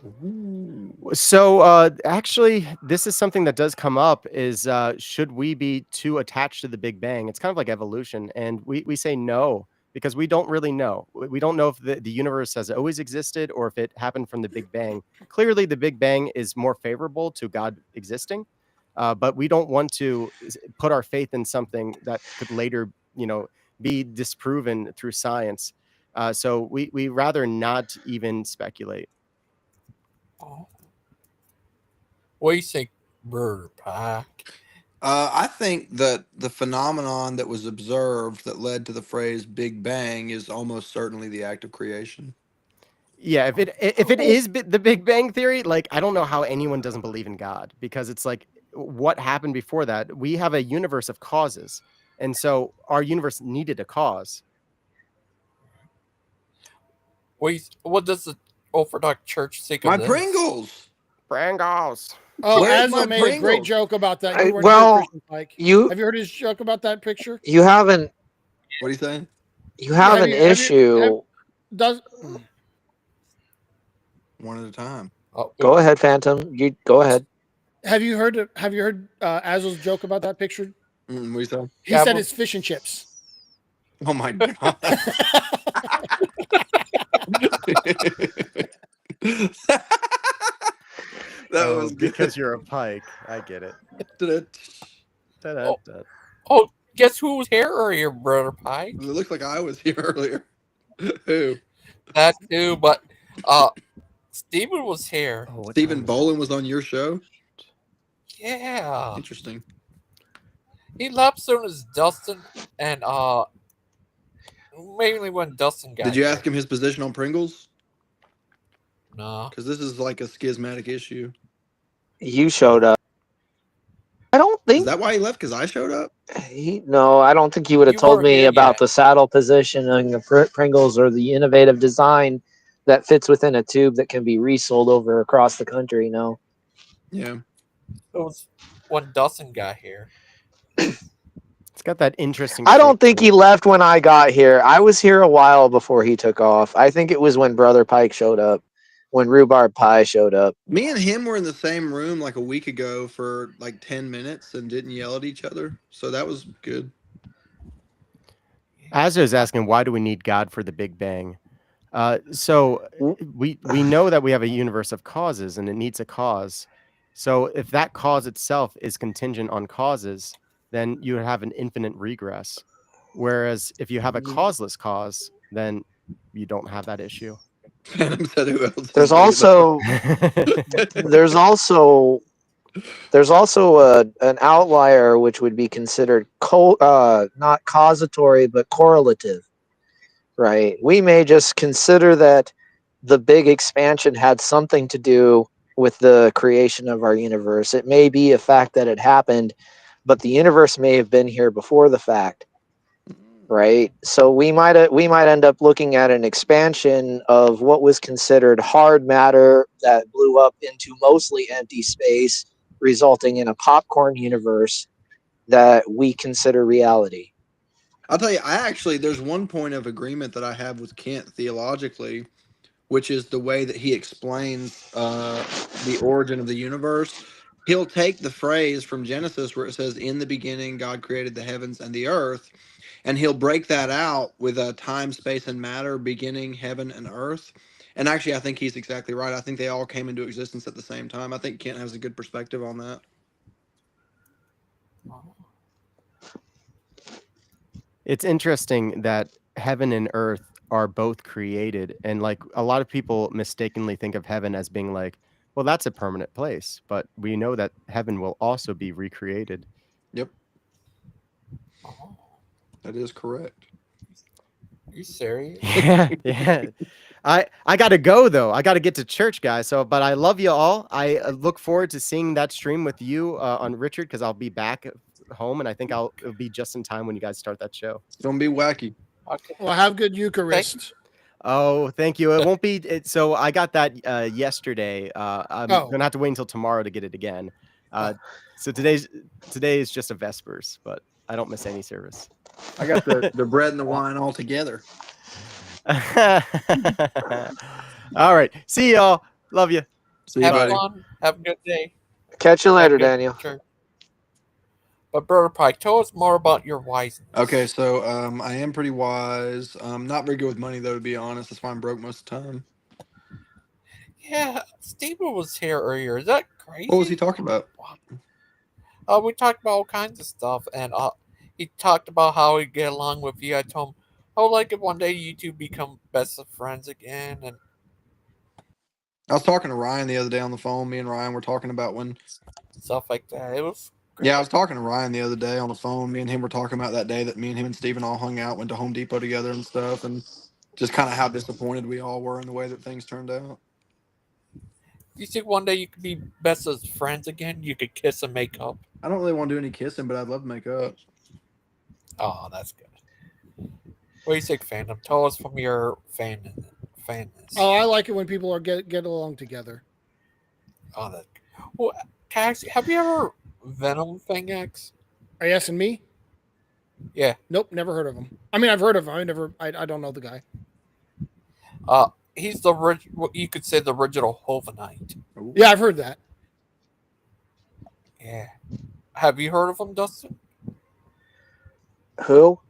So actually, this is something that does come up: is should we be too attached to the Big Bang? It's kind of like evolution, and we say no because we don't really know. We don't know if the universe has always existed or if it happened from the Big Bang. Clearly, the Big Bang is more favorable to God existing, but we don't want to put our faith in something that could later, be disproven through science. So we rather not even speculate. Oh. What do you think, Brother Pack? I think that the phenomenon that was observed that led to the phrase Big Bang is almost certainly the act of creation. Yeah, if it is the Big Bang Theory, like I don't know how anyone doesn't believe in God, because it's like what happened before that? We have a universe of causes, and so our universe needed a cause. What does the Orthodox Church think My of this? Pringles. Pringles. Oh, Where's Aslo my made a great Pringles? joke about that. You weren't here, Well, Christian Pike. you Have you heard his joke about that picture? you have an What are you saying? you have an issue. Does One at a time. Go ahead, Phantom. You go ahead. have you heard Aslo's joke about that picture? What do you say? He said it's fish and chips. Oh my god. That was good. Because you're a Pike. I get it. Oh, guess who was here earlier, Brother Pike? It looked like I was here earlier. Who? That too, but Stephen was here. Stephen Bowin was on your show? Yeah. Interesting. He left soon as Dustin and mainly when Dustin got Did you here. ask him his position on Pringles? No. Because this is like a schismatic issue. You showed up. I don't think. Is that why he left? Because I showed up? No, I don't think he would have You told weren't me here about yet. the saddle positioning of Pringles or the innovative design that fits within a tube that can be resold over across the country. No. Yeah. It was when Dustin got here. It's got that interesting. I don't think he left when I got here. I was here a while before he took off. I think it was when Brother Pike showed up, when Rhubarb Pie showed up. Me and him were in the same room like a week ago for like 10 minutes and didn't yell at each other. So that was good. Azza is asking, why do we need God for the Big Bang? So we know that we have a universe of causes and it needs a cause. So if that cause itself is contingent on causes, then you have an infinite regress. Whereas if you have a causeless cause, then you don't have that issue. Phantom said who else? There's also there's also an outlier which would be considered not causatory but correlative, right? We may just consider that the big expansion had something to do with the creation of our universe. It may be a fact that it happened, but the universe may have been here before the fact, right? So we might end up looking at an expansion of what was considered hard matter that blew up into mostly empty space, resulting in a popcorn universe that we consider reality. I'll tell you, there's one point of agreement that I have with Kent theologically, which is the way that he explains the origin of the universe. He'll take the phrase from Genesis where it says, "In the beginning, God created the heavens and the earth," and he'll break that out with time, space, and matter, beginning heaven and earth. And actually, I think he's exactly right. I think they all came into existence at the same time. I think Kent has a good perspective on that. It's interesting that heaven and earth are both created, and like a lot of people mistakenly think of heaven as being like, well, that's a permanent place, but we know that heaven will also be recreated. Yep, Oh, that is correct. you serious? Yeah, yeah. I gotta go though. I gotta get to church, guys. So, but I love you all. I look forward to seeing that stream with you on Richard because I'll be back home, and I think it'll be just in time when you guys start that show. It's gonna be wacky. Okay. Well, have good Thank you. Eucharist. Oh, thank you. It won't be so I got that yesterday. I'm Oh. gonna have to wait until tomorrow to get it again. Oh. So today is just a Vespers, but I don't miss any service. I got the bread and the wine all together. All right. See y'all. Love you. See you, Have buddy. fun. Have a good day. Catch you Have later, a good Daniel. church. But Brother Pike, tell us more about your wiseness. Okay, so I am pretty wise. Not very good with money though, to be honest. That's why I'm broke most of the time. Yeah, Stephen was here earlier. Is that crazy? What was he talking about? We talked about all kinds of stuff, and he talked about how he'd get along with you. I told him, "Oh, like if one day you two become best of friends again." And I was talking to Ryan the other day on the phone. Me and Ryan were talking about when stuff like that. It was great. Yeah, I was talking to Ryan the other day on the phone. Me and him were talking about that day that me and him and Steven all hung out, went to Home Depot together and stuff, and just kind of how disappointed we all were in the way that things turned out. You think one day you could be best as friends again? You could kiss and make up. I don't really want to do any kissing, but I'd love to make up. Oh, that's good. What do you think, fandom? Tell us from your fanness. Oh, I like it when people are get along together. Oh, that. Well, Taxi, have you ever Venom Thing X? Are you asking me? Yeah. Nope, never heard of him. I mean, I've heard of him. I don't know the guy. He's the what you could say the original Hovenite. Yeah, I've heard that. Yeah. Have you heard of him, Dustin? Who?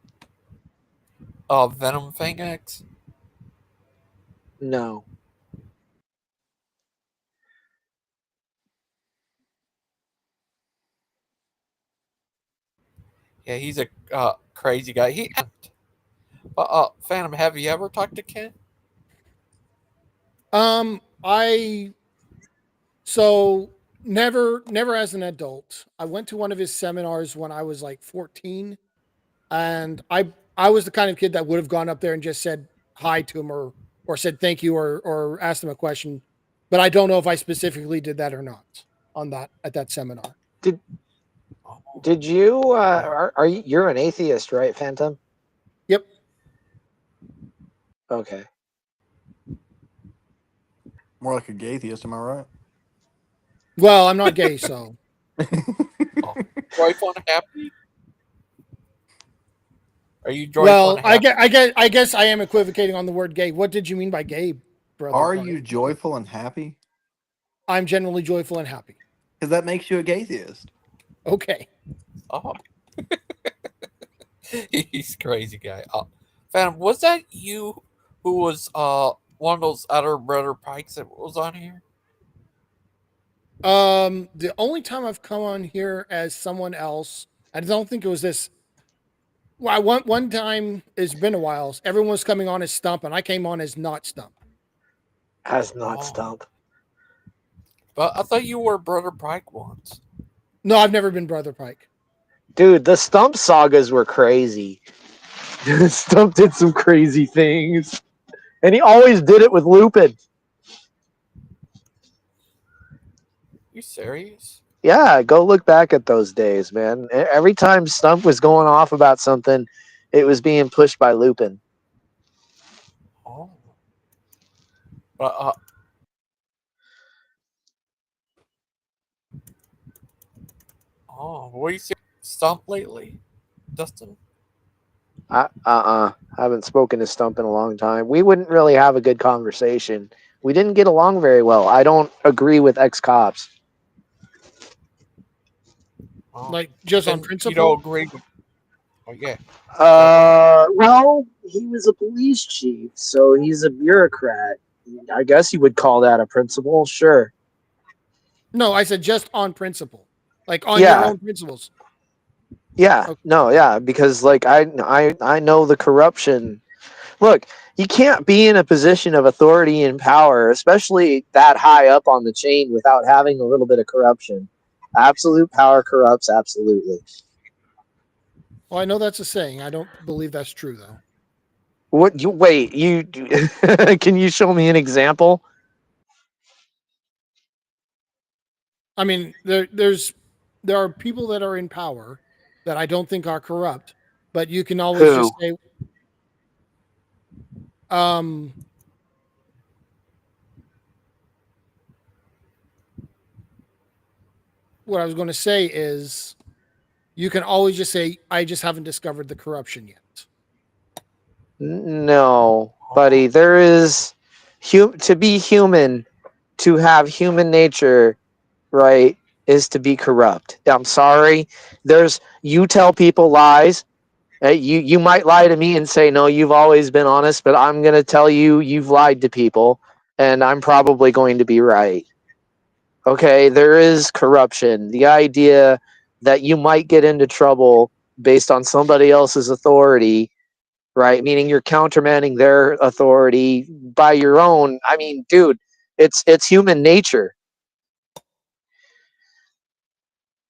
Venom Thing X? No. Yeah, he's a crazy guy. Phantom, have you ever talked to Ken? So never as an adult. I went to one of his seminars when I was like 14, and I was the kind of kid that would have gone up there and just said hi to him or said thank you or asked him a question, but I don't know if I specifically did that or not at that seminar. Did you are you you're an atheist, right, Phantom? Yep. Okay. More like a gay theist, am I right? Well, I'm not gay, so. Joyful and happy? Are you joyful Well, and happy? I guess I am equivocating on the word gay. What did you mean by gay, brother? Are you joyful and happy? I'm generally joyful and happy. Because that makes you a gay theist. Okay. Oh. He's a crazy guy. Phantom, was that you who was one of those other Brother Pikes that was on here? The only time I've come on here as someone else, I don't think it was this. Well, one time, it's been a while. Everyone was coming on as Stump, and I came on as not Stump. As not Stump. But I thought you were Brother Pike once. No, I've never been Brother Pike. Dude, the Stump sagas were crazy. Stump did some crazy things. And he always did it with Lupin. You serious? Yeah, go look back at those days, man. Every time Stump was going off about something, it was being pushed by Lupin. Oh. But what do you see Stump lately, Dustin? Haven't spoken to Stump in a long time. We wouldn't really have a good conversation. We didn't get along very well. I don't agree with ex-cops. Like, just on Then principle? You don't agree with... Oh, yeah. Well, he was a police chief, so he's a bureaucrat. I guess you would call that a principle, sure. No, I said just on principle. Like, on your own principles. Yeah, no, yeah, because like I know the corruption. Look, you can't be in a position of authority and power, especially that high up on the chain, without having a little bit of corruption. Absolute power corrupts absolutely. Well, I know that's a saying. I don't believe that's true though. What you wait, you can you show me an example? I mean, there are people that are in power that I don't think are corrupt, but you can always Who? just say, um, what I was going to say is, you can always just say, I just haven't discovered the corruption yet. No, buddy, there is to be human, to have human nature, right, is to be corrupt. I'm sorry. You tell people lies. You might lie to me and say no, you've always been honest, but I'm going to tell you you've lied to people, and I'm probably going to be right. Okay, there is corruption. The idea that you might get into trouble based on somebody else's authority, right? Meaning you're countermanding their authority by your own. I mean, dude, it's human nature.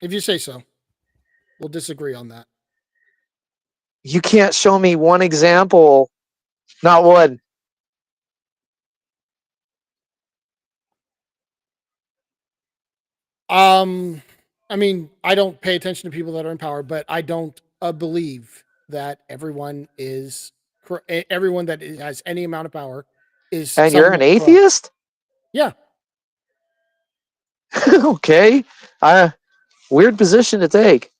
If you say so, we'll disagree on that. You can't show me one example, not one. I mean, I don't pay attention to people that are in power, but I don't believe that everyone that has any amount of power is And you're an somewhat corrupt. atheist? Yeah. Okay. Weird position to take.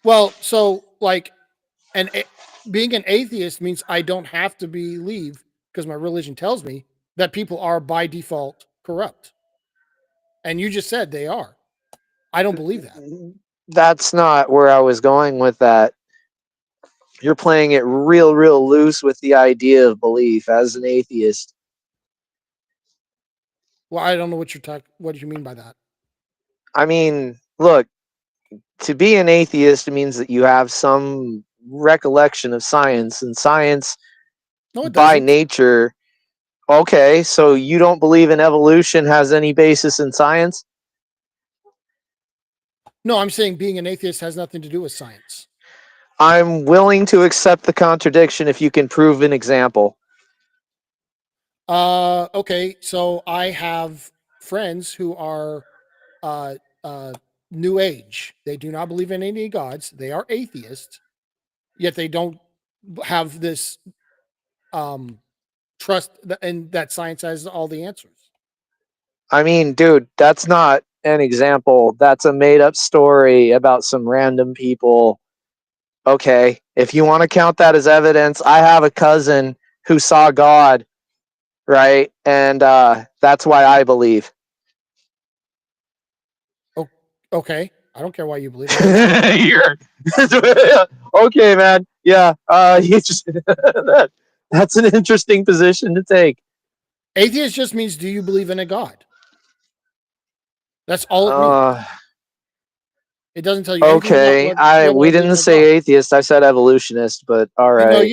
Well, so like, being an atheist means I don't have to believe, because my religion tells me that people are by default corrupt. And you just said they are. I don't believe that. That's not where I was going with that. You're playing it real loose with the idea of belief as an atheist. Well, I don't know what do you mean by that? I mean, look, to be an atheist means that you have some recollection of science, and science No, it by doesn't. nature. Okay, so you don't believe in evolution has any basis in science? No, I'm saying being an atheist has nothing to do with science. I'm willing to accept the contradiction if you can prove an example. Okay, so I have friends who are uh, New Age. They do not believe in any gods. They are atheists, yet they don't have this trust in that science has all the answers. I mean, dude, that's not an example. That's a made up story about some random people. Okay, if you want to count that as evidence, I have a cousin who saw God, right? And that's why I believe. Oh, okay. I don't care why you believe. I You're okay, man. Yeah, that's an interesting position to take. Atheist just means, do you believe in a god? That's all it means. It doesn't tell you anything about Okay, whether we I believe didn't in a god. say atheist. I said evolutionist, but all No, right.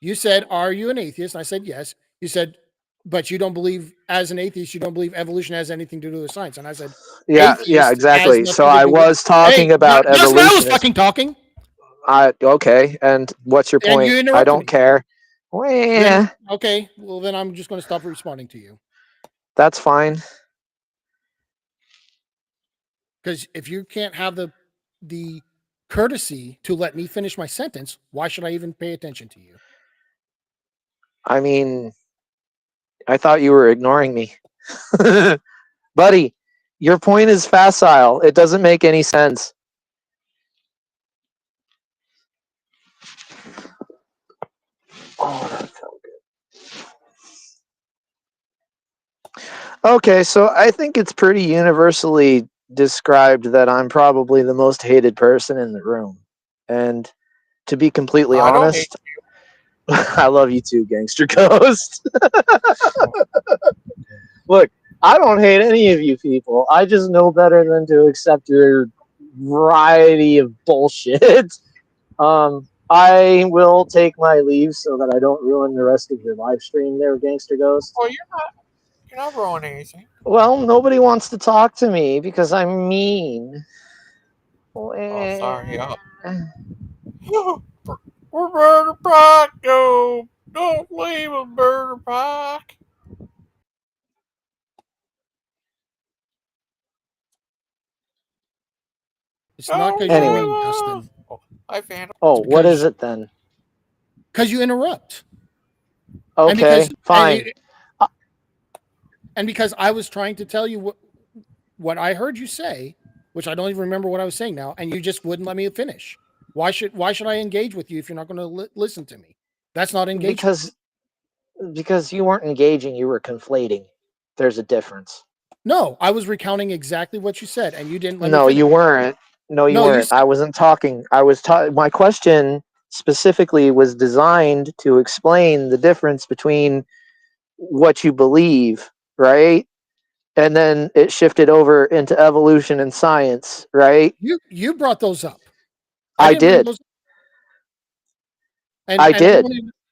you said, are you an atheist? And I said yes. You said, but you don't believe, as an atheist, you don't believe evolution has anything to do with science. And I said, Yeah, atheist has exactly. So nothing to I do with. was Hey, talking about just when I was evolutionists. fucking talking, Okay, and what's your and point? you I interrupted don't me. care. Then okay, well then I'm just going to stop responding to you, That's fine. because if you can't have the courtesy to let me finish my sentence, why should I even pay attention to you? I mean, I thought you were ignoring me. Buddy, your point is facile. It doesn't make any sense. Okay, so I think it's pretty universally described that I'm probably the most hated person in the room. And to be completely I don't hate honest, I love you too, Gangster Ghost. Look, I don't hate any of you people. I just know better than to accept your variety of bullshit. I will take my leave so that I don't ruin the rest of your live stream there, Gangster Ghost. Oh, you're not ruining anything. Well, nobody wants to talk to me because I'm mean. Oh, sorry. We're Burger Pack, go! Don't leave a Burger Pack. It's not because you're Anyway. mean, Dustin. I found. Oh, what is it then? Because you interrupt. Okay, fine. And because I was trying to tell you what I heard you say, which I don't even remember what I was saying now, and you just wouldn't let me finish. Why should I engage with you if you're not going to listen to me? That's not engagement. Because you weren't engaging, you were conflating. There's a difference. No, I was recounting exactly what you said, and you didn't let me No, finish. you weren't. No, you weren't. I wasn't talking. My question specifically was designed to explain the difference between what you believe, right? And then it shifted over into evolution and science, right? You brought those up. I didn't bring did. those up. I did.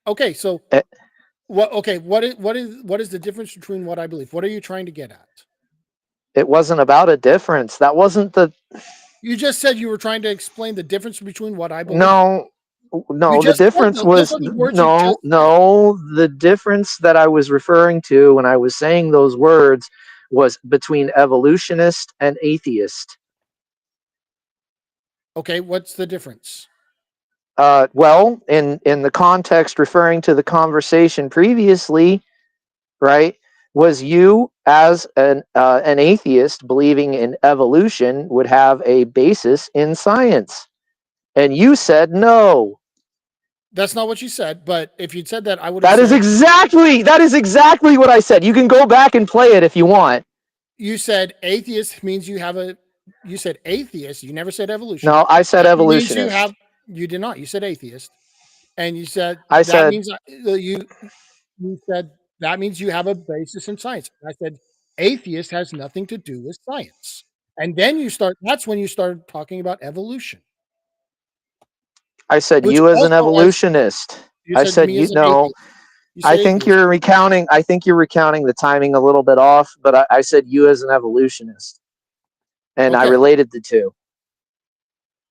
Okay, so what is the difference between what I believe? What are you trying to get at? It wasn't about a difference. That wasn't the. You just said you were trying to explain the difference between what I believe. No, the difference was the difference that I was referring to when I was saying those words was between evolutionist and atheist. Okay, what's the difference? Well, in the context referring to the conversation previously, right, was you as an atheist believing in evolution would have a basis in science, and you said no. That's not what you said, but if you'd said that, I would have That is exactly what I said. You can go back and play it if you want. You said atheist means you have a. You said atheist. You never said evolution. No, I said that evolutionist. Means you have. You did not. You said atheist, and you said I that said means you. You said that means you have a basis in science. I said atheist has nothing to do with science, and then you start. That's when you started talking about evolution. I said you as an evolutionist. I said you no. I think you're recounting. I think you're recounting the timing a little bit off, but I said you as an evolutionist, and I related the two.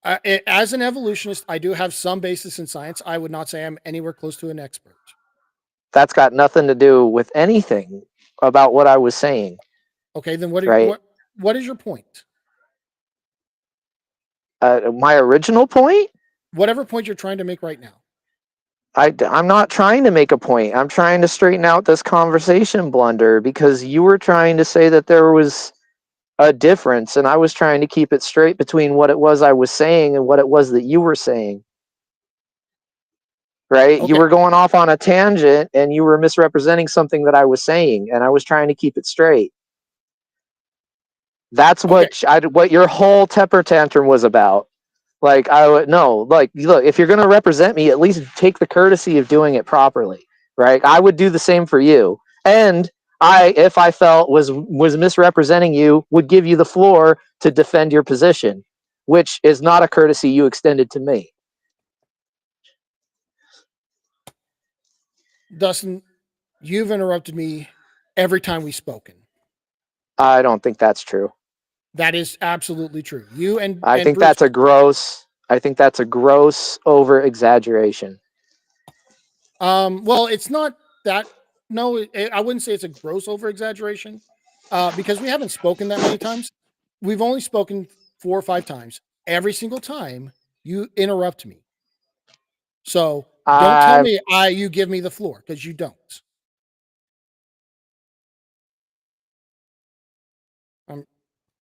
As an evolutionist, I do have some basis in science. I would not say I'm anywhere close to an expert. That's got nothing to do with anything about what I was saying. Okay, then what is your point? My original point? Whatever point you're trying to make right now. I'm not trying to make a point. I'm trying to straighten out this conversation blunder because you were trying to say that there was a difference, and I was trying to keep it straight between what it was I was saying and what it was that you were saying. Right? You were going off on a tangent and you were misrepresenting something that I was saying, and I was trying to keep it straight. That's what your whole temper tantrum was about. Like, I would no, like, look, if you're going to represent me, at least take the courtesy of doing it properly, right? I would do the same for you. And if I felt was misrepresenting you, would give you the floor to defend your position, which is not a courtesy you extended to me. Dustin, you've interrupted me every time we've spoken. I don't think that's true. That is absolutely true. I think that's a gross over exaggeration. Well, it's not that. No, I wouldn't say it's a gross over exaggeration, because we haven't spoken that many times. We've only spoken 4 or 5 times. Every single time you interrupt me. So don't tell me you give me the floor, because you don't. I'm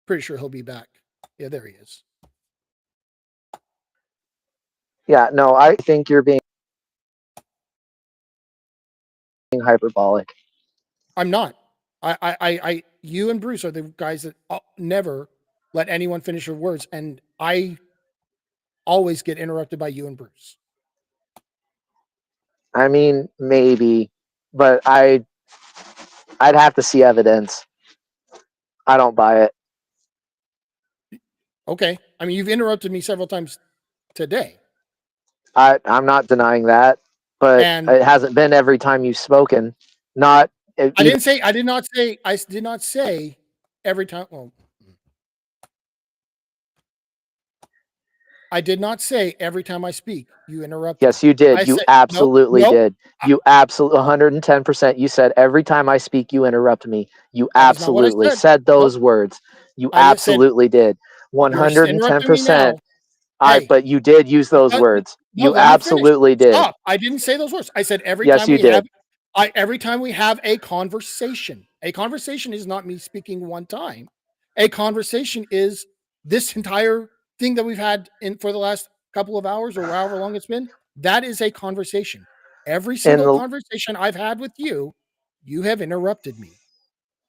pretty sure he'll be back. Yeah, there he is. Yeah, no, I think you're being hyperbolic. I'm not. You and Bruce are the guys that never let anyone finish their words, and I always get interrupted by you and Bruce. I mean, maybe, but I'd have to see evidence. I don't buy it. Okay, I mean, you've interrupted me several times today. I'm not denying that, but And it hasn't been every time you've spoken. Not I even didn't say. I did not say every time. Well, I did not say every time I speak you interrupt me. Yes, you I did. You said nope, absolutely nope. did. You absolutely 110%. You said every time I speak, you interrupt me. You That is not what I absolutely said. said Nope. those words. You I just said absolutely did. you're interrupting me 110%. now. Hey, But you did use those words. no, You let me finish. absolutely did. Stop. I didn't say those words. I said Yes, you did. every time we have a conversation. A conversation is not me speaking one time. A conversation is this entire thing that we've had in for the last couple of hours or however long it's been. That is a conversation. Every single conversation I've had with you, you have interrupted me.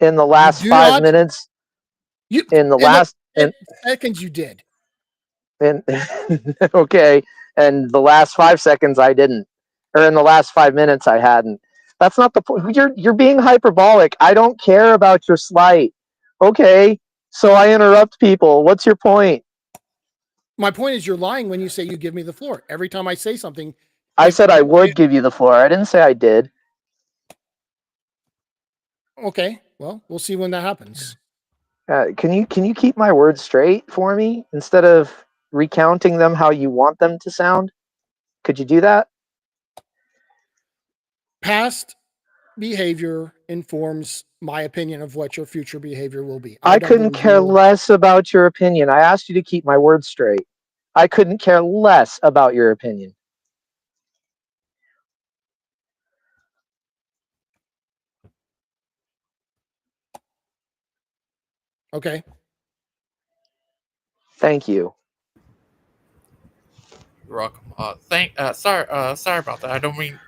In the You last do 5 not. minutes, You in the in the last in, seconds you did. in okay, and the last 5 seconds I didn't, or in the last 5 minutes I hadn't. That's not the point. You're being hyperbolic. I don't care about your slight. Okay, so I interrupt people. What's your point? My point is, you're lying when you say you give me the floor. Every time I say something, I said I would give you the floor. I didn't say I did. Okay, well, we'll see when that happens. Can you keep my words straight for me instead of recounting them how you want them to sound? Could you do that? Past behavior informs my opinion of what your future behavior will be. I don't couldn't care reveal. less about your opinion. I asked you to keep my words straight. I couldn't care less about your opinion. Okay. Thank you. You're welcome. Sorry about that. I don't mean.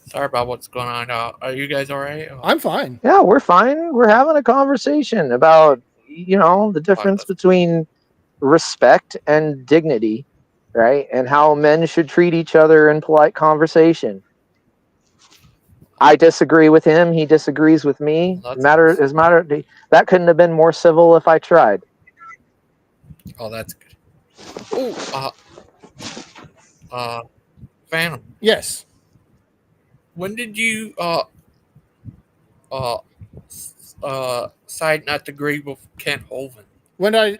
Sorry about what's going on. Are you guys all right? I'm fine. Yeah, we're fine. We're having a conversation about, the difference between respect and dignity, right? And how men should treat each other in polite conversation. I disagree with him. He disagrees with me. That couldn't have been more civil if I tried. Oh, that's good. Oh, Phantom. Yes. When did you decide not to agree with Kent Hovind?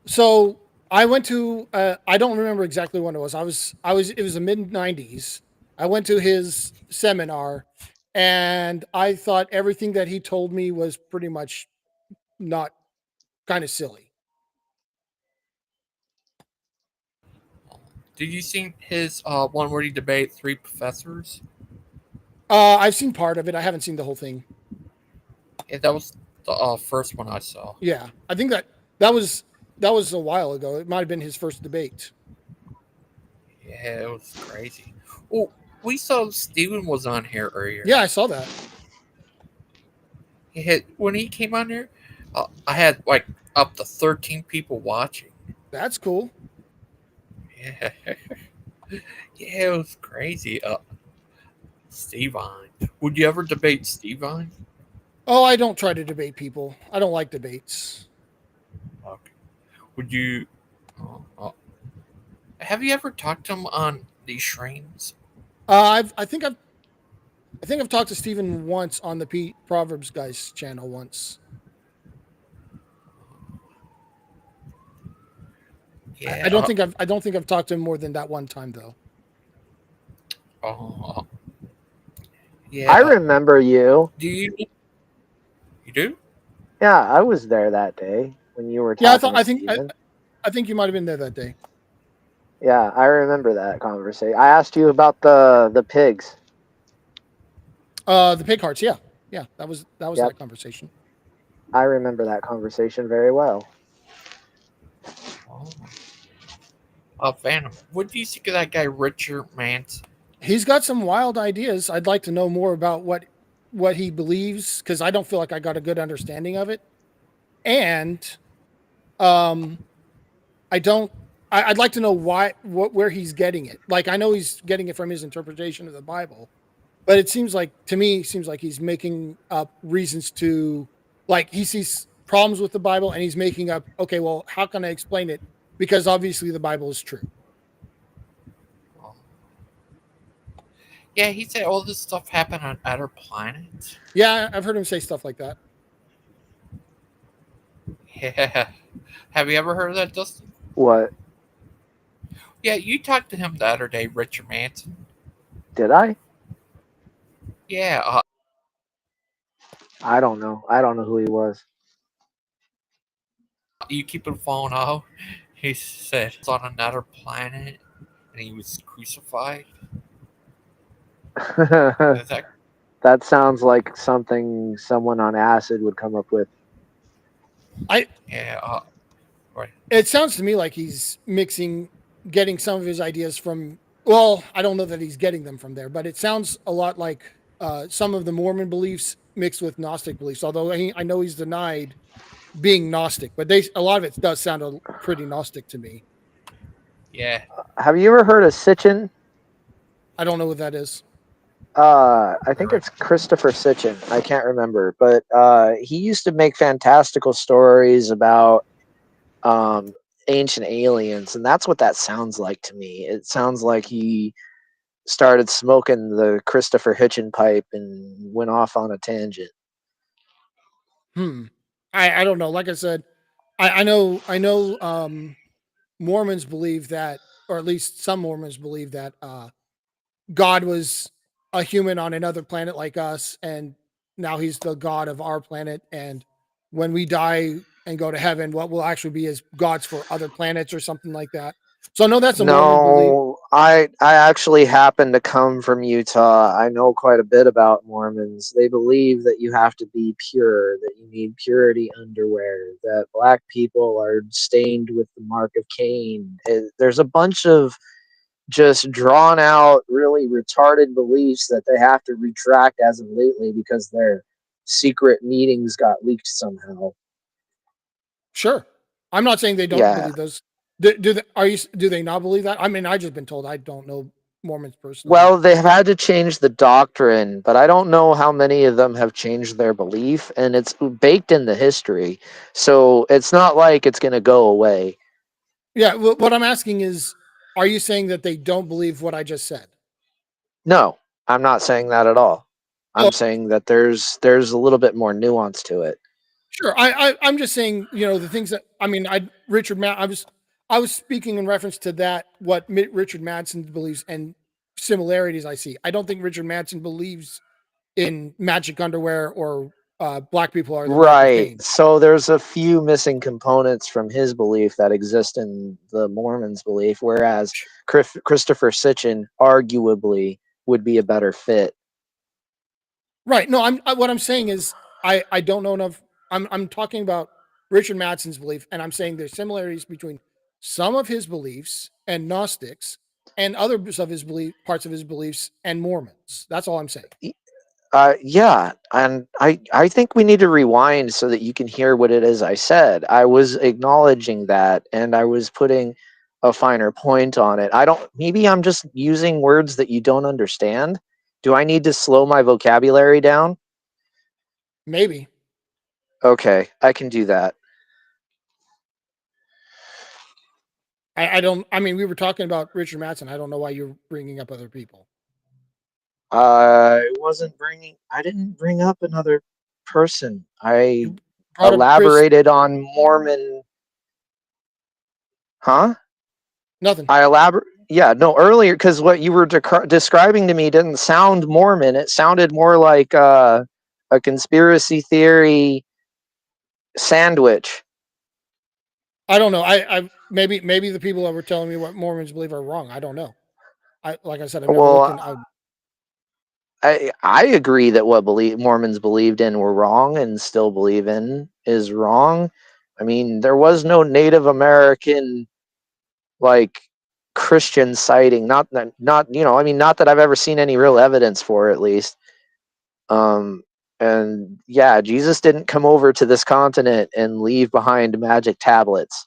So I went to I don't remember exactly when it was. It was the mid 90s. I went to his seminar and I thought everything that he told me was pretty much not kind of silly. Did you see his one where he debated three professors? I've seen part of it. I haven't seen the whole thing. Yeah, that was the first one I saw. Yeah, I think that was a while ago. It might have been his first debate. Yeah, it was crazy. Oh, we saw Stephen was on here earlier. Yeah, I saw that. When he came on here, I had like up to 13 people watching. That's cool. Yeah, yeah, it was crazy. Steve Vine. Would you ever debate Steve Vine? Oh, I don't try to debate people. I don't like debates. Okay. Would you? Have you ever talked to him on these streams? I think I've talked to Stephen once on the Pete Proverbs guys channel once. Yeah. I don't think I've talked to him more than that one time though. Yeah. I remember you. Do you? You do? Yeah, I was there that day when you were talking to Steven. I think you might have been there that day. Yeah, I remember that conversation. I asked you about the pigs. The pig hearts, yeah. Yeah, that was that conversation. I remember that conversation very well. Phantom. What do you think of that guy Richard Manson? He's got some wild ideas. I'd like to know more about what he believes because I don't feel like I got a good understanding of it. And I'd like to know where he's getting it. Like I know he's getting it from his interpretation of the Bible, but it seems like he's making up reasons to, like he sees problems with the Bible, and he's making up, okay, well, how can I explain it? Because obviously the Bible is true. Yeah, he said all this stuff happened on other planets. Yeah, I've heard him say stuff like that. Yeah. Have you ever heard of that, Dustin? What? Yeah, you talked to him the other day, Richard Manson. Did I? Yeah, I don't know. I don't know who he was. you keep the phone out. He said it's on another planet and he was crucified. Is that That sounds like something someone on acid would come up with. yeah, right. It sounds to me like he's getting some of his ideas from. Well, I don't know that he's getting them from there, but it sounds a lot like some of the Mormon beliefs mixed with Gnostic beliefs. Although I know he's denied being Gnostic, but a lot of it does sound pretty Gnostic to me. Yeah. Have you ever heard of Sitchin? I don't know what that is. I think it's Christopher Sitchin. I can't remember, but he used to make fantastical stories about ancient aliens, and that's what that sounds like to me. It sounds like he started smoking the Christopher Hitchin pipe and went off on a tangent. I don't know. Like I said, I know Mormons believe that, or at least some Mormons believe that God was a human on another planet like us, and now he's the God of our planet. And when we die and go to heaven, what will actually be as gods for other planets or something like that. So I know that's a Mormon belief. No, I actually happen to come from Utah. I know quite a bit about Mormons. They believe that you have to be pure, that you need purity underwear, that black people are stained with the mark of Cain. There's a bunch of just drawn out, really retarded beliefs that they have to retract as of lately because their secret meetings got leaked somehow. Sure, I'm not saying they don't Yeah. believe those. Do they not believe that? I mean, I just been told. I don't know Mormons personally. Well, they've had to change the doctrine, but I don't know how many of them have changed their belief, and it's baked in the history. So it's not like it's going to go away. Yeah, what I'm asking is, are you saying that they don't believe what I just said? No, I'm not saying that at all. Oh. I'm saying that there's a little bit more nuance to it. Sure, I'm just saying, the things that I mean, I was speaking in reference to that what Richard Madsen believes and similarities I see. I don't think Richard Madsen believes in magic underwear or black people are the mark of Right. Cain. So there's a few missing components from his belief that exist in the Mormons' belief, whereas Christopher Sitchin arguably would be a better fit. Right. No, what I'm saying is I don't know enough. I'm talking about Richard Madsen's belief, and I'm saying there's similarities between some of his beliefs and Gnostics and others of his parts of his beliefs and Mormons. That's all I'm saying. Yeah, and I think we need to rewind so that you can hear what it is I said. I was acknowledging that, and I was putting a finer point on it. Maybe I'm just using words that you don't understand. Do I need to slow my vocabulary down? Maybe. Okay, I can do that. I don't. I mean, we were talking about Richard Madsen. I don't know why you're bringing up other people. I didn't bring up another person. I brought up elaborated on Mormon. Huh? Nothing. Yeah, no, earlier, because what you were describing to me didn't sound Mormon. It sounded more like a conspiracy theory sandwich. I don't know. I maybe the people that were telling me what Mormons believe are wrong. I don't know. Like I said, I've never Well, looked in. I agree that what Mormons believed in were wrong and still believe in is wrong. I mean, there was no Native American like Christian sighting. Not I mean, not that I've ever seen any real evidence for, at least. And yeah, Jesus didn't come over to this continent and leave behind magic tablets.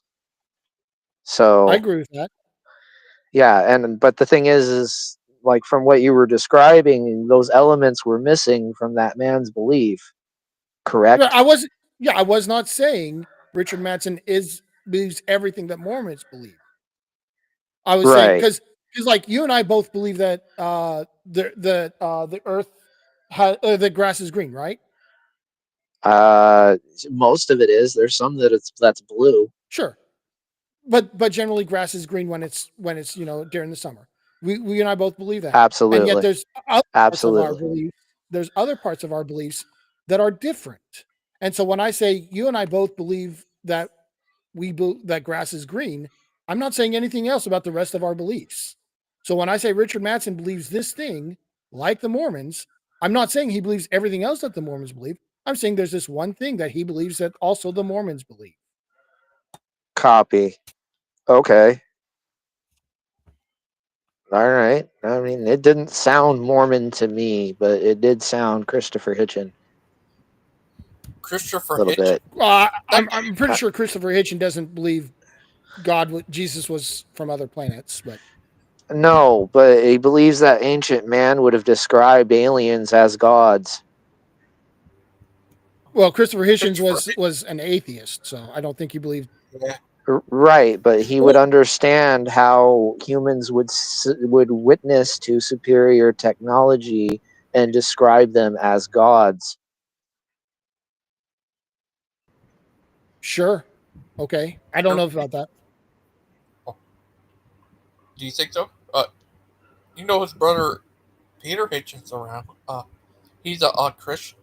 So I agree with that. yeah, but the thing is like from what you were describing, those elements were missing from that man's belief. Correct? I wasn't. Yeah, I was not saying Richard Madsen believes everything that Mormons believe. I was saying Right. because like you and I both believe that the earth the grass is green, right? Most of it is. There's some that's blue. Sure. But generally grass is green when it's during the summer. We and I both believe that. And yet Absolutely. there's other parts of our Absolutely. belief. There's other parts of our beliefs that are different. And so when I say you and I both believe that that grass is green, I'm not saying anything else about the rest of our beliefs. So when I say Richard Madsen believes this thing, like the Mormons, I'm not saying he believes everything else that the Mormons believe. I'm saying there's this one thing that he believes that also the Mormons believe. Copy. Okay. All right. I mean, it didn't sound Mormon to me, but it did sound Christopher Hitchin. Christopher A little Hitchens. bit. I'm pretty sure Christopher Hitchin doesn't believe Jesus was from other planets, but No, but he believes that ancient man would have described aliens as gods. well, Christopher Hitchens was an atheist, so I don't think he believed. Yeah. Right, but he would understand how humans would witness to superior technology and describe them as gods. Sure. Okay. I don't know about that. Do you think so? You know his brother Peter Hitchens around. He's a Christian.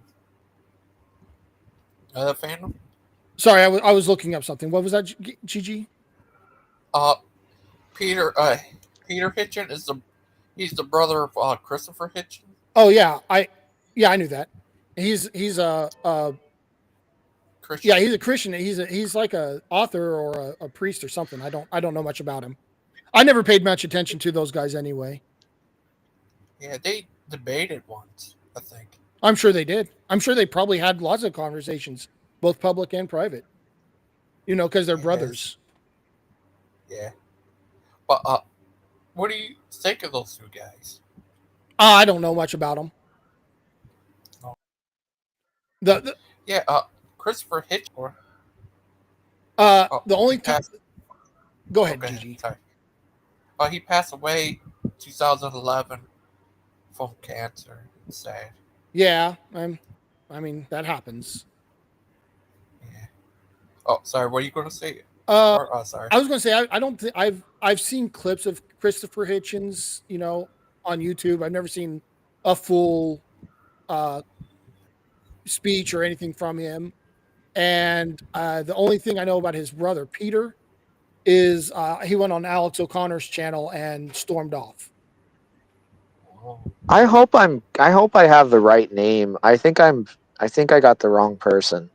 Fan? Sorry, I was looking up something. What was that, Gigi? Peter Peter Hitchen he's the brother of Christopher Hitchen. Oh yeah, I knew that. He's a Christian. Yeah, he's a Christian. He's like a author or a priest or something. I don't know much about him. I never paid much attention to those guys anyway. Yeah, they debated once, I think. I'm sure they did. I'm sure they probably had lots of conversations, both public and private. Because they're brothers. Yeah. But what do you think of those two guys? I don't know much about them. Oh. The Christopher Hitchens. The only time. Go ahead, Gigi. Sorry. He passed away 2011 from cancer. It's sad. Yeah, I mean that happens. Yeah. Oh, sorry. What are you going to say? Sorry. I was going to say I don't think I've seen clips of Christopher Hitchens, on YouTube. I've never seen a full speech or anything from him. And the only thing I know about his brother Peter is he went on Alex O'Connor's channel and stormed off. I hope I have the right name. I think I got the wrong person.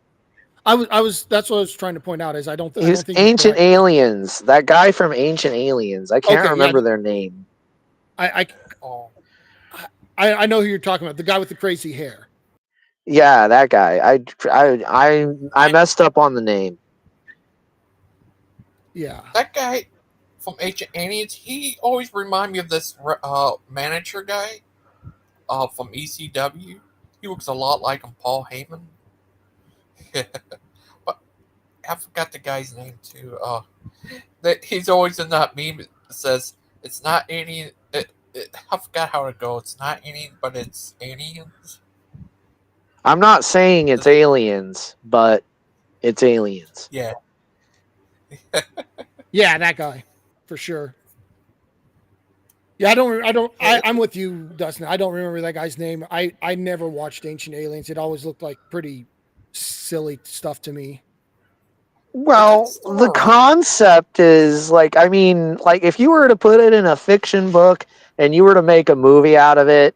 That's what I was trying to point out is I don't think Ancient Aliens. That guy from Ancient Aliens. I can't remember their name. I know who you're talking about. The guy with the crazy hair. Yeah, that guy. I messed up on the name. Yeah. That guy from Ancient Aliens, he always remind me of this manager guy from ECW. He looks a lot like him, Paul Heyman. But I forgot the guy's name too. He's always in that meme that says it's not alien. I forgot how it goes. It's not alien, but it's aliens. I'm not saying it's aliens, but it's aliens. Yeah. Yeah, that guy, for sure. Yeah, I'm with you, Dustin. I don't remember that guy's name. I never watched Ancient Aliens. It always looked like pretty silly stuff to me. Well, the concept is like, I mean, like if you were to put it in a fiction book and you were to make a movie out of it,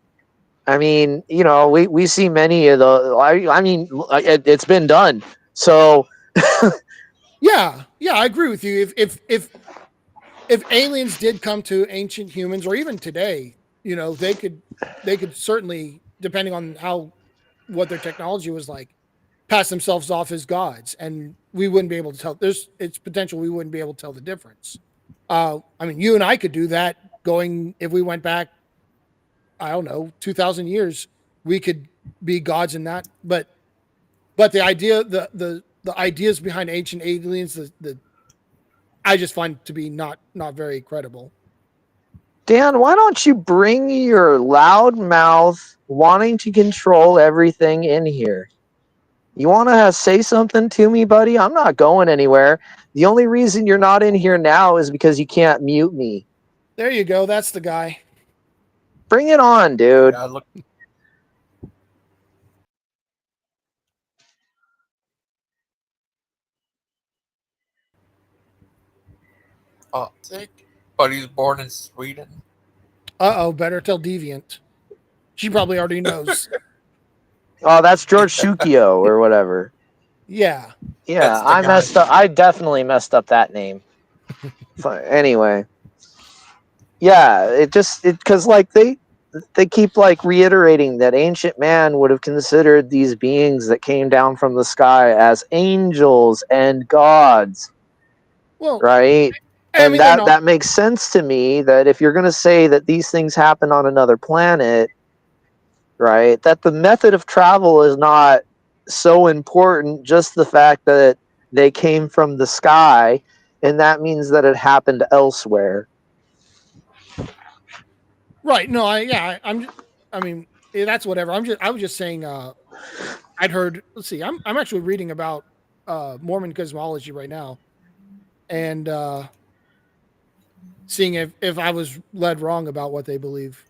I mean, we see many of the. I mean, it's been done. So. Yeah, I agree with you. If aliens did come to ancient humans, or even today, they could certainly, depending on what their technology was like, pass themselves off as gods, and we wouldn't be able to tell. It's potential we wouldn't be able to tell the difference. I mean, you and I could do that. If we went back, I don't know, 2,000 years, we could be gods in that. But But the idea, the ideas behind ancient aliens, the I just find to be not very credible. Dan, why don't you bring your loud mouth wanting to control everything in here? You want to say something to me, buddy? I'm not going anywhere. The only reason you're not in here now is because you can't mute me. There you go. That's the guy. Bring it on, dude. Yeah, look. Sick, but he's born in Sweden. Better tell Deviant. She probably already knows. Oh, that's George Shukio or whatever. Yeah. Yeah, I messed up. I definitely messed up that name. Anyway. Yeah, because like they keep like reiterating that ancient man would have considered these beings that came down from the sky as angels and gods. Well, right? I mean, that makes sense to me, that if you're going to say that these things happen on another planet, right, that the method of travel is not so important, just the fact that they came from the sky, and that means that it happened elsewhere. Right. No, I mean, that's whatever. I was just saying, I'd heard, let's see, I'm actually reading about Mormon cosmology right now, and seeing if I was led wrong about what they believe.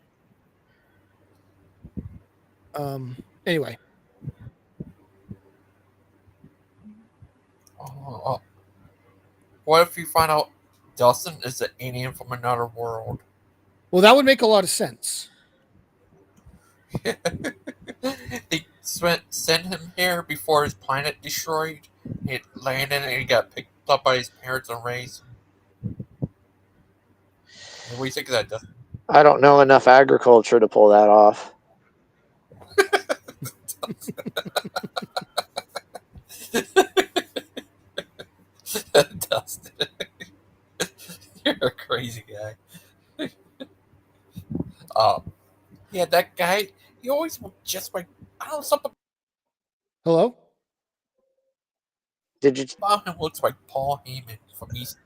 Anyway. What if you find out Dustin is an alien from another world? Well, that would make a lot of sense. They sent him here before his planet destroyed. He landed and he got picked up by his parents and raised. What do you think of that, Dustin? I don't know enough agriculture to pull that off. Dustin. You're a crazy guy. Yeah, that guy, he always just like, I don't know, something Hello? Did you? about him looks like Paul Heyman from East.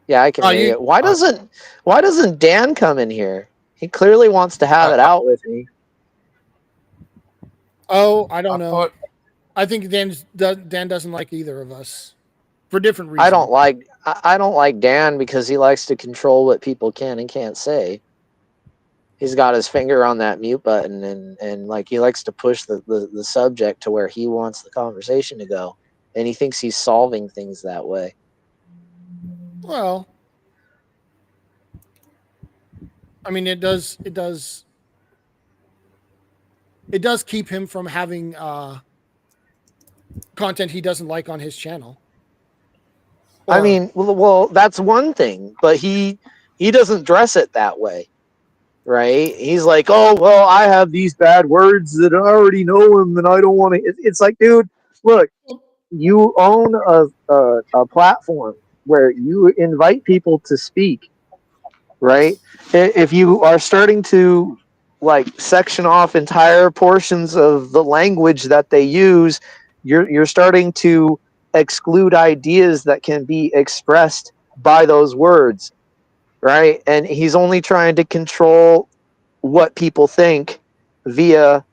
Yeah, I can make it. Why doesn't Dan come in here? He clearly wants to have it out with me. Oh, I don't know. I think Dan doesn't like either of us for different reasons. I don't like Dan because he likes to control what people can and can't say. He's got his finger on that mute button, and like he likes to push the subject to where he wants the conversation to go, and he thinks he's solving things that way. Well, I mean, it does keep him from having content he doesn't like on his channel. I mean, well, that's one thing, but he doesn't dress it that way, right? He's like, oh, well, I have these bad words that I already know him, and I don't want to. It's like, dude, look, you own a platform where you invite people to speak, right? If you are starting to like section off entire portions of the language that they use, you're starting to exclude ideas that can be expressed by those words, right? And he's only trying to control what people think via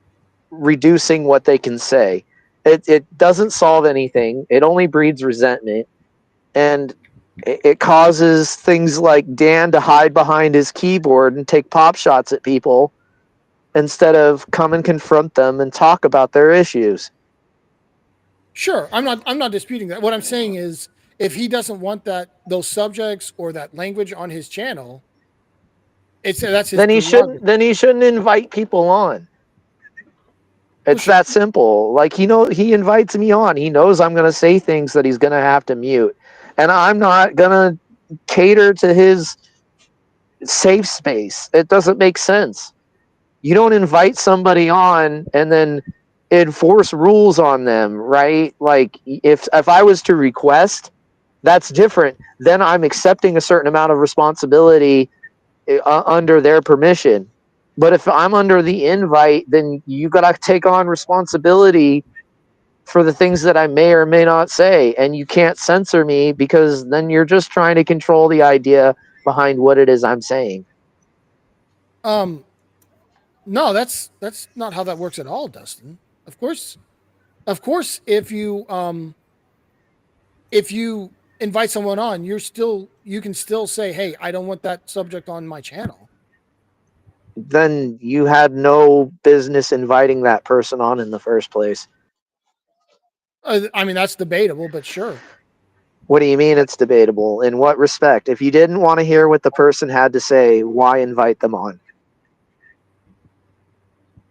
reducing what they can say. It doesn't solve anything. It only breeds resentment, and it causes things like Dan to hide behind his keyboard and take pop shots at people instead of come and confront them and talk about their issues. Sure, I'm not disputing that. What I'm saying is, if he doesn't want those subjects or that language on his channel, that's his. Then he shouldn't invite people on. It's that simple. Like, he invites me on. He knows I'm going to say things that he's going to have to mute, and I'm not going to cater to his safe space. It doesn't make sense. You don't invite somebody on and then enforce rules on them, right? Like, if I was to request, that's different. Then I'm accepting a certain amount of responsibility under their permission. But if I'm under the invite, then you got to take on responsibility for the things that I may or may not say, and you can't censor me because then you're just trying to control the idea behind what it is I'm saying. No, that's not how that works at all, Dustin. Of course, if you invite someone on, you can still say, "Hey, I don't want that subject on my channel." Then you had no business inviting that person on in the first place. I mean, that's debatable, but sure. What do you mean it's debatable? In what respect? If you didn't want to hear what the person had to say, why invite them on?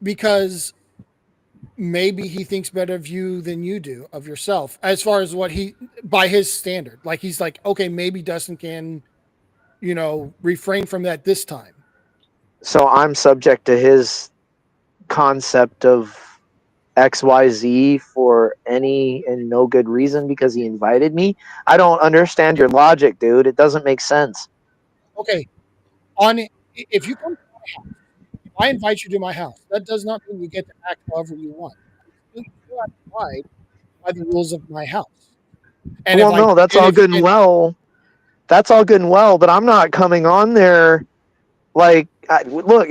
Because maybe he thinks better of you than you do of yourself, as far as what he, by his standard. Like, he's like, okay, maybe Dustin can, refrain from that this time. So I'm subject to his concept of XYZ for any and no good reason because he invited me. I don't understand your logic, dude. It doesn't make sense. Okay, if you come to my house, if I invite you to my house, that does not mean you get to act however you want. You still have to abide by the rules of my house. And if Well, I no, that's and all if good and and well. That's all good and well, but I'm not coming on there like, look,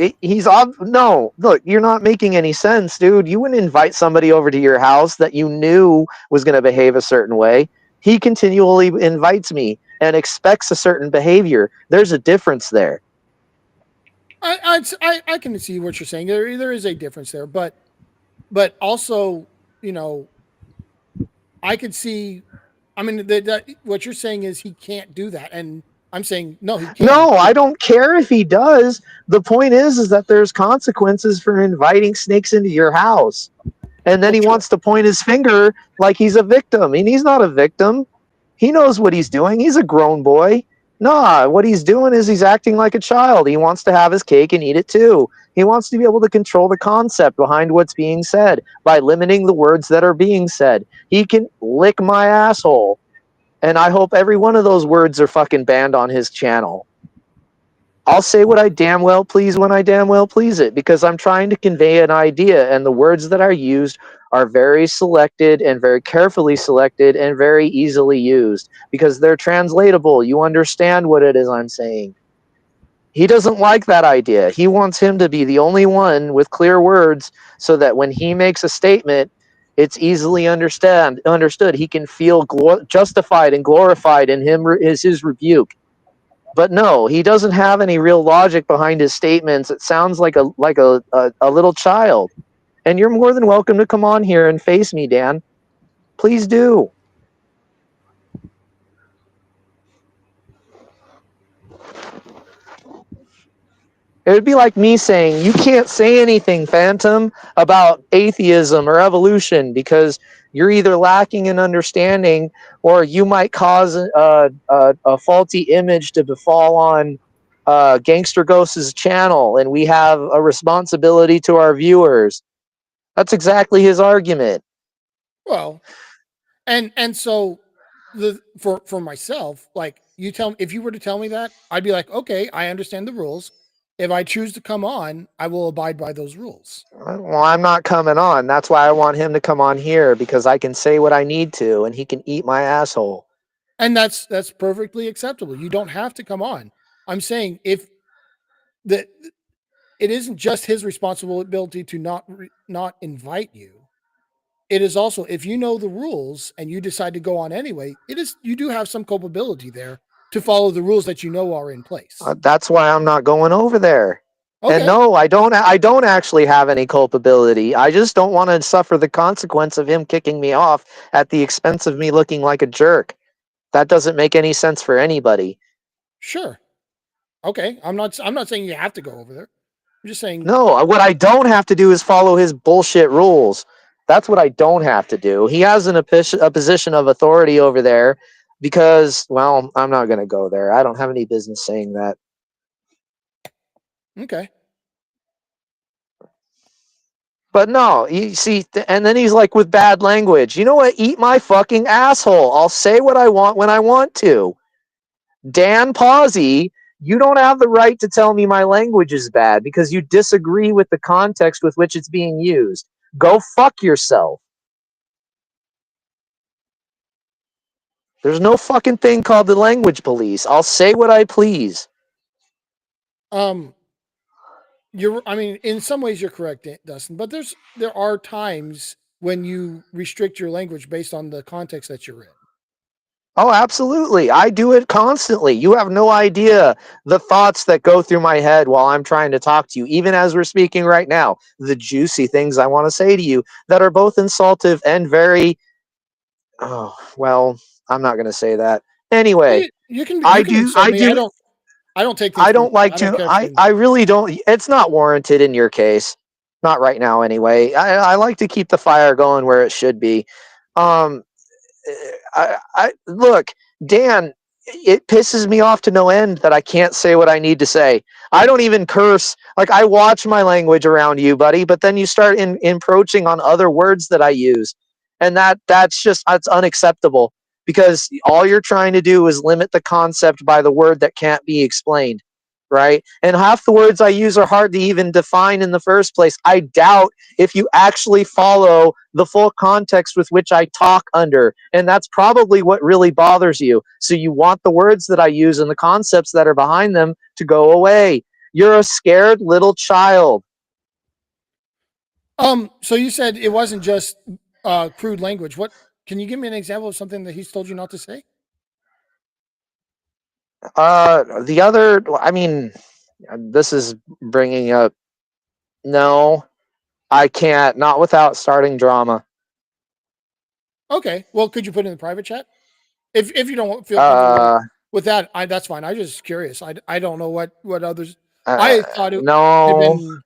no, look, you're not making any sense, dude. You wouldn't invite somebody over to your house that you knew was going to behave a certain way. He continually invites me and expects a certain behavior. There's a difference there. I can see what you're saying. There is a difference there, but also, I could see. I mean, that what you're saying is he can't do that, and I'm saying no, he can. No, I don't care if he does. The point is that there's consequences for inviting snakes into your house. And then Well, he sure. wants to point his finger like he's a victim. And he's not a victim. He knows what he's doing. He's a grown boy. Nah, what he's doing is he's acting like a child. He wants to have his cake and eat it too. He wants to be able to control the concept behind what's being said by limiting the words that are being said. He can lick my asshole. And I hope every one of those words are fucking banned on his channel. I'll say what I damn well please when I damn well please it because I'm trying to convey an idea, and the words that are used are very selected and very carefully selected and very easily used because they're translatable. You understand what it is I'm saying. He doesn't like that idea. He wants him to be the only one with clear words so that when he makes a statement, it's easily understood. He can feel justified and glorified in his rebuke. But no, he doesn't have any real logic behind his statements. It sounds like a little child. And you're more than welcome to come on here and face me, Dan. Please do. It would be like me saying, you can't say anything, Phantom, about atheism or evolution because you're either lacking in understanding or you might cause a faulty image to befall on Gangster Ghost's channel, and we have a responsibility to our viewers. That's exactly his argument. Well, and so for myself, like, if you were to tell me that, I'd be like, okay, I understand the rules. If I choose to come on, I will abide by those rules. Well, I'm not coming on. That's why I want him to come on here because I can say what I need to and he can eat my asshole. And that's perfectly acceptable. You don't have to come on. I'm saying if that it isn't just his responsibility to not invite you. It is also, if you know the rules and you decide to go on anyway, you do have some culpability there to follow the rules that you know are in place. That's why I'm not going over there. Okay. And no, I don't actually have any culpability. I just don't want to suffer the consequence of him kicking me off at the expense of me looking like a jerk. That doesn't make any sense for anybody. Sure. Okay. I'm not saying you have to go over there. I'm just saying. No, what I don't have to do is follow his bullshit rules. That's what I don't have to do. He has a position of authority over there because, well, I'm not going to go there. I don't have any business saying that. Okay. But no, you see, and then he's like with bad language. You know what? Eat my fucking asshole. I'll say what I want when I want to. Dan Pawsey, you don't have the right to tell me my language is bad because you disagree with the context with which it's being used. Go fuck yourself. There's no fucking thing called the language police. I'll say what I please. I mean, in some ways you're correct, Dustin, but there are times when you restrict your language based on the context that you're in. Oh, absolutely. I do it constantly. You have no idea the thoughts that go through my head while I'm trying to talk to you, even as we're speaking right now. The juicy things I want to say to you that are both insultive and very, oh, well, I'm not going to say that. Anyway, You can I insult I me. do, I don't take things I don't personally. like I don't to, care if you're I really don't, it's not warranted in your case. Not right now, anyway. I like to keep the fire going where it should be. Um, I look, Dan. It pisses me off to no end that I can't say what I need to say. I don't even curse. Like I watch my language around you, buddy. But then you start encroaching on other words that I use, and that's unacceptable because all you're trying to do is limit the concept by the word that can't be explained, right? And half the words I use are hard to even define in the first place. I doubt if you actually follow the full context with which I talk under. And that's probably what really bothers you. So you want the words that I use and the concepts that are behind them to go away. You're a scared little child. So you said it wasn't just crude language. What can you give me an example of something that he's told you not to say? The other, I mean, this is bringing up, no, I can't, not without starting drama. Okay. Well, could you put it in the private chat? If you don't feel comfortable with that, that's fine. I'm just curious. I don't know what others. I thought it had been.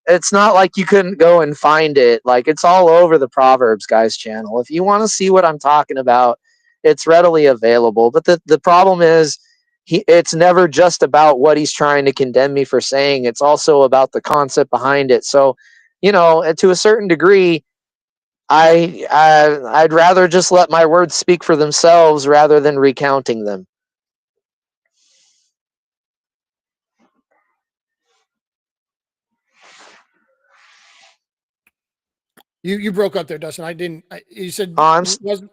It's not like you couldn't go and find it. Like it's all over the Proverbs guys channel. If you want to see what I'm talking about, it's readily available. But the problem is it's never just about what he's trying to condemn me for saying. It's also about the concept behind it. So, to a certain degree, I'd rather just let my words speak for themselves rather than recounting them. You broke up there, Dustin. I didn't. You said wasn't.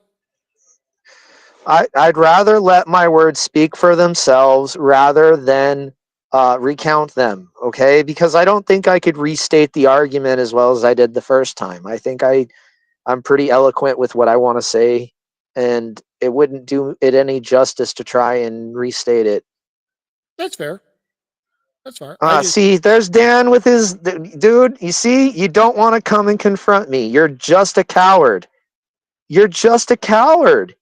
I'd rather let my words speak for themselves rather than recount them, okay? Because I don't think I could restate the argument as well as I did the first time. I think I'm pretty eloquent with what I want to say, and it wouldn't do it any justice to try and restate it. That's fair. That's fair. See, there's Dan with his dude. You see, you don't want to come and confront me. You're just a coward. You're just a coward.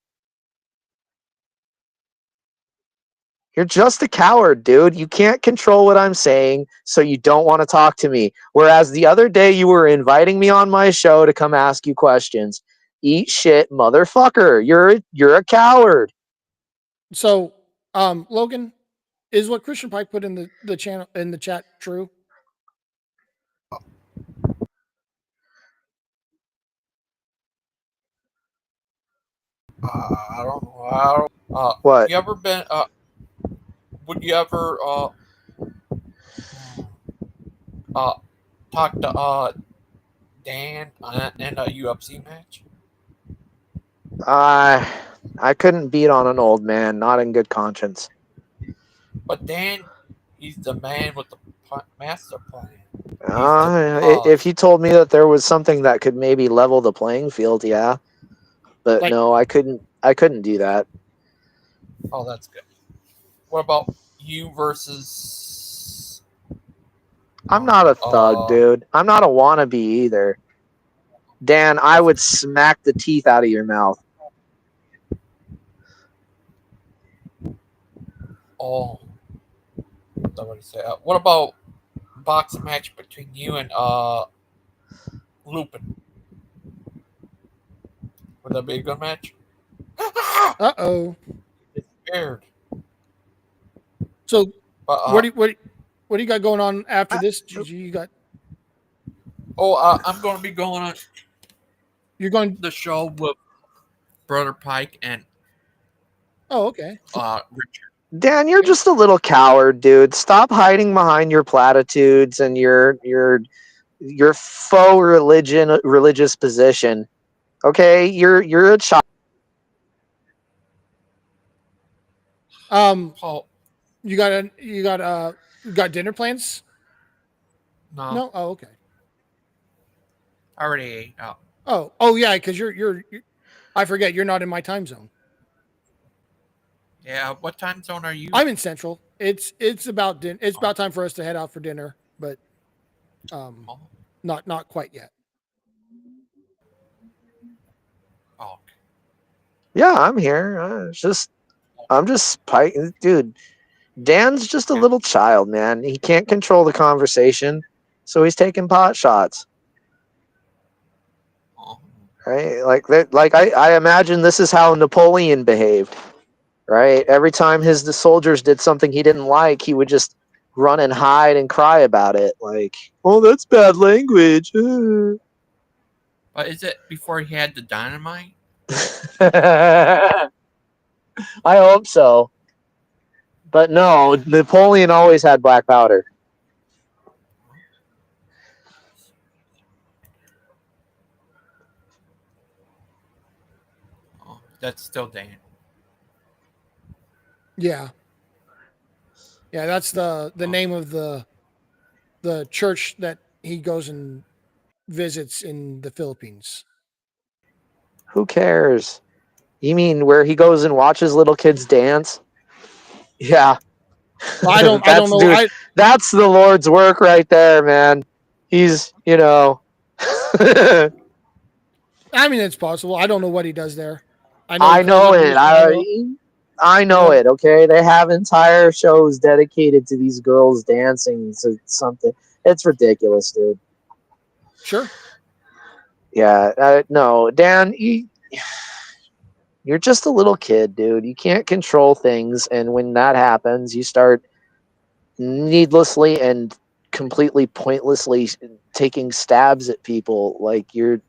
You're just a coward, dude. You can't control what I'm saying, so you don't want to talk to me. Whereas the other day you were inviting me on my show to come ask you questions. Eat shit, motherfucker. You're a coward. So, Logan, is what Christian Pike put in the channel in the chat true? I don't know. What? You ever been? Would you ever talk to Dan in a UFC match? I couldn't beat on an old man, not in good conscience. But Dan, he's the man with the master plan. If you told me that there was something that could maybe level the playing field, yeah. But no, I couldn't do that. Oh, that's good. What about you versus? I'm not a thug, dude. I'm not a wannabe either. Dan, I would smack the teeth out of your mouth. Oh, what about boxing match between you and Lupin? Would that be a good match? Uh-oh. It's scared. So, what do you got going on after this? You got? Oh, I'm going to be going on. You're going the show with Brother Pike and. Oh, okay. Richard. Dan, you're just a little coward, dude. Stop hiding behind your platitudes and your faux religious position. Okay, you're a child. Paul, You got dinner plans? no, No. Oh, okay. I already ate out. Oh yeah, because you're. I forget you're not in my time zone. Yeah, what time zone are you? I'm in Central. It's about It's about time for us to head out for dinner, but not quite yet. Oh, Yeah, I'm here. I'm just dude. Dan's just a little child, man. He can't control the conversation, so he's taking pot shots. Right? Like that. Like I imagine this is how Napoleon behaved. Right? Every time the soldiers did something he didn't like, he would just run and hide and cry about it. Like, oh, that's bad language. but is it before he had the dynamite? I hope so. But no, Napoleon always had black powder. Oh, that's still Dan. Yeah. Yeah, that's the name of the church that he goes and visits in the Philippines. Who cares? You mean where he goes and watches little kids dance? Yeah. I don't That's know. dude. That's the Lord's work right there, man. He's, I mean, it's possible. I don't know what he does there. I know he I cleans know up it. his vinyl. I know it. Okay, they have entire shows dedicated to these girls dancing to something. It's ridiculous, dude. Sure. Yeah. No, Dan, you're just a little kid, dude. You can't control things, and when that happens, you start needlessly and completely pointlessly taking stabs at people. Like you,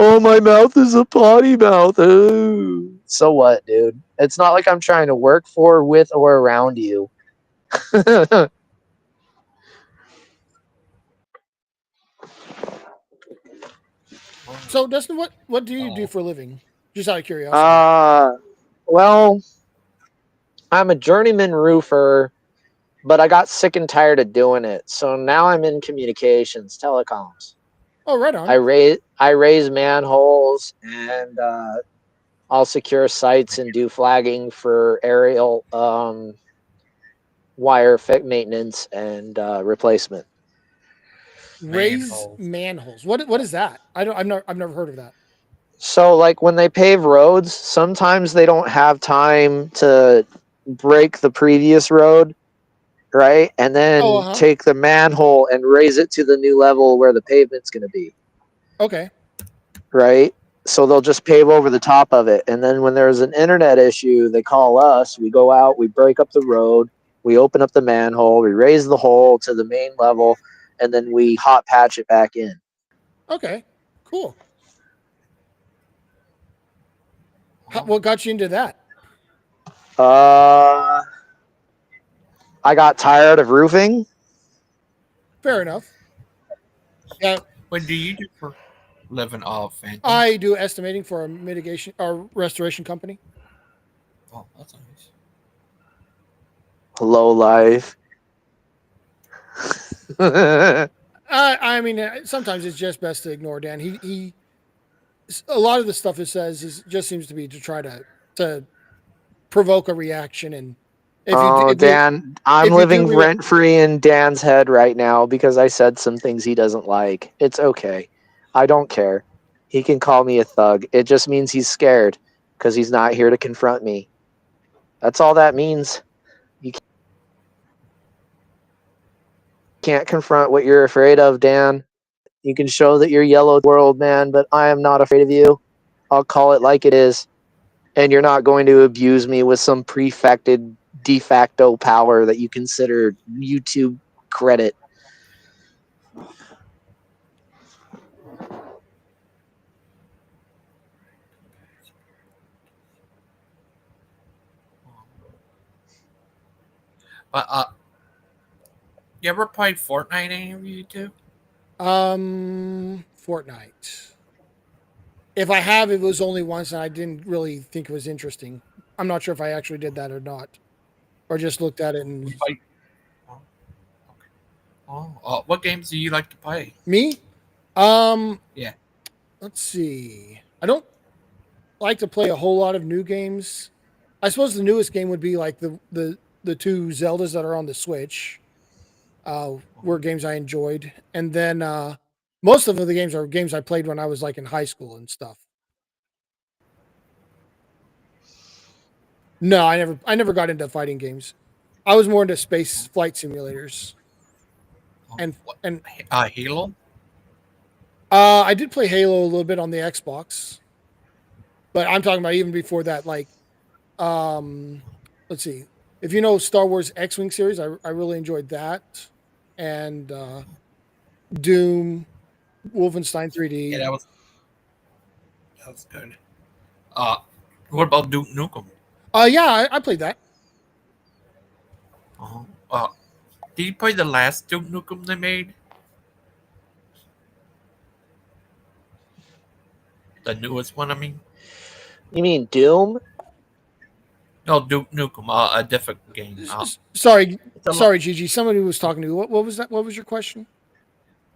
oh, my mouth is a potty mouth. Ooh. So what, dude? It's not like I'm trying to work for, with, or around you. So, Dustin, what do you do for a living? Just out of curiosity. Well, I'm a journeyman roofer, but I got sick and tired of doing it. So now I'm in communications, telecoms. Oh, right on. I raise manholes, and I'll secure sites and do flagging for aerial wire maintenance and replacement. Raise manholes. What is that? I've never heard of that. So, like when they pave roads, sometimes they don't have time to break the previous road, right? And then take the manhole and raise it to the new level where the pavement's going to be. Okay. Right? So they'll just pave over the top of it. And then when there's an internet issue, they call us. We go out, we break up the road, we open up the manhole, we raise the hole to the main level, and then we hot patch it back in. Okay. Cool. What got you into that? I got tired of roofing. Fair enough. Yeah. What do you do for living off, Phantom? I do estimating for a mitigation or restoration company. Oh, that's nice. Low life. I mean, sometimes it's just best to ignore Dan. He a lot of the stuff it says just seems to be to try to provoke a reaction. And Dan, I'm living rent free in Dan's head right now because I said some things he doesn't like. It's okay. I don't care. He can call me a thug. It just means he's scared because he's not here to confront me. That's all that means. You can't confront what you're afraid of, Dan. You can show that you're yellow world, man, but I am not afraid of you. I'll call it like it is. And you're not going to abuse me with some prefected de facto power that you consider YouTube credit. But you ever played Fortnite? Any of you two? Fortnite. If I have, it was only once, and I didn't really think it was interesting. I'm not sure if I actually did that or not, or just looked at it and. What games do you like to play? Me? Yeah. Let's see. I don't like to play a whole lot of new games. I suppose the newest game would be like the two Zeldas that are on the Switch. Were games I enjoyed, and then most of the games are games I played when I was like in high school and stuff. No, I never got into fighting games. I was more into space flight simulators. And Halo. I did play Halo a little bit on the Xbox, but I'm talking about even before that. Like, let's see, if you know Star Wars X-wing series, I really enjoyed that, and Doom, Wolfenstein 3D. Yeah, that was good. What about Duke Nukem? Yeah, I played that. Did you play the last Duke Nukem they made? The newest one, I mean. You mean Doom? No, Duke Nukem, a different game. Sorry, Gigi. Somebody was talking to you. What was that? What was your question?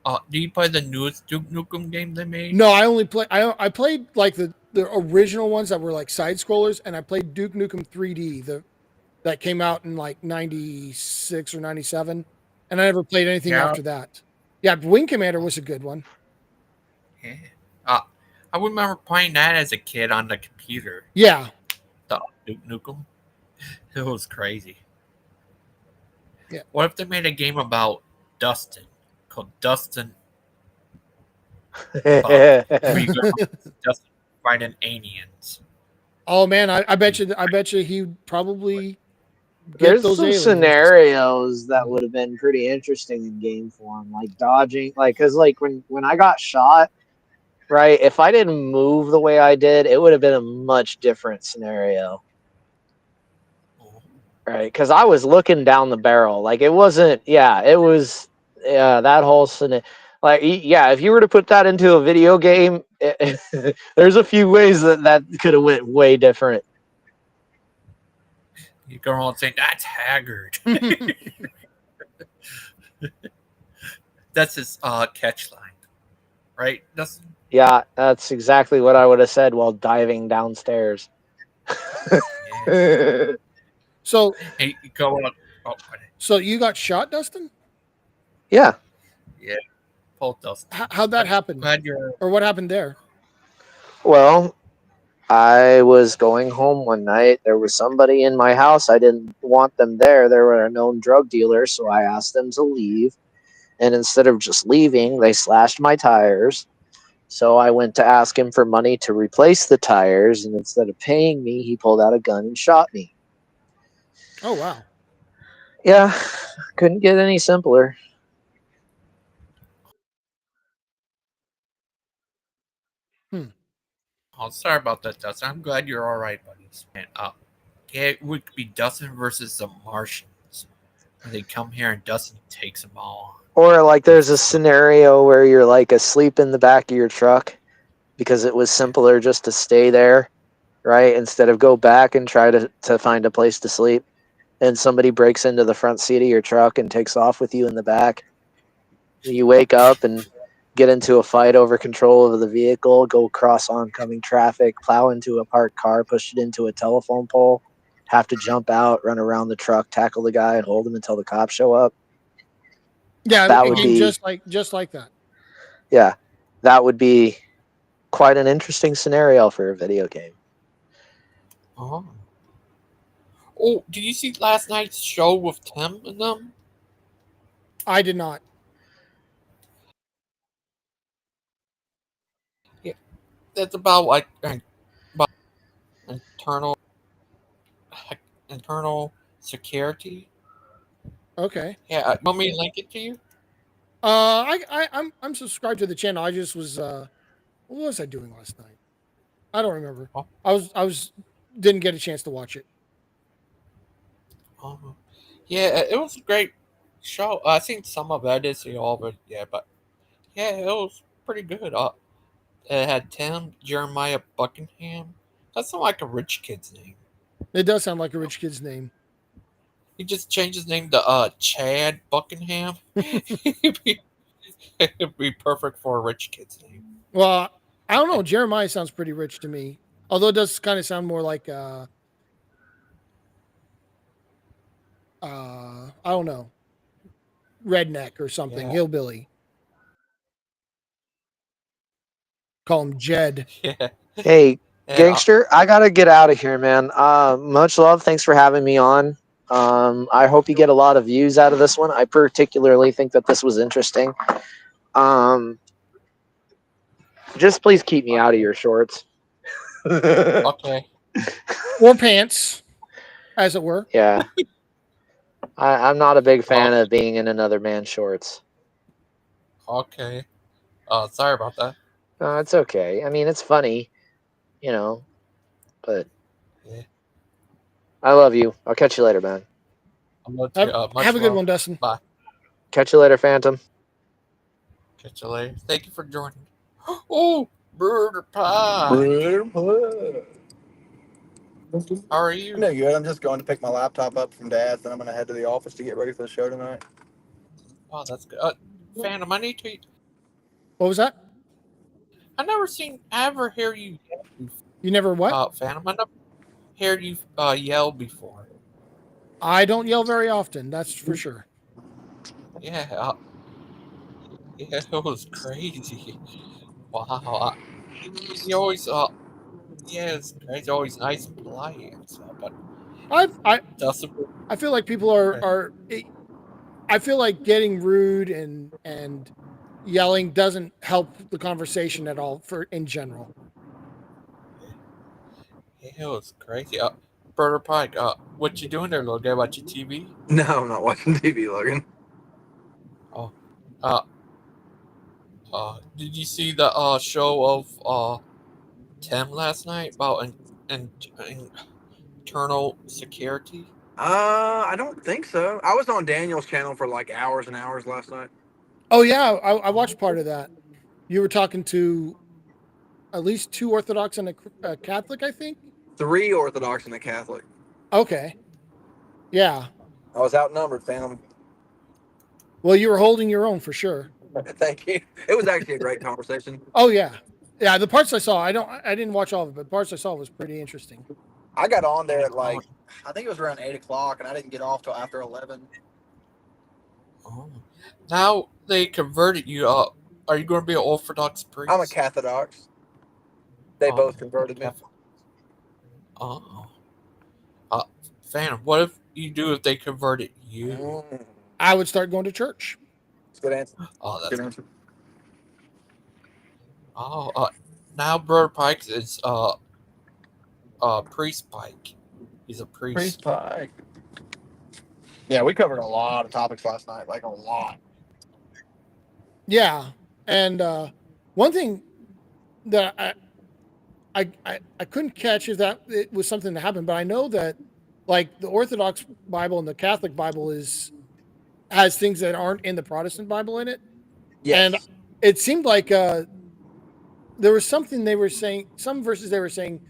Do you play the newest Duke Nukem game they made? No, I only play. I played like the original ones that were like side scrollers, and I played Duke Nukem 3D, that came out in like 96 or 97, and I never played anything after that. Yeah, Wing Commander was a good one. Yeah. I remember playing that as a kid on the computer. Yeah. The Duke Nukem. It was crazy. Yeah. What if they made a game about Dustin, called Dustin? Where you go Dustin fighting aliens. Oh man, I bet you he'd probably get There's those some aliens. scenarios that would have been pretty interesting in game form, like dodging, like because like when I got shot, right? If I didn't move the way I did, it would have been a much different scenario, right? Because I was looking down the barrel, like it wasn't. Yeah, it was. Yeah, that whole scenario. Like, yeah, if you were to put that into a video game, there's a few ways that could have went way different. You go around saying that's Haggard. That's his catch line, right? Dustin? Yeah, that's exactly what I would have said while diving downstairs. So, hey, you go on. So you got shot, Dustin? Yeah. Yeah. Paul Dustin. How'd that happen? Or what happened there? Well, I was going home one night. There was somebody in my house. I didn't want them there. They were a known drug dealer, so I asked them to leave. And instead of just leaving, they slashed my tires. So I went to ask him for money to replace the tires, and instead of paying me, he pulled out a gun and shot me. Oh, wow. Yeah, couldn't get any simpler. Oh, sorry about that, Dustin. I'm glad you're all right, buddies. And yeah, it would be Dustin versus the Martians. When they come here and Dustin takes them all. Or like there's a scenario where you're like asleep in the back of your truck because it was simpler just to stay there, right? Instead of go back and try to find a place to sleep. And somebody breaks into the front seat of your truck and takes off with you in the back. You wake up and get into a fight over control of the vehicle, go cross oncoming traffic, plow into a parked car, push it into a telephone pole, have to jump out, run around the truck, tackle the guy, and hold him until the cops show up. Yeah, that would be just like that. Yeah, that would be quite an interesting scenario for a video game. Oh, did you see last night's show with Tim and them? I did not. Yeah, that's about like about internal security. Okay. Yeah, want me to link it to you? I'm subscribed to the channel. I just was what was I doing last night? I don't remember. Oh. I was didn't get a chance to watch it. Yeah, it was a great show. I think some of it, I did see all of it. Yeah, but yeah, it was pretty good. It had Tim Jeremiah Buckingham. That sounds like a rich kid's name. It does sound like a rich kid's name. He just changed his name to Chad Buckingham. It'd be perfect for a rich kid's name. Well, I don't know. Jeremiah sounds pretty rich to me. Although it does kind of sound more like I don't know, redneck or something, Yeah. hillbilly. Call him Jed. Yeah. Hey, And gangster, I gotta get out of here, man. Much love. Thanks for having me on. I hope you get a lot of views out of this one. I particularly think that this was interesting. Just please keep me out of your shorts. okay. Or pants, as it were. Yeah. I'm not a big fan Oh, of being in another man's shorts. okay. Sorry about that. No, it's okay. I mean, it's funny, you know, but Yeah. I love you. I'll catch you later, man. I'm going Have, to much have a good love. one, Dustin. Bye. Catch you later, Phantom. Catch you later. Thank you for joining. Oh, Burger Pie. How are you? I'm doing good. I'm just going to pick my laptop up from Dad's, and I'm going to head to the office to get ready for the show tonight. Oh, that's good. Phantom, I need to. What was that? I ever hear you yell before. You never what? Phantom, I never heard you yell before. I don't yell very often, that's for sure. Yeah, yeah, it was crazy. Wow, you always yeah, it's crazy. Always nice and polite and stuff, but Dustin, I feel like people are I feel like getting rude and yelling doesn't help the conversation at all for in general. yeah, it was crazy. Burger Pike, what you doing there, little guy? Watching TV? No, I'm not watching TV, Logan. Oh, uh, did you see the show of Tim last night about internal security? I don't think so. I was on Daniel's channel for like hours and hours last night. Oh yeah, I watched part of that. You were talking to at least 2 Orthodox and a Catholic, I think. 3 Orthodox and a Catholic. Okay. Yeah. I was outnumbered, fam. Well, you were holding your own for sure. Thank you. It was actually a great conversation. Oh yeah. Yeah, the parts I saw, I didn't watch all of it, but the parts I saw was pretty interesting. I got on there at like, I think it was around 8 o'clock, and I didn't get off till after 11. Oh. Now they converted you. Are you going to be an Orthodox priest? I'm a Catholic. They both converted me. Oh. Phantom, what if you do if they converted you? I would start going to church. That's a good answer. Oh, that's good answer. Oh, now Brother Pike is Priest Pike. He's a priest. Priest Pike. Yeah, we covered a lot of topics last night, like a lot. Yeah, and one thing that I couldn't catch is that it was something that happened, but I know that like the Orthodox Bible and the Catholic Bible has things that aren't in the Protestant Bible in it. Yes. And it seemed like there was something they were saying, some verses they were saying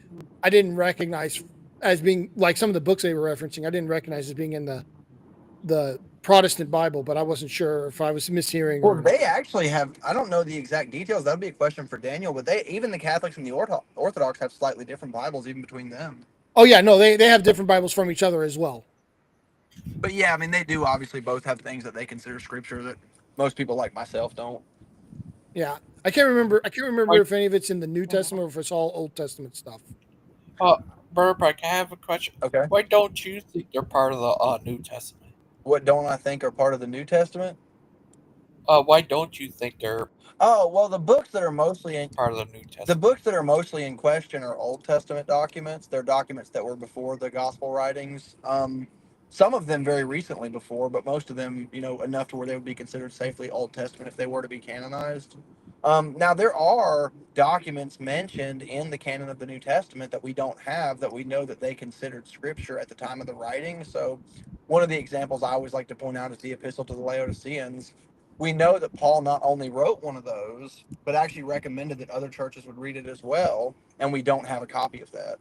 I didn't recognize as being like some of the books they were referencing, I didn't recognize as being in the Protestant Bible, but I wasn't sure if I was mishearing. Well, they actually have, I don't know the exact details. That'd be a question for Daniel, but even the Catholics and the Orthodox have slightly different Bibles even between them. Oh yeah, no, they have different Bibles from each other as well. But yeah, I mean, they do obviously both have things that they consider scripture that most people like myself don't. Yeah, I can't remember if any of it's in the New Testament or if it's all Old Testament stuff. Brother Pike, I have a question. Okay. Why don't you think they're part of the New Testament? What don't I think are part of the New Testament? Why don't you think they're? Oh, well, the books that are mostly in part of the New Testament. The books that are mostly in question are Old Testament documents. They're documents that were before the gospel writings. Some of them very recently before, but most of them, enough to where they would be considered safely Old Testament if they were to be canonized. Now, there are documents mentioned in the canon of the New Testament that we don't have that we know that they considered scripture at the time of the writing. So one of the examples I always like to point out is the Epistle to the Laodiceans. we know that Paul not only wrote one of those, but actually recommended that other churches would read it as well, and we don't have a copy of that.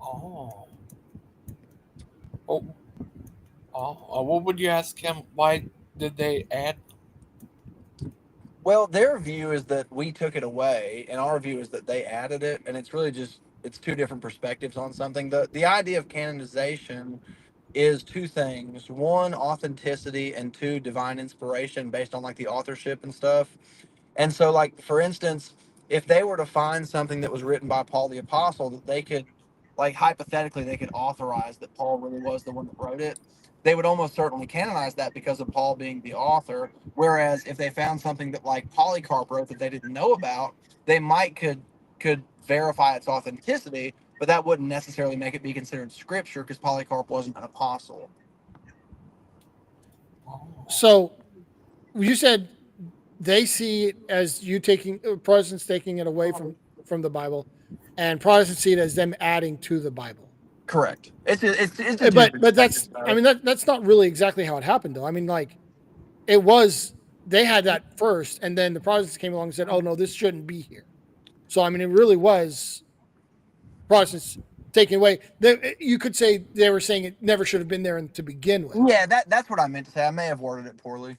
Oh. Oh. What would you ask him? Why did they add? Well, their view is that we took it away, and our view is that they added it, and it's really just it's two different perspectives on something. The idea of canonization is two things: one, authenticity, and two, divine inspiration based on like the authorship and stuff. And so, like, for instance, if they were to find something that was written by Paul the Apostle that they could, like, hypothetically, they could authorize that Paul really was the one that wrote it, they would almost certainly canonize that because of Paul being the author. Whereas if they found something that, like, Polycarp wrote that they didn't know about, they might could verify its authenticity, but that wouldn't necessarily make it be considered scripture because Polycarp wasn't an apostle. So you said they see it as you taking Protestants taking it away from the Bible, and Protestants see it as them adding to the Bible. Correct. It's but that's I mean that's not really exactly how it happened though. I mean, like, it was they had that first, and then the Protestants came along and said, "Oh no, this shouldn't be here." So I mean, it really was Protestants taking away. You could say they were saying it never should have been there to begin with. Yeah, that's what I meant to say. I may have worded it poorly.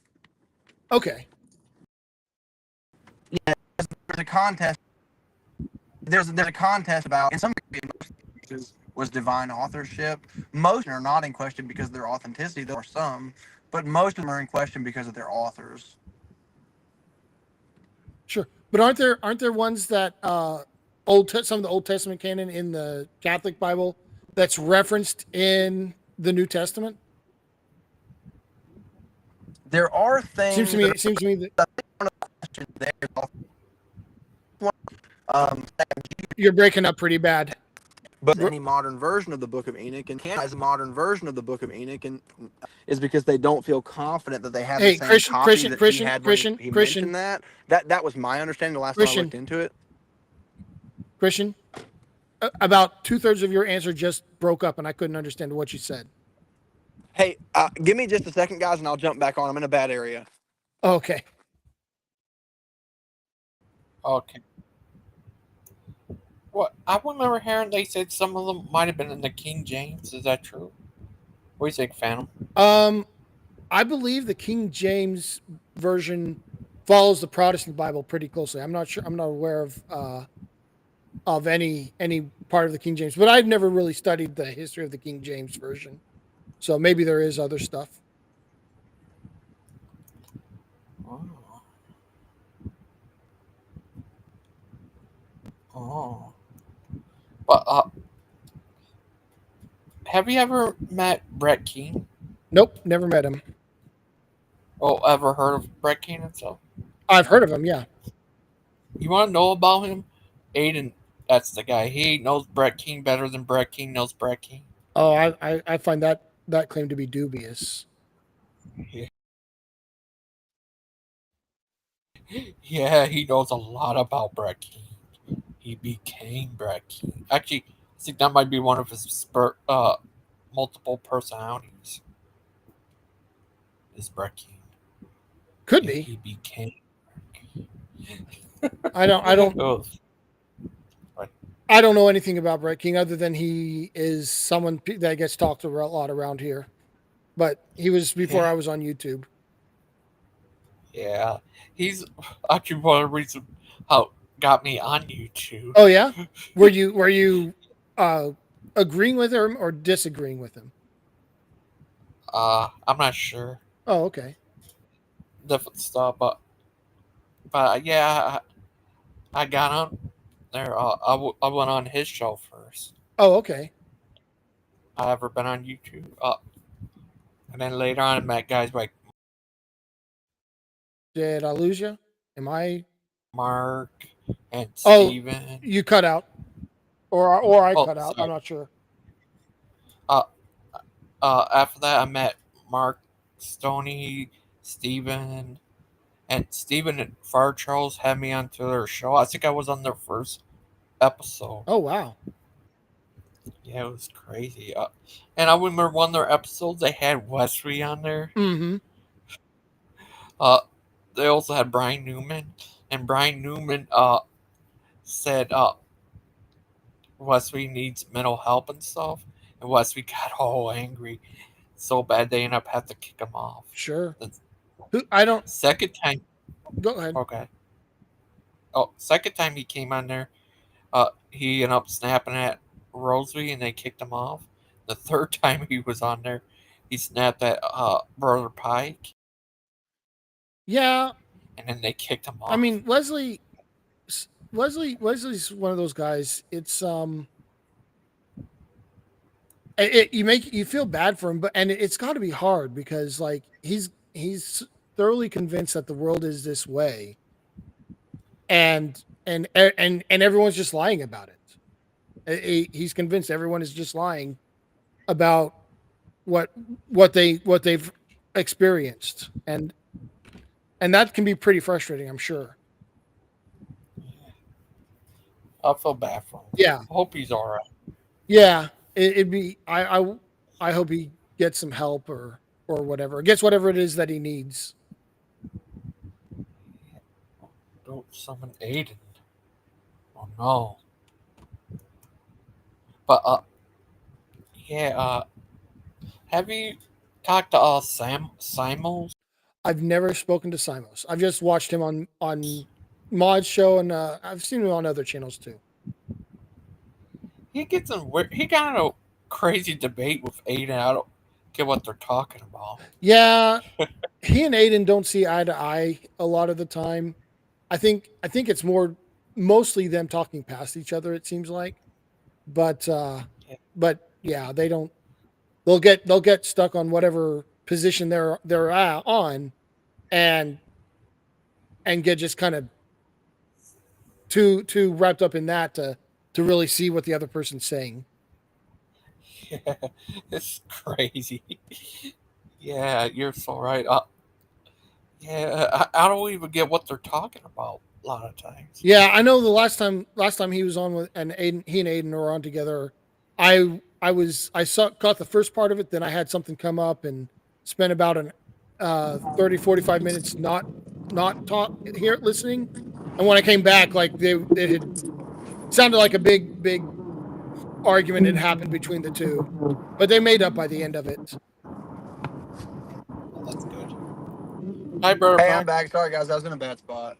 Okay. Yeah, there's a contest. There's a contest about in some cases was divine authorship. Most are not in question because of their authenticity. There are some, but most of them are in question because of their authors. Sure, but aren't there ones that some of the Old Testament canon in the Catholic Bible that's referenced in the New Testament? There are things. Seems to me that you're breaking up pretty bad. But any modern version of the Book of Enoch and as a modern version of the Book of Enoch and is because they don't feel confident that they have the same copy that he had when he mentioned that. That was my understanding the last time I looked into it. Christian, about 2/3 of your answer just broke up, and I couldn't understand what you said. Hey, give me just a second, guys, and I'll jump back on. I'm in a bad area. Okay. Okay. Well, I remember hearing they said some of them might have been in the King James. Is that true? What do you think, Phantom? I believe the King James version follows the Protestant Bible pretty closely. I'm not sure. I'm not aware of any part of the King James, but I've never really studied the history of the King James version. So maybe there is other stuff. Oh. But have you ever met Brett Keane? Nope, never met him. Oh, ever heard of Brett Keane himself? I've heard of him, yeah. You want to know about him? Aiden, that's the guy. He knows Brett Keane better than Brett Keane knows Brett Keane. Oh, I find that claim to be dubious. Yeah. Yeah, he knows a lot about Brett Keane. He became Brett Keane. Actually, I think that might be one of his multiple personalities. Is Brett Keane? Could be. He became. I don't. Oh. I don't know anything about Brett King other than he is someone that gets talked a lot around here. But he was before I was on YouTube. Yeah, he's actually one of the reasons how got me on YouTube. Oh yeah, were you agreeing with him or disagreeing with him? I'm not sure. Oh, okay. Different stuff, but yeah, I got on there. I went on his show first. Oh, okay. I ever been on YouTube. And then later on, I met guys like. Did I lose you? Am I? Mark and Steven. Oh, you cut out, or I cut out. I'm not sure. After that, I met Mark, Stoney, Steven, and Steven and Far Charles had me onto their show. I think I was on their first episode. Oh wow! Yeah, it was crazy. And I remember one of their episodes they had Wesley on there. Mm-hmm. Uh, they also had Brian Newman, and Brian Newman said Wesley needs mental help and stuff, and Wesley got all angry so bad they ended up having to kick him off. Sure. The I don't. second time, Go ahead. okay. Oh, second time he came on there, he ended up snapping at Rosalie and they kicked him off. The third time he was on there, he snapped at Brother Pike. Yeah. And then they kicked him off. I mean, Wesley's one of those guys. It's you feel bad for him, but it's got to be hard because like he's thoroughly convinced that the world is this way, and everyone's just lying about it. He's convinced everyone is just lying about what they've experienced, and that can be pretty frustrating, I'm sure. I feel bad for him. Yeah. I hope he's all right. Yeah, it'd be. I hope he gets some help or whatever. Gets whatever it is that he needs. Don't summon Aiden. Oh no. But yeah. Have you talked to Simons? I've never spoken to Simos. I've just watched him on Mod's show, and I've seen him on other channels too. He gets in weird. He got in a crazy debate with Aiden. I don't get what they're talking about. Yeah, he and Aiden don't see eye to eye a lot of the time. I think it's mostly them talking past each other. It seems like, but yeah, they don't. They'll get stuck on whatever position they're on, and get just kind of too wrapped up in that to really see what the other person's saying. Yeah, it's crazy. Yeah, you're so right. Yeah, I don't even get what they're talking about a lot of times. Yeah, I know the last time he was on with he and Aiden were on together, I caught the first part of it, then I had something come up and spent about an 30-45 minutes not talk here listening. And when I came back, like it had sounded like a big argument had happened between the two. But they made up by the end of it. That's good. Hi, brother. Hey, I'm back. Sorry, guys. I was in a bad spot.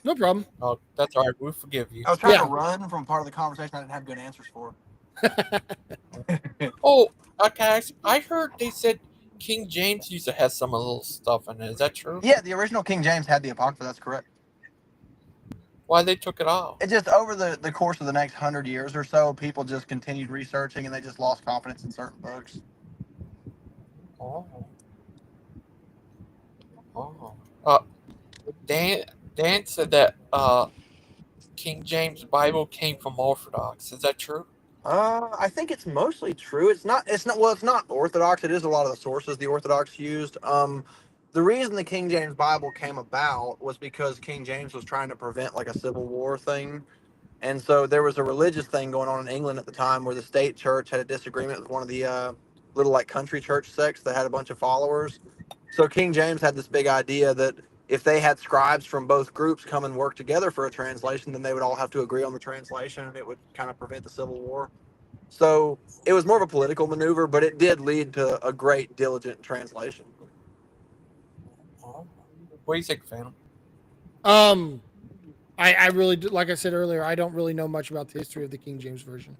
No problem. Oh, that's all right. We forgive you. I was trying to run from part of the conversation I didn't have good answers for. Oh, guys, I heard they said King James used to have some of those stuff in it. Is that true? Yeah, the original King James had the Apocrypha. That's correct. Why they took it off? It just over the course of the next 100 years or so, people just continued researching and they just lost confidence in certain books. Oh. Dan said that King James Bible came from Orthodox. Is that true? I think it's mostly true. It's not Orthodox. It is a lot of the sources the Orthodox used. The reason the King James Bible came about was because King James was trying to prevent like a civil war thing. And so there was a religious thing going on in England at the time where the state church had a disagreement with one of the little like country church sects that had a bunch of followers. So King James had this big idea that if they had scribes from both groups come and work together for a translation, then they would all have to agree on the translation and it would kind of prevent the civil war. So it was more of a political maneuver, but it did lead to a great, diligent translation. What do you think, Phantom? I really do, like I said earlier, I don't really know much about the history of the King James version.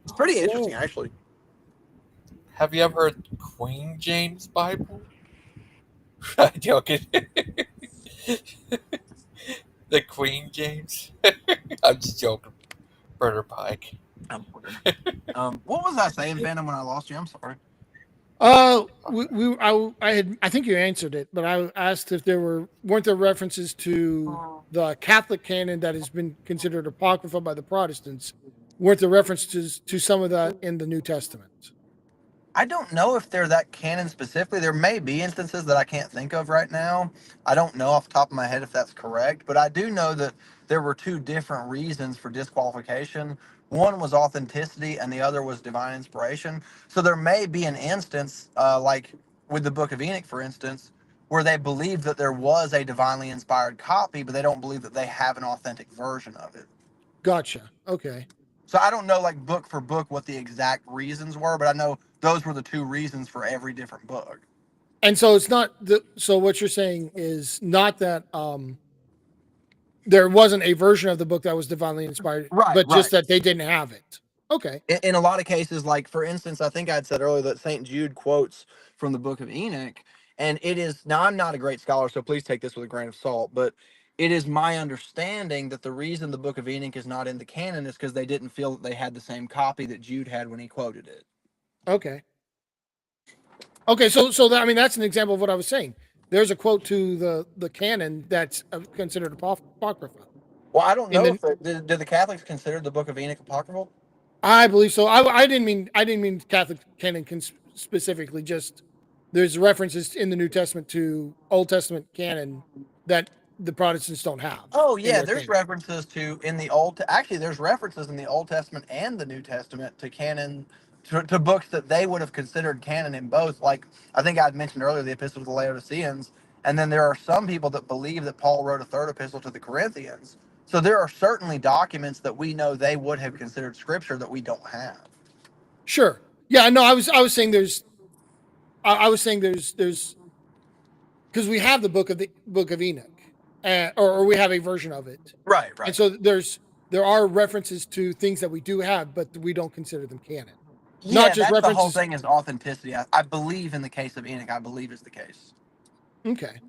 It's pretty interesting, actually. Have you ever heard Queen James Bible? I'm joking. The Queen James. I'm just joking. Brother Pike. What was I saying, Phantom, when I lost you? I'm sorry. I think you answered it, but I asked if weren't there references to the Catholic canon that has been considered apocrypha by the Protestants? Weren't there references to some of that in the New Testament? I don't know if they're that canon specifically. There may be instances that I can't think of right now. I don't know off the top of my head if that's correct, but I do know that there were two different reasons for disqualification. One was authenticity, and the other was divine inspiration. So there may be an instance, like with the Book of Enoch, for instance, where they believe that there was a divinely inspired copy, but they don't believe that they have an authentic version of it. Gotcha. Okay. So I don't know, like book for book, what the exact reasons were, but I know those were the two reasons for every different book. And so it's not so what you're saying is not that there wasn't a version of the book that was divinely inspired, Right, but just right. that they didn't have it. Okay. In a lot of cases, like for instance, I think I had said earlier that St. Jude quotes from the Book of Enoch, and it is, now I'm not a great scholar, so please take this with a grain of salt, but it is my understanding that the reason the Book of Enoch is not in the canon is because they didn't feel that they had the same copy that Jude had when he quoted it. Okay. Okay, so that, I mean, that's an example of what I was saying. There's a quote to the canon that's considered apocrypha. Well, I don't know if did the Catholics consider the Book of Enoch apocryphal? I believe so. I didn't mean Catholic canon specifically. Just there's references in the New Testament to Old Testament canon that the Protestants don't have. Oh yeah, there's references to in the actually there's references in the Old Testament and the New Testament to canon, to books that they would have considered canon in both. Like I think I'd mentioned earlier, the Epistle to the Laodiceans, and then there are some people that believe that Paul wrote a third epistle to the Corinthians. So there are certainly documents that we know they would have considered scripture that we don't have. Sure. Yeah. No, I was saying I was saying there's because we have the Book of Enoch, or we have a version of it. Right. And so there are references to things that we do have, but we don't consider them canon. Yeah, not just references. The whole thing is authenticity. I believe in the case of Enoch, I believe is the case. Okay.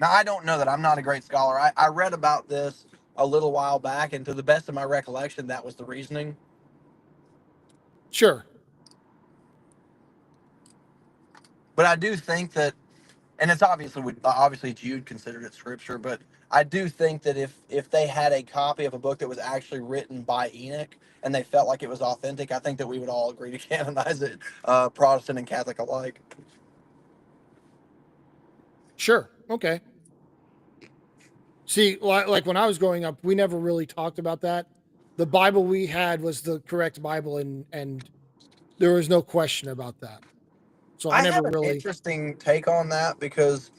Now, I don't know that. I'm not a great scholar. I read about this a little while back, and to the best of my recollection, that was the reasoning. Sure. But I do think that, and it's obviously Jude considered it scripture, but I do think that if they had a copy of a book that was actually written by Enoch and they felt like it was authentic, I think that we would all agree to canonize it, Protestant and Catholic alike. Sure. Okay. See, like when I was growing up, we never really talked about that. The Bible we had was the correct Bible, and there was no question about that. So I never have an really interesting take on that, because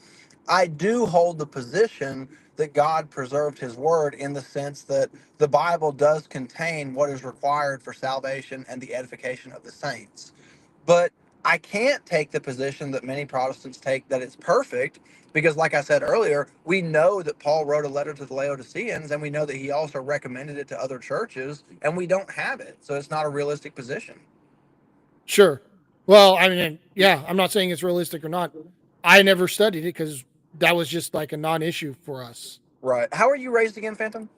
I do hold the position that God preserved his word, in the sense that the Bible does contain what is required for salvation and the edification of the saints. But I can't take the position that many Protestants take, that it's perfect, because like I said earlier, we know that Paul wrote a letter to the Laodiceans, and we know that he also recommended it to other churches, and we don't have it. So it's not a realistic position. Sure. Well, I mean, yeah, I'm not saying it's realistic or not. I never studied it because that was just like a non-issue for us. Right. How are you raised again, Phantom?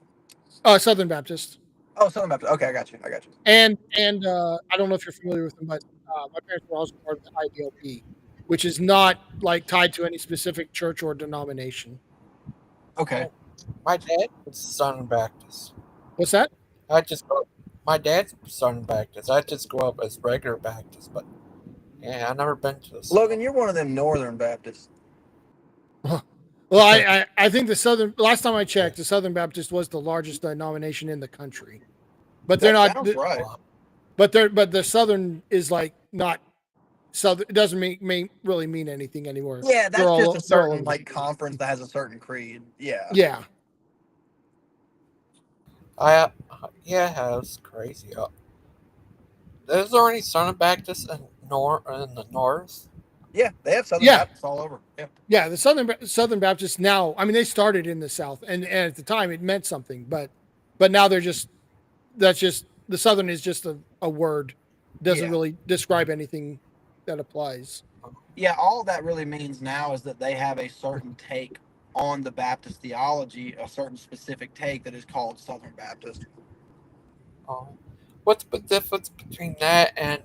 Southern Baptist. Oh, Southern Baptist. Okay, I got you. And I don't know if you're familiar with them, but my parents were also part of the IDLP, which is not like tied to any specific church or denomination. Okay. My dad's Southern Baptist. What's that? My dad's Southern Baptist. I just grew up as regular Baptist, but yeah, I've never been to this. Logan, you're one of them Northern Baptists. Well, I think last time I checked, the Southern Baptist was the largest denomination in the country, but they're not. Right. But the Southern is like not Southern. It doesn't really mean anything anymore. Yeah, that's just a certain like conference that has a certain creed. Yeah. Yeah. Yeah, it's crazy. Is there any Southern Baptists in the north? Yeah, they have Southern Baptists all over. Yeah. Yeah, the Southern Baptists now. I mean, they started in the South, and at the time it meant something, but now that's just the Southern is just a word, doesn't really describe anything that applies. Yeah, all that really means now is that they have a certain take on the Baptist theology, a certain specific take that is called Southern Baptist. What's the difference between that and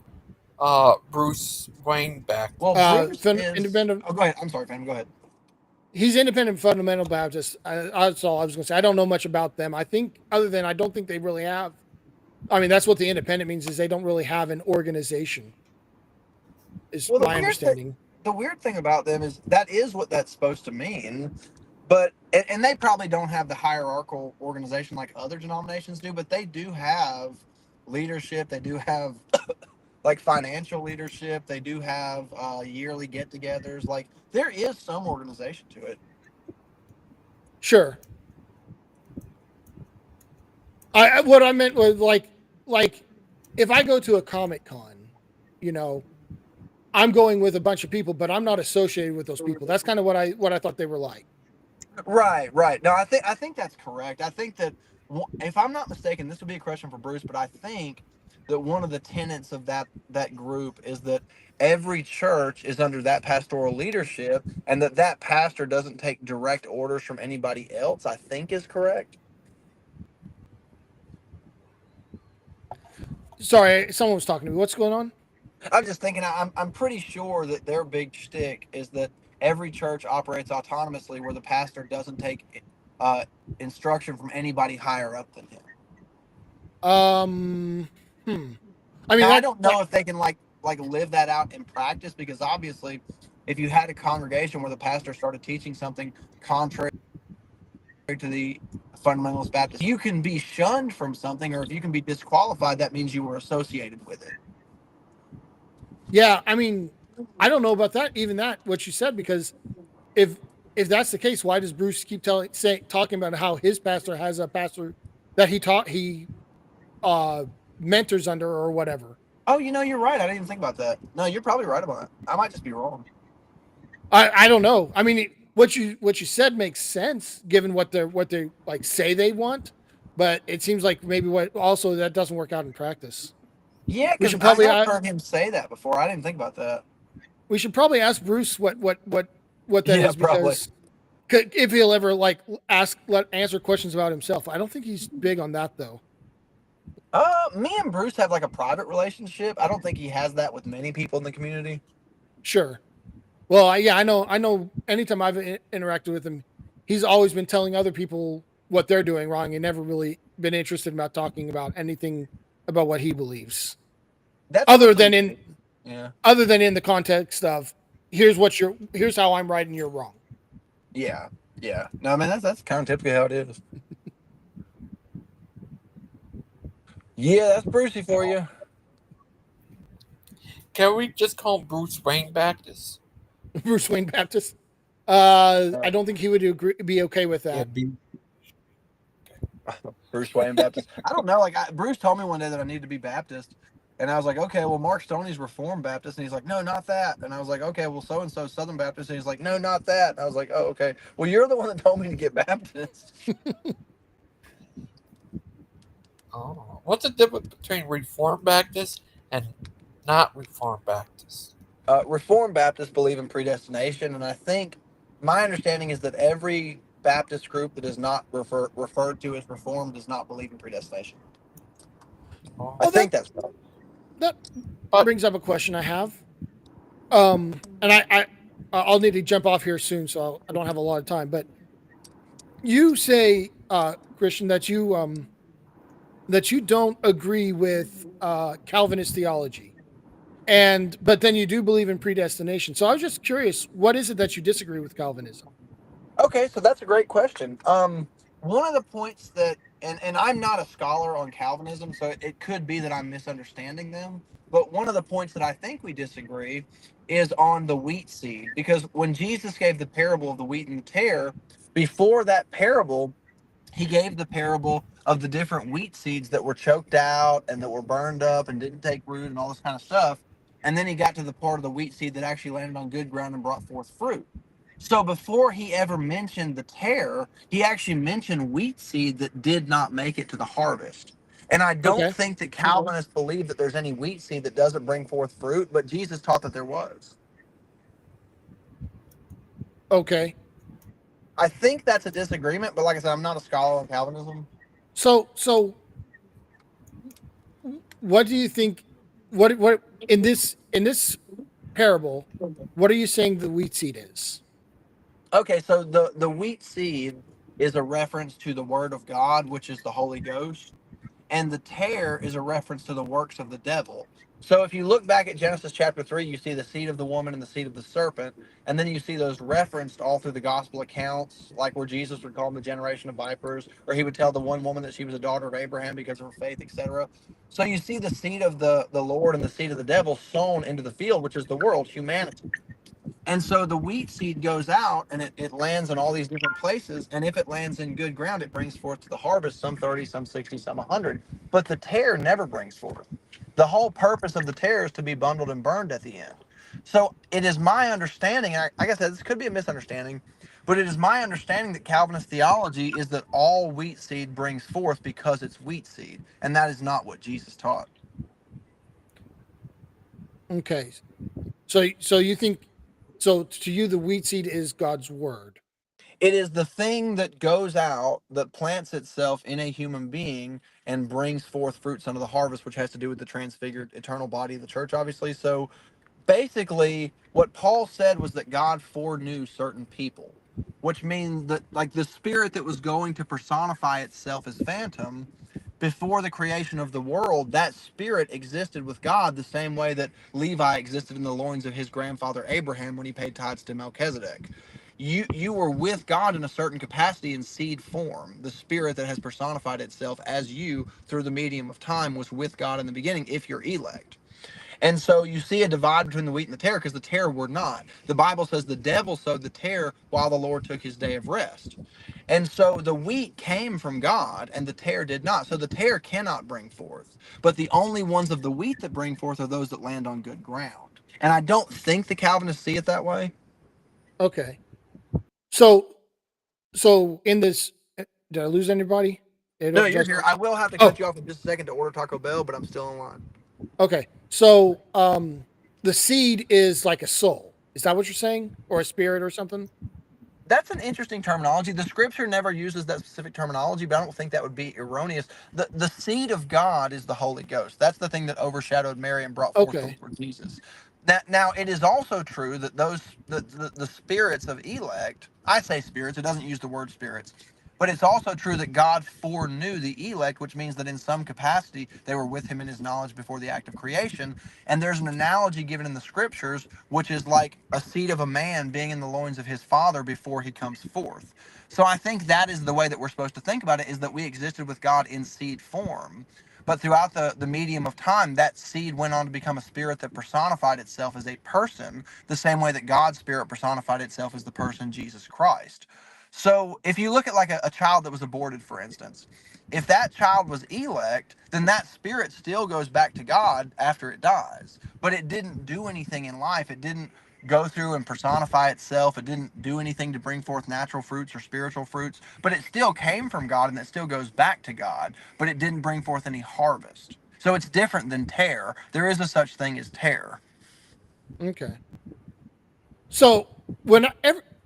Bruce Wayne Baptist? Well, Bruce is independent. Oh, go ahead. I'm sorry, Phantom. Go ahead. He's independent fundamental Baptist. That's all I was going to say. I don't know much about them. I think, other than I don't think they really have. I mean, that's what the independent means, is they don't really have an organization. Is my understanding. The weird thing about them is that is what that's supposed to mean, but and they probably don't have the hierarchical organization like other denominations do, but they do have leadership. They do have like financial leadership. They do have yearly get-togethers. Like there is some organization to it. Sure. What I meant was like if I go to a Comic Con, you know, I'm going with a bunch of people, but I'm not associated with those people. That's kind of what I thought they were like. Right, right. No, I think that's correct. I think that if I'm not mistaken, this would be a question for Bruce, but I think that one of the tenets of that group is that every church is under that pastoral leadership, and that pastor doesn't take direct orders from anybody else. I think is correct. Sorry, someone was talking to me. What's going on? I'm just thinking. I'm pretty sure that their big shtick is that every church operates autonomously, where the pastor doesn't take uh, instruction from anybody higher up than him. I mean, now, I don't know if they can like live that out in practice, because obviously, if you had a congregation where the pastor started teaching something contrary to the fundamentalist Baptist, you can be shunned from something, or if you can be disqualified, that means you were associated with it. Yeah, I mean, I don't know about that. Even that what you said, because if that's the case, why does Bruce keep talking about how his pastor has a pastor that he mentors under or whatever? Oh, you're right. I didn't even think about that. No, you're probably right about it. I might just be wrong. I don't know. I mean, what you said makes sense given what they like say they want, but it seems like maybe what also that doesn't work out in practice. Yeah, We because should I probably have heard him say that before. I didn't think about that. we should probably ask Bruce what that Yeah, is, probably. because if he'll ever like answer questions about himself. I don't think he's big on that though. Me and Bruce have like a private relationship. I don't think he has that with many people in the community. Sure. Well, I know. Anytime I've interacted with him, he's always been telling other people what they're doing wrong, and never really been interested about talking about anything about what he believes. That's other than in yeah. other than in the context of here's how I'm right and you're wrong. Yeah, yeah. No, I mean that's kind of typically how it is. Yeah, that's Brucey for you. Can we just call him Bruce Wayne Baptist? Bruce Wayne Baptist. I don't think he would be okay with that. Bruce Wayne Baptist. I don't know. Like Bruce told me one day that I needed to be Baptist, and I was like, okay, well, Mark Stoney's Reformed Baptist, and he's like, no, not that. And I was like, okay, well, so and so Southern Baptist, and he's like, no, not that. And I was like, oh, okay. Well, you're the one that told me to get Baptist. Oh, what's the difference between Reformed Baptist and not Reformed Baptist? Reformed Baptists believe in predestination, and I think my understanding is that every Baptist group that is not referred to as Reformed does not believe in predestination. I think that's right. That brings up a question I have. And I'll need to jump off here soon, so I don't have a lot of time. But you say, Christian, that you don't agree with Calvinist theology, but then you do believe in predestination. So I was just curious, what is it that you disagree with Calvinism? Okay, so that's a great question. One of the points that, and I'm not a scholar on Calvinism, so it could be that I'm misunderstanding them. But one of the points that I think we disagree is on the wheat seed, because when Jesus gave the parable of the wheat and the tare, before that parable, he gave the parable of the different wheat seeds that were choked out and that were burned up and didn't take root and all this kind of stuff. And then he got to the part of the wheat seed that actually landed on good ground and brought forth fruit. So before he ever mentioned the tare, he actually mentioned wheat seed that did not make it to the harvest. And I don't think that Calvinists believe that there's any wheat seed that doesn't bring forth fruit, but Jesus taught that there was. Okay. I think that's a disagreement, but like I said, I'm not a scholar on Calvinism. So what do you think? What in this parable? What are you saying the wheat seed is? Okay, so the wheat seed is a reference to the word of God, which is the Holy Ghost, and the tare is a reference to the works of the devil. So if you look back at Genesis chapter 3, you see the seed of the woman and the seed of the serpent, and then you see those referenced all through the gospel accounts, like where Jesus would call them the generation of vipers, or he would tell the one woman that she was a daughter of Abraham because of her faith, etc. So you see the seed of the Lord and the seed of the devil sown into the field, which is the world, humanity. And so the wheat seed goes out and it lands in all these different places. And if it lands in good ground, it brings forth to the harvest, some 30, some 60, some 100. But the tare never brings forth. The whole purpose of the tare is to be bundled and burned at the end. So it is my understanding, and like I said, this could be a misunderstanding, but it is my understanding that Calvinist theology is that all wheat seed brings forth because it's wheat seed. And that is not what Jesus taught. Okay. So you think, so to you, the wheat seed is God's word. It is the thing that goes out that plants itself in a human being and brings forth fruits unto the harvest, which has to do with the transfigured eternal body of the church, obviously. So basically, what Paul said was that God foreknew certain people, which means that, like, the spirit that was going to personify itself as phantom before the creation of the world, that spirit existed with God the same way that Levi existed in the loins of his grandfather Abraham when he paid tithes to Melchizedek. You were with God in a certain capacity in seed form. The spirit that has personified itself as you through the medium of time was with God in the beginning if you're elect. And so you see a divide between the wheat and the tare because the tare were not. The Bible says the devil sowed the tare while the Lord took his day of rest. And so the wheat came from God and the tare did not. So the tare cannot bring forth. But the only ones of the wheat that bring forth are those that land on good ground. And I don't think the Calvinists see it that way. Okay. So in this, did I lose anybody? No, you're here. I will have to cut you off in just a second to order Taco Bell, but I'm still in line. Okay. So the seed is like a soul. Is that what you're saying? Or a spirit or something? That's an interesting terminology. The scripture never uses that specific terminology, but I don't think that would be erroneous. The seed of God is the Holy Ghost. That's the thing that overshadowed Mary and brought forth the Lord Jesus. Now it is also true that the spirits of elect, I say spirits, it doesn't use the word spirits, but it's also true that God foreknew the elect, which means that in some capacity they were with him in his knowledge before the act of creation. And there's an analogy given in the scriptures, which is like a seed of a man being in the loins of his father before he comes forth. So I think that is the way that we're supposed to think about it, is that we existed with God in seed form. But throughout the medium of time, that seed went on to become a spirit that personified itself as a person, the same way that God's spirit personified itself as the person Jesus Christ. So if you look at like a child that was aborted, for instance, if that child was elect, then that spirit still goes back to God after it dies. But it didn't do anything in life. It didn't go through and personify itself. It didn't do anything to bring forth natural fruits or spiritual fruits. But it still came from God and it still goes back to God. But it didn't bring forth any harvest. So it's different than tare. There is a such thing as tare. Okay. So when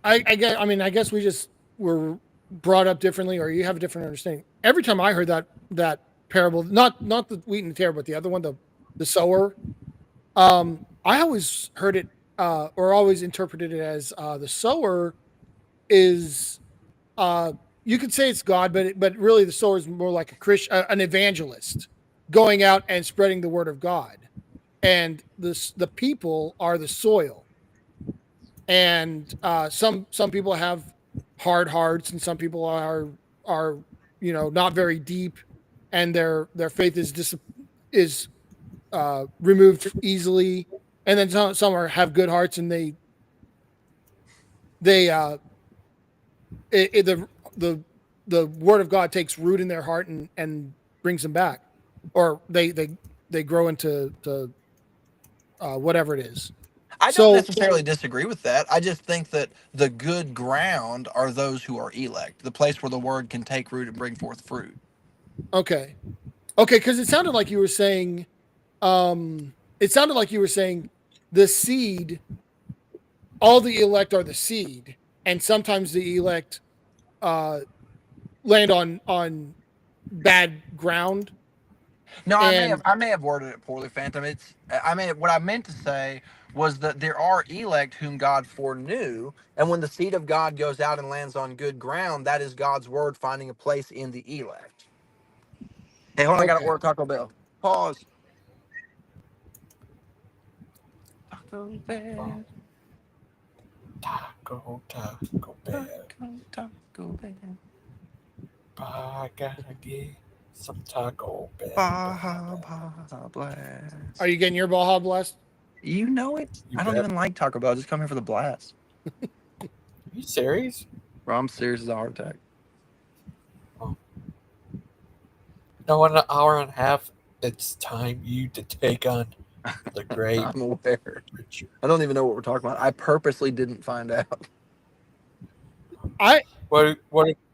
I guess we just were brought up differently, or you have a different understanding. Every time I heard that parable, not the wheat and the tare, but the other one, the sower, I always heard it or always interpreted it as the sower is you could say it's God, but really the sower is more like a Christian, an evangelist, going out and spreading the word of God, and the people are the soil. And some people have hard hearts, and some people are not very deep, and their faith is removed easily. And then some have good hearts, and they the word of God takes root in their heart and brings them back, or they grow into whatever it is. I don't necessarily disagree with that. I just think that the good ground are those who are elect, the place where the word can take root and bring forth fruit. Okay, because it sounded like you were saying, the seed, all the elect are the seed, and sometimes the elect land on bad ground. No, I may have worded it poorly, Phantom. What I meant to say was that there are elect whom God foreknew, and when the seed of God goes out and lands on good ground, that is God's word finding a place in the elect. Hey, hold on, I got to order Taco Bell. Pause. Taco Bell. Taco Bell. Taco Bell. I gotta get some Taco Bell. Baja Blast. Are you getting your Baja Blast? You know it. I don't even like Taco Bell. I just come here for the blast. Are you serious? Bro, I'm serious as a heart attack. No, in an hour and a half, it's time you to take on the great. I'm aware. I don't even know what we're talking about. I purposely didn't find out. What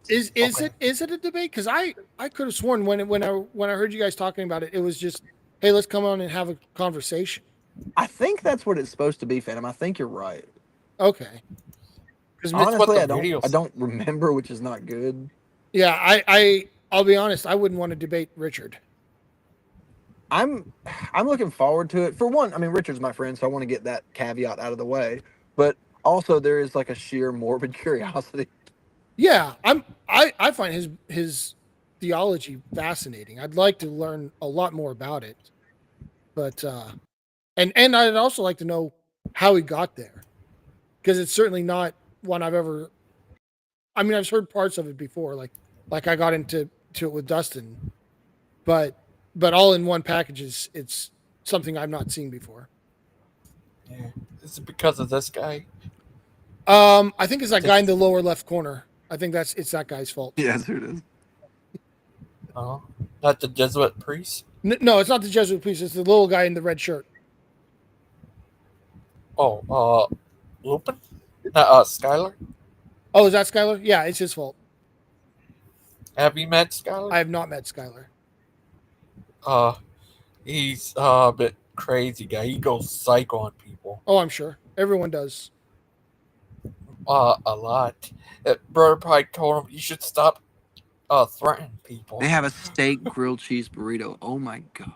is it a debate? Because I could have sworn when I heard you guys talking about it, it was just, hey, let's come on and have a conversation. I think that's what it's supposed to be, Phantom. I think you're right. Okay. Because honestly, I don't remember, which is not good. Yeah, I'll be honest. I wouldn't want to debate Richard. I'm looking forward to it. For one, I mean, Richard's my friend, so I want to get that caveat out of the way. But also, there is like a sheer morbid curiosity. Yeah, I find his theology fascinating. I'd like to learn a lot more about it. But and I'd also like to know how he got there, because it's certainly not one I've ever. I mean, I've heard parts of it before, like I got into it with Dustin, but all in one package it's something I've not seen before. Yeah, is it because of this guy? I think it's that guy in the lower left corner. I think it's that guy's fault. Yeah, that's who it is. Oh, not the Jesuit priest? No, it's not the Jesuit priest. It's the little guy in the red shirt. Oh, Lupin? Skylar? Oh, is that Skylar? Yeah, it's his fault. Have you met Skylar? I have not met Skylar. He's a bit crazy guy. He goes psycho on people. Oh, I'm sure. Everyone does. A lot. Brother probably told him you should stop threatening people. They have a steak grilled cheese burrito. Oh my god.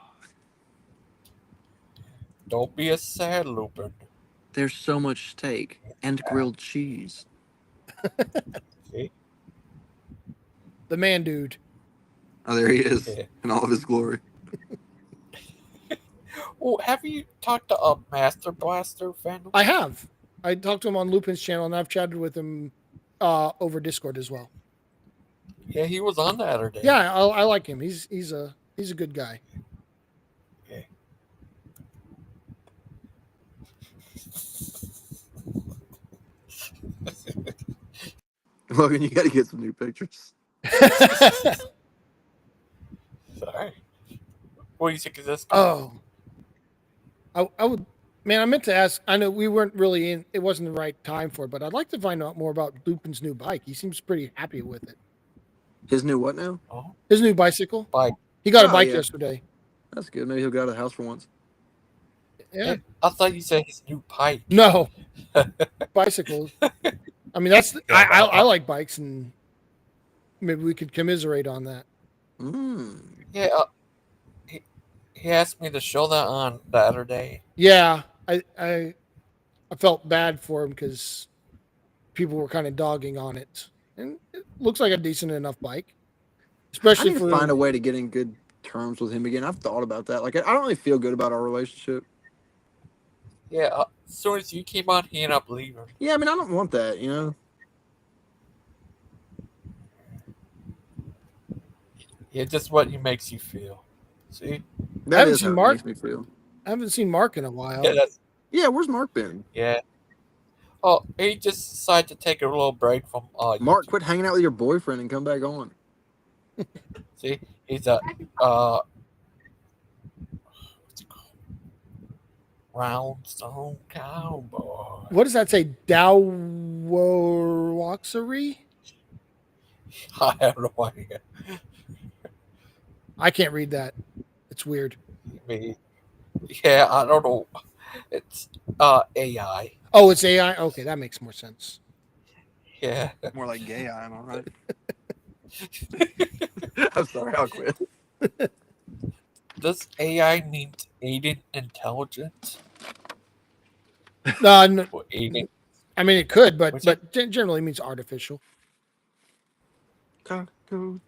Don't be a sad Lupin. There's so much steak and grilled cheese. See? The man dude. Oh, there he is in all of his glory. Oh, have you talked to Master Blaster fan? I have. I talked to him on Lupin's channel, and I've chatted with him over Discord as well. Yeah, he was on the other day. Yeah, I like him. He's a good guy. Yeah. Logan, you got to get some new pictures. Sorry. What do you think of this? Oh, I would, man. I meant to ask. I know we weren't really in. It wasn't the right time for it, but I'd like to find out more about Lupin's new bike. He seems pretty happy with it. His new what now? Oh, his new bicycle. Bike. He got a bike yesterday. That's good. Maybe he'll go out of the house for once. Yeah. I thought you said his new pipe. No, bicycle. I mean, that's I like bikes, and maybe we could commiserate on that. Yeah, he asked me to show that on the other day. Yeah, I felt bad for him because people were kind of dogging on it, and it looks like a decent enough bike. Especially I need to find a way to get in good terms with him again. I've thought about that. Like, I don't really feel good about our relationship. Yeah, as soon as you came on, he ended up leaving. Yeah, I mean, I don't want that, you know? Yeah, just what he makes you feel. See? I haven't seen Mark. Makes me feel. I haven't seen Mark in a while. Yeah, where's Mark been? Yeah. Oh, he just decided to take a little break from Mark, quit hanging out with your boyfriend and come back on. See, he's a what's it called? Roundstone Cowboy. What does that say? Dowoxery? I have no idea. I can't read that. It's weird. Yeah, I don't know. It's AI. Oh, it's AI? Okay, that makes more sense. Yeah. More like gay eye, am I right? I'm sorry, I'll quit. Does AI mean aided intelligence? No, aided. I mean, it could, but generally means artificial. Taco.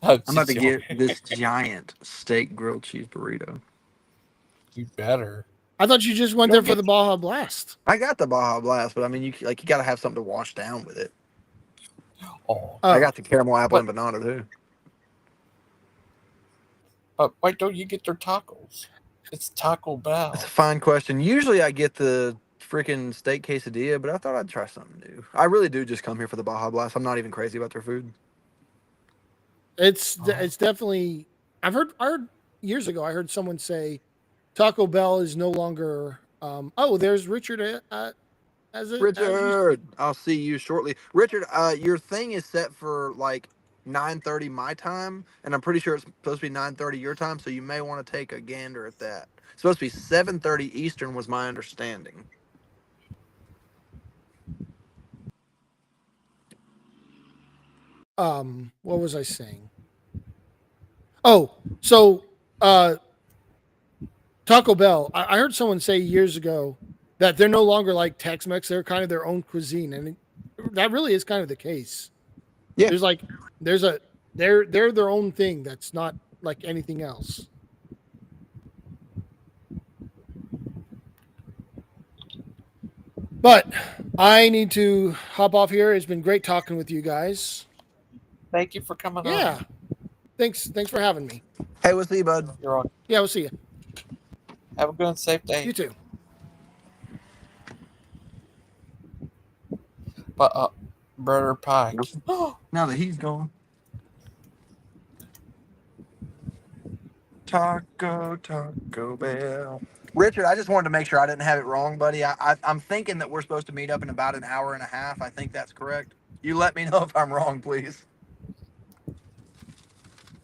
I'm about to get this giant steak grilled cheese burrito. You better. I thought you just went there for the Baja Blast. I got the Baja Blast, but I mean, you got to have something to wash down with it. Oh, I got the caramel apple but, and banana too. but why don't you get their tacos? It's Taco Bell. That's a fine question. Usually I get the freaking steak quesadilla, but I thought I'd try something new. I really do just come here for the Baja Blast. I'm not even crazy about their food. It's definitely. I heard years ago. I heard someone say Taco Bell is no longer. There's Richard. Richard, I'll see you shortly. Richard, your thing is set for like 9:30 my time, and I'm pretty sure it's supposed to be 9:30 your time. So you may want to take a gander at that. It's supposed to be 7:30 Eastern, was my understanding. What was I saying? Oh, so Taco Bell. I heard someone say years ago that they're no longer like Tex-Mex; they're kind of their own cuisine, and that really is kind of the case. Yeah, they're their own thing that's not like anything else. But I need to hop off here. It's been great talking with you guys. Thank you for coming on. Yeah. Thanks for having me. Hey, we'll see you, bud. You're on. Yeah, we'll see you. Have a good and safe day. You too. But Brother Pike. Now that he's gone. Taco Bell. Richard, I just wanted to make sure I didn't have it wrong, buddy. I'm thinking that we're supposed to meet up in about an hour and a half. I think that's correct. You let me know if I'm wrong, please.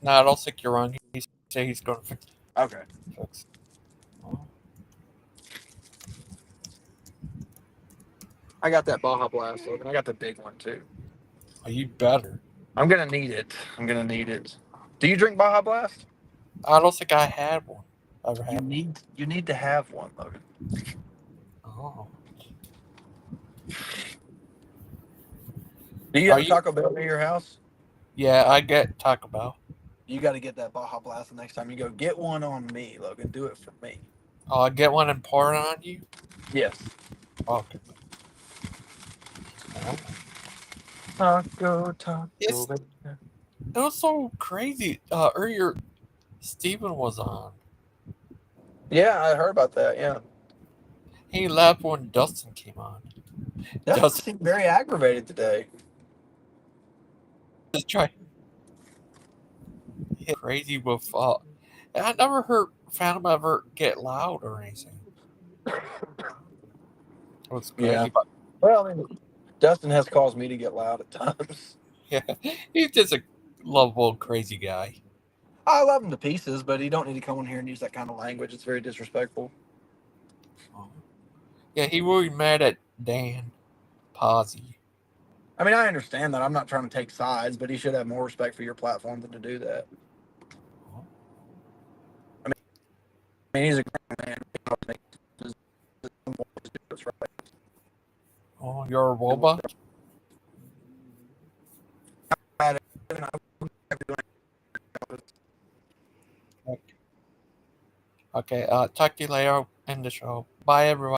No, I don't think you're wrong. He said he's going to fix. Okay. I got that Baja Blast, and I got the big one too. Oh, you better. I'm gonna need it. Do you drink Baja Blast? I don't think I had one. Ever had You need to have one, Logan. Oh. Do you have Taco Bell near your house? Yeah, I get Taco Bell. You got to get that Baja Blast the next time you go. Get one on me, Logan. Do it for me. Oh, I get one and pour it on you? Yes. Okay. Taco. It was so crazy. Earlier, Stephen was on. Yeah, I heard about that. Yeah. He left when Dustin came on. Dustin seemed very aggravated today. Just try. Yeah, crazy with. I never found him ever get loud or anything. It was crazy. Yeah. Well, I mean, Dustin has caused me to get loud at times. Yeah, he's just a lovable, crazy guy. I love him to pieces, but he don't need to come in here and use that kind of language. It's very disrespectful. Yeah, he really mad at Dan Pazzi. I mean, I understand that. I'm not trying to take sides, but he should have more respect for your platform than to do that. I mean he's a great man. Oh, you're a robot? Okay, talk to you later. End the show. Bye, everyone.